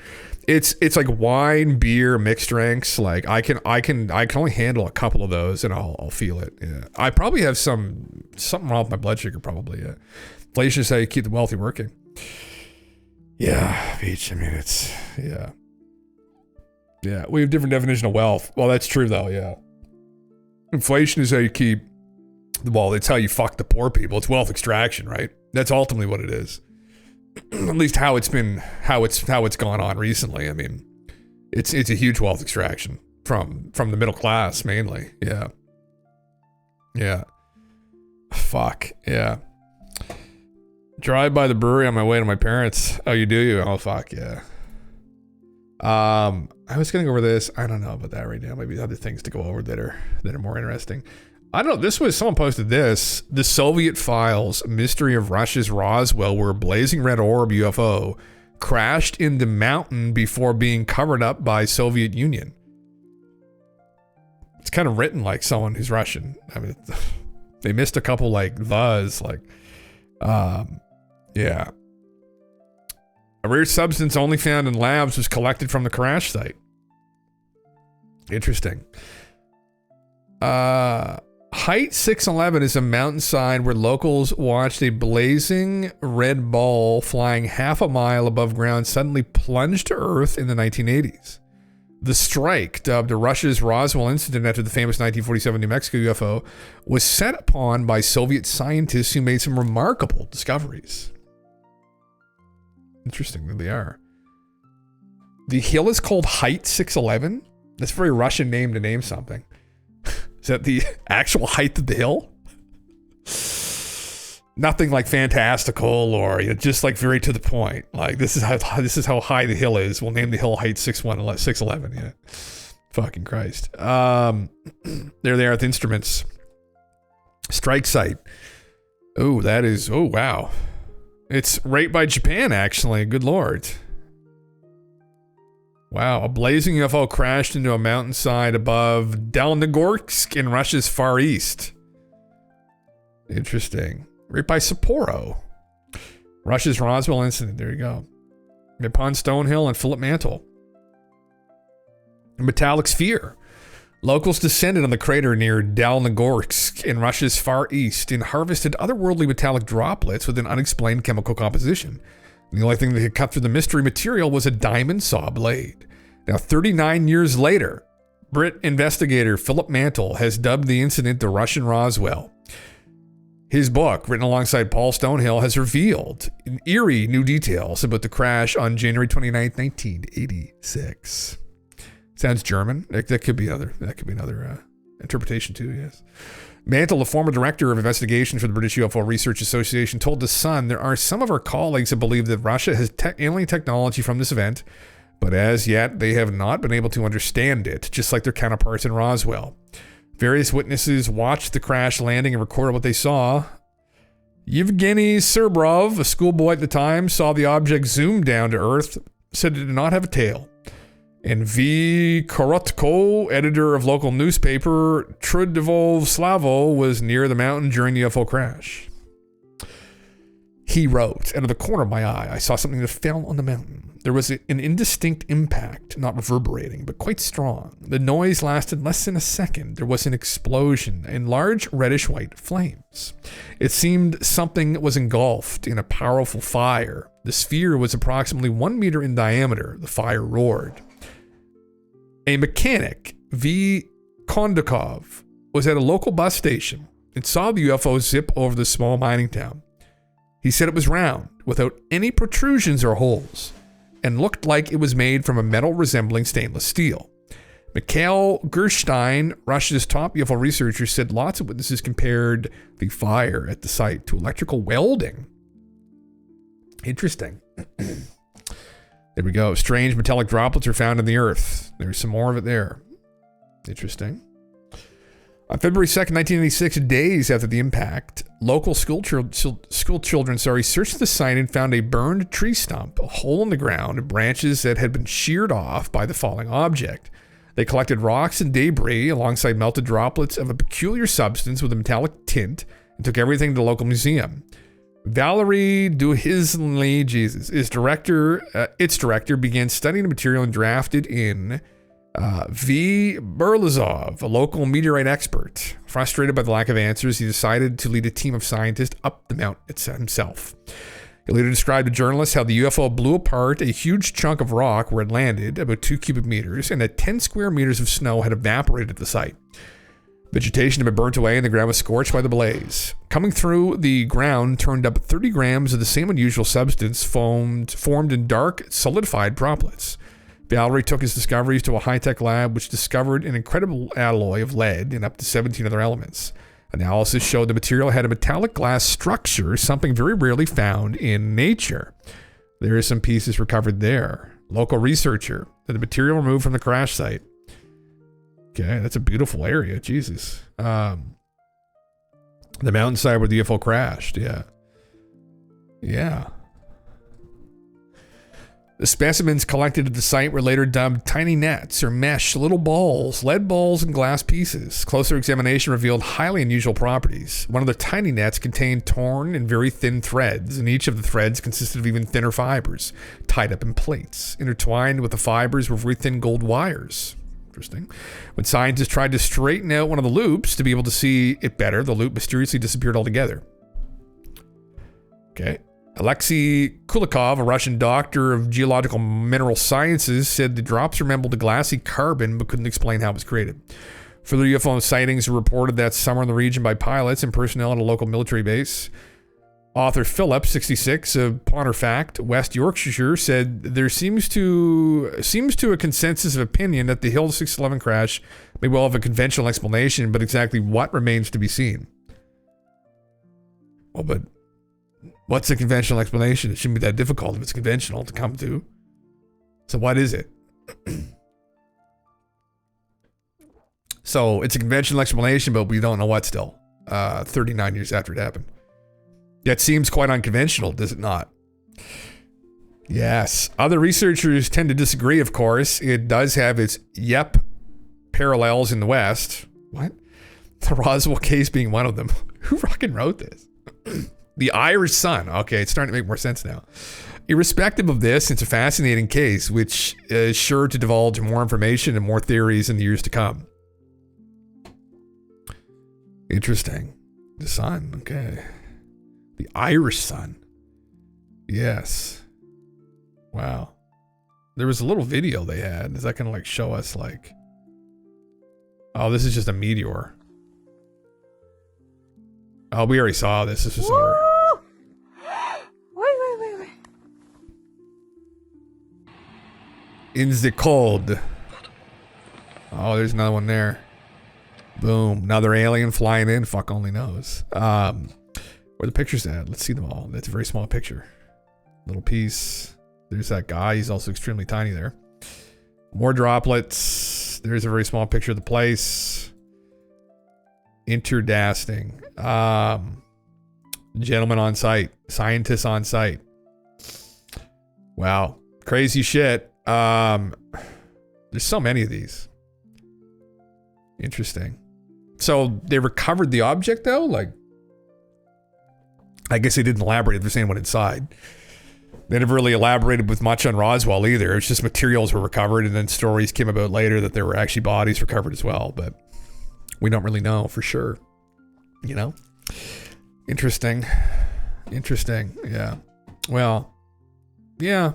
It's like wine, beer, mixed drinks. Like I can only handle a couple of those and I'll feel it. Yeah. I probably have something wrong with my blood sugar probably. Yeah. Inflation is how you keep the wealthy working. Yeah, Beach. I mean, it's, yeah. Yeah, we have different definition of wealth. Well, that's true though, yeah. Inflation is how you keep, well, it's how you fuck the poor people. It's wealth extraction, right? That's ultimately what it is. At least how it's gone on recently. I mean, it's a huge wealth extraction from the middle class mainly. Yeah. Yeah. Fuck. Yeah. Drive by the brewery on my way to my parents. Oh, you do? You? Oh, fuck yeah. I was gonna go over this. I don't know about that right now. Maybe other things to go over that are more interesting. I don't know. Someone posted this. The Soviet files, mystery of Russia's Roswell, where a blazing red orb UFO crashed in the mountain before being covered up by Soviet Union. It's kind of written like someone who's Russian. I mean, they missed a couple like thes, like, yeah. A rare substance only found in labs was collected from the crash site. Interesting. Height 611 is a mountainside where locals watched a blazing red ball flying half a mile above ground suddenly plunge to Earth in the 1980s. The strike, dubbed Russia's Roswell incident after the famous 1947 New Mexico UFO, was set upon by Soviet scientists who made some remarkable discoveries. Interesting that they are. The hill is called Height 611. That's a very Russian name to name something. Is that the actual height of the hill? Nothing like fantastical or just like very to the point. Like this is how high the hill is. We'll name the hill Height 611. Yeah, fucking Christ. There they are with instruments. Strike site. Oh, that is. Oh wow. It's right by Japan actually. Good lord. Wow, a blazing UFO crashed into a mountainside above Dalnogorsk in Russia's Far East. Interesting. Right by Sapporo. Russia's Roswell incident. There you go. Upon Stonehill and Philip Mantle. A metallic sphere. Locals descended on the crater near Dalnogorsk in Russia's Far East and harvested otherworldly metallic droplets with an unexplained chemical composition. The only thing that could cut through the mystery material was a diamond saw blade. Now, 39 years later, Brit investigator Philip Mantle has dubbed the incident the Russian Roswell. His book, written alongside Paul Stonehill, has revealed eerie new details about the crash on January 29, 1986. Sounds German. That could be another interpretation too, yes. Mantle, a former director of investigation for the British UFO Research Association, told The Sun, there are some of our colleagues that believe that Russia has alien technology from this event, but as yet they have not been able to understand it, just like their counterparts in Roswell. Various witnesses watched the crash landing and recorded what they saw. Yevgeny Serbrov, a schoolboy at the time, saw the object zoom down to Earth, said it did not have a tail. And V. Korotko, editor of local newspaper Trudovol Slavo, was near the mountain during the UFO crash. He wrote, out of the corner of my eye, I saw something that fell on the mountain. There was an indistinct impact, not reverberating, but quite strong. The noise lasted less than a second. There was an explosion and large reddish-white flames. It seemed something was engulfed in a powerful fire. The sphere was approximately 1 meter in diameter. The fire roared. A mechanic, V. Kondakov, was at a local bus station and saw the UFO zip over the small mining town. He said it was round, without any protrusions or holes, and looked like it was made from a metal resembling stainless steel. Mikhail Gerstein, Russia's top UFO researcher, said lots of witnesses compared the fire at the site to electrical welding. Interesting. There we go. Strange metallic droplets are found in the earth. There's some more of it there. Interesting. On February 2nd, 1986, days after the impact, local school children searched the site and found a burned tree stump, a hole in the ground, and branches that had been sheared off by the falling object. They collected rocks and debris alongside melted droplets of a peculiar substance with a metallic tint and took everything to the local museum. Valerie Duhisley, its director, began studying the material and drafted in V. Berlazov, a local meteorite expert. Frustrated by the lack of answers, he decided to lead a team of scientists up the mountain himself. He later described to journalists how the UFO blew apart a huge chunk of rock where it landed, about 2 cubic meters, and that 10 square meters of snow had evaporated at the site. Vegetation had been burnt away and the ground was scorched by the blaze. Coming through the ground turned up 30 grams of the same unusual substance formed in dark, solidified droplets. Valerie took his discoveries to a high-tech lab which discovered an incredible alloy of lead and up to 17 other elements. Analysis showed the material had a metallic glass structure, something very rarely found in nature. There are some pieces recovered there. Local researcher had the material removed from the crash site. Okay, that's a beautiful area. Jesus. The mountainside where the UFO crashed. Yeah. Yeah. The specimens collected at the site were later dubbed tiny nets or mesh, little balls, lead balls, and glass pieces. Closer examination revealed highly unusual properties. One of the tiny nets contained torn and very thin threads, and each of the threads consisted of even thinner fibers, tied up in plates. Intertwined with the fibers were very thin gold wires. Interesting. When scientists tried to straighten out one of the loops to be able to see it better, the loop mysteriously disappeared altogether. Okay. Alexei Kulikov, a Russian doctor of geological mineral sciences, said the drops resembled the glassy carbon but couldn't explain how it was created. Further UFO sightings were reported that summer in the region by pilots and personnel at a local military base. Author Philip, 66, of Pontefract, West Yorkshire, said there seems to a consensus of opinion that the Hill 611 crash may well have a conventional explanation, but exactly what remains to be seen. Well, but what's the conventional explanation? It shouldn't be that difficult if it's conventional to come to. So what is it? So it's a conventional explanation, but we don't know what still. 39 years after it happened. That seems quite unconventional, does it not? Yes. Other researchers tend to disagree, of course. It does have its parallels in the West. What? The Roswell case being one of them. Who fucking wrote this? The Irish Sun. Okay, it's starting to make more sense now. Irrespective of this, it's a fascinating case, which is sure to divulge more information and more theories in the years to come. Interesting. The Sun. Okay. The Irish Sun. Yes. Wow. There was a little video they had. Is that going to like show us like... Oh, this is just a meteor. Oh, we already saw this. This was over. Wait. In the cold. Oh, there's another one there. Boom. Another alien flying in. Fuck only knows. Where the picture's at? Let's see them all. That's a very small picture. Little piece. There's that guy. He's also extremely tiny there. More droplets. There's a very small picture of the place. Interdasting. Gentlemen on site. Scientists on site. Wow. Crazy shit. There's so many of these. Interesting. So they recovered the object though? Like, I guess they didn't elaborate if there's anyone inside. They never really elaborated with much on Roswell either. It's just materials were recovered and then stories came about later that there were actually bodies recovered as well. But we don't really know for sure. You know? Interesting. Yeah. Well, yeah.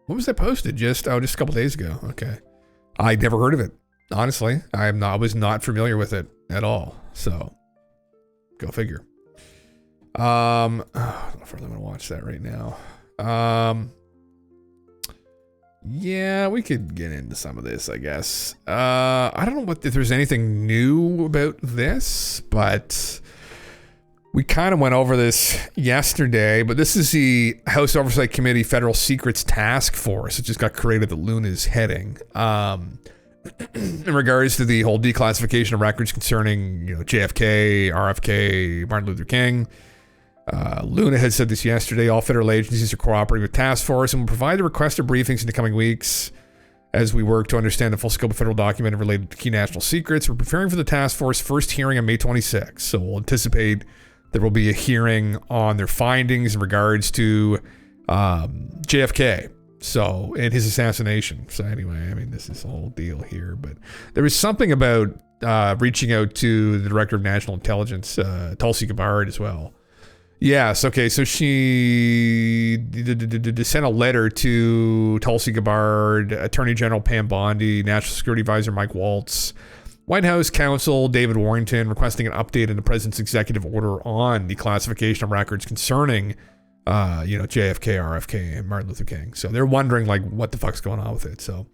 When was that posted? Just a couple days ago. Okay. I never heard of it. Honestly, I was not familiar with it at all. So, go figure. I don't know if I'm gonna watch that right now. Yeah, we could get into some of this, I guess. I don't know if there's anything new about this, but we kind of went over this yesterday, but this is the House Oversight Committee Federal Secrets Task Force. It just got created that Luna's heading. In regards to the whole declassification of records concerning, JFK, RFK, Martin Luther King. Luna had said this yesterday. All federal agencies are cooperating with task force and will provide the requested briefings in the coming weeks as we work to understand the full scope of federal document related to key national secrets. We're preparing for the task force first hearing on May 26th, so we'll anticipate There will be a hearing on their findings in regards to JFK. So, and his assassination. So anyway, I mean, this is a whole deal here. But there was something about reaching out to the Director of National Intelligence, Tulsi Gabbard, as well. Yes, okay, so she sent a letter to Tulsi Gabbard, Attorney General Pam Bondi, National Security Advisor Mike Waltz, White House counsel David Warrington, requesting an update in the president's executive order on the classification of records concerning, JFK, RFK, and Martin Luther King. So they're wondering, like, what the fuck's going on with it. So,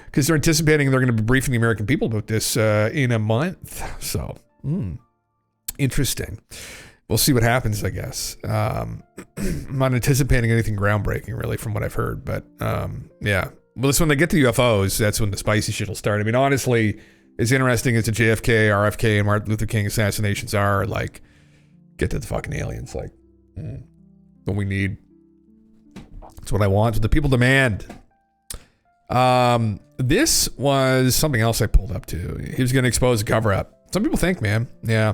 because they're anticipating they're going to be briefing the American people about this in a month. So, interesting. We'll see what happens, I guess. I'm not anticipating anything groundbreaking, really, from what I've heard. But, yeah. Well, it's when they get to UFOs, that's when the spicy shit will start. I mean, honestly, as interesting as the JFK, RFK, and Martin Luther King assassinations are, like, get to the fucking aliens. Like, what we need. It's what I want. What the people demand. This was something else I pulled up to. He was going to expose a cover-up. Some people think, man. Yeah.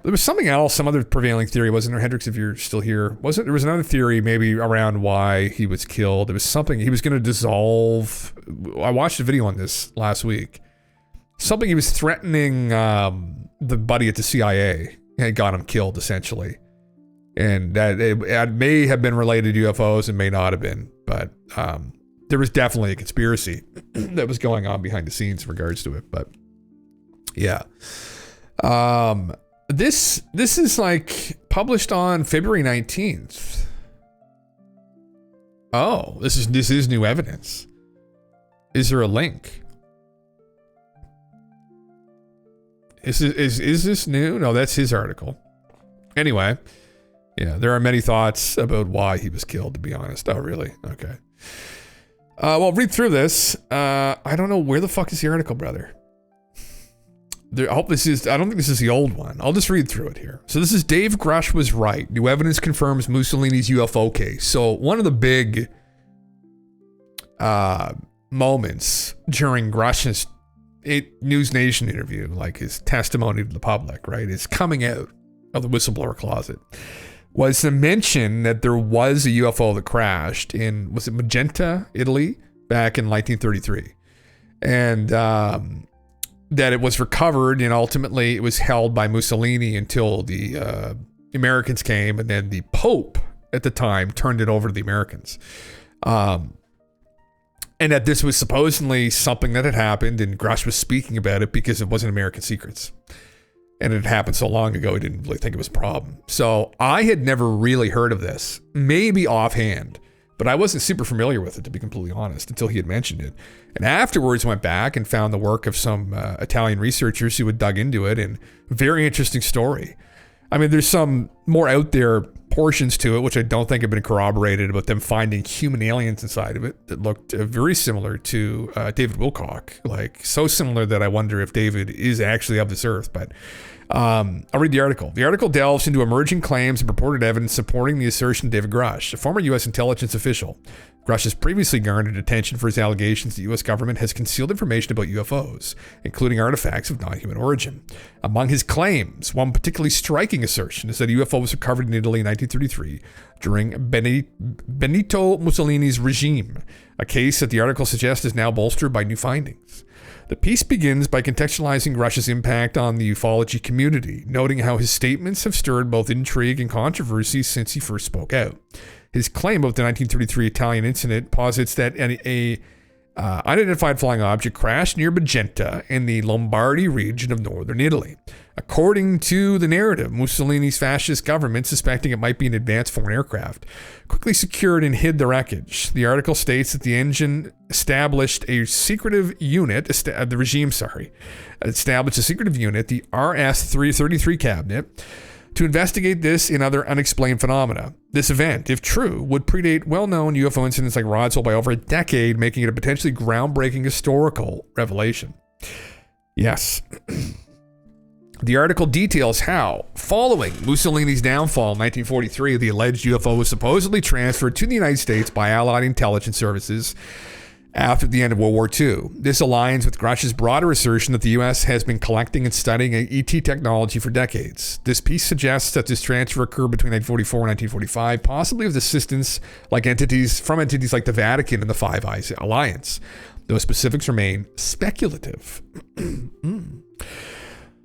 There was something else, some other prevailing theory, wasn't there, Hendrix, if you're still here? There was another theory maybe around why he was killed. There was something, he was going to dissolve. I watched a video on this last week. Something he was threatening the buddy at the CIA and got him killed, essentially. And that it may have been related to UFOs and may not have been. But there was definitely a conspiracy that was going on behind the scenes in regards to it. But yeah. This is like published on February 19th. Oh, this is new evidence. Is there a link? Is this new? No, that's his article. Anyway, yeah, there are many thoughts about why he was killed, to be honest. Oh, really? Okay. Well, read through this. I don't know, where the fuck is the article, brother? I don't think this is the old one. I'll just read through it here. So this is Dave Grush was right. New evidence confirms Mussolini's UFO case. So one of the big moments during Grush's News Nation interview, like his testimony to the public, right, is coming out of the whistleblower closet, was the mention that there was a UFO that crashed in, was it Magenta, Italy, back in 1933. And that it was recovered and ultimately it was held by Mussolini until the Americans came, and then the Pope at the time turned it over to the Americans. And that this was supposedly something that had happened, and Grush was speaking about it because it wasn't American secrets. And it had happened so long ago, he didn't really think it was a problem. So I had never really heard of this, maybe offhand, but I wasn't super familiar with it, to be completely honest, until he had mentioned it. And afterwards went back and found the work of some Italian researchers who had dug into it, and very interesting story. I mean, there's some more out there portions to it, which I don't think have been corroborated, about them finding human aliens inside of it that looked very similar to David Wilcock. Like, so similar that I wonder if David is actually of this earth. But I'll read the article. The article delves into emerging claims and purported evidence supporting the assertion of David Grush, a former U.S. intelligence official. Grush has previously garnered attention for his allegations the U.S. government has concealed information about UFOs, including artifacts of non-human origin. Among his claims, one particularly striking assertion is that a UFO was recovered in Italy in 1933 during Benito Mussolini's regime, a case that the article suggests is now bolstered by new findings. The piece begins by contextualizing Grush's impact on the ufology community, noting how his statements have stirred both intrigue and controversy since he first spoke out. His claim about the 1933 Italian incident posits that a unidentified flying object crashed near Magenta in the Lombardy region of northern Italy. According to the narrative, Mussolini's fascist government, suspecting it might be an advanced foreign aircraft, quickly secured and hid the wreckage. The article states that the engine established a secretive unit, the RS-333 cabinet, to investigate this and other unexplained phenomena. This event, if true, would predate well-known UFO incidents like Roswell by over a decade, making it a potentially groundbreaking historical revelation. Yes. The article details how, following Mussolini's downfall in 1943, the alleged UFO was supposedly transferred to the United States by Allied intelligence services after the end of World War II. This aligns with Grush's broader assertion that the U.S. has been collecting and studying ET technology for decades. This piece suggests that this transfer occurred between 1944 and 1945, possibly with assistance from entities like the Vatican and the Five Eyes Alliance. Those specifics remain speculative.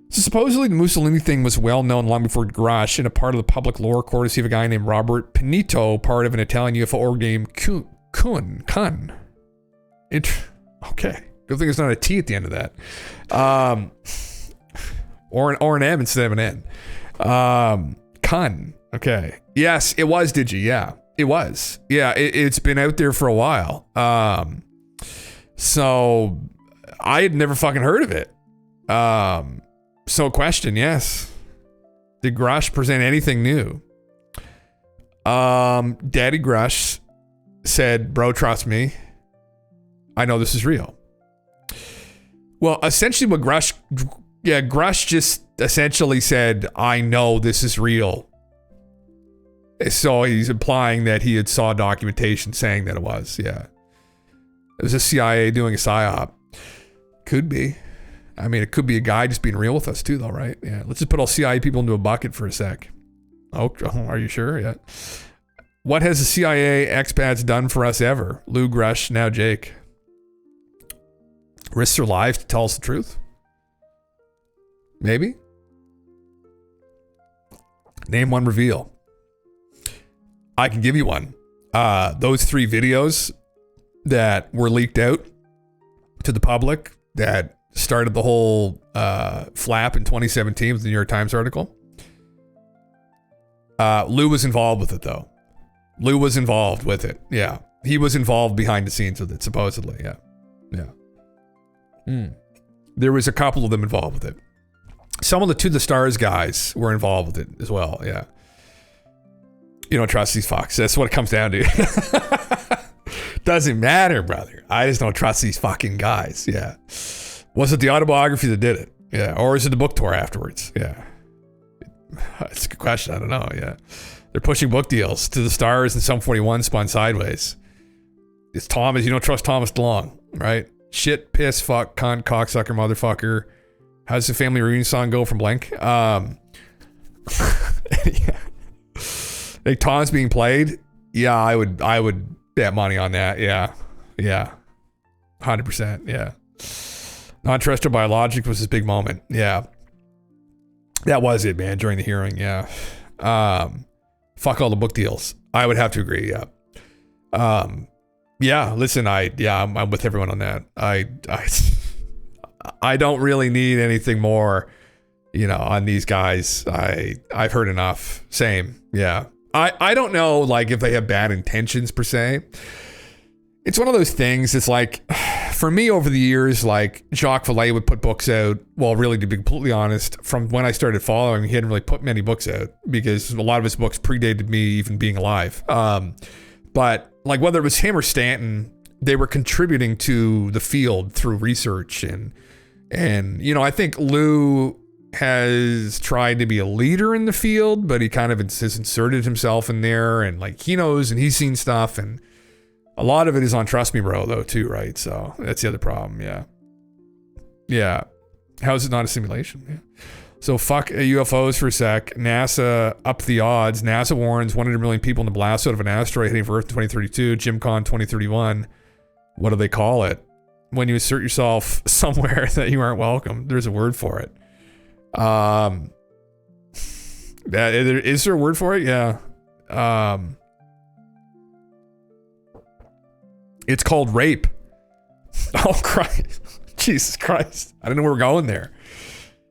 So supposedly the Mussolini thing was well known long before Grush and a part of the public lore courtesy of a guy named Robert Pinito, part of an Italian UFO org named Kun. Okay. Good thing there's not a T at the end of that. Or an M instead of an N. Kun. Okay. Yes, it was Digi. Yeah, it was. Yeah, it's been out there for a while. So I had never fucking heard of it. So question, yes. Did Grush present anything new? Daddy Grush said, bro, trust me. I know this is real. Well, essentially what Grush just essentially said, I know this is real. So he's implying that he had saw documentation saying that it was, yeah. It was a CIA doing a PSYOP. Could be. I mean, it could be a guy just being real with us too, though, right? Yeah. Let's just put all CIA people into a bucket for a sec. Oh, are you sure? Yeah. What has the CIA expats done for us ever? Lou Grush, now Jake. Risk their lives to tell us the truth? Maybe? Name one reveal. I can give you one. Those 3 videos that were leaked out to the public that started the whole flap in 2017 with the New York Times article. Lou was involved with it, though. Lou was involved with it. Yeah. He was involved behind the scenes with it, supposedly. Yeah. Yeah. There was a couple of them involved with it. Some of the To the Stars guys were involved with it as well. Yeah. You don't trust these fucks. That's what it comes down to. Doesn't matter, brother. I just don't trust these fucking guys. Yeah. Was it the autobiography that did it? Yeah. Or is it the book tour afterwards? Yeah. It's a good question. I don't know. Yeah. They're pushing book deals. To the Stars and Sum 41 spun sideways. It's Thomas. You don't trust Thomas DeLonge, right? Shit, piss, fuck, cunt, cocksucker, motherfucker. How does the family reunion song go from Blank? Yeah. Like Tom's being played. Yeah, I would bet money on that. Yeah. Yeah. 100%. Yeah. Not trusted by logic was his big moment. Yeah. That was it, man, during the hearing. Yeah. Fuck all the book deals. I would have to agree. Yeah. Yeah, listen, I'm with everyone on that. I don't really need anything more, on these guys. I've heard enough. Same. Yeah. I don't know, like, if they have bad intentions per se. It's one of those things. It's like, for me over the years, like Jacques Vallée would put books out. Well, really, to be completely honest, from when I started following, he hadn't really put many books out because a lot of his books predated me even being alive. But like whether it was him or Stanton, they were contributing to the field through research and I think Lou has tried to be a leader in the field, but he kind of has inserted himself in there and like he knows and he's seen stuff and a lot of it is on Trust Me Bro though too, right? So that's the other problem. Yeah. Yeah. How is it not a simulation? Yeah. So fuck UFOs for a sec. NASA upped the odds. NASA warns 100 million people in the blast out of an asteroid hitting for Earth in 2032. JimCon 2031. What do they call it? When you assert yourself somewhere that you aren't welcome. There's a word for it. Is there a word for it? Yeah. It's called rape. Oh, Christ. Jesus Christ. I didn't know we were going there.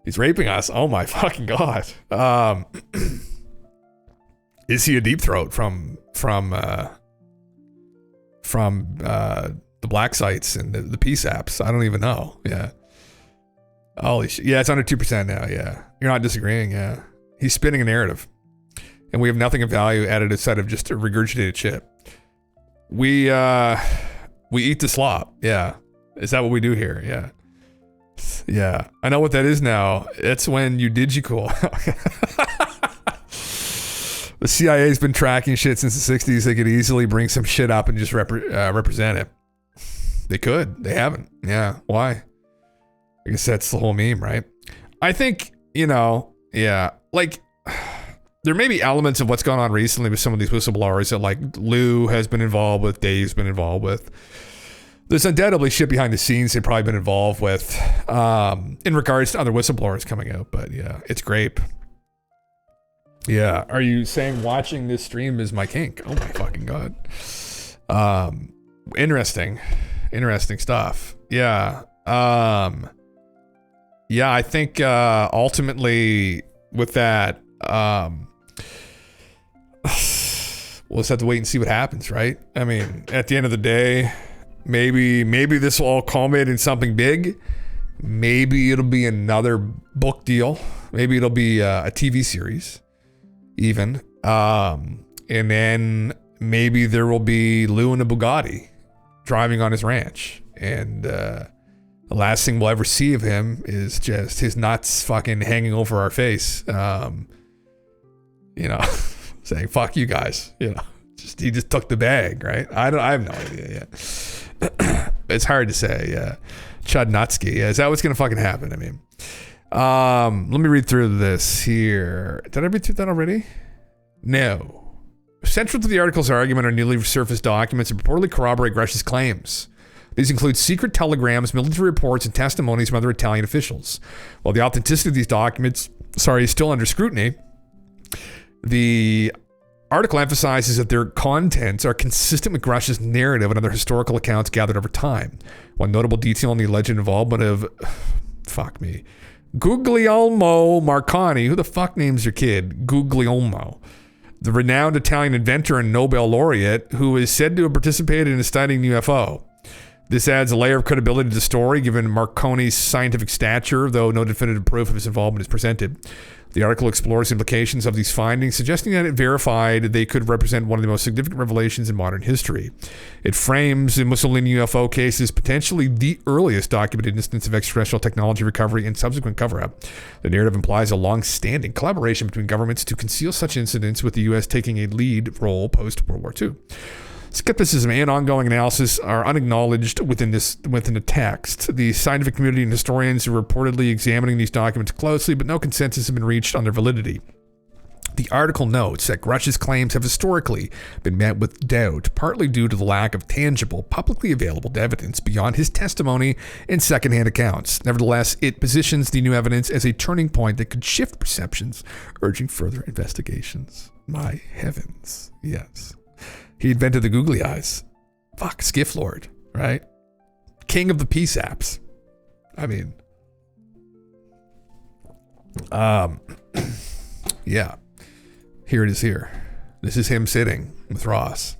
He's raping us. Oh my fucking God. Is he a deep throat from the black sites and the peace apps? I don't even know. Yeah. Holy shit. Yeah, it's under 2% now. Yeah. You're not disagreeing. Yeah. He's spinning a narrative. And we have nothing of value added aside of just a regurgitated shit. We eat the slop. Yeah. Is that what we do here? Yeah. Yeah, I know what that is now. It's when you digicool. The CIA's been tracking shit since the 60s. They could easily bring some shit up and just represent it. They could. They haven't. Yeah. Why? I guess that's the whole meme, right? I think, like there may be elements of what's gone on recently with some of these whistleblowers that like Lou has been involved with, Dave's been involved with. There's undoubtedly shit behind the scenes they've probably been involved with in regards to other whistleblowers coming out. But yeah, it's grape. Yeah. Are you saying watching this stream is my kink? Oh my fucking God. Interesting stuff. Yeah. Yeah, I think ultimately with that, we'll just have to wait and see what happens, right? I mean, at the end of the day, maybe this will all culminate in something big. Maybe it'll be another book deal. Maybe it'll be a TV series, even. And then maybe there will be Lou in a Bugatti driving on his ranch. And the last thing we'll ever see of him is just his nuts fucking hanging over our face. Saying, fuck you guys. He just took the bag, right? I have no idea yet. It's hard to say. Yeah. Chudnutsky. Is that what's going to fucking happen? I mean, let me read through this here. Did I read through that already? No. Central to the article's argument are newly resurfaced documents that purportedly corroborate Grush's claims. These include secret telegrams, military reports, and testimonies from other Italian officials. While the authenticity of these documents, is still under scrutiny, the article emphasizes that their contents are consistent with Grush's narrative and other historical accounts gathered over time. One notable detail in the alleged involvement of, Guglielmo Marconi. Who the fuck names your kid Guglielmo? The renowned Italian inventor and Nobel laureate who is said to have participated in studying UFO. This adds a layer of credibility to the story, given Marconi's scientific stature, though no definitive proof of his involvement is presented. The article explores implications of these findings, suggesting that it verified they could represent one of the most significant revelations in modern history. It frames the Mussolini UFO case as potentially the earliest documented instance of extraterrestrial technology recovery and subsequent cover-up. The narrative implies a long-standing collaboration between governments to conceal such incidents, with the U.S. taking a lead role post-World War II. Skepticism and ongoing analysis are unacknowledged within the text. The scientific community and historians are reportedly examining these documents closely, but no consensus has been reached on their validity. The article notes that Grush's claims have historically been met with doubt, partly due to the lack of tangible, publicly available evidence beyond his testimony and secondhand accounts. Nevertheless, it positions the new evidence as a turning point that could shift perceptions, urging further investigations. My heavens, yes. He invented the googly eyes. Fuck, Skiff Lord, right? King of the peace apps. I mean, yeah. Here it is here. This is him sitting with Ross.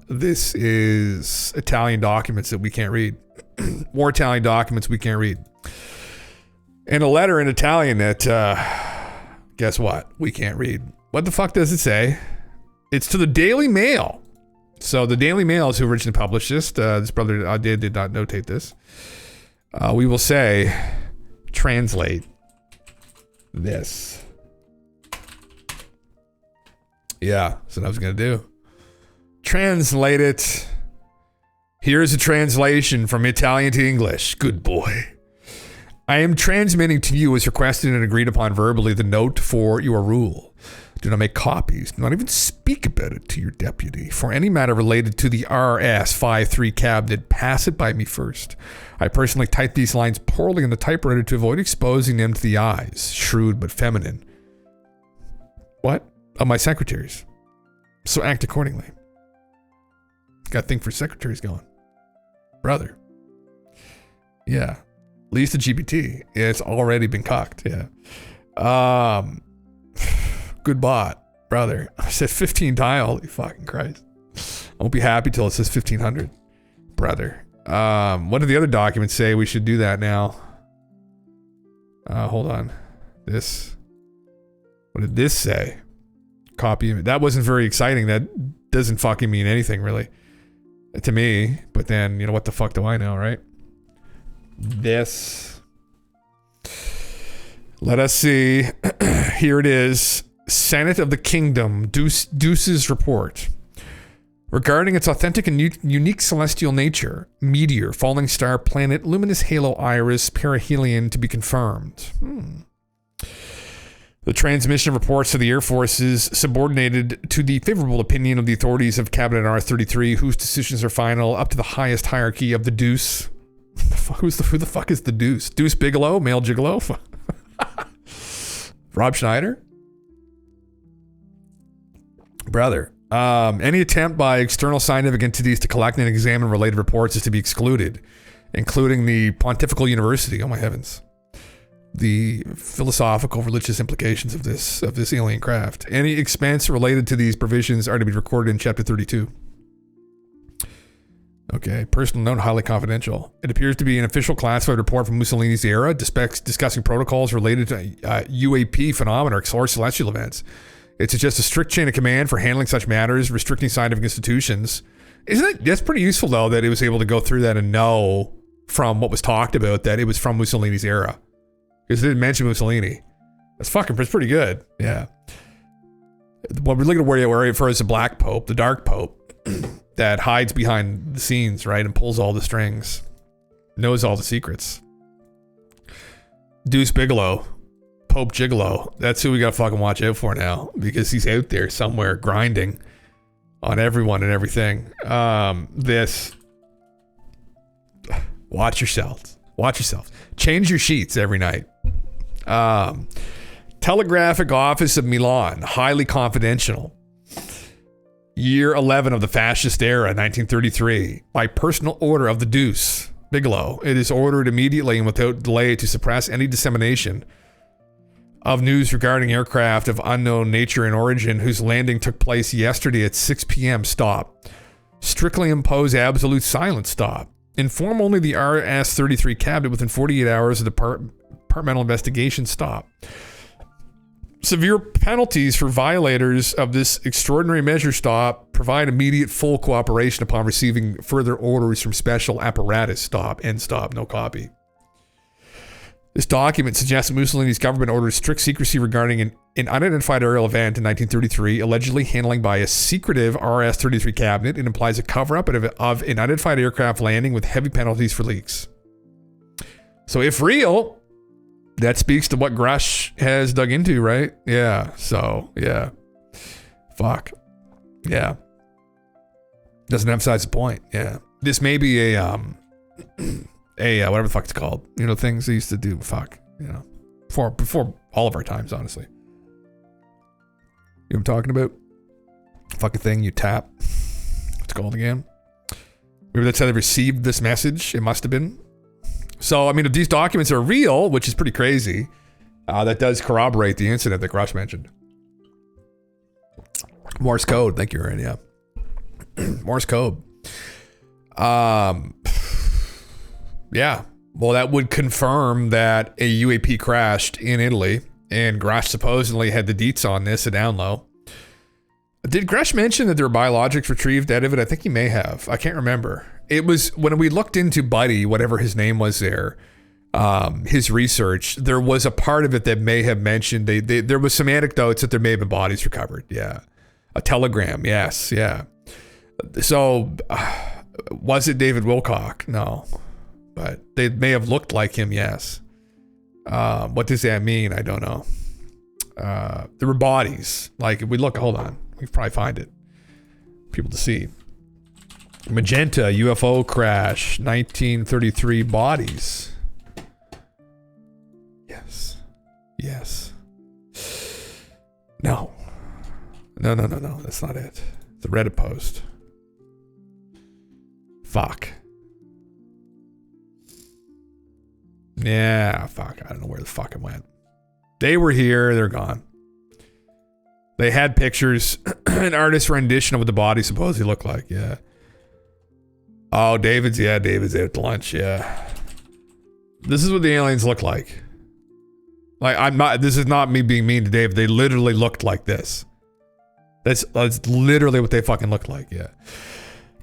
This is Italian documents that we can't read. More Italian documents we can't read. And a letter in Italian that, guess what? We can't read. What the fuck does it say? It's to the Daily Mail. So the Daily Mail is who originally published this. This brother did not notate this. We will say, translate this. Yeah, that's what I was going to do. Translate it. Here's a translation from Italian to English. Good boy. I am transmitting to you as requested and agreed upon verbally the note for your rule. Do not make copies. Do not even speak about it to your deputy. For any matter related to the RS-53 cabinet, pass it by me first. I personally typed these lines poorly on the typewriter to avoid exposing them to the eyes, shrewd but feminine. What? Of my secretaries. So act accordingly. Got a thing for secretaries going. Brother. Yeah. Least the GPT. It's already been cocked. Yeah. Good bot, brother. I said 15 dial. Holy fucking Christ. I won't be happy till it says 1500, brother. What did the other documents say? We should do that now. Hold on. This. What did this say? Copy. That wasn't very exciting. That doesn't fucking mean anything really to me. But then, what the fuck do I know, right? This. Let us see. Here it is. Senate of the Kingdom, Deuce's report. regarding its authentic and unique celestial nature, meteor, falling star, planet, luminous halo iris, perihelion to be confirmed. The transmission of reports to the Air Force is subordinated to the favorable opinion of the authorities of Cabinet R33, whose decisions are final up to the highest hierarchy of the Deuce. Who the fuck is the Deuce? Deuce Bigelow? Male gigolo? Rob Schneider? Brother. Any attempt by external scientific entities to collect and examine related reports is to be excluded, including the Pontifical University. Oh my heavens. The philosophical religious implications of this alien craft. Any expense related to these provisions are to be recorded in Chapter 32. Okay, personal note, highly confidential. It appears to be an official classified report from Mussolini's era discussing protocols related to UAP phenomena or celestial events. It suggests a strict chain of command for handling such matters, restricting scientific institutions. That's pretty useful though, that it was able to go through that and know from what was talked about that it was from Mussolini's era. Because it didn't mention Mussolini. That's pretty good. Yeah. Well, we're looking at where he refers to Black Pope, the Dark Pope, that hides behind the scenes, right? And pulls all the strings. Knows all the secrets. Deuce Bigelow, Pope Gigolo. That's who we gotta fucking watch out for now. Because he's out there somewhere grinding on everyone and everything. Watch yourselves. Change your sheets every night. Telegraphic Office of Milan, highly confidential. Year 11 of the fascist era, 1933. By personal order of the Deuce Bigelow, it is ordered immediately and without delay to suppress any dissemination of news regarding aircraft of unknown nature and origin whose landing took place yesterday at 6 p.m. Stop. Strictly impose absolute silence. Stop. Inform only the RS-33 cabinet within 48 hours of the departmental investigation. Stop. Severe penalties for violators of this extraordinary measure. Stop. Provide immediate full cooperation upon receiving further orders from special apparatus. Stop. End stop. No copy. This document suggests that Mussolini's government ordered strict secrecy regarding an unidentified aerial event in 1933, allegedly handling by a secretive RS-33 cabinet. It implies a cover-up of an unidentified aircraft landing with heavy penalties for leaks. So if real, that speaks to what Grush has dug into, right? Yeah. So, yeah. Fuck. Yeah. Doesn't emphasize the point. Yeah. This may be a whatever the fuck it's called. You know, things they used to do. Fuck. You know, before all of our times, honestly. You know what I'm talking about? Fucking thing you tap. What's it called again? Maybe that's how they received this message. It must have been. So, I mean, if these documents are real, which is pretty crazy, that does corroborate the incident that Grush mentioned. Morse code. Thank you, Aaron. Yeah. Morse code. Yeah. Well, that would confirm that a UAP crashed in Italy, and Grush supposedly had the deets on this, a down low. Did Grush mention that there were biologics retrieved out of it? I think he may have. I can't remember. It was when we looked into Buddy, whatever his name was there, his research, there was a part of it that may have mentioned, there was some anecdotes that there may have been bodies recovered. Yeah. A telegram. Yes. Yeah. So was it David Wilcock? No. But they may have looked like him, yes. What does that mean? I don't know. There were bodies. Like, if we look, hold on. We can probably find it. People to see. Magenta, UFO crash, 1933 bodies. Yes. Yes. No. No. That's not it. The Reddit post. Fuck. Yeah, fuck. I don't know where the fuck it went. They were here. They're gone. They had pictures. An artist rendition of what the body supposedly looked like. Yeah. Oh, David's out to lunch. Yeah. This is what the aliens look like. Like, this is not me being mean to Dave. They literally looked like this. That's literally what they fucking looked like. Yeah.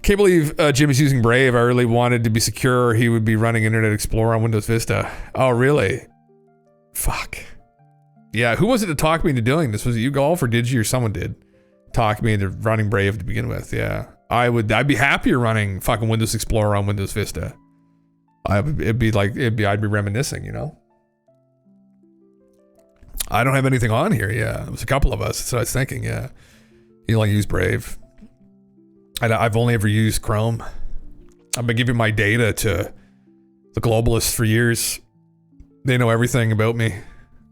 Can't believe Jim is using Brave. I really wanted to be secure. He would be running Internet Explorer on Windows Vista. Oh, really? Fuck. Yeah, who was it that talked me into doing this? Was it you, Golf, or did you, or someone did talk me into running Brave to begin with? Yeah. I'd be happier running fucking Windows Explorer on Windows Vista. I'd be reminiscing, you know? I don't have anything on here. Yeah, it was a couple of us. That's what I was thinking. Yeah, you use Brave. I've only ever used Chrome. I've been giving my data to the globalists for years. They know everything about me.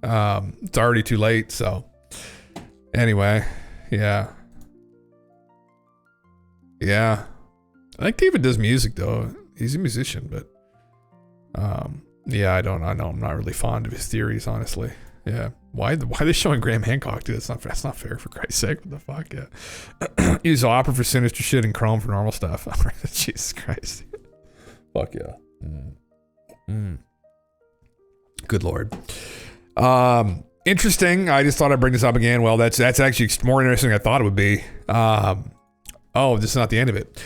It's already too late. So anyway, yeah. I think David does music though. He's a musician, but yeah, I know I'm not really fond of his theories, honestly. Yeah. Why are they showing Graham Hancock, dude? That's not fair, for Christ's sake. What the fuck? Yeah. Use Opera for sinister shit and Chrome for normal stuff. Jesus Christ. Fuck yeah. Good Lord. Interesting. I just thought I'd bring this up again. Well, that's actually more interesting than I thought it would be. Oh, this is not the end of it.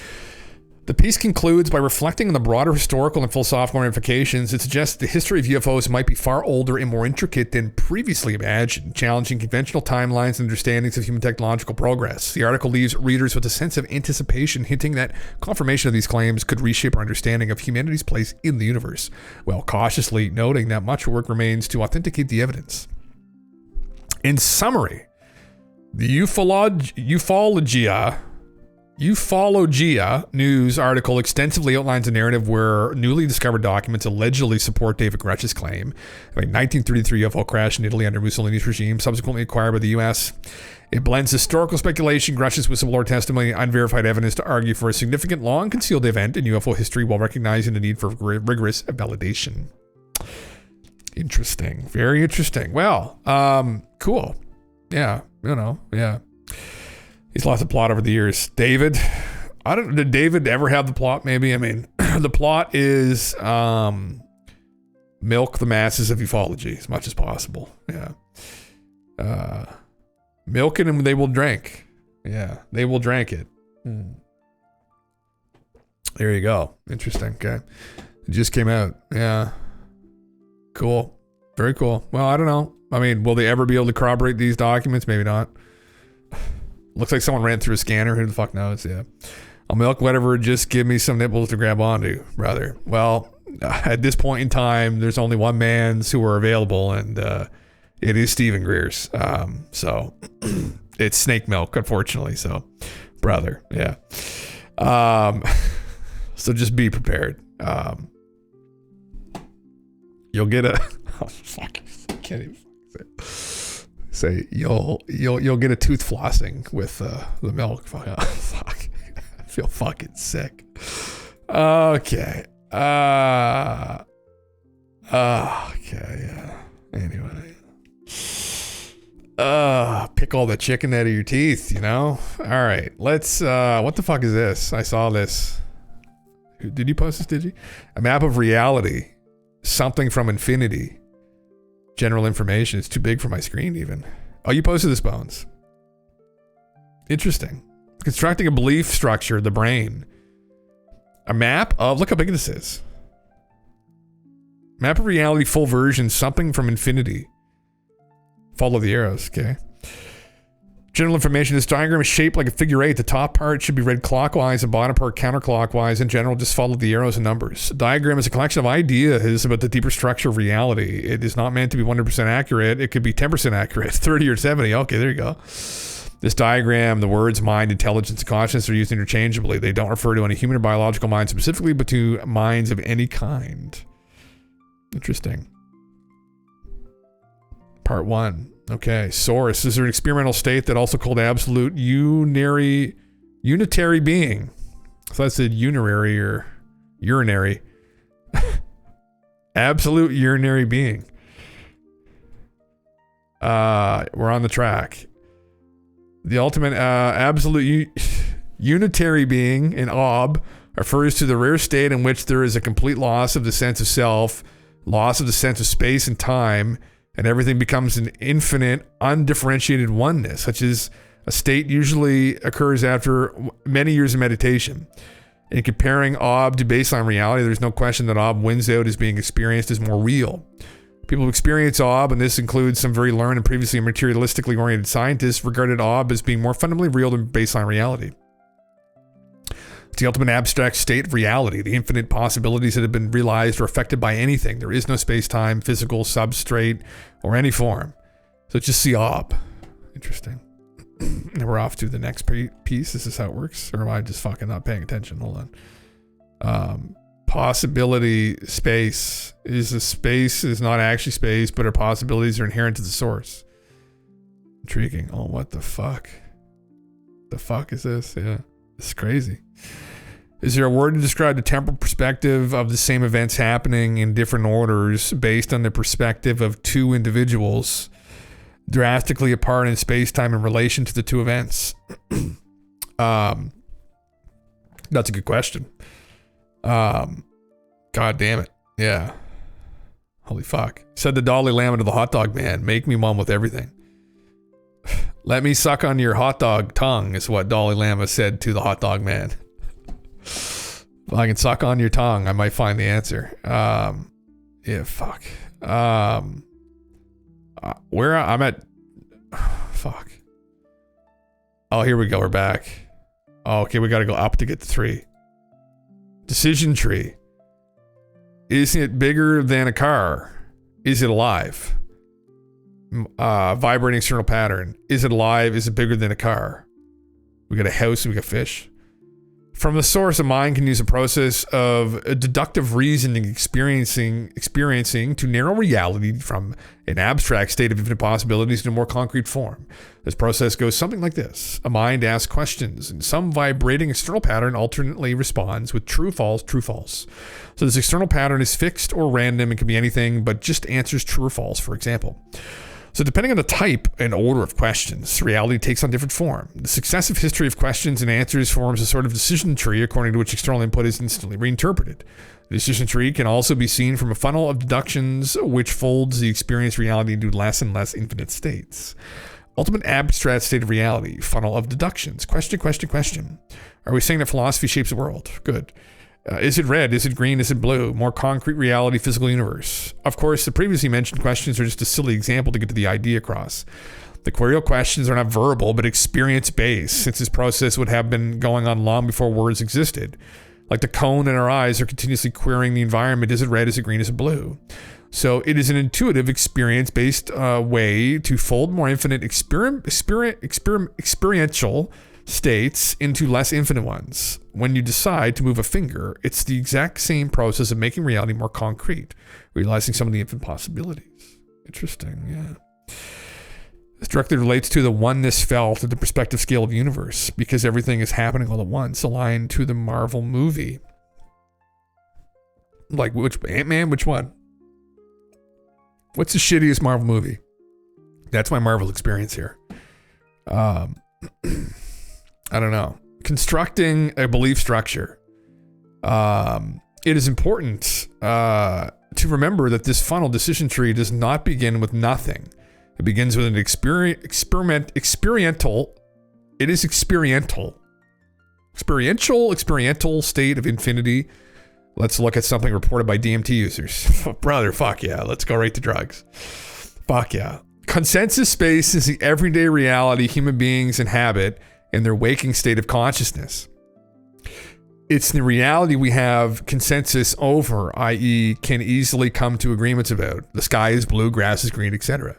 The piece concludes by reflecting on the broader historical and philosophical ramifications. It suggests the history of UFOs might be far older and more intricate than previously imagined, challenging conventional timelines and understandings of human technological progress. The article leaves readers with a sense of anticipation, hinting that confirmation of these claims could reshape our understanding of humanity's place in the universe, while cautiously noting that much work remains to authenticate the evidence. In summary, the Ufologia news article extensively outlines a narrative where newly discovered documents allegedly support David Grush's claim of a 1933 UFO crash in Italy under Mussolini's regime, subsequently acquired by the U.S. It blends historical speculation, Grush's whistleblower testimony, and unverified evidence to argue for a significant, long-concealed event in UFO history while recognizing the need for rigorous validation. Interesting. Very interesting. Well, cool. Yeah, yeah. He's lost the plot over the years. Did David ever have the plot? Maybe. I mean, the plot is milk the masses of ufology as much as possible. Yeah. Milk it and they will drink. Yeah, they will drink it. There you go. Interesting. Okay. It just came out. Yeah. Cool. Very cool. Well, I don't know. I mean, will they ever be able to corroborate these documents? Maybe not. Looks like someone ran through a scanner. Who the fuck knows? Yeah. I'll milk whatever. Just give me some nipples to grab onto, brother. Well, at this point in time, there's only one man's who are available, and it is Stephen Greer's. So it's snake milk, unfortunately. So, brother, yeah. So just be prepared. You'll get a. Oh, fuck! I can't even say you'll get a tooth flossing with the milk. Fuck. I feel fucking sick. Okay. Okay. Yeah. Anyway. Pick all the chicken out of your teeth, you know? All right. Let's, what the fuck is this? I saw this. Did you post this, did you? A map of reality. Something from infinity. General information. It's too big for my screen even. Oh, you posted this, Bones. Interesting. Constructing a belief structure, the brain. A map of, look how big this is. Map of reality, full version, something from infinity. Follow the arrows, okay. General information, this diagram is shaped like a figure eight. The top part should be read clockwise, the bottom part counterclockwise. In general, just follow the arrows and numbers. The diagram is a collection of ideas about the deeper structure of reality. It is not meant to be 100% accurate. It could be 10% accurate, 30 or 70. Okay, there you go. This diagram, the words mind, intelligence, and consciousness are used interchangeably. They don't refer to any human or biological mind specifically, but to minds of any kind. Interesting. Part 1. Okay, source. Is there an experimental state that also called absolute unitary being? So I said urinary or urinary. Absolute urinary being. We're on the track. The ultimate absolute unitary being in OB refers to the rare state in which there is a complete loss of the sense of self, loss of the sense of space and time, and everything becomes an infinite, undifferentiated oneness, such as a state usually occurs after many years of meditation. In comparing OB to baseline reality, there's no question that OB wins out as being experienced as more real. People who experience OB, and this includes some very learned and previously materialistically oriented scientists, regarded OB as being more fundamentally real than baseline reality. It's the ultimate abstract state of reality, the infinite possibilities that have been realized or affected by anything. There is no space-time, physical, substrate, or any form. So it's just the ob. Interesting. And we're off to the next piece. This is how it works. Or am I just fucking not paying attention? Hold on. Possibility space is a space is not actually space, but our possibilities are inherent to the source. Intriguing. Oh, what the fuck? The fuck is this? Yeah, it's crazy. Is there a word to describe the temporal perspective of the same events happening in different orders based on the perspective of two individuals drastically apart in space-time in relation to the two events? That's a good question. God damn it. Yeah. Holy fuck. Said the Dalai Lama to the hot dog man, make me one with everything. Let me suck on your hot dog tongue is what Dalai Lama said to the hot dog man. If I can suck on your tongue, I might find the answer. Yeah, fuck. Where I'm at. Fuck. Oh, here we go. We're back. Oh, okay, we got to go up to get to 3. Decision tree. Isn't it bigger than a car? Is it alive? Vibrating external pattern. Is it alive? Is it bigger than a car? We got a house and we got fish. From the source, a mind can use a process of deductive reasoning, experiencing to narrow reality from an abstract state of infinite possibilities to a more concrete form. This process goes something like this. A mind asks questions, and some vibrating external pattern alternately responds with true, false, true, false. So this external pattern is fixed or random and can be anything, but just answers true or false, for example. So depending on the type and order of questions, reality takes on different form. The successive history of questions and answers forms a sort of decision tree according to which external input is instantly reinterpreted. The decision tree can also be seen from a funnel of deductions which folds the experienced reality into less and less infinite states. Ultimate abstract state of reality, funnel of deductions. Question, question, question. Are we saying that philosophy shapes the world? Good. Is it red? Is it green? Is it blue? More concrete reality, physical universe. Of course, the previously mentioned questions are just a silly example to get to the idea across. The queryal questions are not verbal, but experience-based, since this process would have been going on long before words existed. Like the cone in our eyes are continuously querying the environment. Is it red? Is it green? Is it blue? So it is an intuitive, experience-based way to fold more infinite experiential states into less infinite ones. When you decide to move a finger, it's the exact same process of making reality more concrete, realizing some of the infinite possibilities. Interesting, yeah. This directly relates to the oneness felt at the perspective scale of the universe, because everything is happening all at once, aligned to the Marvel movie. Like, which Ant-Man? Which one? What's the shittiest Marvel movie? That's my Marvel experience here. I don't know. Constructing a belief structure. It is important to remember that this funnel decision tree does not begin with nothing. It begins with an experiential. It is experiential state of infinity. Let's look at something reported by DMT users. Brother, fuck yeah. Let's go right to drugs. Fuck yeah. Consensus space is the everyday reality human beings inhabit in their waking state of consciousness. It's the reality we have consensus over, i.e. can easily come to agreements about. The sky is blue, grass is green, etc.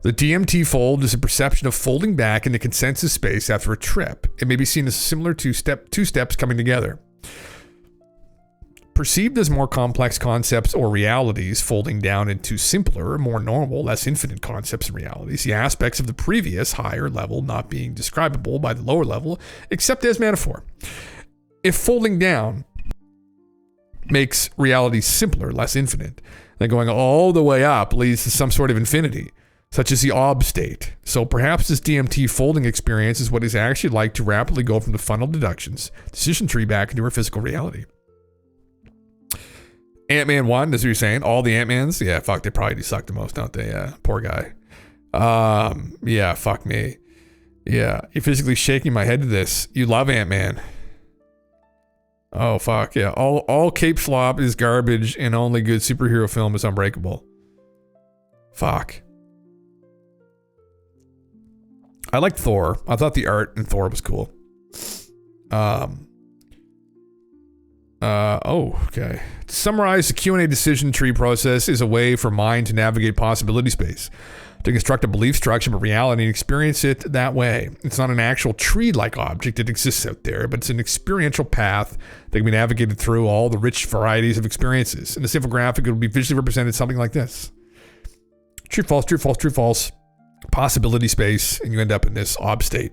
The DMT fold is a perception of folding back into consensus space after a trip. It may be seen as similar to two steps coming together. Perceived as more complex concepts or realities folding down into simpler, more normal, less infinite concepts and realities, the aspects of the previous higher level not being describable by the lower level except as metaphor. If folding down makes reality simpler, less infinite, then going all the way up leads to some sort of infinity, such as the ob state. So perhaps this DMT folding experience is what it's actually like to rapidly go from the funnel deductions, decision tree back into our physical reality. Ant-Man 1, that's what you're saying? All the Ant-Mans? Yeah, fuck, they probably do suck the most, don't they? Yeah, poor guy. Yeah, fuck me. Yeah, you're physically shaking my head to this. You love Ant-Man. Oh, fuck, yeah. All cape slop is garbage and only good superhero film is Unbreakable. Fuck. I liked Thor. I thought the art in Thor was cool. Okay. To summarize, the Q&A decision tree process is a way for mind to navigate possibility space, to construct a belief structure of reality and experience it that way. It's not an actual tree-like object that exists out there, but it's an experiential path that can be navigated through all the rich varieties of experiences. In a simple graphic, it would be visually represented something like this. True, false, true, false, true, false. Possibility space, and you end up in this ob state.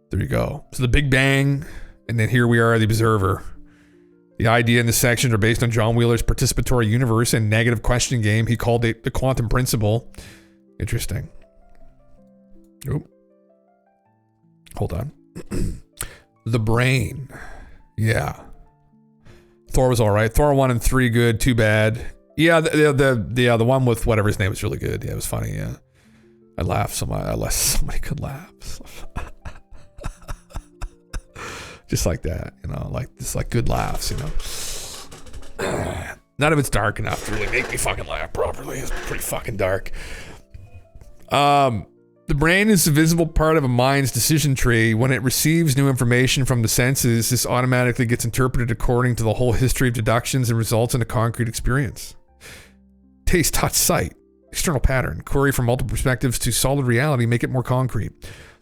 There you go. So the Big Bang, and then here we are, the observer. The idea in this section are based on John Wheeler's participatory universe and negative question game. He called it the quantum principle. Interesting. Oop. Hold on. The brain. Yeah. Thor was all right. Thor 1 and 3 good, too bad. Yeah, the one with whatever his name was really good. Yeah, it was funny, yeah. I laughed so much. Somebody could laugh. Just like that, you know, like just like good laughs, you know. None of it's dark enough to really make me fucking laugh properly. It's pretty fucking dark. The brain is the visible part of a mind's decision tree. When it receives new information from the senses, this automatically gets interpreted according to the whole history of deductions and results in a concrete experience. Taste, touch, sight, external pattern, query from multiple perspectives to solid reality, make it more concrete.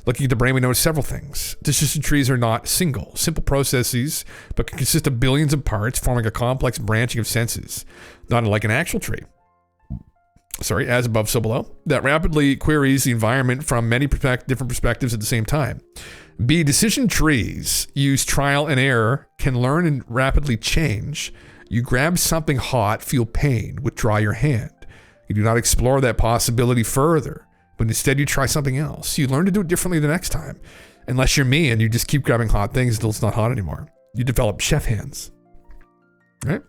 Looking at the brain, we notice several things. Decision trees are not simple processes, but can consist of billions of parts forming a complex branching of senses, not unlike an actual tree. Sorry, as above, so below. That rapidly queries the environment from many different perspectives at the same time. B, decision trees use trial and error, can learn and rapidly change. You grab something hot, feel pain, withdraw your hand. You do not explore that possibility further, but instead you try something else. You learn to do it differently the next time. Unless you're me and you just keep grabbing hot things until it's not hot anymore. You develop chef hands. Right?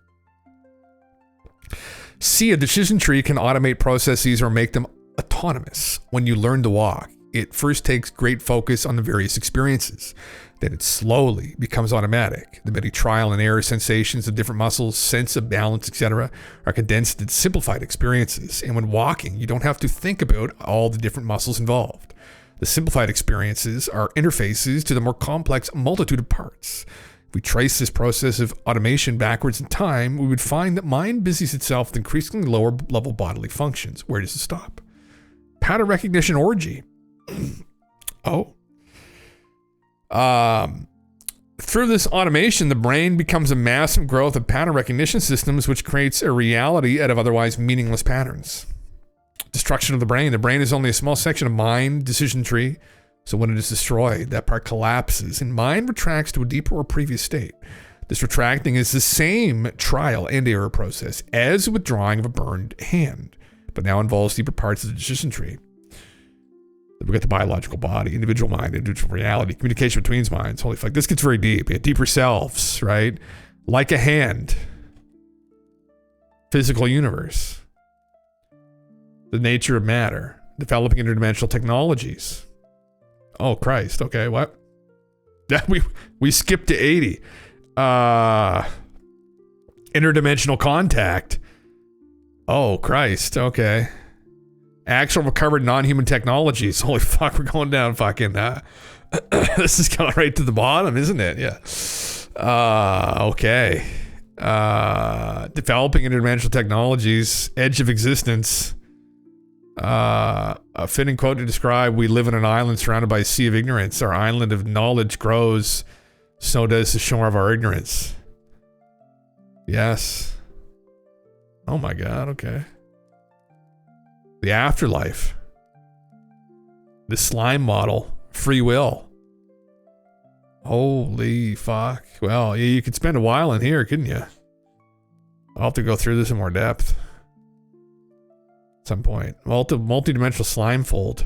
C, a decision tree can automate processes or make them autonomous. When you learn to walk, it first takes great focus on the various experiences. Then it slowly becomes automatic. The many trial and error sensations of different muscles, sense of balance, etc., are condensed into simplified experiences. And when walking, you don't have to think about all the different muscles involved. The simplified experiences are interfaces to the more complex multitude of parts. If we trace this process of automation backwards in time, we would find that mind busies itself with increasingly lower level bodily functions. Where does it stop? Pattern recognition orgy. Through this automation, the brain becomes a massive growth of pattern recognition systems, which creates a reality out of otherwise meaningless patterns. Destruction of the brain. The brain is only a small section of mind decision tree. So when it is destroyed, that part collapses and mind retracts to a deeper or previous state. This retracting is the same trial and error process as the withdrawing of a burned hand, but now involves deeper parts of the decision tree. We got the biological body, individual mind, individual reality, communication between minds. Holy fuck, this gets very deep. Yeah, deeper selves, right? Like a hand. Physical universe. The nature of matter. Developing interdimensional technologies. Oh, Christ. Okay, what? We skipped to 80. Interdimensional contact. Oh, Christ. Okay. Actual recovered non-human technologies. Holy fuck, we're going down fucking... this is going right to the bottom, isn't it? Yeah. Okay. Developing interdimensional technologies. Edge of existence. A fitting quote to describe: we live on an island surrounded by a sea of ignorance. Our island of knowledge grows, so does the shore of our ignorance. Yes. Oh my God, okay. The afterlife. The slime model. Free will. Holy fuck. Well, you could spend a while in here, couldn't you? I'll have to go through this in more depth. At some point. Multi-dimensional slime fold.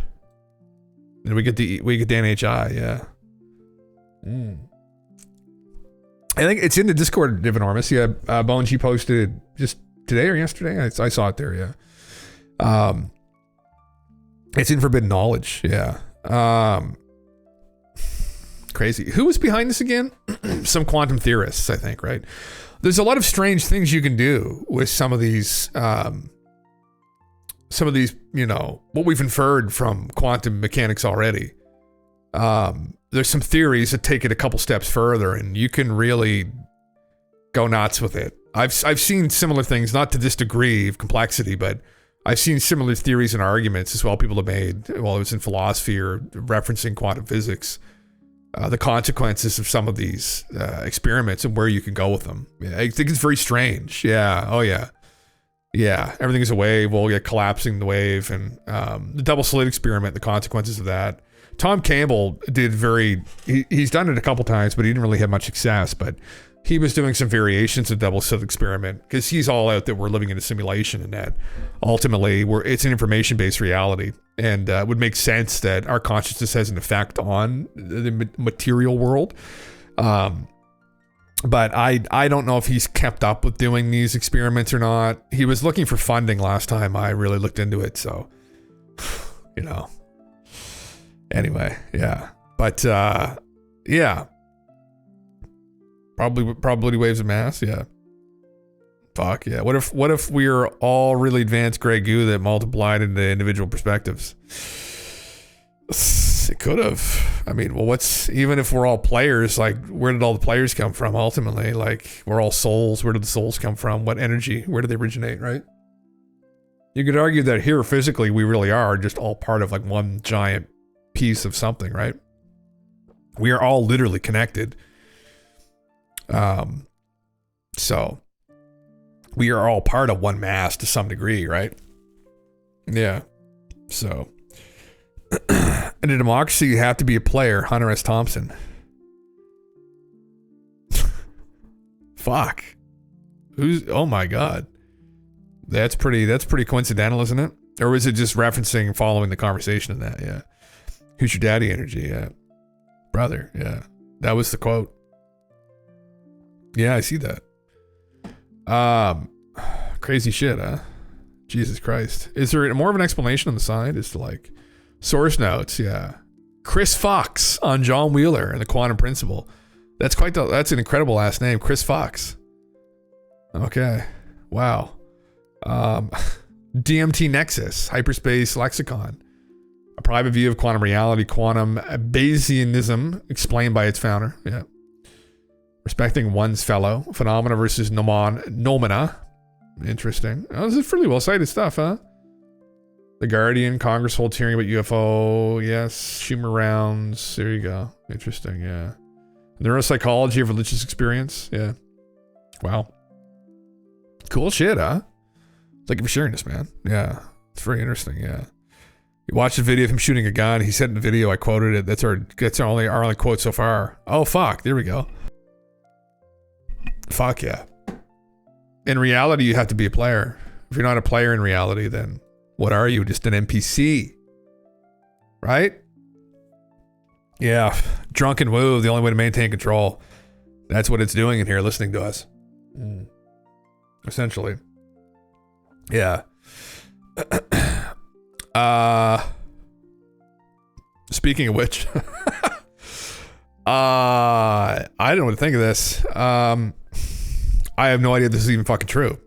And we get the NHI, yeah. I think it's in the Discord, Divinormous. Yeah, Bones, you posted just today or yesterday? I saw it there, yeah. It's in Forbidden Knowledge, yeah. Crazy. Who was behind this again? Some quantum theorists, I think, right? There's a lot of strange things you can do with some of these, you know, what we've inferred from quantum mechanics already. There's some theories that take it a couple steps further, and you can really go nuts with it. I've seen similar things, not to this degree of complexity, but I've seen similar theories and arguments as well people have made while it was in philosophy or referencing quantum physics. The consequences of some of these experiments and where you can go with them. Yeah, I think it's very strange. Yeah. Oh, yeah. Yeah. Everything is a wave. We'll get collapsing the wave. And the double slit experiment, the consequences of that. Tom Campbell did he's done it a couple times, but he didn't really have much success. But he was doing some variations of double slit experiment because he's all out that we're living in a simulation and that ultimately it's an information-based reality. And it would make sense that our consciousness has an effect on the material world. But I don't know if he's kept up with doing these experiments or not. He was looking for funding last time I really looked into it. So, anyway, yeah. But, yeah. Probability waves of mass, yeah. Fuck yeah. What if we're all really advanced gray goo that multiplied into individual perspectives? It could have. I mean, well, even if we're all players, like, where did all the players come from ultimately? Like, we're all souls. Where did the souls come from? What energy? Where do they originate, right? You could argue that here physically we really are just all part of like one giant piece of something, right? We are all literally connected. So we are all part of one mass to some degree, right? Yeah. So in a democracy, you have to be a player. Hunter S. Thompson. Fuck. Oh my God. That's pretty coincidental, isn't it? Or was it just referencing following the conversation in that? Yeah. Who's your daddy energy? Yeah. Brother. Yeah. That was the quote. Yeah, I see that. Crazy shit, huh? Jesus Christ. Is there more of an explanation on the side? Is to like source notes, yeah. Chris Fox on John Wheeler and the Quantum Principle. That's an incredible last name, Chris Fox. Okay. Wow. DMT Nexus, Hyperspace Lexicon. A private view of quantum reality, quantum Bayesianism, explained by its founder. Yeah. Respecting one's fellow. Phenomena versus nomina. Interesting. Oh, this is pretty well cited stuff, huh? The Guardian, Congress holds hearing about UFO. Yes. Schumer rounds. There you go. Interesting, yeah. Neuropsychology of religious experience. Yeah. Wow. Cool shit, huh? Thank you for sharing this, man. Yeah. It's very interesting, yeah. You watched the video of him shooting a gun. He said in the video, I quoted it. That's our only quote so far. Oh, fuck. There we go. Fuck yeah. In reality, you have to be a player. If you're not a player in reality, then what are you? Just an NPC. Right? Yeah. Drunken woo, the only way to maintain control. That's what it's doing in here, listening to us. Essentially. Yeah. Speaking of which, I don't know what to think of this. I have no idea if this is even fucking true.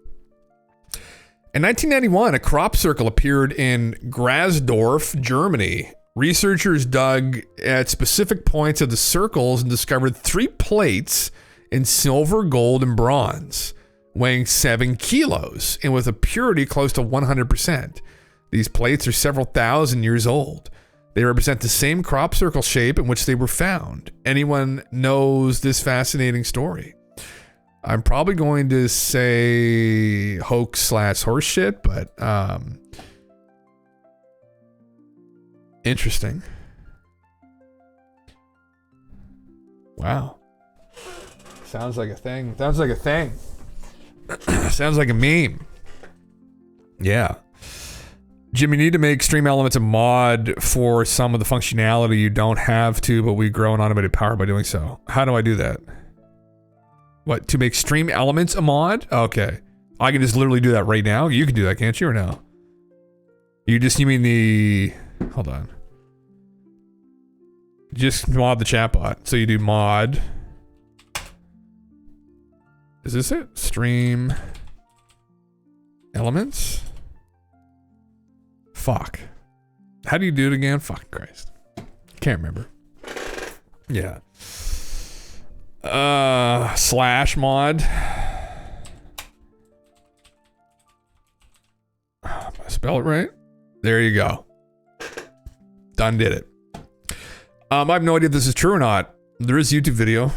In 1991, a crop circle appeared in Grasdorf, Germany. Researchers dug at specific points of the circles and discovered 3 plates in silver, gold, and bronze, weighing 7 kilos and with a purity close to 100%. These plates are several thousand years old. They represent the same crop circle shape in which they were found. Anyone knows this fascinating story? I'm probably going to say hoax/horse shit, but interesting. Wow. Sounds like a thing. Sounds like a thing. Sounds like a meme. Yeah. Jim, you need to make stream elements a mod for some of the functionality you don't have to, but we grow an automated power by doing so. How do I do that? What, to make stream elements a mod? Okay. I can just literally do that right now. You can do that, can't you, or no? You mean the... Hold on. Just mod the chatbot. So you do mod... Is this it? Stream... elements? Fuck. How do you do it again? Fucking Christ. Can't remember. Yeah. /mod. spell it right? There you go. Done did it. I have no idea if this is true or not. There is a YouTube video.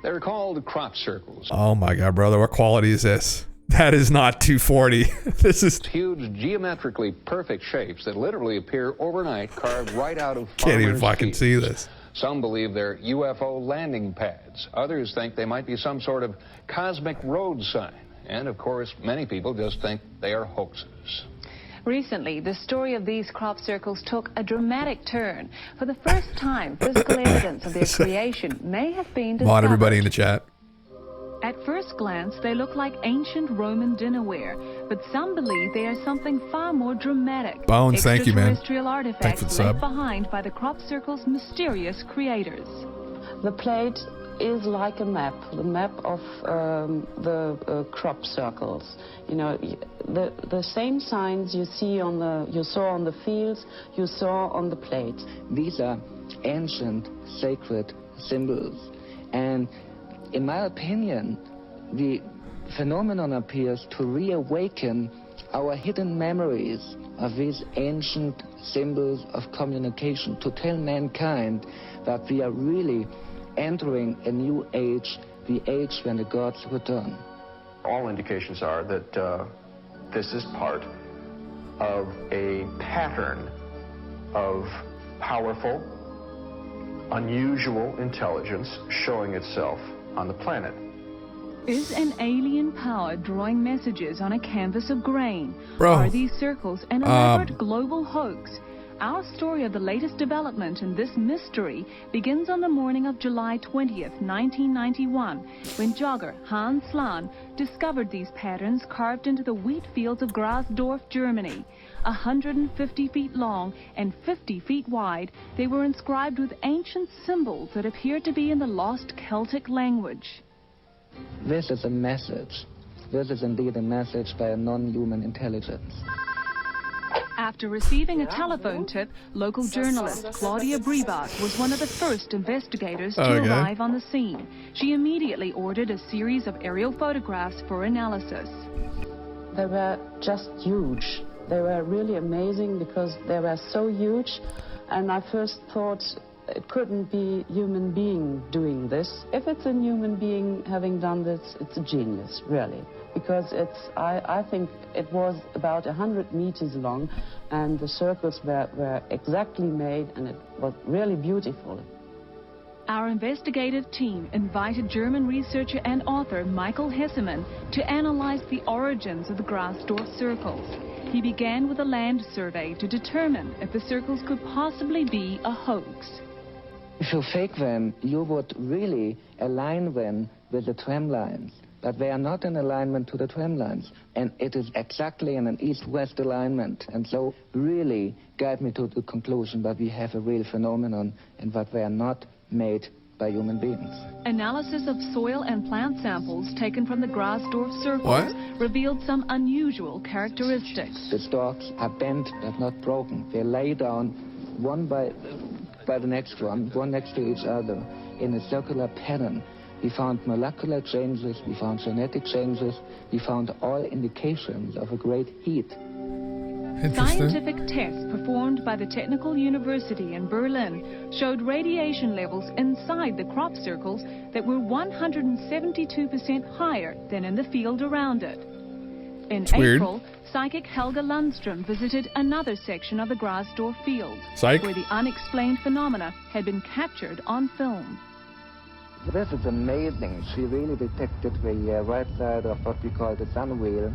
They're called crop circles. Oh my God, brother. What quality is this? That is not 240. This is huge, geometrically perfect shapes that literally appear overnight, carved right out of can't even farmers' fucking fields. see this. Some believe they're UFO landing pads. Others think they might be some sort of cosmic road sign. And of course, many people just think they are hoaxes. Recently, the story of these crop circles took a dramatic turn. For the first time, physical evidence of their creation may have been discovered. Mod everybody in the chat. At first glance, they look like ancient Roman dinnerware, but some believe they are something far more dramatic. Bones, thank you, man. Extraterrestrial artifacts Thanks for the left sub. behind by the crop circle's mysterious creators. The plate is like a map, the map of the crop circles. You know, the same signs you saw on the fields, you saw on the plate. These are ancient, sacred symbols, and in my opinion, the phenomenon appears to reawaken our hidden memories of these ancient symbols of communication, to tell mankind that we are really entering a new age, the age when the gods return. All indications are that this is part of a pattern of powerful, unusual intelligence showing itself on the planet. Is an alien power drawing messages on a canvas of grain? Bro. Are these circles an elaborate global hoax? Our story of the latest development in this mystery begins on the morning of July 20th, 1991, when jogger Hans Slan discovered these patterns carved into the wheat fields of Grasdorf, Germany. 150 feet long and 50 feet wide, they were inscribed with ancient symbols that appeared to be in the lost Celtic language. This is a message. This is indeed a message by a non-human intelligence. After receiving a telephone tip, local journalist Claudia Bribart was one of the first investigators to arrive on the scene. She immediately ordered a series of aerial photographs for analysis. They were just huge. They were really amazing because they were so huge, and I first thought it couldn't be a human being doing this. If it's a human being having done this, it's a genius, really. Because I think it was about 100 meters long, and the circles were exactly made, and it was really beautiful. Our investigative team invited German researcher and author Michael Hessemann to analyze the origins of the Grasdorf circles. He began with a land survey to determine if the circles could possibly be a hoax. If you fake them, you would really align them with the tram lines. But they are not in alignment to the tram lines. And it is exactly in an east-west alignment. And so really guide me to the conclusion that we have a real phenomenon and that they are not made by human beings. Analysis of soil and plant samples taken from the Grasdorf circles revealed some unusual characteristics. The stalks are bent but not broken. They lay down one by the next one next to each other in a circular pattern. We found molecular changes, we found genetic changes, we found all indications of a great heat. Scientific tests performed by the Technical University in Berlin showed radiation levels inside the crop circles that were 172% higher than in the field around it. In April, psychic Helga Lundström visited another section of the Grasdorf field, where the unexplained phenomena had been captured on film. This is amazing. She really detected the right side of what we call the sun wheel,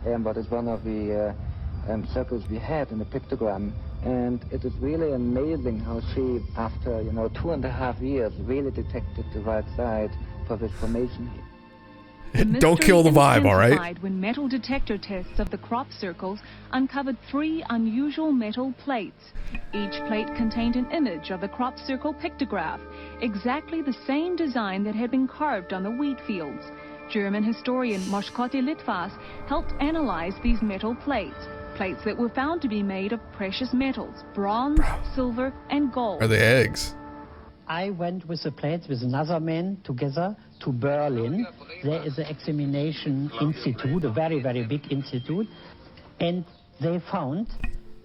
what is one of the circles we had in the pictogram. And it is really amazing how she, after 2.5 years, really detected the right side for this formation here. Don't kill the vibe, all right? When metal detector tests of the crop circles uncovered 3 unusual metal plates. Each plate contained an image of the crop circle pictograph, exactly the same design that had been carved on the wheat fields. German historian Moshkote Litvas helped analyze these metal plates that were found to be made of precious metals, bronze, silver, and gold. Are they eggs? I went with the plates with another man together to Berlin. There is an examination institute, a very, very big institute, and they found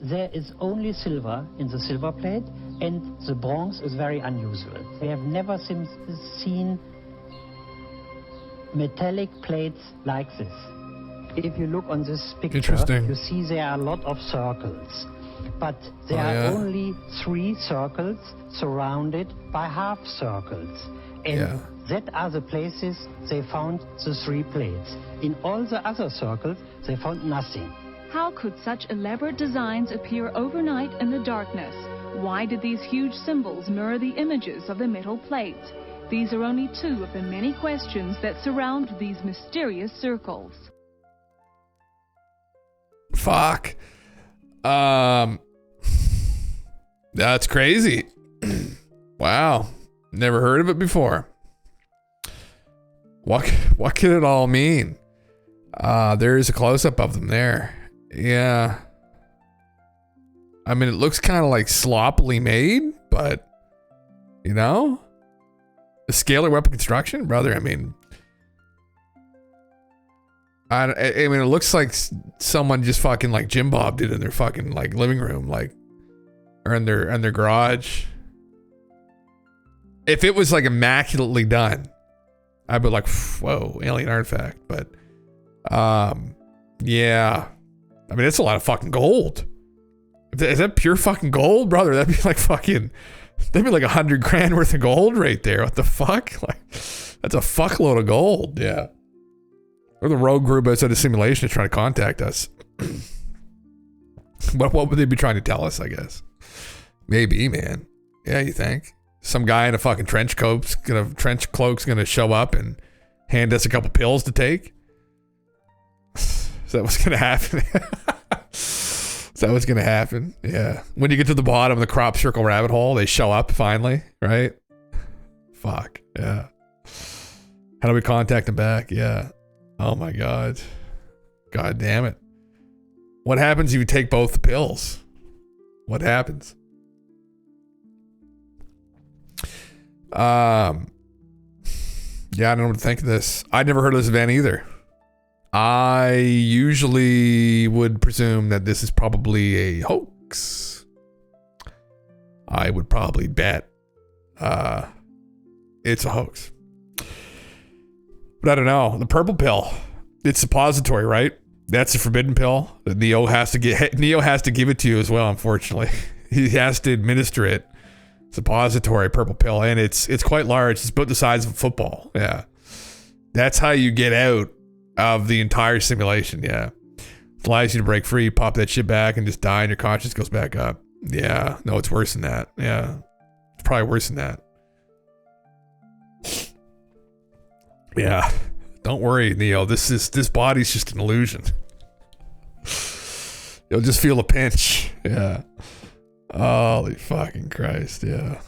there is only silver in the silver plate, and the bronze is very unusual. We have never seen metallic plates like this. If you look on this picture, you see there are a lot of circles, but there are only 3 circles surrounded by half circles. And that are the places they found the 3 plates. In all the other circles, they found nothing. How could such elaborate designs appear overnight in the darkness? Why did these huge symbols mirror the images of the metal plates? These are only 2 of the many questions that surround these mysterious circles. Fuck. That's crazy. Wow. Never heard of it before. What could it all mean? There is a close-up of them there. Yeah. I mean, it looks kind of like sloppily made, but, you know, the scalar weapon construction, brother, I mean, I mean, it looks like someone just fucking like Jim Bob did in their fucking like living room, like, or in their garage. If it was like immaculately done, I'd be like, whoa, alien artifact. But, yeah, I mean, it's a lot of fucking gold. Is that pure fucking gold, brother? That'd be like fucking, that'd be like $100,000 worth of gold right there. What the fuck? Like, that's a fuckload of gold. Yeah. Or the rogue group outside the simulation is trying to contact us. What would they be trying to tell us, I guess? Maybe, man. Yeah, you think? Some guy in a fucking trench cloak's gonna show up and hand us a couple pills to take? Is that what's gonna happen? Is that what's gonna happen? Yeah. When you get to the bottom of the crop circle rabbit hole, they show up finally, right? Fuck. Yeah. How do we contact them back? Yeah. Oh my God. God damn it. What happens if you take both the pills? What happens? Yeah, I don't know what to think of this. I'd never heard of this event either. I usually would presume that this is probably a hoax. I would probably bet it's a hoax. But I don't know. The purple pill, it's suppository, right? That's a forbidden pill that Neo has to give it to you as well, unfortunately. He has to administer it. Suppository purple pill, and it's quite large. It's about the size of a football. Yeah. That's how you get out of the entire simulation. Yeah. It allows you to break free, pop that shit back, and just die, and your conscience goes back up. Yeah. No, it's worse than that. Yeah. It's probably worse than that. Yeah. Don't worry, Neo. This body's just an illusion. You'll just feel a pinch. Yeah. Holy fucking Christ, yeah.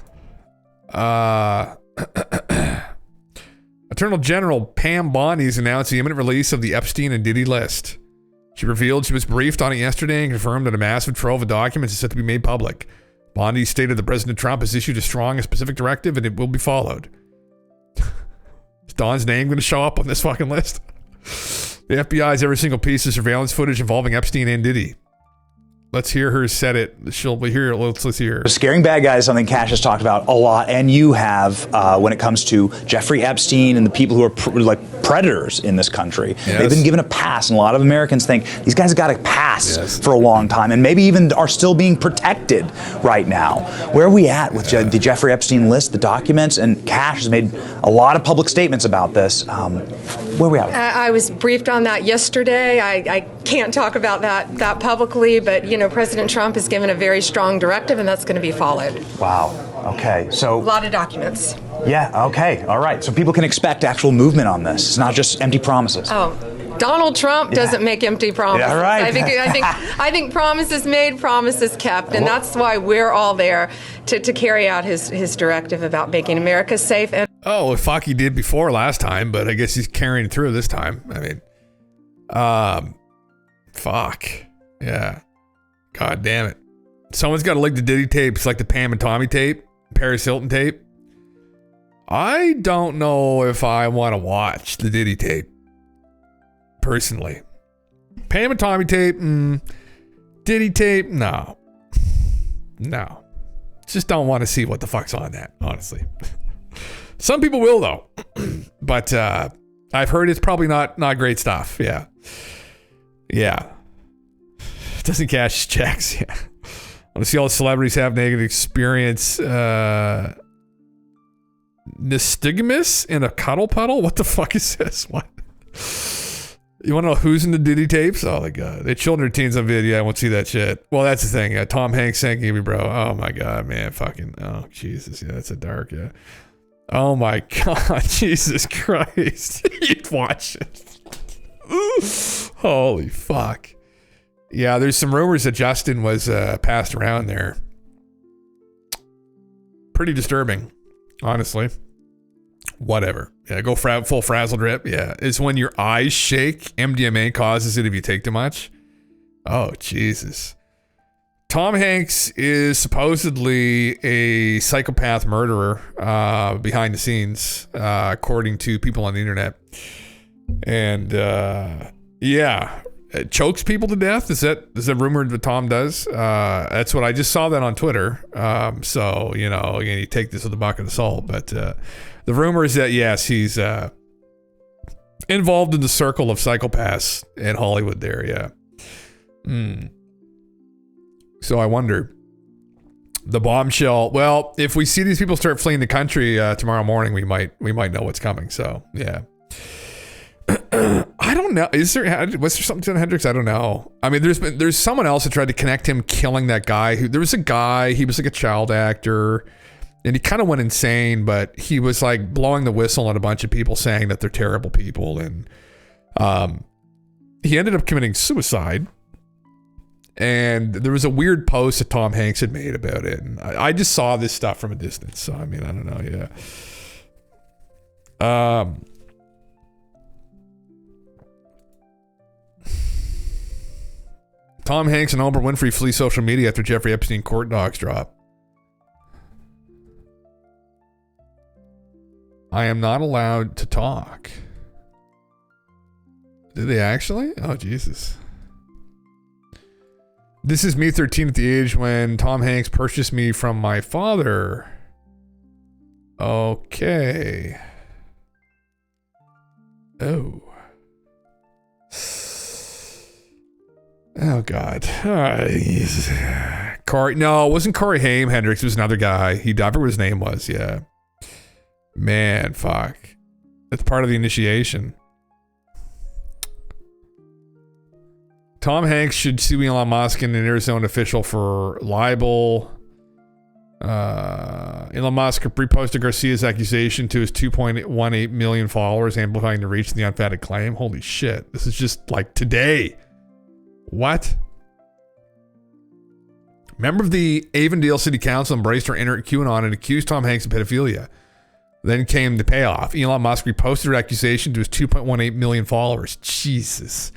Attorney General Pam Bondi's announced the imminent release of the Epstein and Diddy list. She revealed she was briefed on it yesterday and confirmed that a massive trove of documents is set to be made public. Bondi stated that President Trump has issued a strong and specific directive and it will be followed. Is Don's name going to show up on this fucking list? The FBI's every single piece of surveillance footage involving Epstein and Diddy. Let's hear her set it. She'll be here. Let's hear her. Scaring bad guys is something Cash has talked about a lot, and you have when it comes to Jeffrey Epstein and the people who are predators in this country. Yes. They've been given a pass, and a lot of Americans think these guys got a pass for a long time, and maybe even are still being protected right now. Where are we at with the Jeffrey Epstein list, the documents? And Cash has made a lot of public statements about this. Where are we at? I was briefed on that yesterday. I can't talk about that publicly, but President Trump has given a very strong directive, and that's going to be followed. Wow. Okay. So a lot of documents. Yeah. Okay. All right. So people can expect actual movement on this. It's not just empty promises. Oh, Donald Trump doesn't make empty promises. Yeah, right. I think promises made, promises kept, and that's why we're all there to carry out his directive about making America safe. And fuck, he did before last time, but I guess he's carrying through this time. I mean, fuck. Yeah. God damn it. Someone's got to like the Diddy tapes, like the Pam and Tommy tape, Paris Hilton tape. I don't know if I want to watch the Diddy tape. Personally. Pam and Tommy tape, Diddy tape, no. No. Just don't want to see what the fuck's on that, honestly. Some people will, though. But I've heard it's probably not great stuff. Yeah. Yeah. Doesn't cash checks. Yeah. I want to see all the celebrities have negative experience. Nystagmus in a cuddle puddle? What the fuck is this? What? You want to know who's in the Diddy tapes? Oh my god. They children or teens on video. I won't see that shit. Well, that's the thing. Yeah, Tom Hanks saying me, bro. Oh my god, man. Fucking. Oh, Jesus. Yeah, that's a dark. Yeah. Oh my god. Jesus Christ. You'd watch it. Holy fuck. Yeah, there's some rumors that Justin was passed around there. Pretty disturbing, honestly. Whatever. Yeah, go full frazzle drip. Yeah, it's when your eyes shake. MDMA causes it if you take too much. Oh, Jesus. Tom Hanks is supposedly a psychopath murderer behind the scenes, according to people on the internet. And yeah, it chokes people to death. Is that rumored that Tom does? That's what I just saw that on Twitter. So, you know, again, you take this with a bucket of salt. But the rumor is that, yes, he's involved in the circle of psychopaths in Hollywood there, yeah. So I wonder. The bombshell. Well, if we see these people start fleeing the country tomorrow morning, we might know what's coming. So, yeah. I don't know. Was there something to Hendrix? I don't know. I mean, there's someone else that tried to connect him killing that guy. There was a guy. He was like a child actor, and he kind of went insane. But he was like blowing the whistle on a bunch of people, saying that they're terrible people, and he ended up committing suicide. And there was a weird post that Tom Hanks had made about it, and I just saw this stuff from a distance. So I mean, I don't know. Yeah. Tom Hanks and Oprah Winfrey flee social media after Jeffrey Epstein court docs drop. I am not allowed to talk. Did they actually? Oh, Jesus. This is me 13 at the age when Tom Hanks purchased me from my father. Okay. Oh. Oh, God. Corey. No, it wasn't Corey Haim Hendricks. It was another guy. I forgot what his name was. Yeah. Man, fuck. That's part of the initiation. Tom Hanks should sue Elon Musk and an Arizona official for libel. Elon Musk reposted Garcia's accusation to his 2.18 million followers, amplifying the reach of the unfounded claim. Holy shit. This is just like today. What? Member of the Avondale City Council embraced her inner QAnon and accused Tom Hanks of pedophilia. Then came the payoff. Elon Musk reposted her accusation to his 2.18 million followers. Jesus.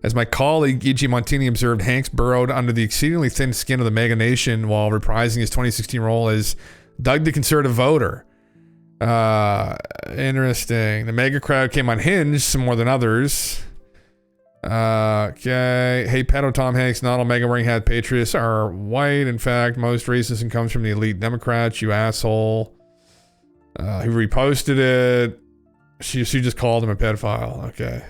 As my colleague E.G. Montini observed, Hanks burrowed under the exceedingly thin skin of the MAGA nation while reprising his 2016 role as Doug the conservative voter. Interesting. The MAGA crowd came unhinged, some more than others. Okay. Hey, pedo Tom Hanks, not all MAGA wearing hat patriots are white. In fact, most racism comes from the elite Democrats, you asshole. Who reposted it. She just called him a pedophile. Okay.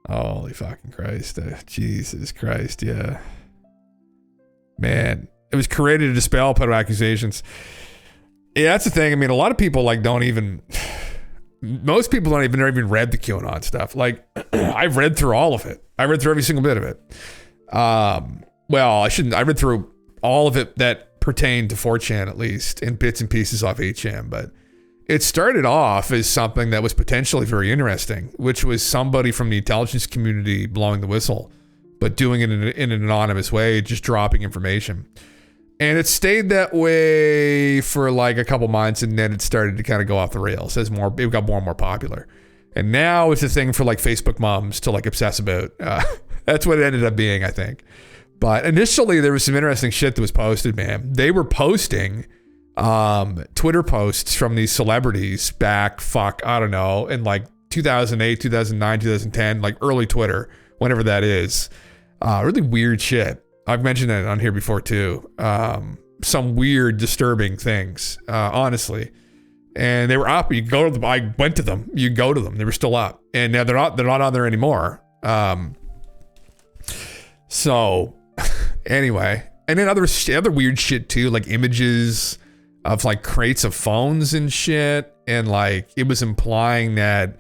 Holy fucking Christ. Jesus Christ, yeah. Man, it was created to dispel pedo accusations. Yeah, that's the thing. I mean, a lot of people most people don't even read the QAnon stuff. Like, I've read through all of it. I read through every single bit of it. Well, I shouldn't. I read through all of it that pertained to 4chan, at least, and bits and pieces off 8chan, but it started off as something that was potentially very interesting, which was somebody from the intelligence community blowing the whistle, but doing it in an anonymous way, just dropping information. And it stayed that way for like a couple months, and then it started to kind of go off the rails as it got more and more popular. And now it's a thing for like Facebook moms to like obsess about. That's what it ended up being, I think. But initially there was some interesting shit that was posted, man. They were posting Twitter posts from these celebrities back, I don't know, in like 2008, 2009, 2010, like early Twitter, whenever that is. Really weird shit. I've mentioned that on here before too. Some weird, disturbing things, honestly. And they were up. You can go to them. I went to them. You can go to them. They were still up, and now they're not on there anymore. So anyway, and then other weird shit too, like images of like crates of phones and shit, and like it was implying that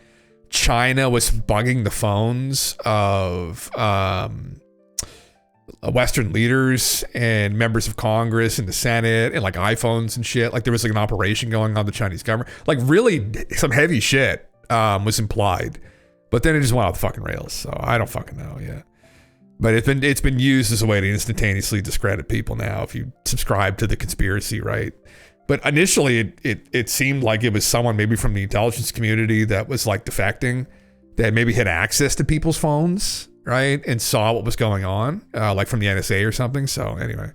China was bugging the phones of Western leaders and members of Congress and the Senate, and like iPhones and shit. Like there was like an operation going on the Chinese government. Like really some heavy shit was implied. But then it just went off the fucking rails. So I don't fucking know. Yeah. But it's been used as a way to instantaneously discredit people now if you subscribe to the conspiracy, right? But initially it seemed like it was someone maybe from the intelligence community that was like defecting, that maybe had access to people's phones, right? And saw what was going on, like from the NSA or something. So anyway,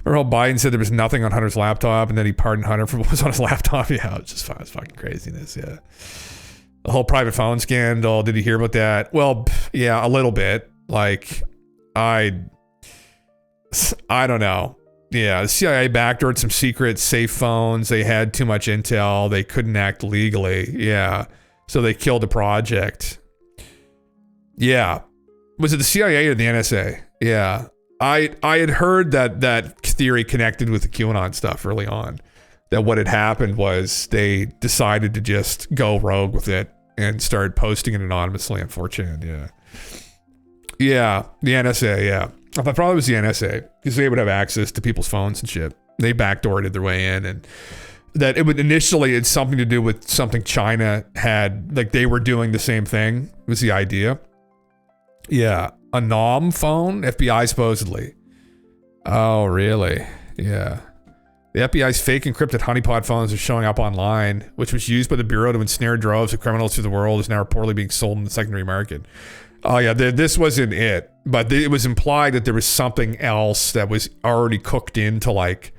remember how Biden said there was nothing on Hunter's laptop, and then he pardoned Hunter for what was on his laptop? Yeah, it's just fucking craziness, yeah. The whole private phone scandal, did you hear about that? Well, yeah, a little bit. Like, I don't know. Yeah, the CIA backdoored some secret safe phones. They had too much intel. They couldn't act legally. Yeah. So they killed the project. Yeah. Was it the CIA or the NSA? Yeah. I had heard that theory connected with the QAnon stuff early on. That what had happened was they decided to just go rogue with it and started posting it anonymously on 4chan. Yeah. Yeah. The NSA. Yeah. I thought probably it was the NSA because they would have access to people's phones and shit. They backdoored their way in, and that it would initially, it's something to do with something China had, like they were doing the same thing was the idea. Yeah. A NOM phone, FBI supposedly. Oh, really? Yeah. The FBI's fake encrypted honeypot phones are showing up online, which was used by the Bureau to ensnare droves of criminals through the world, is now reportedly being sold in the secondary market. Oh yeah, this wasn't it, but it was implied that there was something else that was already cooked into like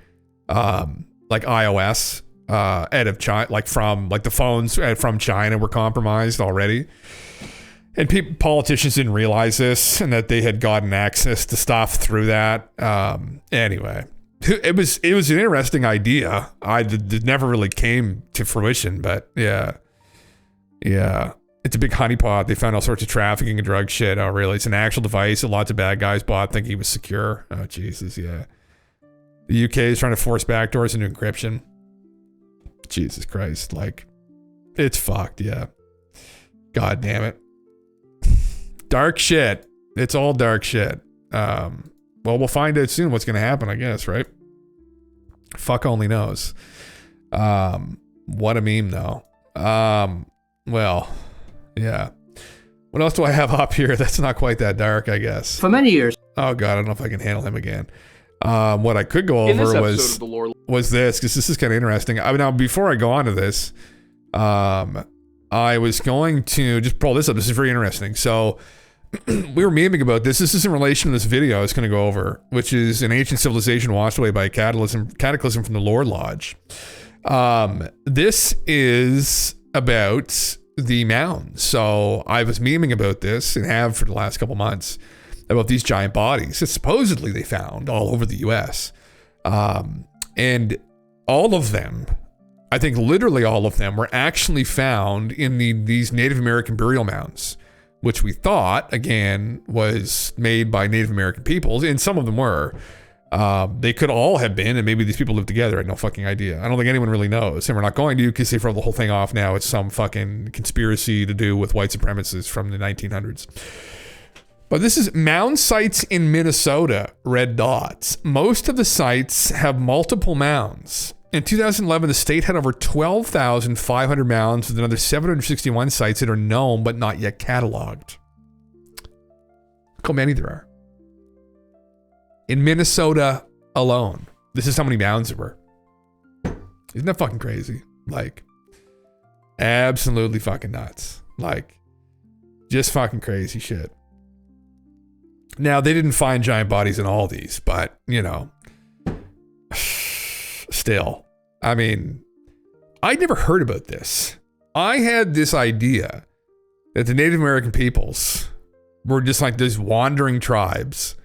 iOS out of China, like from like the phones from China were compromised already, and politicians didn't realize this and that they had gotten access to stuff through that. Anyway, it was an interesting idea. It never really came to fruition, but yeah. It's a big honeypot. They found all sorts of trafficking and drug shit. Oh, really? It's an actual device that lots of bad guys bought thinking it was secure. Oh, Jesus, yeah. The UK is trying to force backdoors into encryption. Jesus Christ. Like, it's fucked, yeah. God damn it. Dark shit. It's all dark shit. Well, we'll find out soon what's going to happen, I guess, right? Fuck only knows. What a meme, though. Well... yeah. What else do I have up here that's not quite that dark, I guess? For many years. Oh, God, I don't know if I can handle him again. What I could go over was this, because this is kind of interesting. Now, before I go on to this, I was going to just pull this up. This is very interesting. So, we were memeing about this. This is in relation to this video I was going to go over, which is an ancient civilization washed away by a cataclysm from the Lord Lodge. This is about... the mounds. So I was memeing about this and have for the last couple months about these giant bodies that supposedly they found all over the US. And all of them, I think literally all of them, were actually found in these Native American burial mounds, which we thought, again, was made by Native American peoples, and some of them were. They could all have been, and maybe these people lived together. I had no fucking idea. I don't think anyone really knows, and we're not going to, because they throw the whole thing off now. It's some fucking conspiracy to do with white supremacists from the 1900s. But this is mound sites in Minnesota, red dots. Most of the sites have multiple mounds. In 2011, the state had over 12,500 mounds with another 761 sites that are known but not yet cataloged. Look how many there are. In Minnesota alone. This is how many mounds there were. Isn't that fucking crazy? Like, absolutely fucking nuts. Like, just fucking crazy shit. Now, they didn't find giant bodies in all these, but, you know, still, I mean, I never heard about this. I had this idea that the Native American peoples were just like these wandering tribes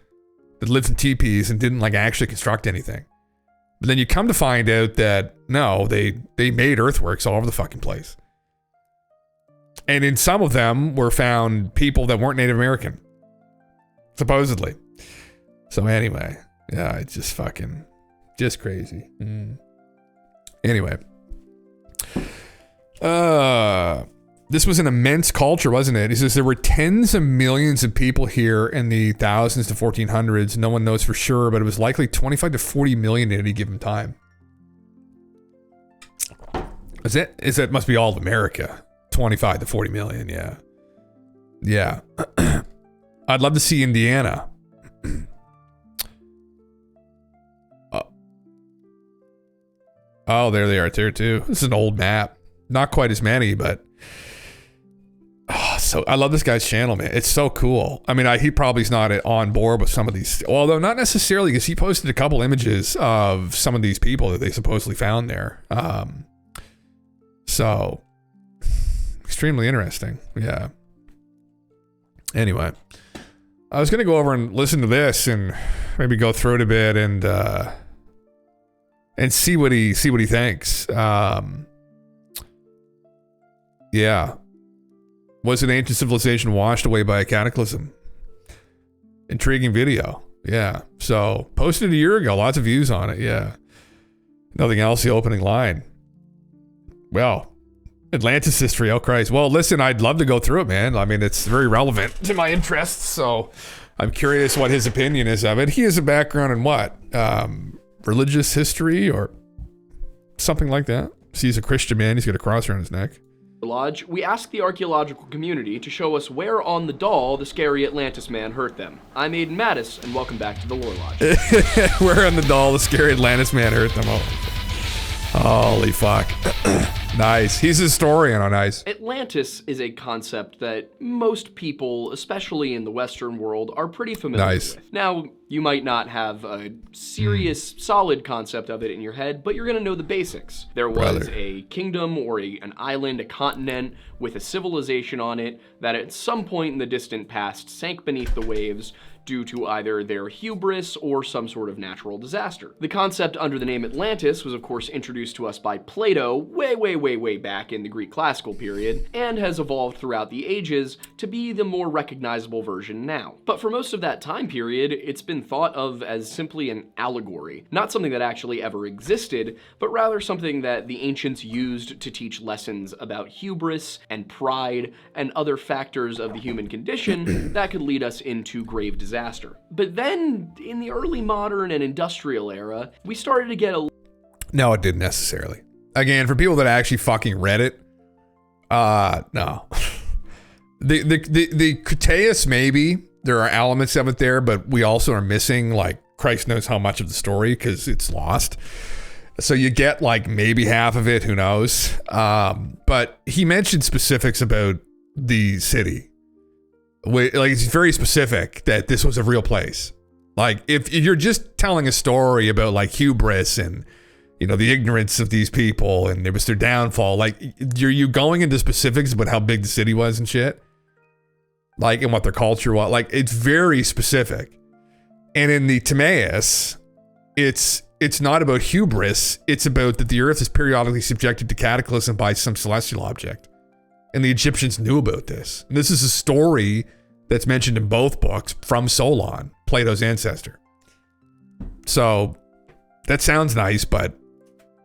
that lived in teepees and didn't like actually construct anything. But then you come to find out that no, they made earthworks all over the fucking place. And in some of them were found people that weren't Native American. Supposedly. So anyway, yeah, it's just fucking, just crazy. Anyway. This was an immense culture, wasn't it? He says there were tens of millions of people here in the thousands to 1400s. No one knows for sure, but it was likely 25 to 40 million at any given time. Is that must be all of America? 25 to 40 million, yeah. Yeah. I'd love to see Indiana. Oh, there they are there too. This is an old map. Not quite as many, but so I love this guy's channel, man. It's so cool. I mean, he probably's not on board with some of these, although not necessarily, because he posted a couple images of some of these people that they supposedly found there. So extremely interesting. Yeah. Anyway, I was going to go over and listen to this and maybe go through it a bit and see what he thinks. Yeah. Was an ancient civilization washed away by a cataclysm? Intriguing video. Yeah. So posted a year ago. Lots of views on it. Yeah. Nothing else. The opening line. Well, Atlantis history. Oh, Christ. Well, listen, I'd love to go through it, man. I mean, it's very relevant to my interests. So I'm curious what his opinion is of it. He has a background in what? Religious history or something like that. So he's a Christian man. He's got a cross around his neck. Lodge, we asked the archaeological community to show us where on the doll the scary Atlantis man hurt them. I'm Aiden Mattis, and welcome back to the Lore Lodge. Where on the doll the scary Atlantis man hurt them? Holy fuck. Nice. He's a historian on ice. Atlantis is a concept that most people, especially in the Western world, are pretty familiar with. Now, you might not have a serious, solid concept of it in your head, but you're going to know the basics. There was a kingdom or an island, a continent, with a civilization on it that at some point in the distant past sank beneath the waves due to either their hubris or some sort of natural disaster. The concept under the name Atlantis was of course introduced to us by Plato way back in the Greek classical period, and has evolved throughout the ages to be the more recognizable version now. But for most of that time period, it's been thought of as simply an allegory, not something that actually ever existed, but rather something that the ancients used to teach lessons about hubris and pride and other factors of the human condition that could lead us into grave disaster. But then, in the early modern and industrial era, we started to get a... No, it didn't necessarily. Again, for people that actually fucking read it, no. The Cretaceous, maybe. There are elements of it there, but we also are missing, like, Christ knows how much of the story, because it's lost. So you get, like, maybe half of it, who knows. But he mentioned specifics about the city. Like, it's very specific that this was a real place. Like, if you're just telling a story about, like, hubris and, you know, the ignorance of these people and it was their downfall, like, you going into specifics about how big the city was and shit? Like, and what their culture was. Like, it's very specific. And in the Timaeus, it's not about hubris. It's about that the earth is periodically subjected to cataclysm by some celestial object. And the Egyptians knew about this. And this is a story that's mentioned in both books from Solon, Plato's ancestor. So that sounds nice, but...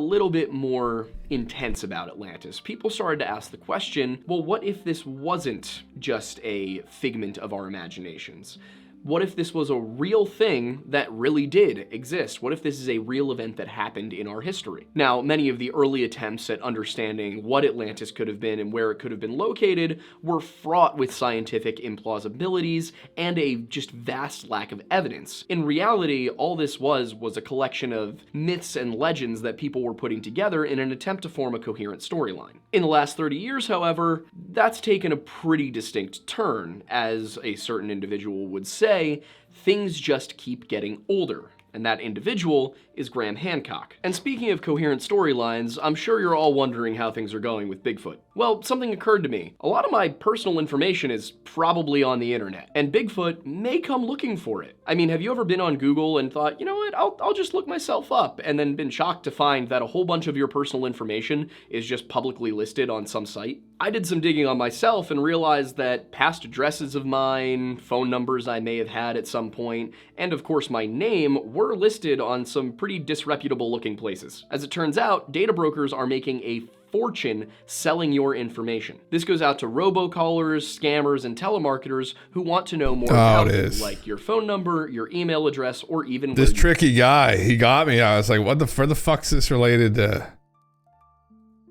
a little bit more intense about Atlantis. People started to ask the question, well, what if this wasn't just a figment of our imaginations? What if this was a real thing that really did exist? What if this is a real event that happened in our history? Now, many of the early attempts at understanding what Atlantis could have been and where it could have been located were fraught with scientific implausibilities and a just vast lack of evidence. In reality, all this was a collection of myths and legends that people were putting together in an attempt to form a coherent storyline. In the last 30 years, however, that's taken a pretty distinct turn, as a certain individual would say, things just keep getting older. And that individual is Graham Hancock. And speaking of coherent storylines, I'm sure you're all wondering how things are going with Bigfoot. Well, something occurred to me. A lot of my personal information is probably on the internet, and Bigfoot may come looking for it. I mean, have you ever been on Google and thought, you know what, I'll just look myself up, and then been shocked to find that a whole bunch of your personal information is just publicly listed on some site? I did some digging on myself and realized that past addresses of mine, phone numbers I may have had at some point, and of course my name were listed on some pretty disreputable looking places. As it turns out, data brokers are making a fortune selling your information. This goes out to robocallers, scammers, and telemarketers who want to know more about you, like your phone number, your email address, or even this tricky guy. He got me. I was like, what the fuck's this related to?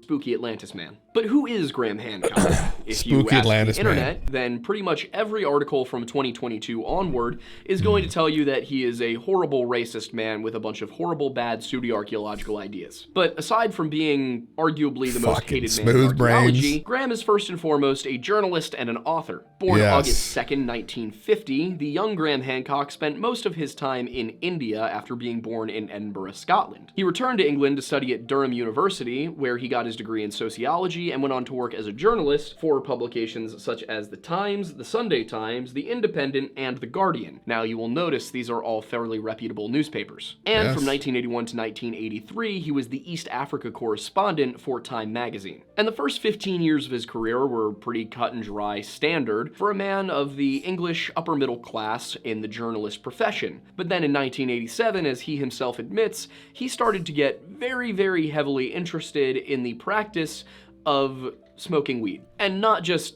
Spooky Atlantis man. But who is Graham Hancock? If you ask the internet, then pretty much every article from 2022 onward is going to tell you that he is a horrible racist man with a bunch of horrible bad pseudo-archaeological ideas. But aside from being arguably the most hated man in archaeology, Graham is first and foremost a journalist and an author. Born August 2nd, 1950, the young Graham Hancock spent most of his time in India after being born in Edinburgh, Scotland. He returned to England to study at Durham University, where he got his degree in sociology and went on to work as a journalist for publications such as The Times, The Sunday Times, The Independent, and The Guardian. Now you will notice these are all fairly reputable newspapers. And from 1981 to 1983, he was the East Africa correspondent for Time magazine. And the first 15 years of his career were pretty cut and dry standard for a man of the English upper middle class in the journalist profession. But then in 1987, as he himself admits, he started to get very, very heavily interested in the practice of smoking weed. And not just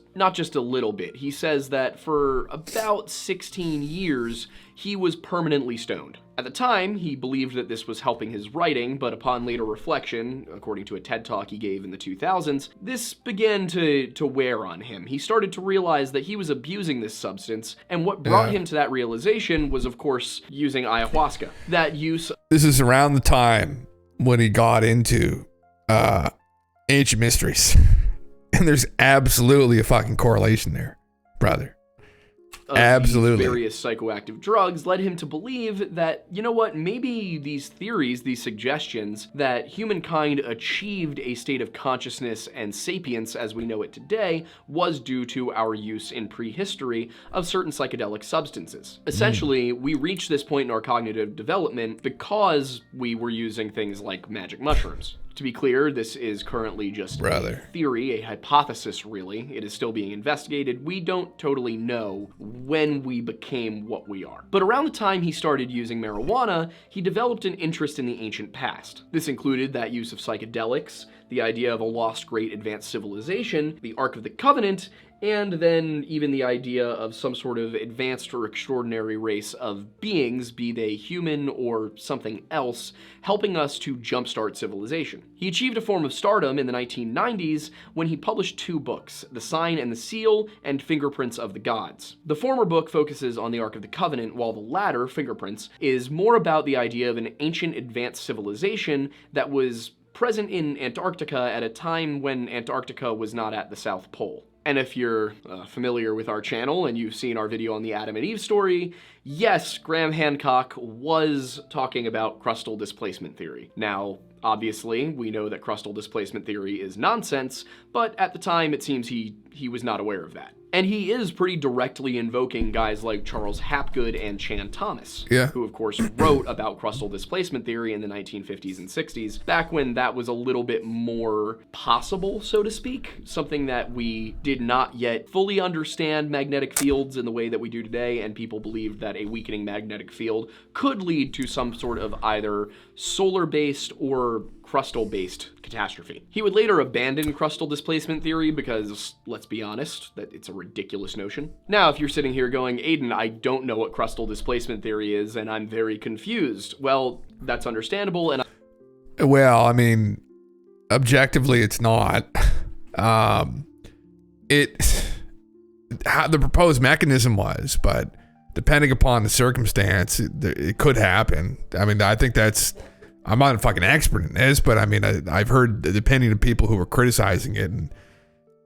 a little bit. He says that for about 16 years, he was permanently stoned. At the time, he believed that this was helping his writing, but upon later reflection, according to a TED Talk he gave in the 2000s, this began to wear on him. He started to realize that he was abusing this substance, and what brought him to that realization was, of course, using ayahuasca. That use... This is around the time when he got into ancient mysteries. And there's absolutely a fucking correlation there, brother. Absolutely. Various psychoactive drugs led him to believe that, you know what, maybe these theories, these suggestions that humankind achieved a state of consciousness and sapience as we know it today was due to our use in prehistory of certain psychedelic substances. Essentially, we reached this point in our cognitive development because we were using things like magic mushrooms. To be clear, this is currently just a theory, a hypothesis really. It is still being investigated. We don't totally know when we became what we are. But around the time he started using marijuana, he developed an interest in the ancient past. This included that use of psychedelics, the idea of a lost great advanced civilization, the Ark of the Covenant, and then even the idea of some sort of advanced or extraordinary race of beings, be they human or something else, helping us to jumpstart civilization. He achieved a form of stardom in the 1990s when he published 2 books, The Sign and the Seal and Fingerprints of the Gods. The former book focuses on the Ark of the Covenant, while the latter, Fingerprints, is more about the idea of an ancient advanced civilization that was present in Antarctica at a time when Antarctica was not at the South Pole. And if you're familiar with our channel and you've seen our video on the Adam and Eve story, yes, Graham Hancock was talking about crustal displacement theory. Now, obviously, we know that crustal displacement theory is nonsense, but at the time it seems he was not aware of that. And he is pretty directly invoking guys like Charles Hapgood and Chan Thomas, who of course wrote about crustal displacement theory in the 1950s and 60s, back when that was a little bit more possible, so to speak, something that we did not yet fully understand magnetic fields in the way that we do today, and people believed that a weakening magnetic field could lead to some sort of either solar-based or crustal-based catastrophe. He would later abandon crustal displacement theory because, let's be honest, that it's a ridiculous notion. Now, if you're sitting here going, Aiden, I don't know what crustal displacement theory is, and I'm very confused. Well, that's understandable, and well, I mean, objectively, it's not. How the proposed mechanism was, but depending upon the circumstance, it could happen. I mean, I think I'm not a fucking expert in this, but I mean, I've heard the opinion of people who were criticizing it, and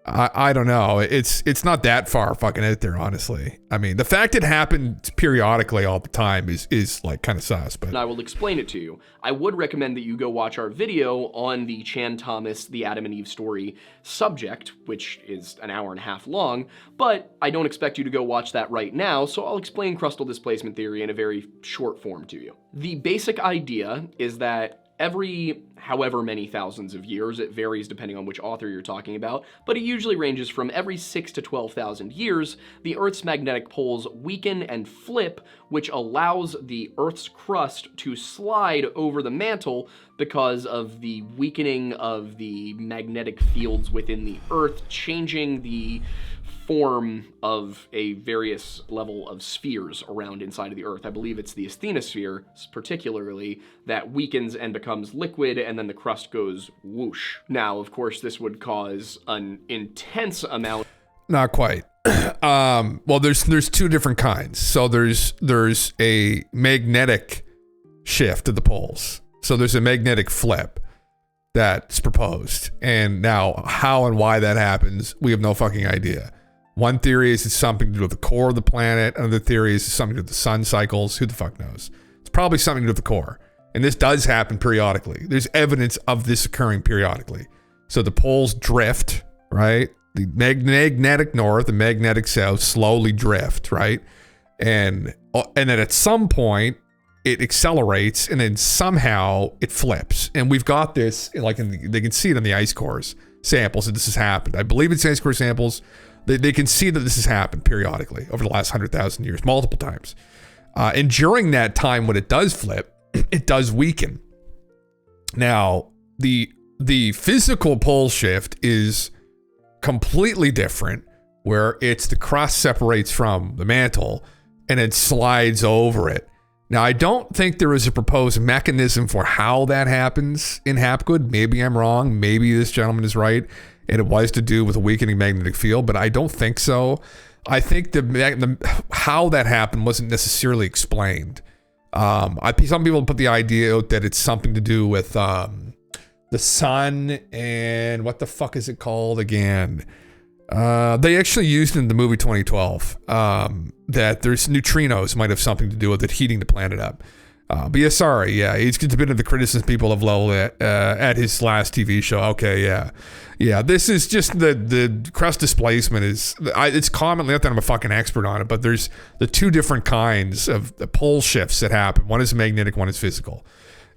I don't know. It's not that far fucking out there, honestly. I mean, the fact it happened periodically all the time is like kind of sus, but I will explain it to you. I would recommend that you go watch our video on the Chan Thomas, the Adam and Eve story subject, which is an hour and a half long, but I don't expect you to go watch that right now, so I'll explain crustal displacement theory in a very short form to you. The basic idea is that every however many thousands of years, it varies depending on which author you're talking about, but it usually ranges from every 6 to 12,000 years, the Earth's magnetic poles weaken and flip, which allows the Earth's crust to slide over the mantle because of the weakening of the magnetic fields within the Earth, changing the form of a various level of spheres around inside of the Earth. I believe it's the asthenosphere, particularly, that weakens and becomes liquid, and then the crust goes whoosh. Now, of course, this would cause an intense amount. Not quite. Well, there's two different kinds. So there's a magnetic shift of the poles. So there's a magnetic flip that's proposed. And now how and why that happens, we have no fucking idea. One theory is it's something to do with the core of the planet. Another theory is it's something to do with the sun cycles. Who the fuck knows? It's probably something to do with the core. And this does happen periodically. There's evidence of this occurring periodically. So the poles drift, right? The magnetic north and magnetic south slowly drift, right? And then at some point, it accelerates and then somehow it flips. And we've got this, like they can see it on the ice cores samples that this has happened. I believe it's ice core samples. They can see that this has happened periodically over the last 100,000 years, multiple times. And during that time, when it does flip, it does weaken. Now, the physical pole shift is completely different, where it's the crust separates from the mantle and it slides over it. Now, I don't think there is a proposed mechanism for how that happens in Hapgood. Maybe I'm wrong. Maybe this gentleman is right, and it was to do with a weakening magnetic field, but I don't think so. I think the how that happened wasn't necessarily explained. Some people put the idea out that it's something to do with the sun and what the fuck is it called again? They actually used in the movie 2012 that there's neutrinos might have something to do with it heating the planet up. But yeah, sorry, yeah, it's a bit of the criticism people have leveled at his last TV show. Okay, yeah. This is just the crust displacement it's commonly, not that I'm a fucking expert on it, but there's the two different kinds of the pole shifts that happen. One is magnetic, one is physical.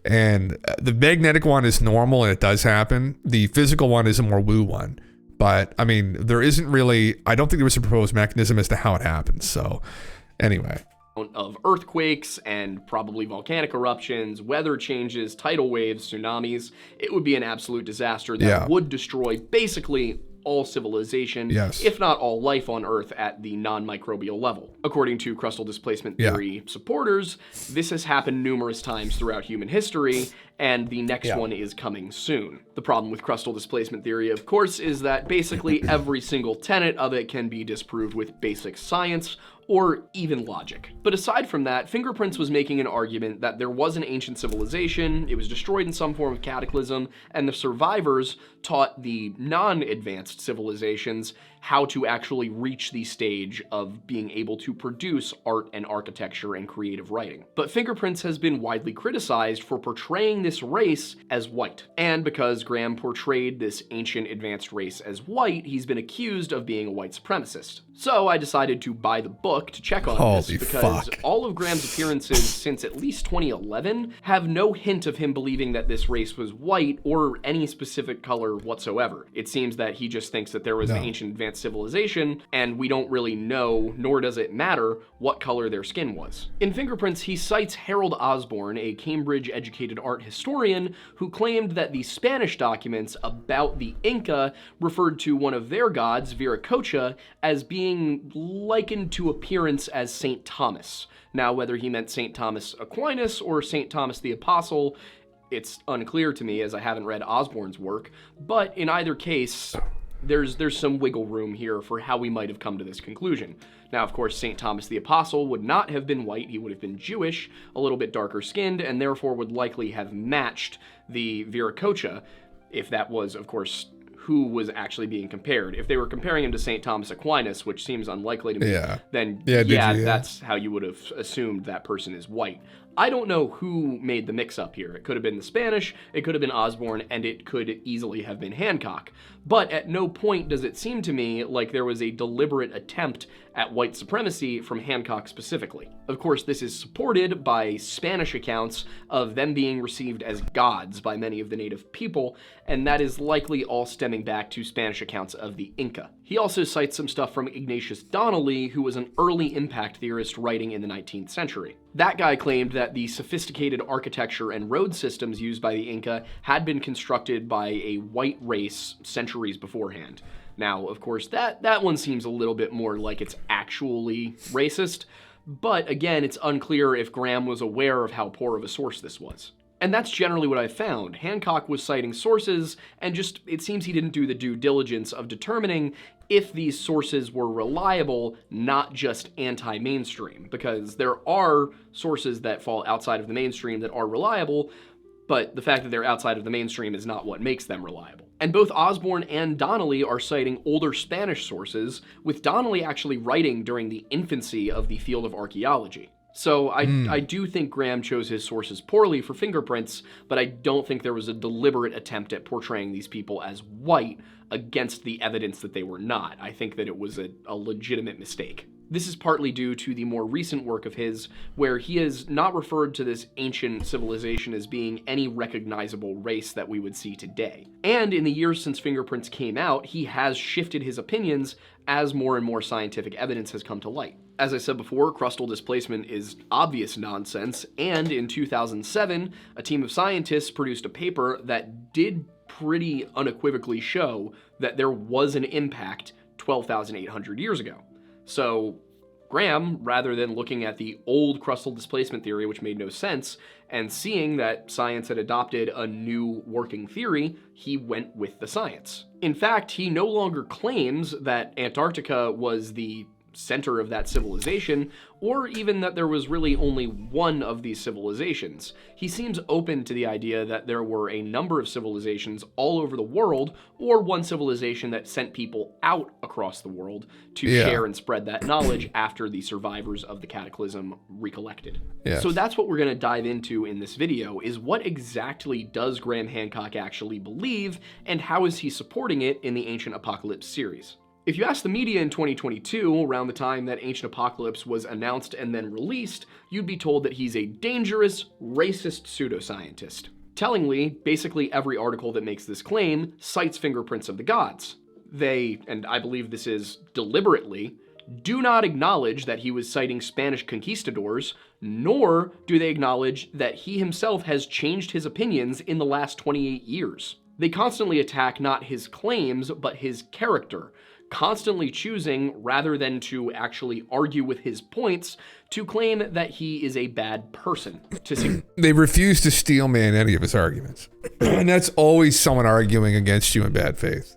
And the magnetic one is normal and it does happen. The physical one is a more woo one. But I mean, there isn't really, I don't think there was a proposed mechanism as to how it happens. So anyway. Of earthquakes and probably volcanic eruptions, weather changes, tidal waves, tsunamis. It would be an absolute disaster that would destroy basically all civilization, if not all life on Earth at the non-microbial level. According to crustal displacement theory supporters, this has happened numerous times throughout human history, and the next one is coming soon. The problem with crustal displacement theory, of course, is that basically every single tenet of it can be disproved with basic science or even logic. But aside from that, Fingerprints was making an argument that there was an ancient civilization, it was destroyed in some form of cataclysm, and the survivors taught the non-advanced civilizations how to actually reach the stage of being able to produce art and architecture and creative writing. But Fingerprints has been widely criticized for portraying this race as white. And because Graham portrayed this ancient advanced race as white, he's been accused of being a white supremacist. So I decided to buy the book to check on this because all of Graham's appearances since at least 2011 have no hint of him believing that this race was white or any specific color whatsoever. It seems that he just thinks that there was an ancient advanced civilization, and we don't really know, nor does it matter, what color their skin was. In Fingerprints, he cites Harold Osborne, a Cambridge-educated art historian, who claimed that the Spanish documents about the Inca referred to one of their gods, Viracocha, as being likened to appearance as St. Thomas. Now, whether he meant St. Thomas Aquinas or St. Thomas the Apostle, it's unclear to me as I haven't read Osborne's work, but in either case, there's some wiggle room here for how we might have come to this conclusion. Now, of course, St. Thomas the Apostle would not have been white, he would have been Jewish, a little bit darker skinned, and therefore would likely have matched the Viracocha, if that was, of course, who was actually being compared. If they were comparing him to St. Thomas Aquinas, which seems unlikely to me, then that's how you would have assumed that person is white. I don't know who made the mix-up here. It could have been the Spanish, it could have been Osborne, and it could easily have been Hancock. But at no point does it seem to me like there was a deliberate attempt at white supremacy from Hancock specifically. Of course, this is supported by Spanish accounts of them being received as gods by many of the native people, and that is likely all stemming back to Spanish accounts of the Inca. He also cites some stuff from Ignatius Donnelly, who was an early impact theorist writing in the 19th century. That guy claimed that the sophisticated architecture and road systems used by the Inca had been constructed by a white race centuries beforehand. Now, of course, that one seems a little bit more like it's actually racist, but again, it's unclear if Graham was aware of how poor of a source this was. And that's generally what I found. Hancock was citing sources, and just, it seems he didn't do the due diligence of determining if these sources were reliable, not just anti-mainstream, because there are sources that fall outside of the mainstream that are reliable, but the fact that they're outside of the mainstream is not what makes them reliable. And both Osborne and Donnelly are citing older Spanish sources, with Donnelly actually writing during the infancy of the field of archaeology. So I do think Graham chose his sources poorly for fingerprints, but I don't think there was a deliberate attempt at portraying these people as white against the evidence that they were not. I think that it was a legitimate mistake. This is partly due to the more recent work of his, where he has not referred to this ancient civilization as being any recognizable race that we would see today. And in the years since fingerprints came out, he has shifted his opinions as more and more scientific evidence has come to light. As I said before, crustal displacement is obvious nonsense, and in 2007, a team of scientists produced a paper that did pretty unequivocally show that there was an impact 12,800 years ago. So Graham, rather than looking at the old crustal displacement theory, which made no sense, and seeing that science had adopted a new working theory, he went with the science. In fact, he no longer claims that Antarctica was the center of that civilization, or even that there was really only one of these civilizations. He seems open to the idea that there were a number of civilizations all over the world, or one civilization that sent people out across the world to share and spread that knowledge after the survivors of the cataclysm recollected. So that's what we're going to dive into in this video, is what exactly does Graham Hancock actually believe, and how is he supporting it in the Ancient Apocalypse series? If you ask the media in 2022, around the time that Ancient Apocalypse was announced and then released, you'd be told that he's a dangerous, racist pseudoscientist. Tellingly, basically every article that makes this claim cites fingerprints of the gods. They, and I believe this is deliberately, do not acknowledge that he was citing Spanish conquistadors, nor do they acknowledge that he himself has changed his opinions in the last 28 years. They constantly attack not his claims, but his character, constantly choosing, rather than to actually argue with his points, to claim that he is a bad person. They refuse to steel man any of his arguments. And that's always someone arguing against you in bad faith.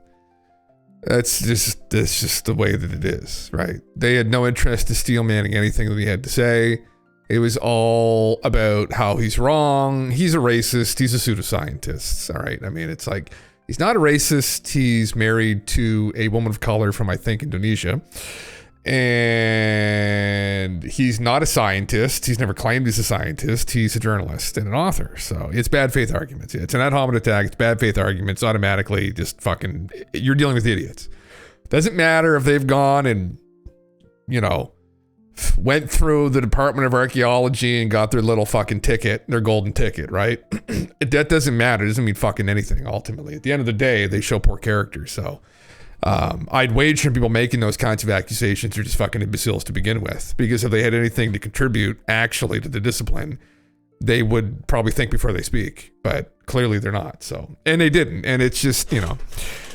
That's just the way that it is, right? They had no interest in steel manning anything that he had to say. It was all about how he's wrong. He's a racist. He's a pseudoscientist. All right. I mean, it's like, he's not a racist. He's married to a woman of color from, I think, Indonesia. And he's not a scientist. He's never claimed he's a scientist. He's a journalist and an author. So it's bad faith arguments. It's an ad hominem attack. It's bad faith arguments. Automatically just fucking, you're dealing with idiots. Doesn't matter if they've gone and, you know, went through the Department of Archaeology and got their little fucking ticket, their golden ticket, right? That doesn't matter. It doesn't mean fucking anything, ultimately. At the end of the day, they show poor character. So I'd wager people making those kinds of accusations are just fucking imbeciles to begin with. Because if they had anything to contribute actually to the discipline, they would probably think before they speak. But clearly they're not. So, and they didn't. And it's just, you know,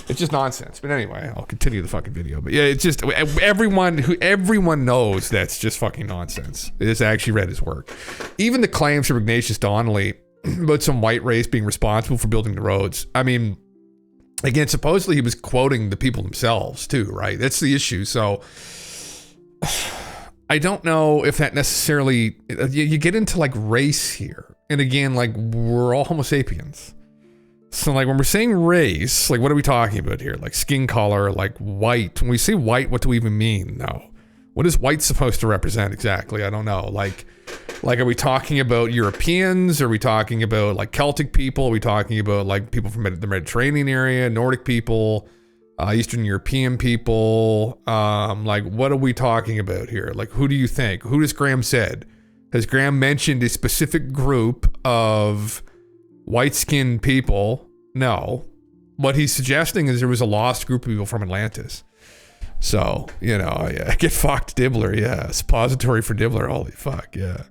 it's just nonsense. But anyway, I'll continue the fucking video. But yeah, it's just everyone knows that's just fucking nonsense. They just actually read his work. Even the claims from Ignatius Donnelly about some white race being responsible for building the roads. I mean, again, supposedly he was quoting the people themselves too, right? That's the issue. So I don't know if that necessarily, you get into like race here. And again, like we're all Homo sapiens. So like when we're saying race, like what are we talking about here? Like skin color, like white. When we say white, what do we even mean? No. What is white supposed to represent exactly? I don't know. Like are we talking about Europeans? Are we talking about like Celtic people? Are we talking about like people from the Mediterranean area, Nordic people, Eastern European people? Like what are we talking about here? Like who do you think? Who has Graham said? Has Graham mentioned a specific group of white-skinned people? No. What he's suggesting is there was a lost group of people from Atlantis. So, you know, yeah, get fucked, Dibbler. Yeah, suppository for Dibbler. Holy fuck, yeah.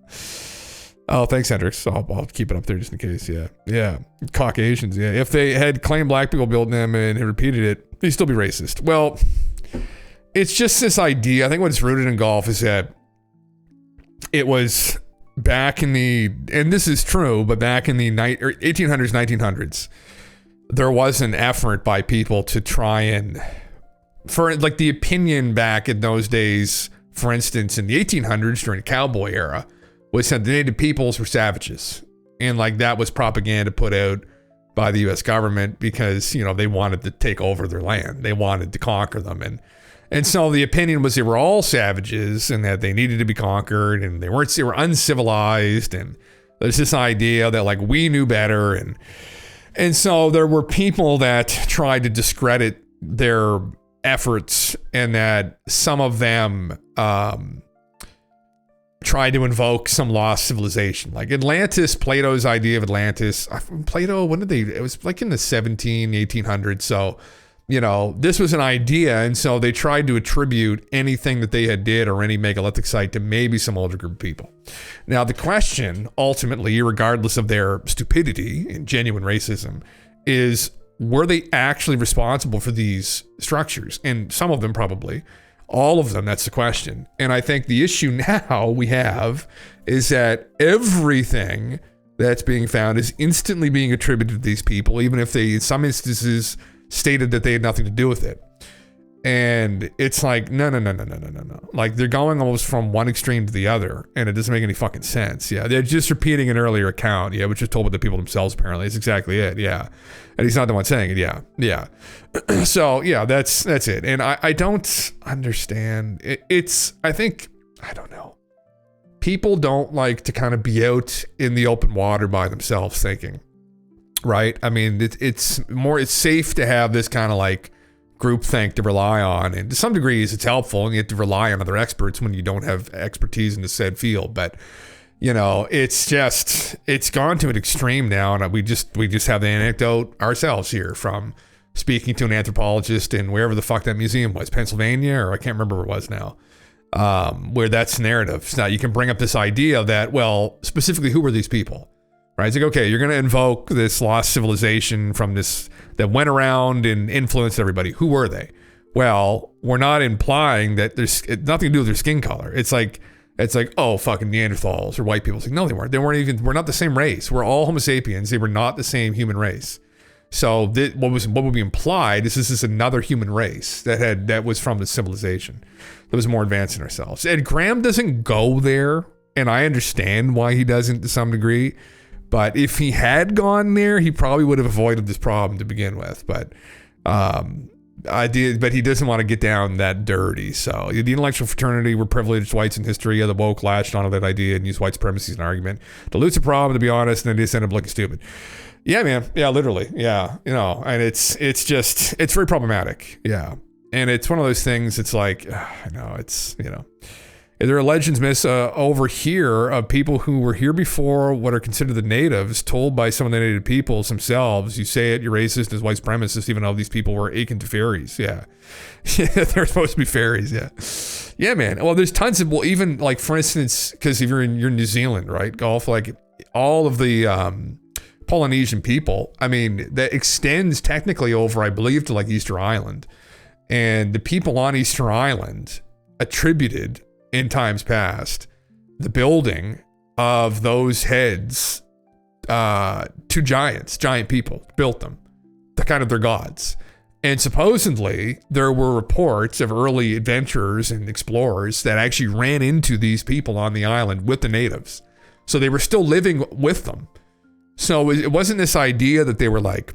Oh, thanks, Hendrix. I'll keep it up there just in case. Yeah. Caucasians. Yeah. If they had claimed black people built them and had repeated it, they'd still be racist. Well, it's just this idea. I think what's rooted in golf is that it was back in the, and this is true, but back in the 1800s, 1900s, there was an effort by people to try and, for like the opinion back in those days, for instance, in the 1800s during the cowboy era, was that the native peoples were savages. And like that was propaganda put out by the US government because, you know, they wanted to take over their land. They wanted to conquer them. And so the opinion was they were all savages and that they needed to be conquered and they were uncivilized. And there's this idea that like we knew better. And so there were people that tried to discredit their efforts and that some of them tried to invoke some lost civilization. Like Atlantis, Plato's idea of Atlantis. Plato, when did it was like in the 1800s. So, you know, this was an idea. And so they tried to attribute anything that they had did or any megalithic site to maybe some older group of people. Now, the question, ultimately, regardless of their stupidity and genuine racism, is were they actually responsible for these structures? And some of them probably. All of them, that's the question. And I think the issue now we have is that everything that's being found is instantly being attributed to these people, even if they, in some instances, stated that they had nothing to do with it. And it's like, no. Like they're going almost from one extreme to the other, and it doesn't make any fucking sense. Yeah, they're just repeating an earlier account. Yeah, which is told by the people themselves, apparently. It's exactly it. Yeah. And he's not the one saying it. Yeah. So, yeah, that's it. And I don't understand. I don't know. People don't like to kind of be out in the open water by themselves thinking, right? I mean, it's safe to have this kind of like groupthink to rely on. And to some degrees, it's helpful, and you have to rely on other experts when you don't have expertise in the said field. But, you know, it's gone to an extreme now, and we just have the anecdote ourselves here from speaking to an anthropologist in wherever the fuck that museum was, Pennsylvania, or I can't remember where it was now, where that's narrative. So now you can bring up this idea that, well, specifically, who were these people? Right? It's like, okay, you're going to invoke this lost civilization from this that went around and influenced everybody. Who were they? Well, we're not implying that there's nothing to do with their skin color. It's like, oh, fucking Neanderthals or white people. It's like, no, they weren't. We're not the same race. We're all Homo sapiens. They were not the same human race. So what would be implied is this is another human race that was from the civilization that was more advanced than ourselves. And Graham doesn't go there, and I understand why he doesn't to some degree. But if he had gone there, he probably would have avoided this problem to begin with. But but he doesn't want to get down that dirty. So the intellectual fraternity were privileged whites in history. The woke latched onto that idea and used white supremacy as an argument. Dilutes the problem, to be honest, and then they just end up looking stupid. Yeah, man. Yeah, literally. Yeah, you know, and it's very problematic. Yeah, and it's one of those things. It's like, I know, it's, you know. There are legends, miss, over here of people who were here before what are considered the natives, told by some of the native peoples themselves, you say it, you're racist, as white supremacists, even though these people were akin to fairies. Yeah. They're supposed to be fairies. Yeah. Yeah, man. Well, there's tons of, well, even like, for instance, because if you're New Zealand, right? Golf, like all of the Polynesian people, I mean, that extends technically over, I believe, to like Easter Island. And the people on Easter Island attributed in times past the building of those heads to giant people built them. They're kind of their gods. And supposedly there were reports of early adventurers and explorers that actually ran into these people on the island with the natives. So they were still living with them. So it wasn't this idea that they were like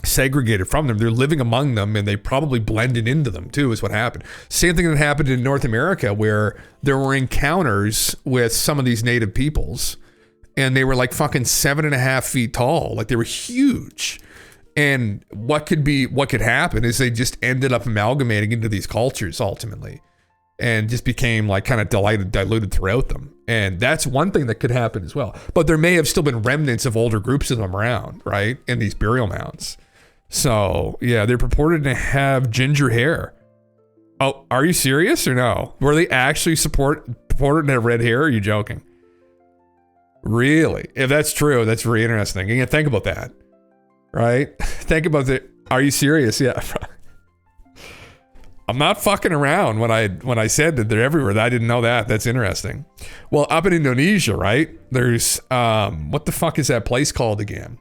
segregated from them. They're living among them, and they probably blended into them too, is what happened. Same thing that happened in North America, where there were encounters with some of these native peoples, and they were like fucking 7.5 feet tall. Like, they were huge. And what could happen is they just ended up amalgamating into these cultures ultimately, and just became like kind of diluted throughout them. And that's one thing that could happen as well. But there may have still been remnants of older groups of them around, right, in these burial mounds. So, yeah, they're purported to have ginger hair. Oh, are you serious or no? Were they actually purported to have red hair? Or are you joking? Really? If that's true, that's very interesting. You think about that, right? Think about it. Are you serious? Yeah. I'm not fucking around when I said that they're everywhere. I didn't know that. That's interesting. Well, up in Indonesia, right? There's, what the fuck is that place called again?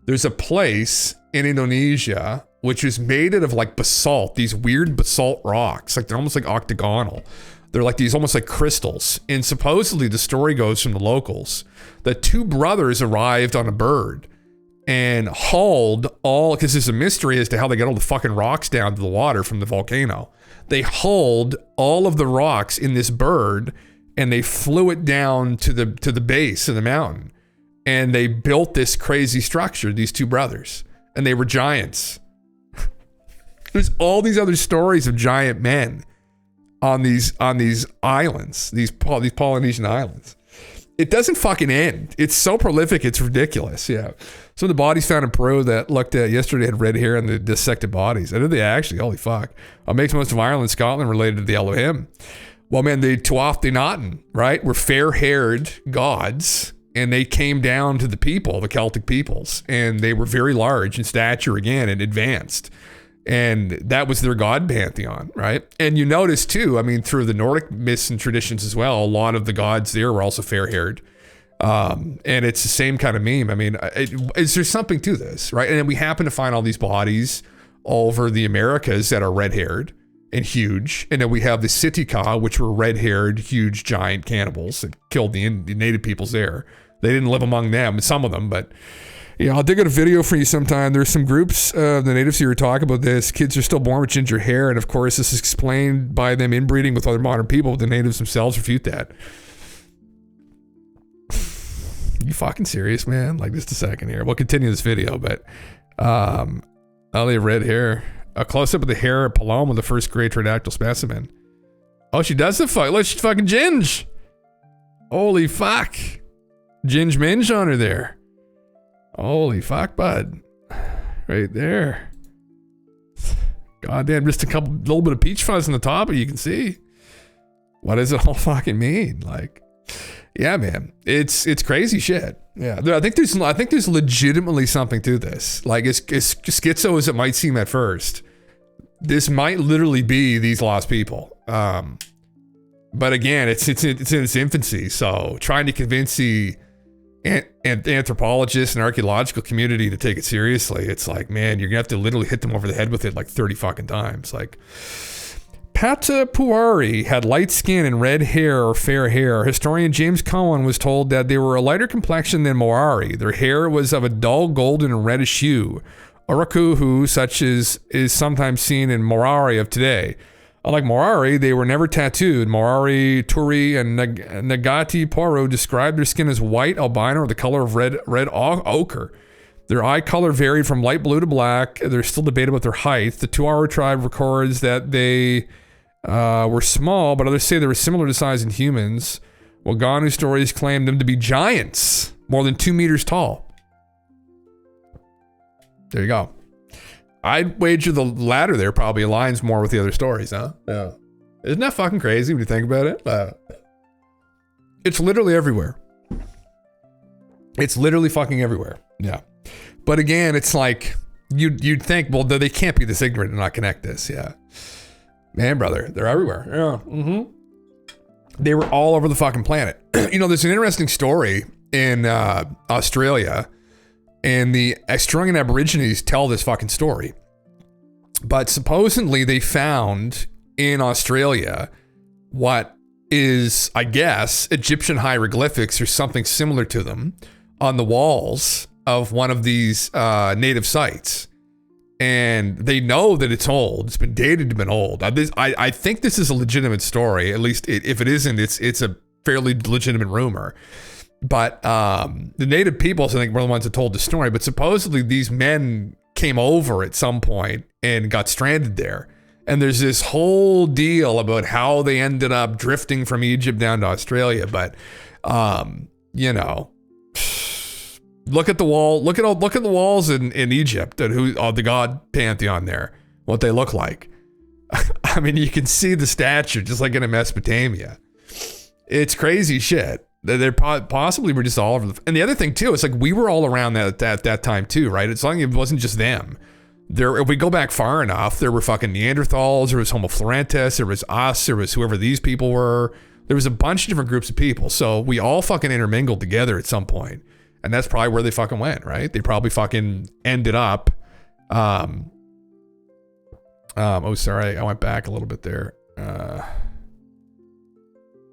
There's a place in Indonesia which is made out of like basalt, these weird basalt rocks. Like, they're almost like octagonal. They're like these almost like crystals. And supposedly the story goes from the locals that 2 brothers arrived on a bird and hauled all, because there's a mystery as to how they got all the fucking rocks down to the water from the volcano. They hauled all of the rocks in this bird and they flew it down to the base of the mountain. And they built this crazy structure, these 2 brothers. And they were giants. There's all these other stories of giant men on these islands, these Polynesian islands. It doesn't fucking end. It's so prolific, it's ridiculous. Yeah. Some of the bodies found in Peru that looked at yesterday had red hair on the dissected bodies. I did they actually? Holy fuck. What makes most of Ireland and Scotland related to the Elohim? Well, man, the Tuatha De Danann, right, were fair-haired gods, and they came down to the people, the Celtic peoples, and they were very large in stature again and advanced. And that was their god pantheon, right? And you notice too, I mean, through the Nordic myths and traditions as well, a lot of the gods there were also fair-haired. And it's the same kind of meme. I mean, is there something to this, right? And then we happen to find all these bodies all over the Americas that are red-haired and huge. And then we have the Sitika, which were red-haired, huge, giant cannibals that killed the native peoples there. They didn't live among them, some of them, but yeah, I'll dig out a video for you sometime. There's some groups of the natives here who talk about this. Kids are still born with ginger hair, and of course, this is explained by them inbreeding with other modern people, but the natives themselves refute that. You fucking serious, man? Like, just a second here. We'll continue this video, but they have red hair. A close-up of the hair of Paloma, the first great pterodactyl specimen. Oh, she does the fuck. Look, she's fucking Ginge. Holy fuck. Ginge Minge on her there. Holy fuck, bud. Right there. Goddamn, just a little bit of peach fuzz on the top, but you can see. What does it all fucking mean? Like, yeah, man, it's crazy shit. Yeah, I think there's legitimately something to this. Like, as schizo as it might seem at first, this might literally be these lost people. But again, it's in its infancy. So trying to convince the anthropologists and archaeological community to take it seriously, it's like, man, you're gonna have to literally hit them over the head with it like 30 fucking times. Like, Patapuari had light skin and red hair or fair hair. Historian James Cohen was told that they were a lighter complexion than Maori. Their hair was of a dull golden and reddish hue. Orokuhu, such as is sometimes seen in Maori of today. Unlike Maori, they were never tattooed. Maori, Turi, and Nagati Poro described their skin as white, albino, or the color of red ochre. Their eye color varied from light blue to black. There's still debate about their height. The Tuaru tribe records that they were small, but others say they were similar to size in humans. Waganu stories claim them to be giants, more than 2 meters tall. There you go. I'd wager the latter there probably aligns more with the other stories, huh? Yeah. Isn't that fucking crazy when you think about it? It's literally everywhere. It's literally fucking everywhere. Yeah. But again, it's like, you'd think, well, they can't be this ignorant and not connect this. Yeah. Man, brother, they're everywhere. Yeah. Mm-hmm. They were all over the fucking planet. You know, there's an interesting story in Australia, and the Australian Aborigines tell this fucking story. But supposedly they found in Australia what is, I guess, Egyptian hieroglyphics or something similar to them on the walls of one of these native sites. and they know that it's old. It's been dated to been old. I think this is a legitimate story. At least if it isn't, it's a fairly legitimate rumor. But the native peoples, I think, were the ones that told the story. But supposedly these men came over at some point and got stranded there. And there's this whole deal about how they ended up drifting from Egypt down to Australia. But, you know, look at the wall. Look at the walls in Egypt and the god pantheon there, what they look like. I mean, you can see the statue just like in Mesopotamia. It's crazy shit. They're possibly were just all over and the other thing too, it's like we were all around that time too, right? It's like it wasn't just them. If we go back far enough, there were fucking Neanderthals, there was Homo florentis, there was us, there was whoever these people were. There was a bunch of different groups of people. So we all fucking intermingled together at some point. And that's probably where they fucking went, right? They probably fucking ended up. Oh, sorry, I went back a little bit there.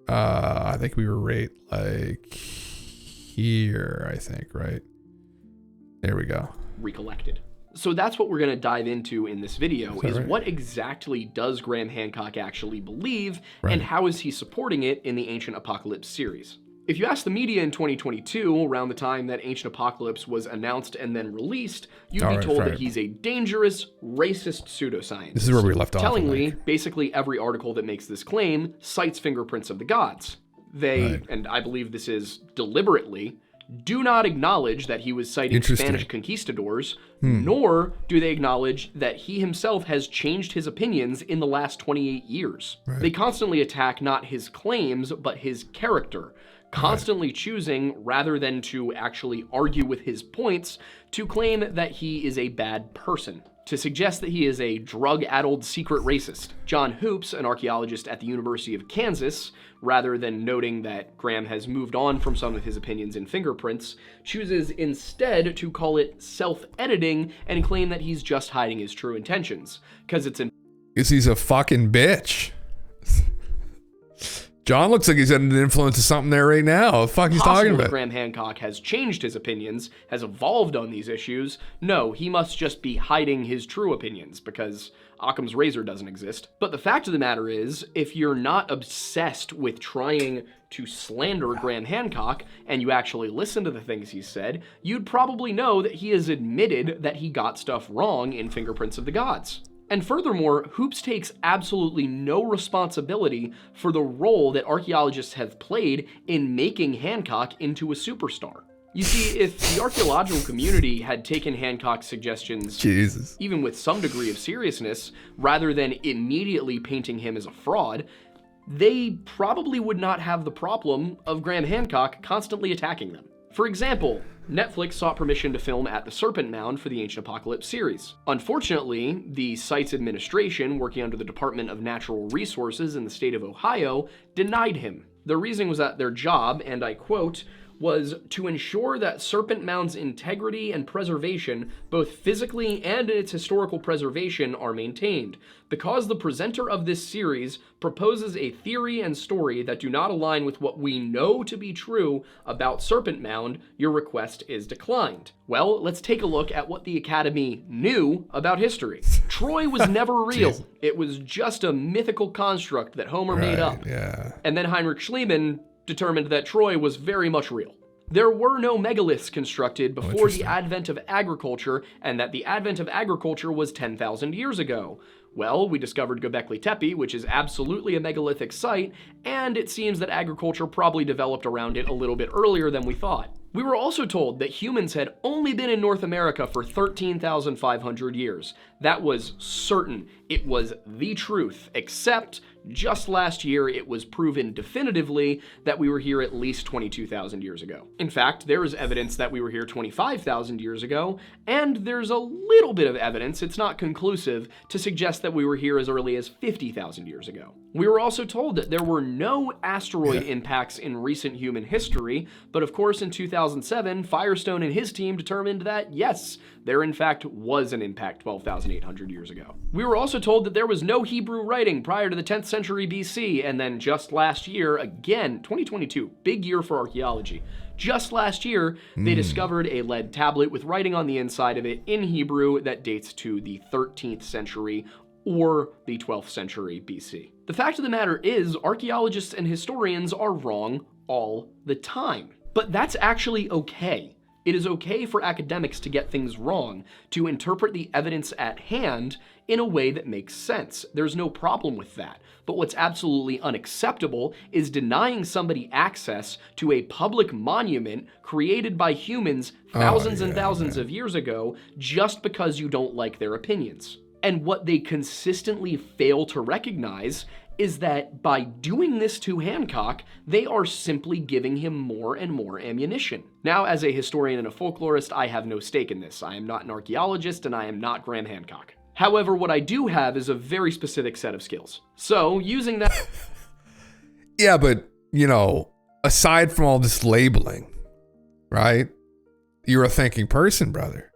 I think we were right like here, I think, right? There we go. Recollected. So that's what we're going to dive into in this video, is right? What exactly does Graham Hancock actually believe, Right. and how is he supporting it in the Ancient Apocalypse series? If you ask the media in 2022, around the time that Ancient Apocalypse was announced and then released, you'd be told that he's a dangerous, racist pseudoscientist. This is where we left off. Tellingly, basically every article that makes this claim cites fingerprints of the gods. They, and I believe this is deliberately, do not acknowledge that he was citing Spanish conquistadors, nor do they acknowledge that he himself has changed his opinions in the last 28 years. They constantly attack not his claims, but his character, constantly choosing, rather than to actually argue with his points, to claim that he is a bad person, to suggest that he is a drug-addled secret racist. John Hoops, an archaeologist at the University of Kansas, rather than noting that Graham has moved on from some of his opinions in fingerprints, chooses instead to call it self-editing and claim that he's just hiding his true intentions, because he's a fucking bitch. John looks like he's under the influence of something there right now. What the fuck he's talking about? Graham Hancock has changed his opinions, has evolved on these issues. No, he must just be hiding his true opinions, because Occam's razor doesn't exist. But the fact of the matter is, if you're not obsessed with trying to slander Graham Hancock, and you actually listen to the things he's said, you'd probably know that he has admitted that he got stuff wrong in Fingerprints of the Gods. And furthermore, Hoops takes absolutely no responsibility for the role that archaeologists have played in making Hancock into a superstar. You see, if the archaeological community had taken Hancock's suggestions, even with some degree of seriousness, rather than immediately painting him as a fraud, they probably would not have the problem of Graham Hancock constantly attacking them. For example, Netflix sought permission to film at the Serpent Mound for the Ancient Apocalypse series. Unfortunately, the site's administration, working under the Department of Natural Resources in the state of Ohio, denied him. The reason was that their job, and I quote, was to ensure that Serpent Mound's integrity and preservation, both physically and in its historical preservation, are maintained. Because the presenter of this series proposes a theory and story that do not align with what we know to be true about Serpent Mound, your request is declined. Well, let's take a look at what the Academy knew about history. Troy was never real. It was just a mythical construct that Homer made up. And then Heinrich Schliemann determined that Troy was very much real. There were no megaliths constructed before the advent of agriculture, and that the advent of agriculture was 10,000 years ago. Well, we discovered Göbekli Tepe, which is absolutely a megalithic site, and it seems that agriculture probably developed around it a little bit earlier than we thought. We were also told that humans had only been in North America for 13,500 years. That was certain. It was the truth, except just last year it was proven definitively that we were here at least 22,000 years ago. In fact, there is evidence that we were here 25,000 years ago, and there's a little bit of evidence, it's not conclusive, to suggest that we were here as early as 50,000 years ago. We were also told that there were no asteroid impacts in recent human history, but of course in 2007, Firestone and his team determined that yes, there in fact was an impact 12,800 years ago. We were also told that there was no Hebrew writing prior to the 10th century BC, and then just last year, again, 2022, big year for archaeology. Just last year, they discovered a lead tablet with writing on the inside of it in Hebrew that dates to the 13th century or the 12th century BC. The fact of the matter is, archaeologists and historians are wrong all the time. But that's actually okay. It is okay for academics to get things wrong, to interpret the evidence at hand in a way that makes sense. There's no problem with that. But what's absolutely unacceptable is denying somebody access to a public monument created by humans thousands and thousands of years ago just because you don't like their opinions. And what they consistently fail to recognize is that by doing this to Hancock, they are simply giving him more and more ammunition. Now, as a historian and a folklorist, I have no stake in this. I am not an archaeologist, and I am not Graham Hancock. However, what I do have is a very specific set of skills. So, using that... Yeah, but, you know, aside from all this labeling, right? You're a thinking person, brother.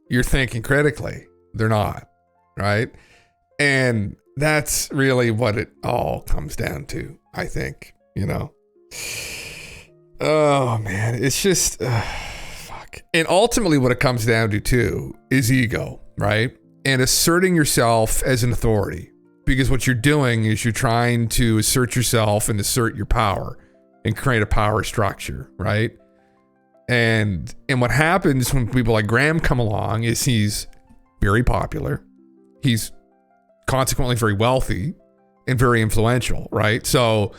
You're thinking critically. They're not, right? And that's really what it all comes down to, I think, you know? Oh, man, it's just, fuck. And ultimately what it comes down to, too, is ego, right? And asserting yourself as an authority. Because what you're doing is you're trying to assert yourself and assert your power and create a power structure, right? And what happens when people like Graham come along is he's very popular. He's consequently very wealthy and very influential, right? So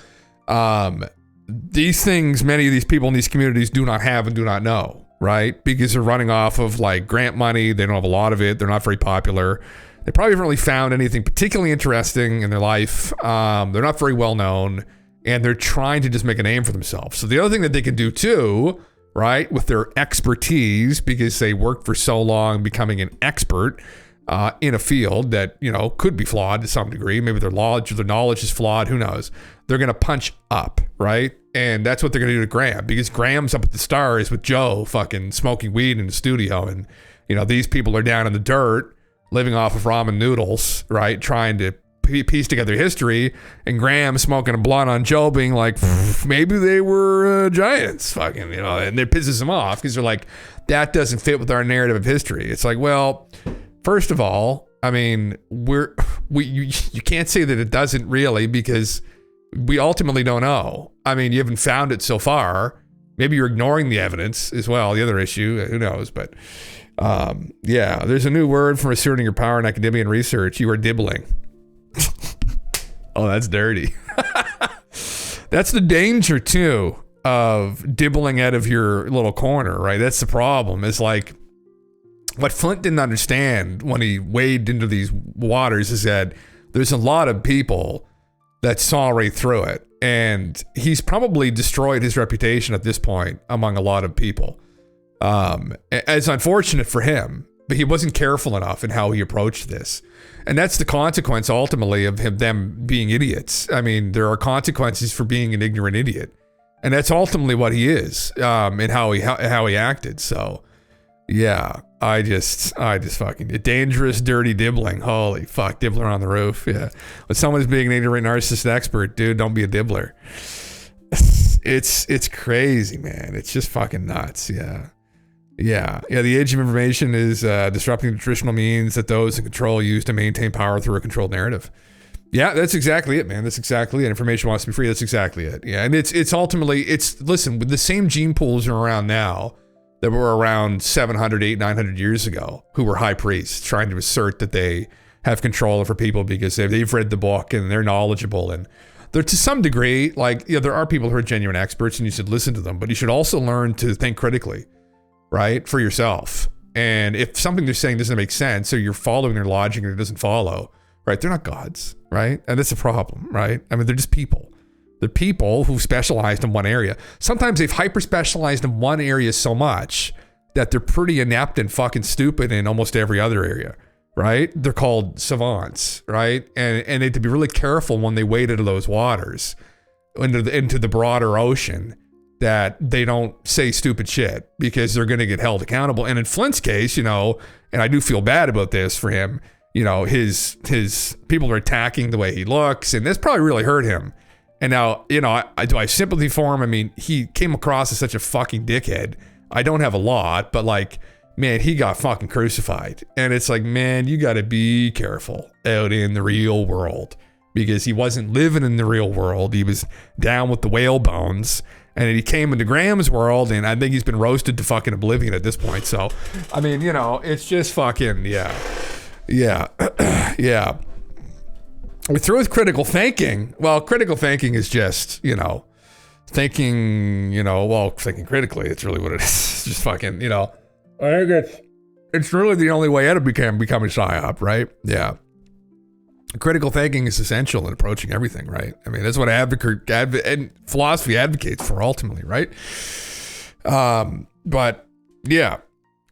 these things, many of these people in these communities do not have and do not know, right? Because they're running off of like grant money. They don't have a lot of it. They're not very popular. They probably haven't really found anything particularly interesting in their life. They're not very well known, and they're trying to just make a name for themselves. So the other thing that they can do too, right, with their expertise, because they worked for so long becoming an expert in a field that, you know, could be flawed to some degree. Maybe their knowledge is flawed. Who knows? They're going to punch up, right? And that's what they're going to do to Graham, because Graham's up at the stars with Joe fucking smoking weed in the studio. And, you know, these people are down in the dirt living off of ramen noodles, right? Trying to piece together history. And Graham smoking a blunt on Joe being like, maybe they were giants, fucking, you know, and it pisses them off because they're like, that doesn't fit with our narrative of history. It's like, well, first of all, I mean, you can't say that it doesn't really, because we ultimately don't know. I mean, you haven't found it so far. Maybe you're ignoring the evidence as well. The other issue, who knows? But yeah, there's a new word for asserting your power in academia and research. You are dibbling. Oh, that's dirty. That's the danger too of dibbling out of your little corner, right? That's the problem. Is like, what Flint didn't understand when he waded into these waters is that there's a lot of people that saw right through it. And he's probably destroyed his reputation at this point among a lot of people. It's unfortunate for him, but he wasn't careful enough in how he approached this. And that's the consequence ultimately of them being idiots. I mean, there are consequences for being an ignorant idiot. And that's ultimately what he is, and how he acted. So yeah, I just fucking dangerous, dirty dibbling. Holy fuck, dibbler on the roof. Yeah. When someone's being an ignorant narcissist expert, dude, don't be a dibbler. It's crazy, man. It's just fucking nuts. Yeah. Yeah. The age of information is disrupting the traditional means that those in control use to maintain power through a controlled narrative. Yeah, that's exactly it, man. That's exactly it. Information wants to be free. That's exactly it. Yeah. And it's ultimately, listen, with the same gene pools are around now that were around 700, 800, 900 years ago, who were high priests trying to assert that they have control over people because they've read the book and they're knowledgeable. And they're, to some degree, like, yeah, there are people who are genuine experts and you should listen to them, but you should also learn to think critically, right, for yourself. And if something they're saying doesn't make sense, or you're following their logic and it doesn't follow, right, they're not gods, right? And that's a problem, right? I mean, they're just people. They're people who've specialized in one area. Sometimes they've hyper-specialized in one area so much that they're pretty inept and fucking stupid in almost every other area, right? They're called savants, right? And they have to be really careful when they wade into those waters, into the broader ocean, that they don't say stupid shit, because they're going to get held accountable. And in Flint's case, you know, and I do feel bad about this for him, his people are attacking the way he looks, and this probably really hurt him. And now, do I have sympathy for him? I mean, he came across as such a fucking dickhead. I don't have a lot, but like, man, he got fucking crucified. And it's like, man, you got to be careful out in the real world, because he wasn't living in the real world. He was down with the whale bones, and he came into Graham's world, and I think he's been roasted to fucking oblivion at this point. So, I mean, it's just fucking, yeah. Yeah. We're through with critical thinking. Well, critical thinking is just, thinking critically. It's really what it is. It's just fucking, I think it's really the only way out of becoming a psyop, right? Yeah. Critical thinking is essential in approaching everything, right? I mean, that's what and philosophy advocates for ultimately, right? But yeah,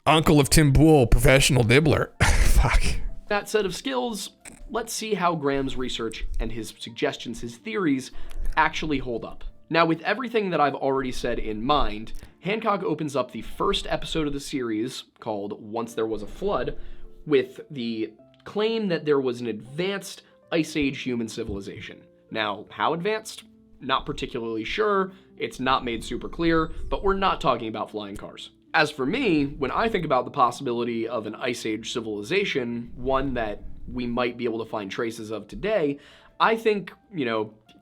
uncle of Tim Pool, professional dibbler. Fuck. That set of skills, let's see how Graham's research and his suggestions, his theories, actually hold up. Now, with everything that I've already said in mind, Hancock opens up the first episode of the series, called Once There Was a Flood, with the claim that there was an advanced Ice Age human civilization. Now, how advanced? Not particularly sure. It's not made super clear, but we're not talking about flying cars. As for me, when I think about the possibility of an Ice Age civilization, one that we might be able to find traces of today, I think,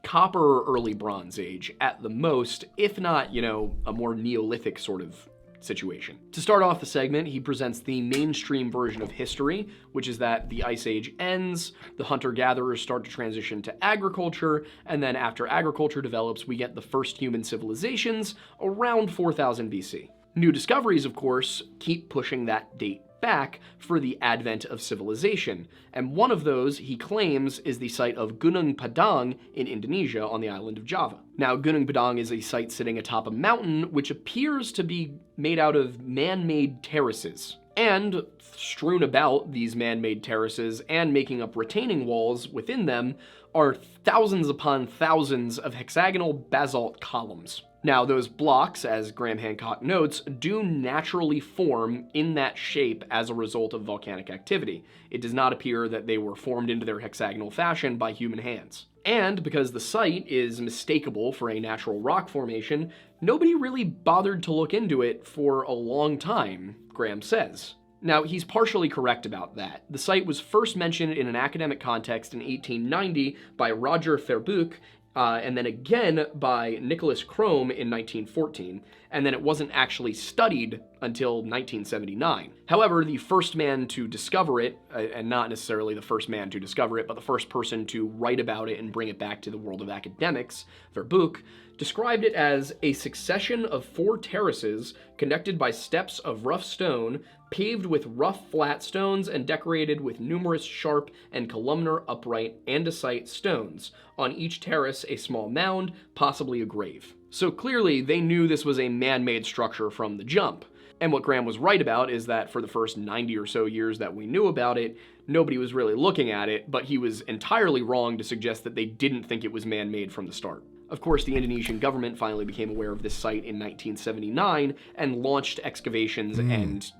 Copper or early Bronze Age at the most, if not, a more Neolithic sort of situation. To start off the segment, he presents the mainstream version of history, which is that the Ice Age ends, the hunter-gatherers start to transition to agriculture, and then after agriculture develops, we get the first human civilizations around 4000 BC. New discoveries, of course, keep pushing that date back for the advent of civilization, and one of those, he claims, is the site of Gunung Padang in Indonesia on the island of Java. Now, Gunung Padang is a site sitting atop a mountain which appears to be made out of man-made terraces. And strewn about these man-made terraces and making up retaining walls within them are thousands upon thousands of hexagonal basalt columns. Now, those blocks, as Graham Hancock notes, do naturally form in that shape as a result of volcanic activity. It does not appear that they were formed into their hexagonal fashion by human hands. And because the site is mistakable for a natural rock formation, nobody really bothered to look into it for a long time, Graham says. Now, he's partially correct about that. The site was first mentioned in an academic context in 1890 by Roger Verbeek, and then again by Nicholas Crome in 1914, and then it wasn't actually studied until 1979. However, the first man to discover it, and not necessarily the first man to discover it, but the first person to write about it and bring it back to the world of academics, Verbeek, described it as a succession of 4 terraces connected by steps of rough stone, paved with rough flat stones and decorated with numerous sharp and columnar upright andesite stones. On each terrace, a small mound, possibly a grave. So clearly, they knew this was a man-made structure from the jump. And what Graham was right about is that for the first 90 or so years that we knew about it, nobody was really looking at it, but he was entirely wrong to suggest that they didn't think it was man-made from the start. Of course, the Indonesian government finally became aware of this site in 1979 and launched excavations and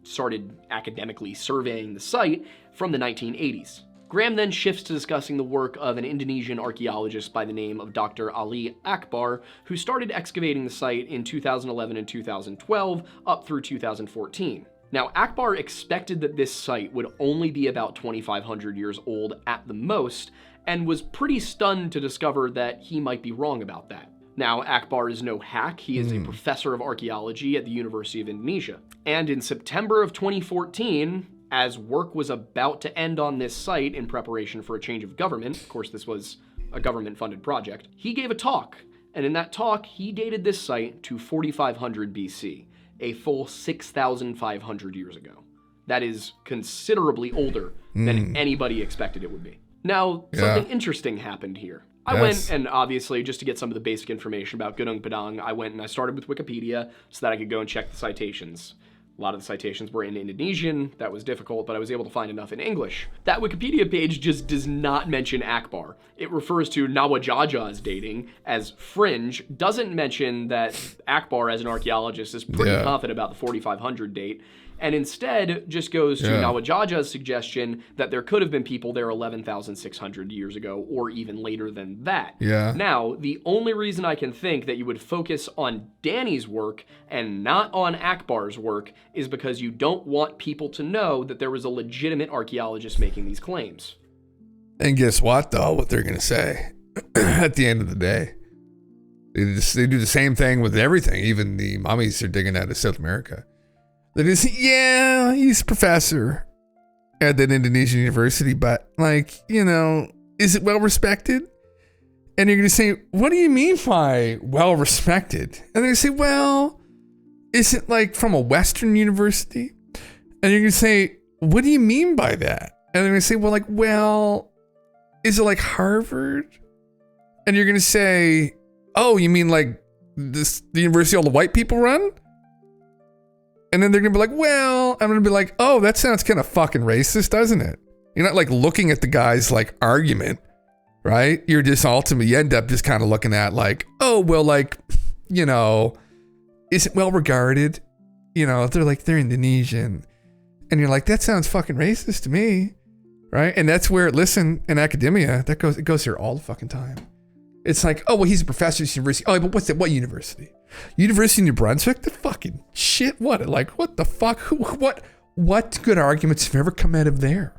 started academically surveying the site from the 1980s. Graham then shifts to discussing the work of an Indonesian archaeologist by the name of Dr. Ali Akbar, who started excavating the site in 2011 and 2012 up through 2014. Now, Akbar expected that this site would only be about 2,500 years old at the most, and was pretty stunned to discover that he might be wrong about that. Now, Akbar is no hack. He is a professor of archaeology at the University of Indonesia. And in September of 2014, as work was about to end on this site in preparation for a change of government, of course this was a government-funded project, he gave a talk. And in that talk, he dated this site to 4500 BC, a full 6,500 years ago. That is considerably older than anybody expected it would be. Now, something interesting happened here. I went, and obviously, just to get some of the basic information about Gunung Padang, I went and I started with Wikipedia so that I could go and check the citations. A lot of the citations were in Indonesian. That was difficult, but I was able to find enough in English. That Wikipedia page just does not mention Akbar. It refers to Nawajaja's dating as fringe, doesn't mention that Akbar as an archaeologist is pretty confident about the 4500 date, and instead just goes to Nawajaja's suggestion that there could have been people there 11,600 years ago, or even later than that. Yeah. Now, the only reason I can think that you would focus on Danny's work and not on Akbar's work is because you don't want people to know that there was a legitimate archaeologist making these claims. And guess what, though? What they're going to say at the end of the day. They do the same thing with everything. Even the mummies are digging out of South America. They just say, yeah, he's a professor at that Indonesian university, but, like, you know, is it well respected? And you're going to say, what do you mean by well respected? And they're going to say, well, is it like from a Western university? And you're going to say, what do you mean by that? And they're going to say, well, is it like Harvard? And you're going to say, oh, you mean like the university all the white people run? And then they're going to be like, well, I'm going to be like, oh, that sounds kind of fucking racist, doesn't it? You're not like looking at the guy's like argument, right? You're just ultimately, you end up just kind of looking at like, oh, well, like, you know, is it well regarded? You know, they're Indonesian. And you're like, that sounds fucking racist to me. Right? And that's where, listen, in academia, it goes here all the fucking time. It's like, oh, well, he's a professor at this university. Oh, but what's that? What university? University of New Brunswick? The fucking shit. What? Like, what the fuck? What good arguments have ever come out of there?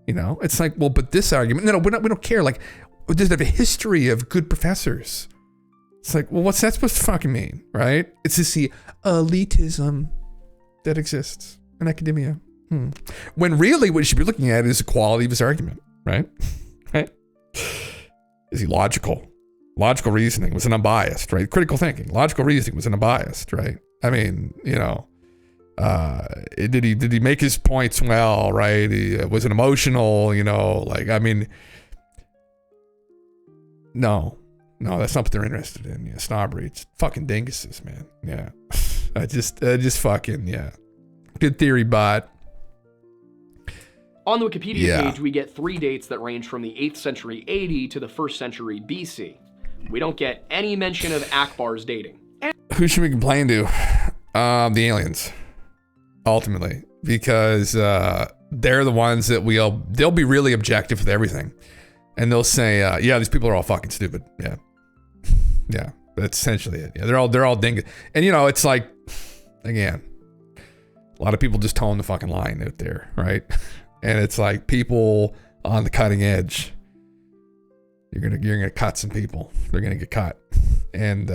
You know? It's like, well, but this argument, no, we don't care. Like, does it have a history of good professors? It's like, well, what's that supposed to fucking mean? Right? It's just the elitism that exists in academia. When really what you should be looking at is the quality of his argument, right? Right? Is he logical? Logical reasoning was an unbiased, right? Critical thinking, logical reasoning was an unbiased, right? I mean, you know, did he make his points well, right? Was it emotional, you know? Like, I mean, no, that's not what they're interested in. Yeah, snobbery, it's fucking dinguses, man. Yeah, I just fucking, yeah. Good theory, but. On the Wikipedia page, we get 3 dates that range from the 8th century AD to the 1st century BC. We don't get any mention of Akbar's dating. Who should we complain to? The aliens, ultimately, because they're the ones that they'll be really objective with everything. And they'll say, yeah, these people are all fucking stupid. Yeah. Yeah, that's essentially it. Yeah, they're all dingus. And, you know, it's like, again, a lot of people just towing the fucking line out there, right? And it's like people on the cutting edge. You're gonna cut some people. They're gonna get cut. And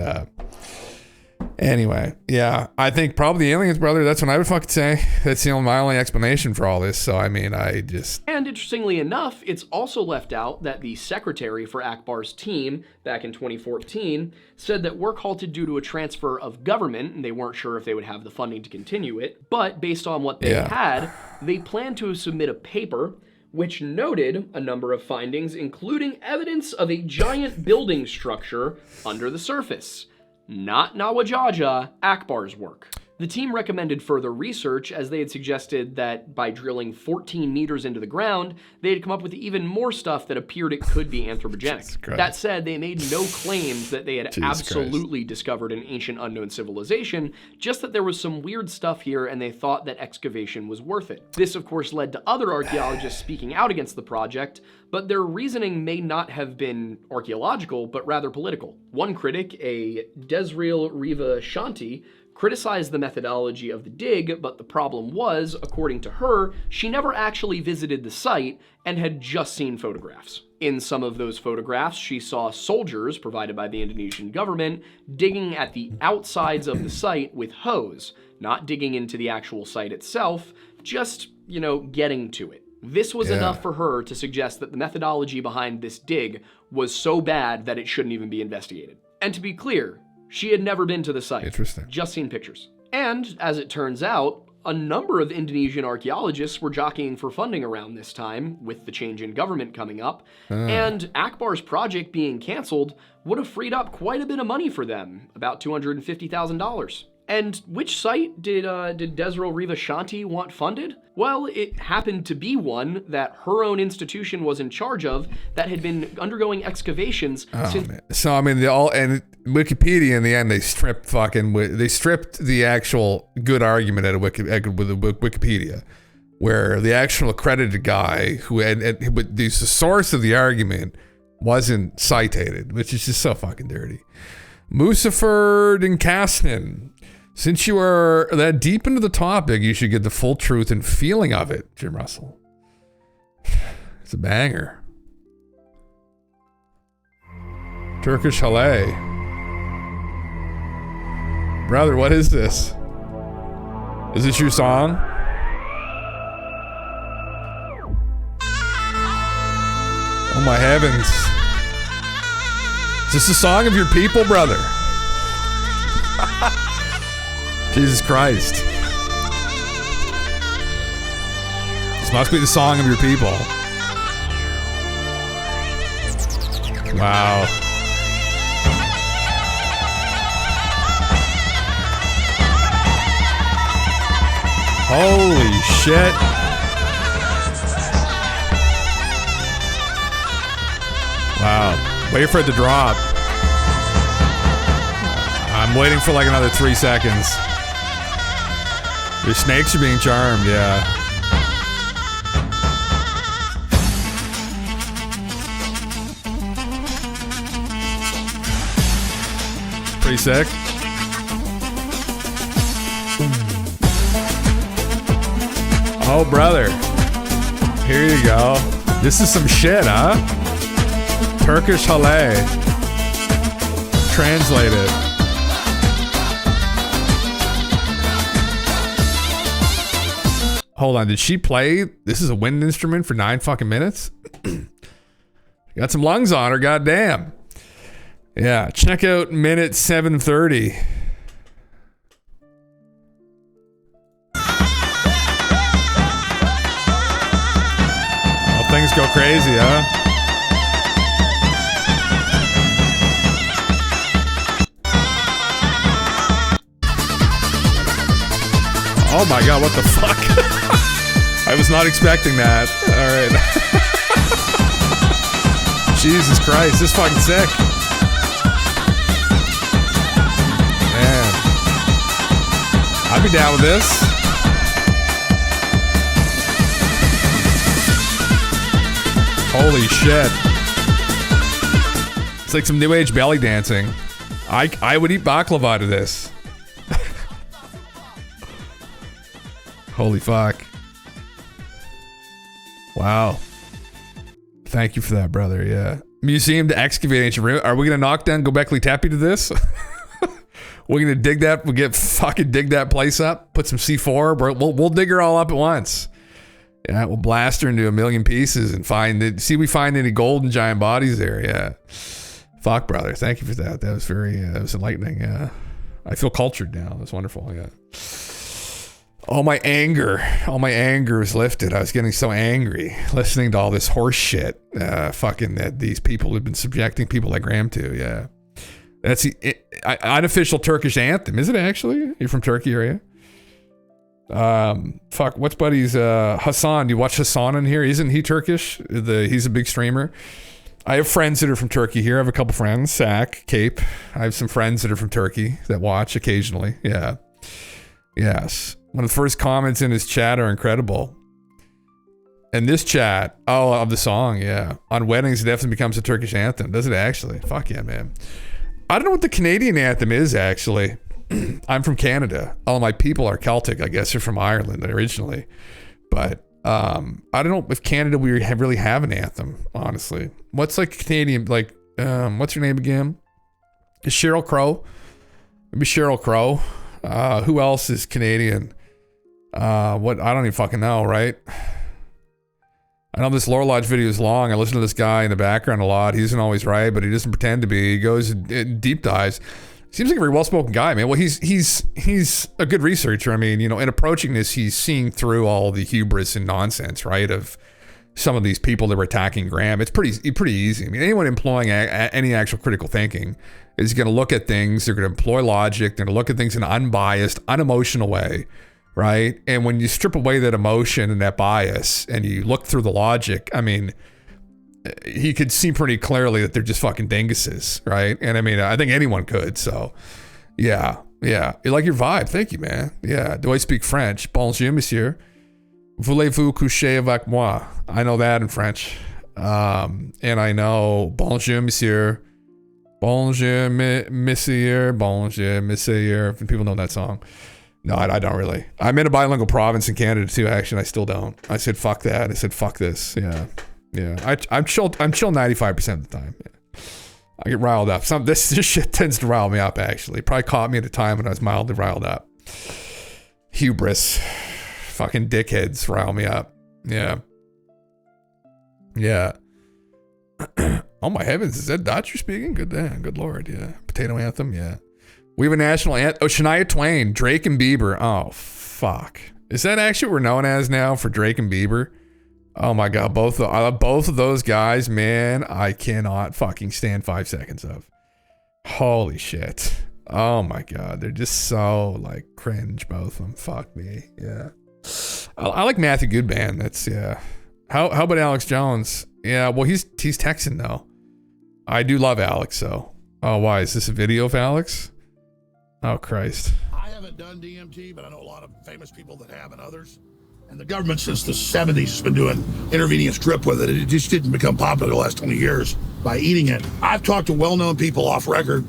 anyway, yeah, I think probably the aliens, brother. That's what I would fucking say. That's my only explanation for all this. So I mean, And interestingly enough, it's also left out that the secretary for Akbar's team back in 2014 said that work halted due to a transfer of government, and they weren't sure if they would have the funding to continue it. But based on what they had, they planned to submit a paper which noted a number of findings, including evidence of a giant building structure under the surface. Not Nawajaja, Akbar's work. The team recommended further research, as they had suggested that by drilling 14 meters into the ground, they had come up with even more stuff that appeared it could be anthropogenic. That said, they made no claims that they had absolutely discovered an ancient unknown civilization, just that there was some weird stuff here and they thought that excavation was worth it. This, of course, led to other archaeologists speaking out against the project, but their reasoning may not have been archaeological, but rather political. One critic, a Desreal Riva Shanti, criticized the methodology of the dig, but the problem was, according to her, she never actually visited the site and had just seen photographs. In some of those photographs, she saw soldiers, provided by the Indonesian government, digging at the outsides of the site with hose, not digging into the actual site itself, just, you know, getting to it. This was enough for her to suggest that the methodology behind this dig was so bad that it shouldn't even be investigated. And to be clear, she had never been to the site. Interesting. Just seen pictures. And, as it turns out, a number of Indonesian archaeologists were jockeying for funding around this time, with the change in government coming up, and Akbar's project being canceled would have freed up quite a bit of money for them, about $250,000. And which site did Desiree Rivashanti want funded? Well, it happened to be one that her own institution was in charge of that had been undergoing excavations since... Man. So, I mean, and Wikipedia, in the end, they stripped the actual good argument out of Wikipedia, where the actual accredited guy the source of the argument wasn't cited, which is just so fucking dirty. Musafir and Kastner. Since you are that deep into the topic, you should get the full truth and feeling of it, Jim Russell. It's a banger. Turkish Halle. Brother, what is this? Is this your song? Oh my heavens. Is this the song of your people, brother? Jesus Christ. This must be the song of your people. Wow. Holy shit. Wow. Wait for it to drop. I'm waiting for like another 3 seconds. Your snakes are being charmed, yeah. Pretty sick. Oh, brother. Here you go. This is some shit, huh? Turkish Halle. Translate it. Hold on, did she play? This is a wind instrument for 9 fucking minutes? Got some lungs on her, goddamn. Yeah, check out minute 7:30. Oh, things go crazy, huh? Oh my god, what the fuck? I was not expecting that. Alright. Jesus Christ, this is fucking sick. Man. I'd be down with this. Holy shit. It's like some new age belly dancing. I would eat baklava to this. Holy fuck. Wow. Thank you for that, brother. Yeah. Museum to excavate ancient room. Are we going to knock down Göbekli Tepe to this? We're going to dig that. We'll dig that place up. Put some C4. We'll dig her all up at once. Yeah. We'll blast her into a million pieces and see if we find any gold and giant bodies there. Yeah. Fuck, brother. Thank you for that. That was that was enlightening. Yeah. I feel cultured now. That's wonderful. Yeah. All my anger is lifted. I was getting so angry listening to all this horse shit. Fucking that these people have been subjecting people like Graham to. Yeah. That's the unofficial Turkish anthem. Is it actually? You're from Turkey area? Fuck, what's buddy's, Hassan? Do you watch Hassan in here? Isn't he Turkish? He's a big streamer. I have friends that are from Turkey here. I have a couple friends, Sack, Cape. I have some friends that are from Turkey that watch occasionally. Yeah. Yes. One of the first comments in his chat are incredible. And this chat, of the song, yeah. On weddings, it definitely becomes a Turkish anthem. Does it actually? Fuck yeah, man. I don't know what the Canadian anthem is, actually. I'm from Canada. All my people are Celtic, I guess. They're from Ireland originally. But I don't know if Canada, we really have an anthem, honestly. What's like Canadian, like, what's her name again? Is Sheryl Crow? Maybe Sheryl Crow. Who else is Canadian? What? I don't even fucking know, right? I know this Lore Lodge video is long. I listen to this guy in the background a lot. He isn't always right, but he doesn't pretend to be. He goes and deep dives. Seems like a very well-spoken guy, man. Well, he's a good researcher. I mean, in approaching this, he's seeing through all the hubris and nonsense, right? Of some of these people that were attacking Graham. It's pretty easy. I mean, anyone employing any actual critical thinking is going to look at things. They're going to employ logic. They're going to look at things in an unbiased, unemotional way, right? And when you strip away that emotion and that bias and you look through the logic, I mean, he could see pretty clearly that they're just fucking dinguses, right? And I mean, I think anyone could. So, yeah. You like your vibe. Thank you, man. Yeah. Do I speak French? Bonjour, monsieur. Voulez-vous coucher avec moi? I know that in French. And I know bonjour, monsieur. Bonjour, monsieur. Bonjour, monsieur. If people know that song. No, I don't really. I'm in a bilingual province in Canada too, actually. I still don't. I said, fuck that. I said, fuck this. Yeah. I'm chill 95% of the time. Yeah. I get riled up. This shit tends to rile me up, actually. Probably caught me at a time when I was mildly riled up. Hubris. Fucking dickheads rile me up. Yeah. Oh my heavens, is that Dutch you're speaking? Good lord, yeah. Potato anthem, yeah. We have a national anthem. Oh, Shania Twain, Drake and Bieber. Oh, fuck. Is that actually what we're known as now for Drake and Bieber? Oh my god, both of those guys, man, I cannot fucking stand 5 seconds of. Holy shit. Oh my god, they're just so like cringe, both of them. Fuck me, yeah. I like Matthew Goodman. That's yeah. How about Alex Jones? Yeah, well he's Texan though. I do love Alex though. Oh, why is this a video of Alex? Oh Christ. I haven't done DMT, but I know a lot of famous people that have and others. And the government since the 70s has been doing intravenous drip with it. It just didn't become popular the last 20 years by eating it. I've talked to well-known people off record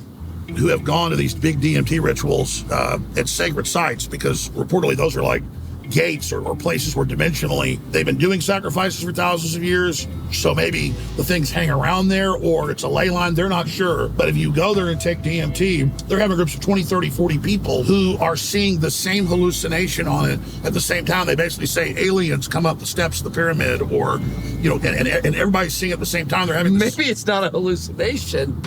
who have gone to these big DMT rituals at sacred sites because reportedly those are like gates or places where dimensionally they've been doing sacrifices for thousands of years. So maybe the things hang around there or it's a ley line. They're not sure. But if you go there and take DMT, they're having groups of 20, 30, 40 people who are seeing the same hallucination on it at the same time. They basically say aliens come up the steps of the pyramid or, you know, and everybody's seeing it at the same time. They're having maybe it's not a hallucination.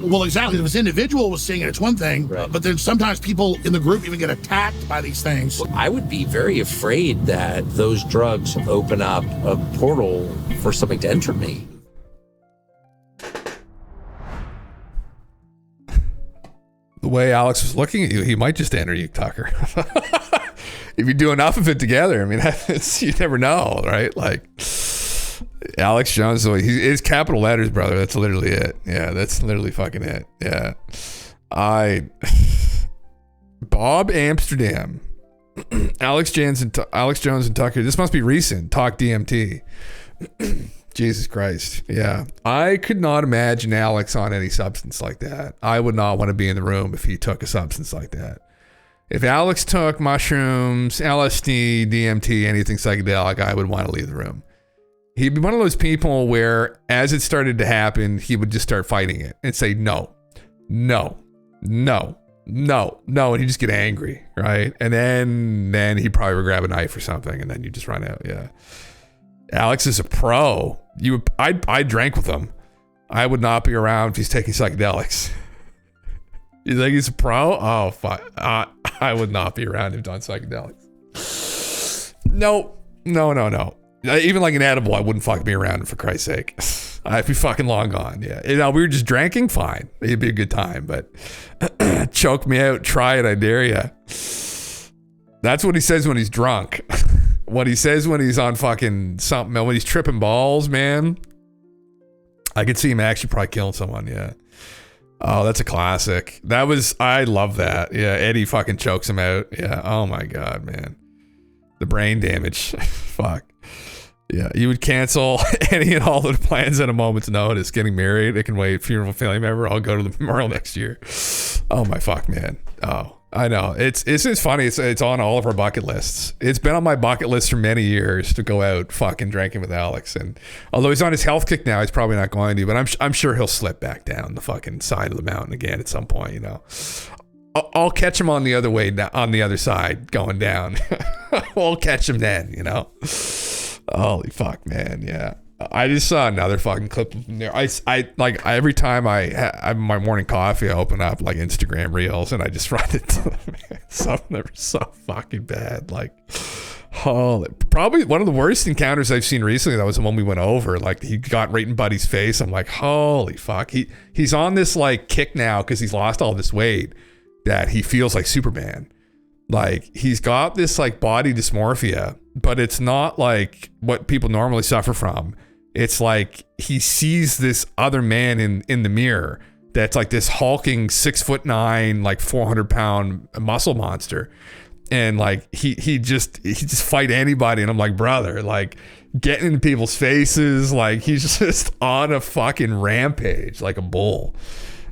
Well, exactly. If this individual was seeing it, it's one thing. Right. But then sometimes people in the group even get attacked by these things. I would be very afraid that those drugs open up a portal for something to enter me. The way Alex was looking at you, he might just enter you, Tucker. If you do enough of it together, I mean, you never know, right? Like Alex Jones, it's capital letters, brother. That's literally it. Yeah, that's literally fucking it. Yeah. Bob Amsterdam. Alex Jones and Tucker. This must be recent. Talk DMT. Jesus Christ. Yeah. I could not imagine Alex on any substance like that. I would not want to be in the room if he took a substance like that. If Alex took mushrooms, LSD, DMT, anything psychedelic, I would want to leave the room. He'd be one of those people where as it started to happen, he would just start fighting it and say, no, and he'd just get angry, right? And then he'd probably grab a knife or something, and then you just run out. Yeah, Alex is a pro. I drank with him. I would not be around if he's taking psychedelics. You think he's a pro? Oh, fuck. I would not be around him on psychedelics. No. Even like an edible, I wouldn't fucking be around him for Christ's sake. I'd be fucking long gone. Yeah. You know, we were just drinking, fine. It'd be a good time, but choke me out, try it, I dare ya. That's what he says when he's drunk. What he says when he's on fucking something, when he's tripping balls, man. I could see him actually probably killing someone, yeah. Oh, that's a classic. I love that. Yeah, Eddie fucking chokes him out. Yeah, oh my God, man. The brain damage. Fuck. Yeah, you would cancel any and all of the plans at a moment's notice. Getting married, it can wait. Funeral of a family member, I'll go to the memorial next year. Oh my fuck, man. Oh, I know. It's funny. It's on all of our bucket lists. It's been on my bucket list for many years to go out fucking drinking with Alex. And although he's on his health kick now, he's probably not going to. But I'm sure he'll slip back down the fucking side of the mountain again at some point. You know, I'll catch him on the other way, on the other side going down. We'll catch him then. You know. Holy fuck, man. Yeah. I just saw another fucking clip of him there. I like every time I have my morning coffee, I open up like Instagram reels and I just run it to them. Some of them are so fucking bad. Like, Probably one of the worst encounters I've seen recently. That was the one we went over. Like, he got right in Buddy's face. I'm like, holy fuck. He's on this like kick now because he's lost all this weight that he feels like Superman. Like, he's got this like body dysmorphia, but it's not like what people normally suffer from. It's like he sees this other man in the mirror that's like this hulking 6'9", like 400-pound muscle monster. And like he just fight anybody. And I'm like, brother, like getting in people's faces, like he's just on a fucking rampage like a bull.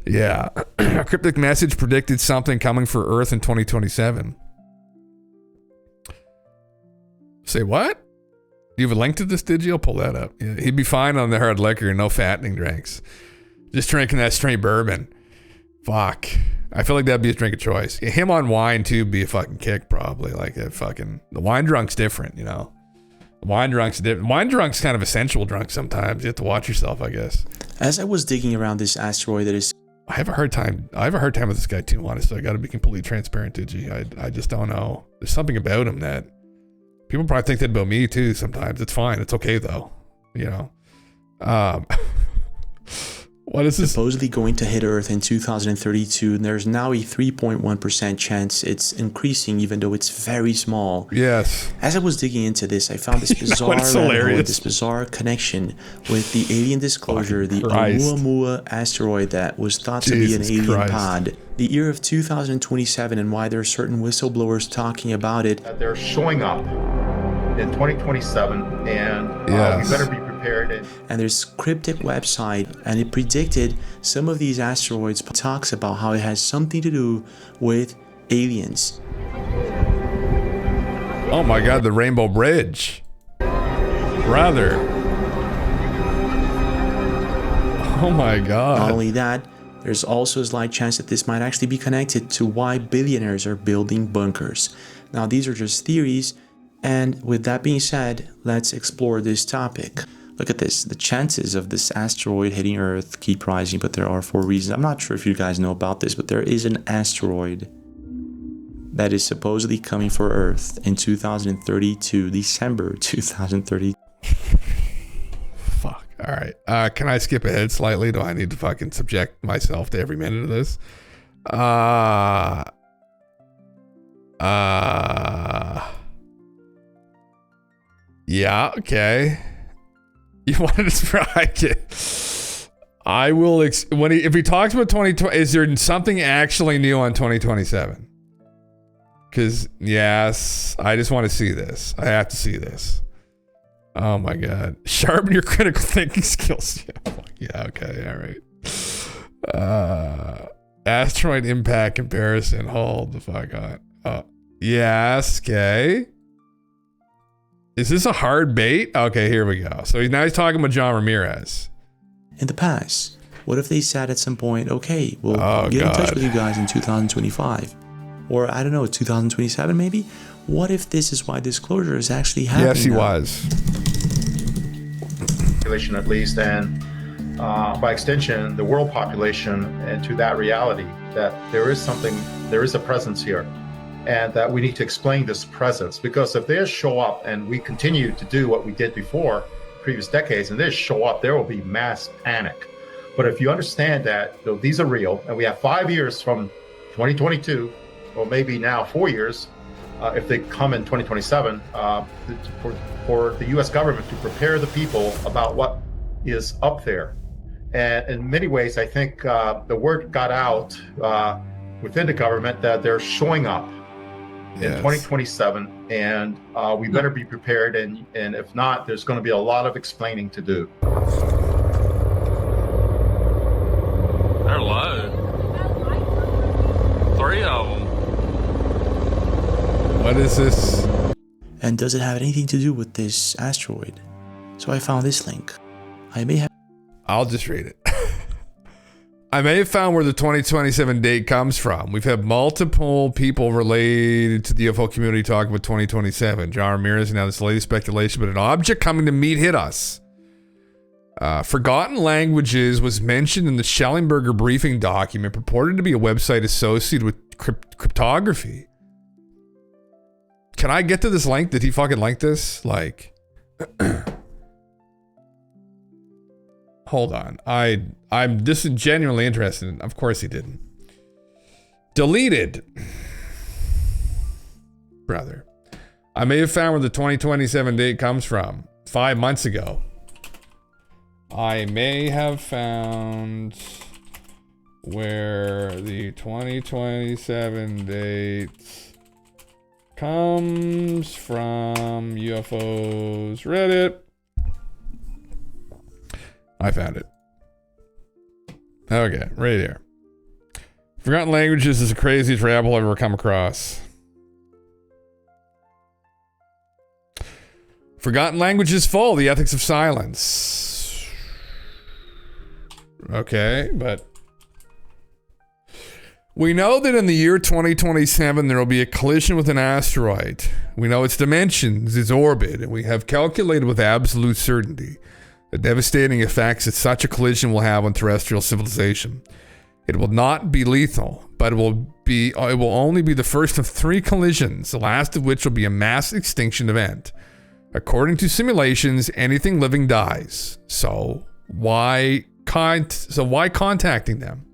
Yeah. A cryptic message predicted something coming for Earth in 2027. Say what? Do you have a link to this, did you? I'll pull that up. Yeah, he'd be fine on the hard liquor and no fattening drinks. Just drinking that straight bourbon. Fuck. I feel like that'd be his drink of choice. Him on wine too would be a fucking kick probably. Like that fucking, the wine drunk's different, you know. The wine drunk's different. Wine drunk's kind of a sensual drunk sometimes. You have to watch yourself, I guess. As I was digging around this asteroid that is... I have a hard time with this guy too, honestly. I gotta be completely transparent, Digi. I just don't know. There's something about him that people probably think that about me too sometimes. It's fine. It's okay though. You know. What is this? Supposedly going to hit Earth in 2032, and there's now a 3.1% chance. It's increasing, even though it's very small. Yes. As I was digging into this, I found this bizarre this bizarre connection with the alien disclosure, the Oumuamua asteroid that was thought to be an alien pod. The year of 2027, and why there are certain whistleblowers talking about it. They're showing up in 2027, and we better be prepared. And there's cryptic website, and it predicted some of these asteroids. Talks about how it has something to do with aliens. Oh my God, the Rainbow Bridge, brother. Oh my God. Not only that, there's also a slight chance that this might actually be connected to why billionaires are building bunkers. Now, these are just theories, and with that being said, let's explore this topic. Look at this. The chances of this asteroid hitting Earth keep rising, but there are 4 reasons. I'm not sure if you guys know about this, but there is an asteroid that is supposedly coming for Earth in 2032, December 2030. Fuck. All right. Can I skip ahead slightly? Do I need to fucking subject myself to every minute of this? Yeah, okay. You wanted to strike it. I will, if he talks about 2020, is there something actually new on 2027? Because, yes, I just want to see this. I have to see this. Oh my God. Sharpen your critical thinking skills. Yeah, okay, all right. Asteroid impact comparison. Hold the fuck on. Oh, yes, okay. Is this a hard bait? Okay, here we go. So now he's talking about John Ramirez. In the past, what if they said at some point, okay, we'll get in touch with you guys in 2025? Or, I don't know, 2027 maybe? What if this is why disclosure is actually happening? Yes, he was. Population at least, and by extension, the world population, and to that reality that there is a presence here. And that we need to explain this presence, because if they show up and we continue to do what we did before previous decades, and they show up, there will be mass panic. But if you understand that these are real, and we have 5 years from 2022, or maybe now 4 years, if they come in 2027, for the U.S. government to prepare the people about what is up there. And in many ways, I think the word got out within the government that they're showing up in 2027, and we better be prepared, and if not, there's going to be a lot of explaining to do. They're low. 3 of them. What is this? And does it have anything to do with this asteroid? So I found this link. I'll just read it. I may have found where the 2027 date comes from. We've had multiple people related to the UFO community talking about 2027. John Ramirez, and now this latest speculation about an object coming to hit us. Forgotten Languages was mentioned in the Schellenberger briefing document, purported to be a website associated with cryptography. can I get to this link? Did he fucking link this? Like, hold on. I'm just genuinely interested in. Of course he didn't. Deleted. Brother. I may have found where the 2027 date comes from. 5 months ago. I may have found where the 2027 date comes from. UFOs Reddit. I found it. Okay, right here. Forgotten languages is the craziest rabble I've ever come across. Forgotten languages full. The ethics of silence. Okay, but we know that in the year 2027 there will be a collision with an asteroid. We know its dimensions, its orbit, and we have calculated with absolute certainty the devastating effects that such a collision will have on terrestrial civilization. It will not be lethal, but it will only be the first of 3 collisions, the last of which will be a mass extinction event. According to simulations, anything living dies. So why contacting them?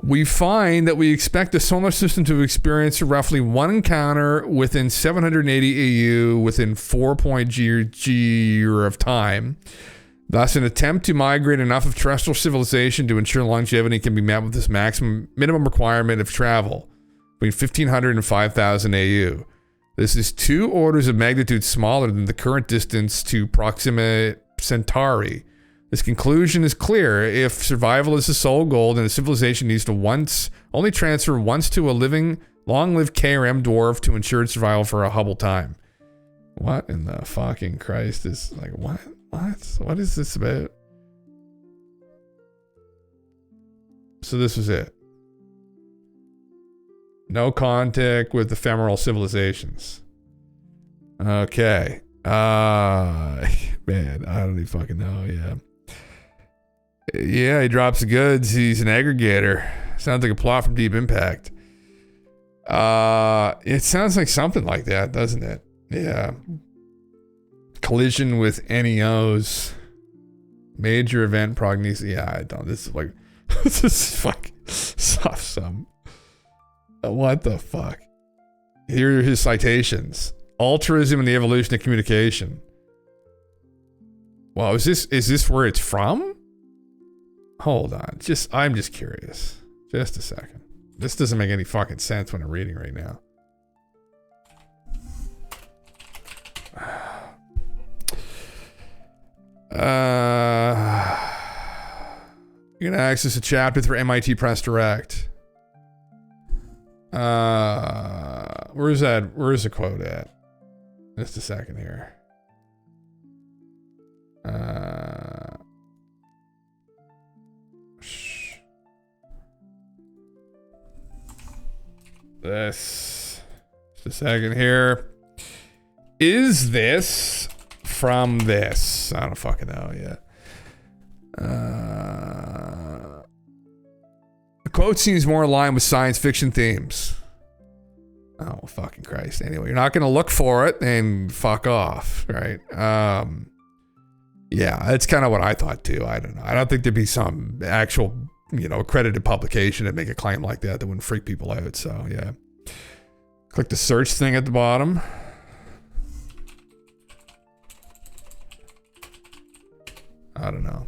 We find that we expect the solar system to experience roughly 1 encounter within 780 AU within 4.g year of time. Thus, an attempt to migrate enough of terrestrial civilization to ensure longevity can be met with this minimum requirement of travel between 1,500 and 5,000 AU. This is 2 orders of magnitude smaller than the current distance to Proxima Centauri. This conclusion is clear. If survival is the sole goal, then a civilization needs to only transfer once to a long-lived KRM dwarf to ensure its survival for a Hubble time. What in the fucking Christ is like what? What is this about? So this was it. No contact with ephemeral civilizations. Okay. Man, I don't even fucking know. Yeah. Yeah, he drops the goods. He's an aggregator. Sounds like a plot from Deep Impact. It sounds like something like that, doesn't it? Yeah. Collision with NEOs. Major event prognosis. Yeah, I don't. This is like, this is fucking some. What the fuck? Here are his citations. Altruism and the evolution of communication. Wow, is this where it's from? Hold on. I'm just curious. Just a second. This doesn't make any fucking sense when I'm reading right now. You're gonna access a chapter through MIT Press Direct. Where's the quote at? Just a second here. Just a second here. Is this from this? I don't fucking know yet. The quote seems more aligned with science fiction themes. Oh, fucking Christ. Anyway, you're not going to look for it and fuck off, right? Yeah, that's kind of what I thought too. I don't know. I don't think there'd be some actual, accredited publication that make a claim like that wouldn't freak people out. So, yeah. Click the search thing at the bottom. I don't know.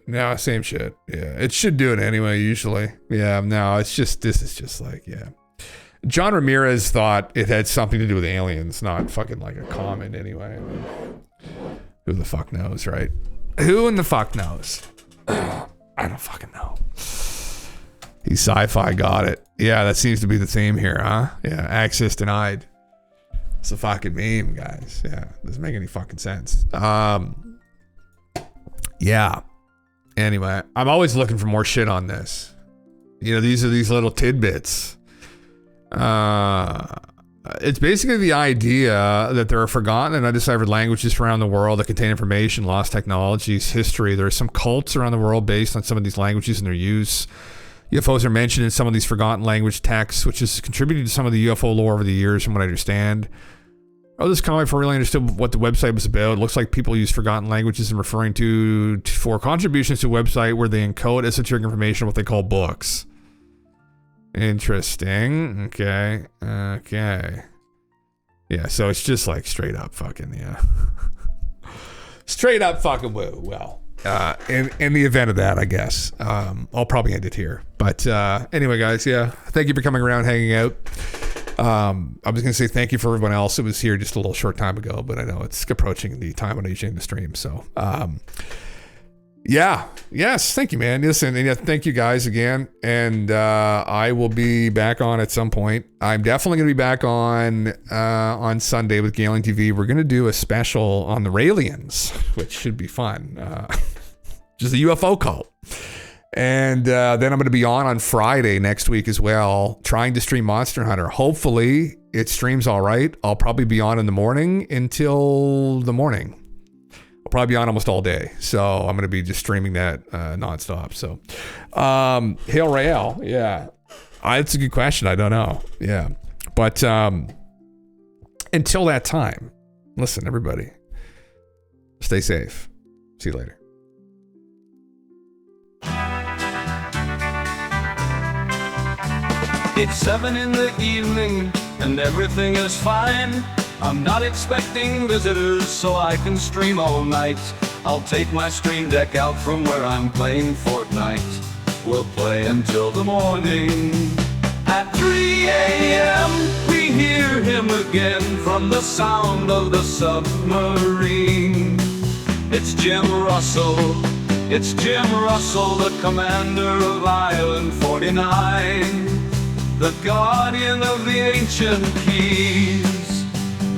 No, same shit. Yeah, it should do it anyway, usually. Yeah, no, this is just like, yeah. John Ramirez thought it had something to do with aliens, not fucking like a comment anyway. Who the fuck knows, right? Who in the fuck knows? I don't fucking know. He sci-fi got it. Yeah, that seems to be the theme here, huh? Yeah, access denied. It's a fucking meme, guys. Yeah, doesn't make any fucking sense. Yeah. Anyway, I'm always looking for more shit on this. These are these little tidbits. It's basically the idea that there are forgotten and undeciphered languages around the world that contain information, lost technologies, history. There are some cults around the world based on some of these languages and their use. UFOs are mentioned in some of these forgotten language texts, which has contributed to some of the UFO lore over the years, from what I understand. Oh, this comment for really understood what the website was about. It looks like people use forgotten languages and referring to for contributions to a website where they encode esoteric information, what they call books. Interesting. Okay. Yeah, so it's just like straight up fucking, yeah. Straight up fucking woo. Well, in the event of that, I guess, I'll probably end it here. But anyway, guys, yeah, thank you for coming around, hanging out. I was going to say thank you for everyone else who was here just a little short time ago, but I know it's approaching the time when I usually end the stream. So, yes, thank you, man. Listen, and yeah, thank you guys again. And I will be back on at some point. I'm definitely going to be back on Sunday with Galen TV. We're going to do a special on the Raelians, which should be fun. Just a UFO cult. And then I'm going to be on Friday next week as well, trying to stream Monster Hunter. Hopefully it streams all right. I'll probably be on in the morning until the morning. I'll probably be on almost all day. So I'm going to be just streaming that nonstop. So Hail Rael, yeah. It's a good question. I don't know. Yeah. But until that time, listen, everybody, stay safe. See you later. It's 7 in the evening and everything is fine. I'm not expecting visitors, so I can stream all night. I'll take my stream deck out from where I'm playing Fortnite. We'll play until the morning. At 3 a.m. we hear him again from the sound of the submarine. It's Jim Russell. It's Jim Russell, the commander of Island 49. The guardian of the ancient keys,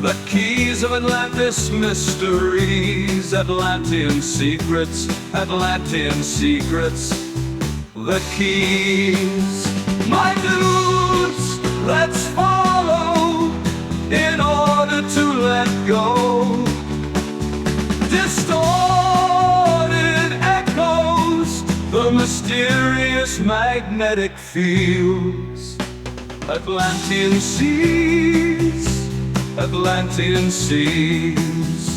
the keys of Atlantis mysteries, Atlantean secrets, Atlantean secrets, the keys. My dudes, let's follow in order to let go. Distorted echoes, the mysterious magnetic fields. Atlantean seas, Atlantean seas.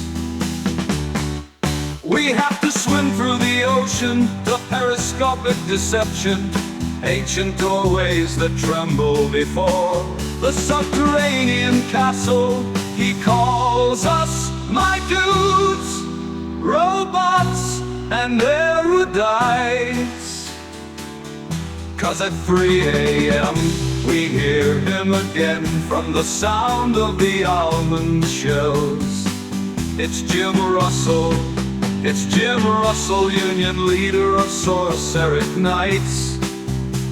We have to swim through the ocean, the periscopic deception, ancient doorways that tremble before the subterranean castle. He calls us, my dudes, robots and erudites. 'Cause at 3 a.m. we hear him again from the sound of the almond shells. It's Jim Russell. It's Jim Russell, Union leader of Sorceric Knights.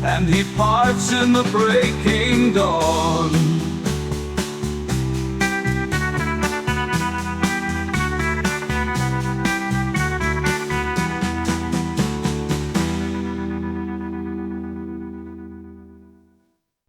And he parts in the breaking dawn.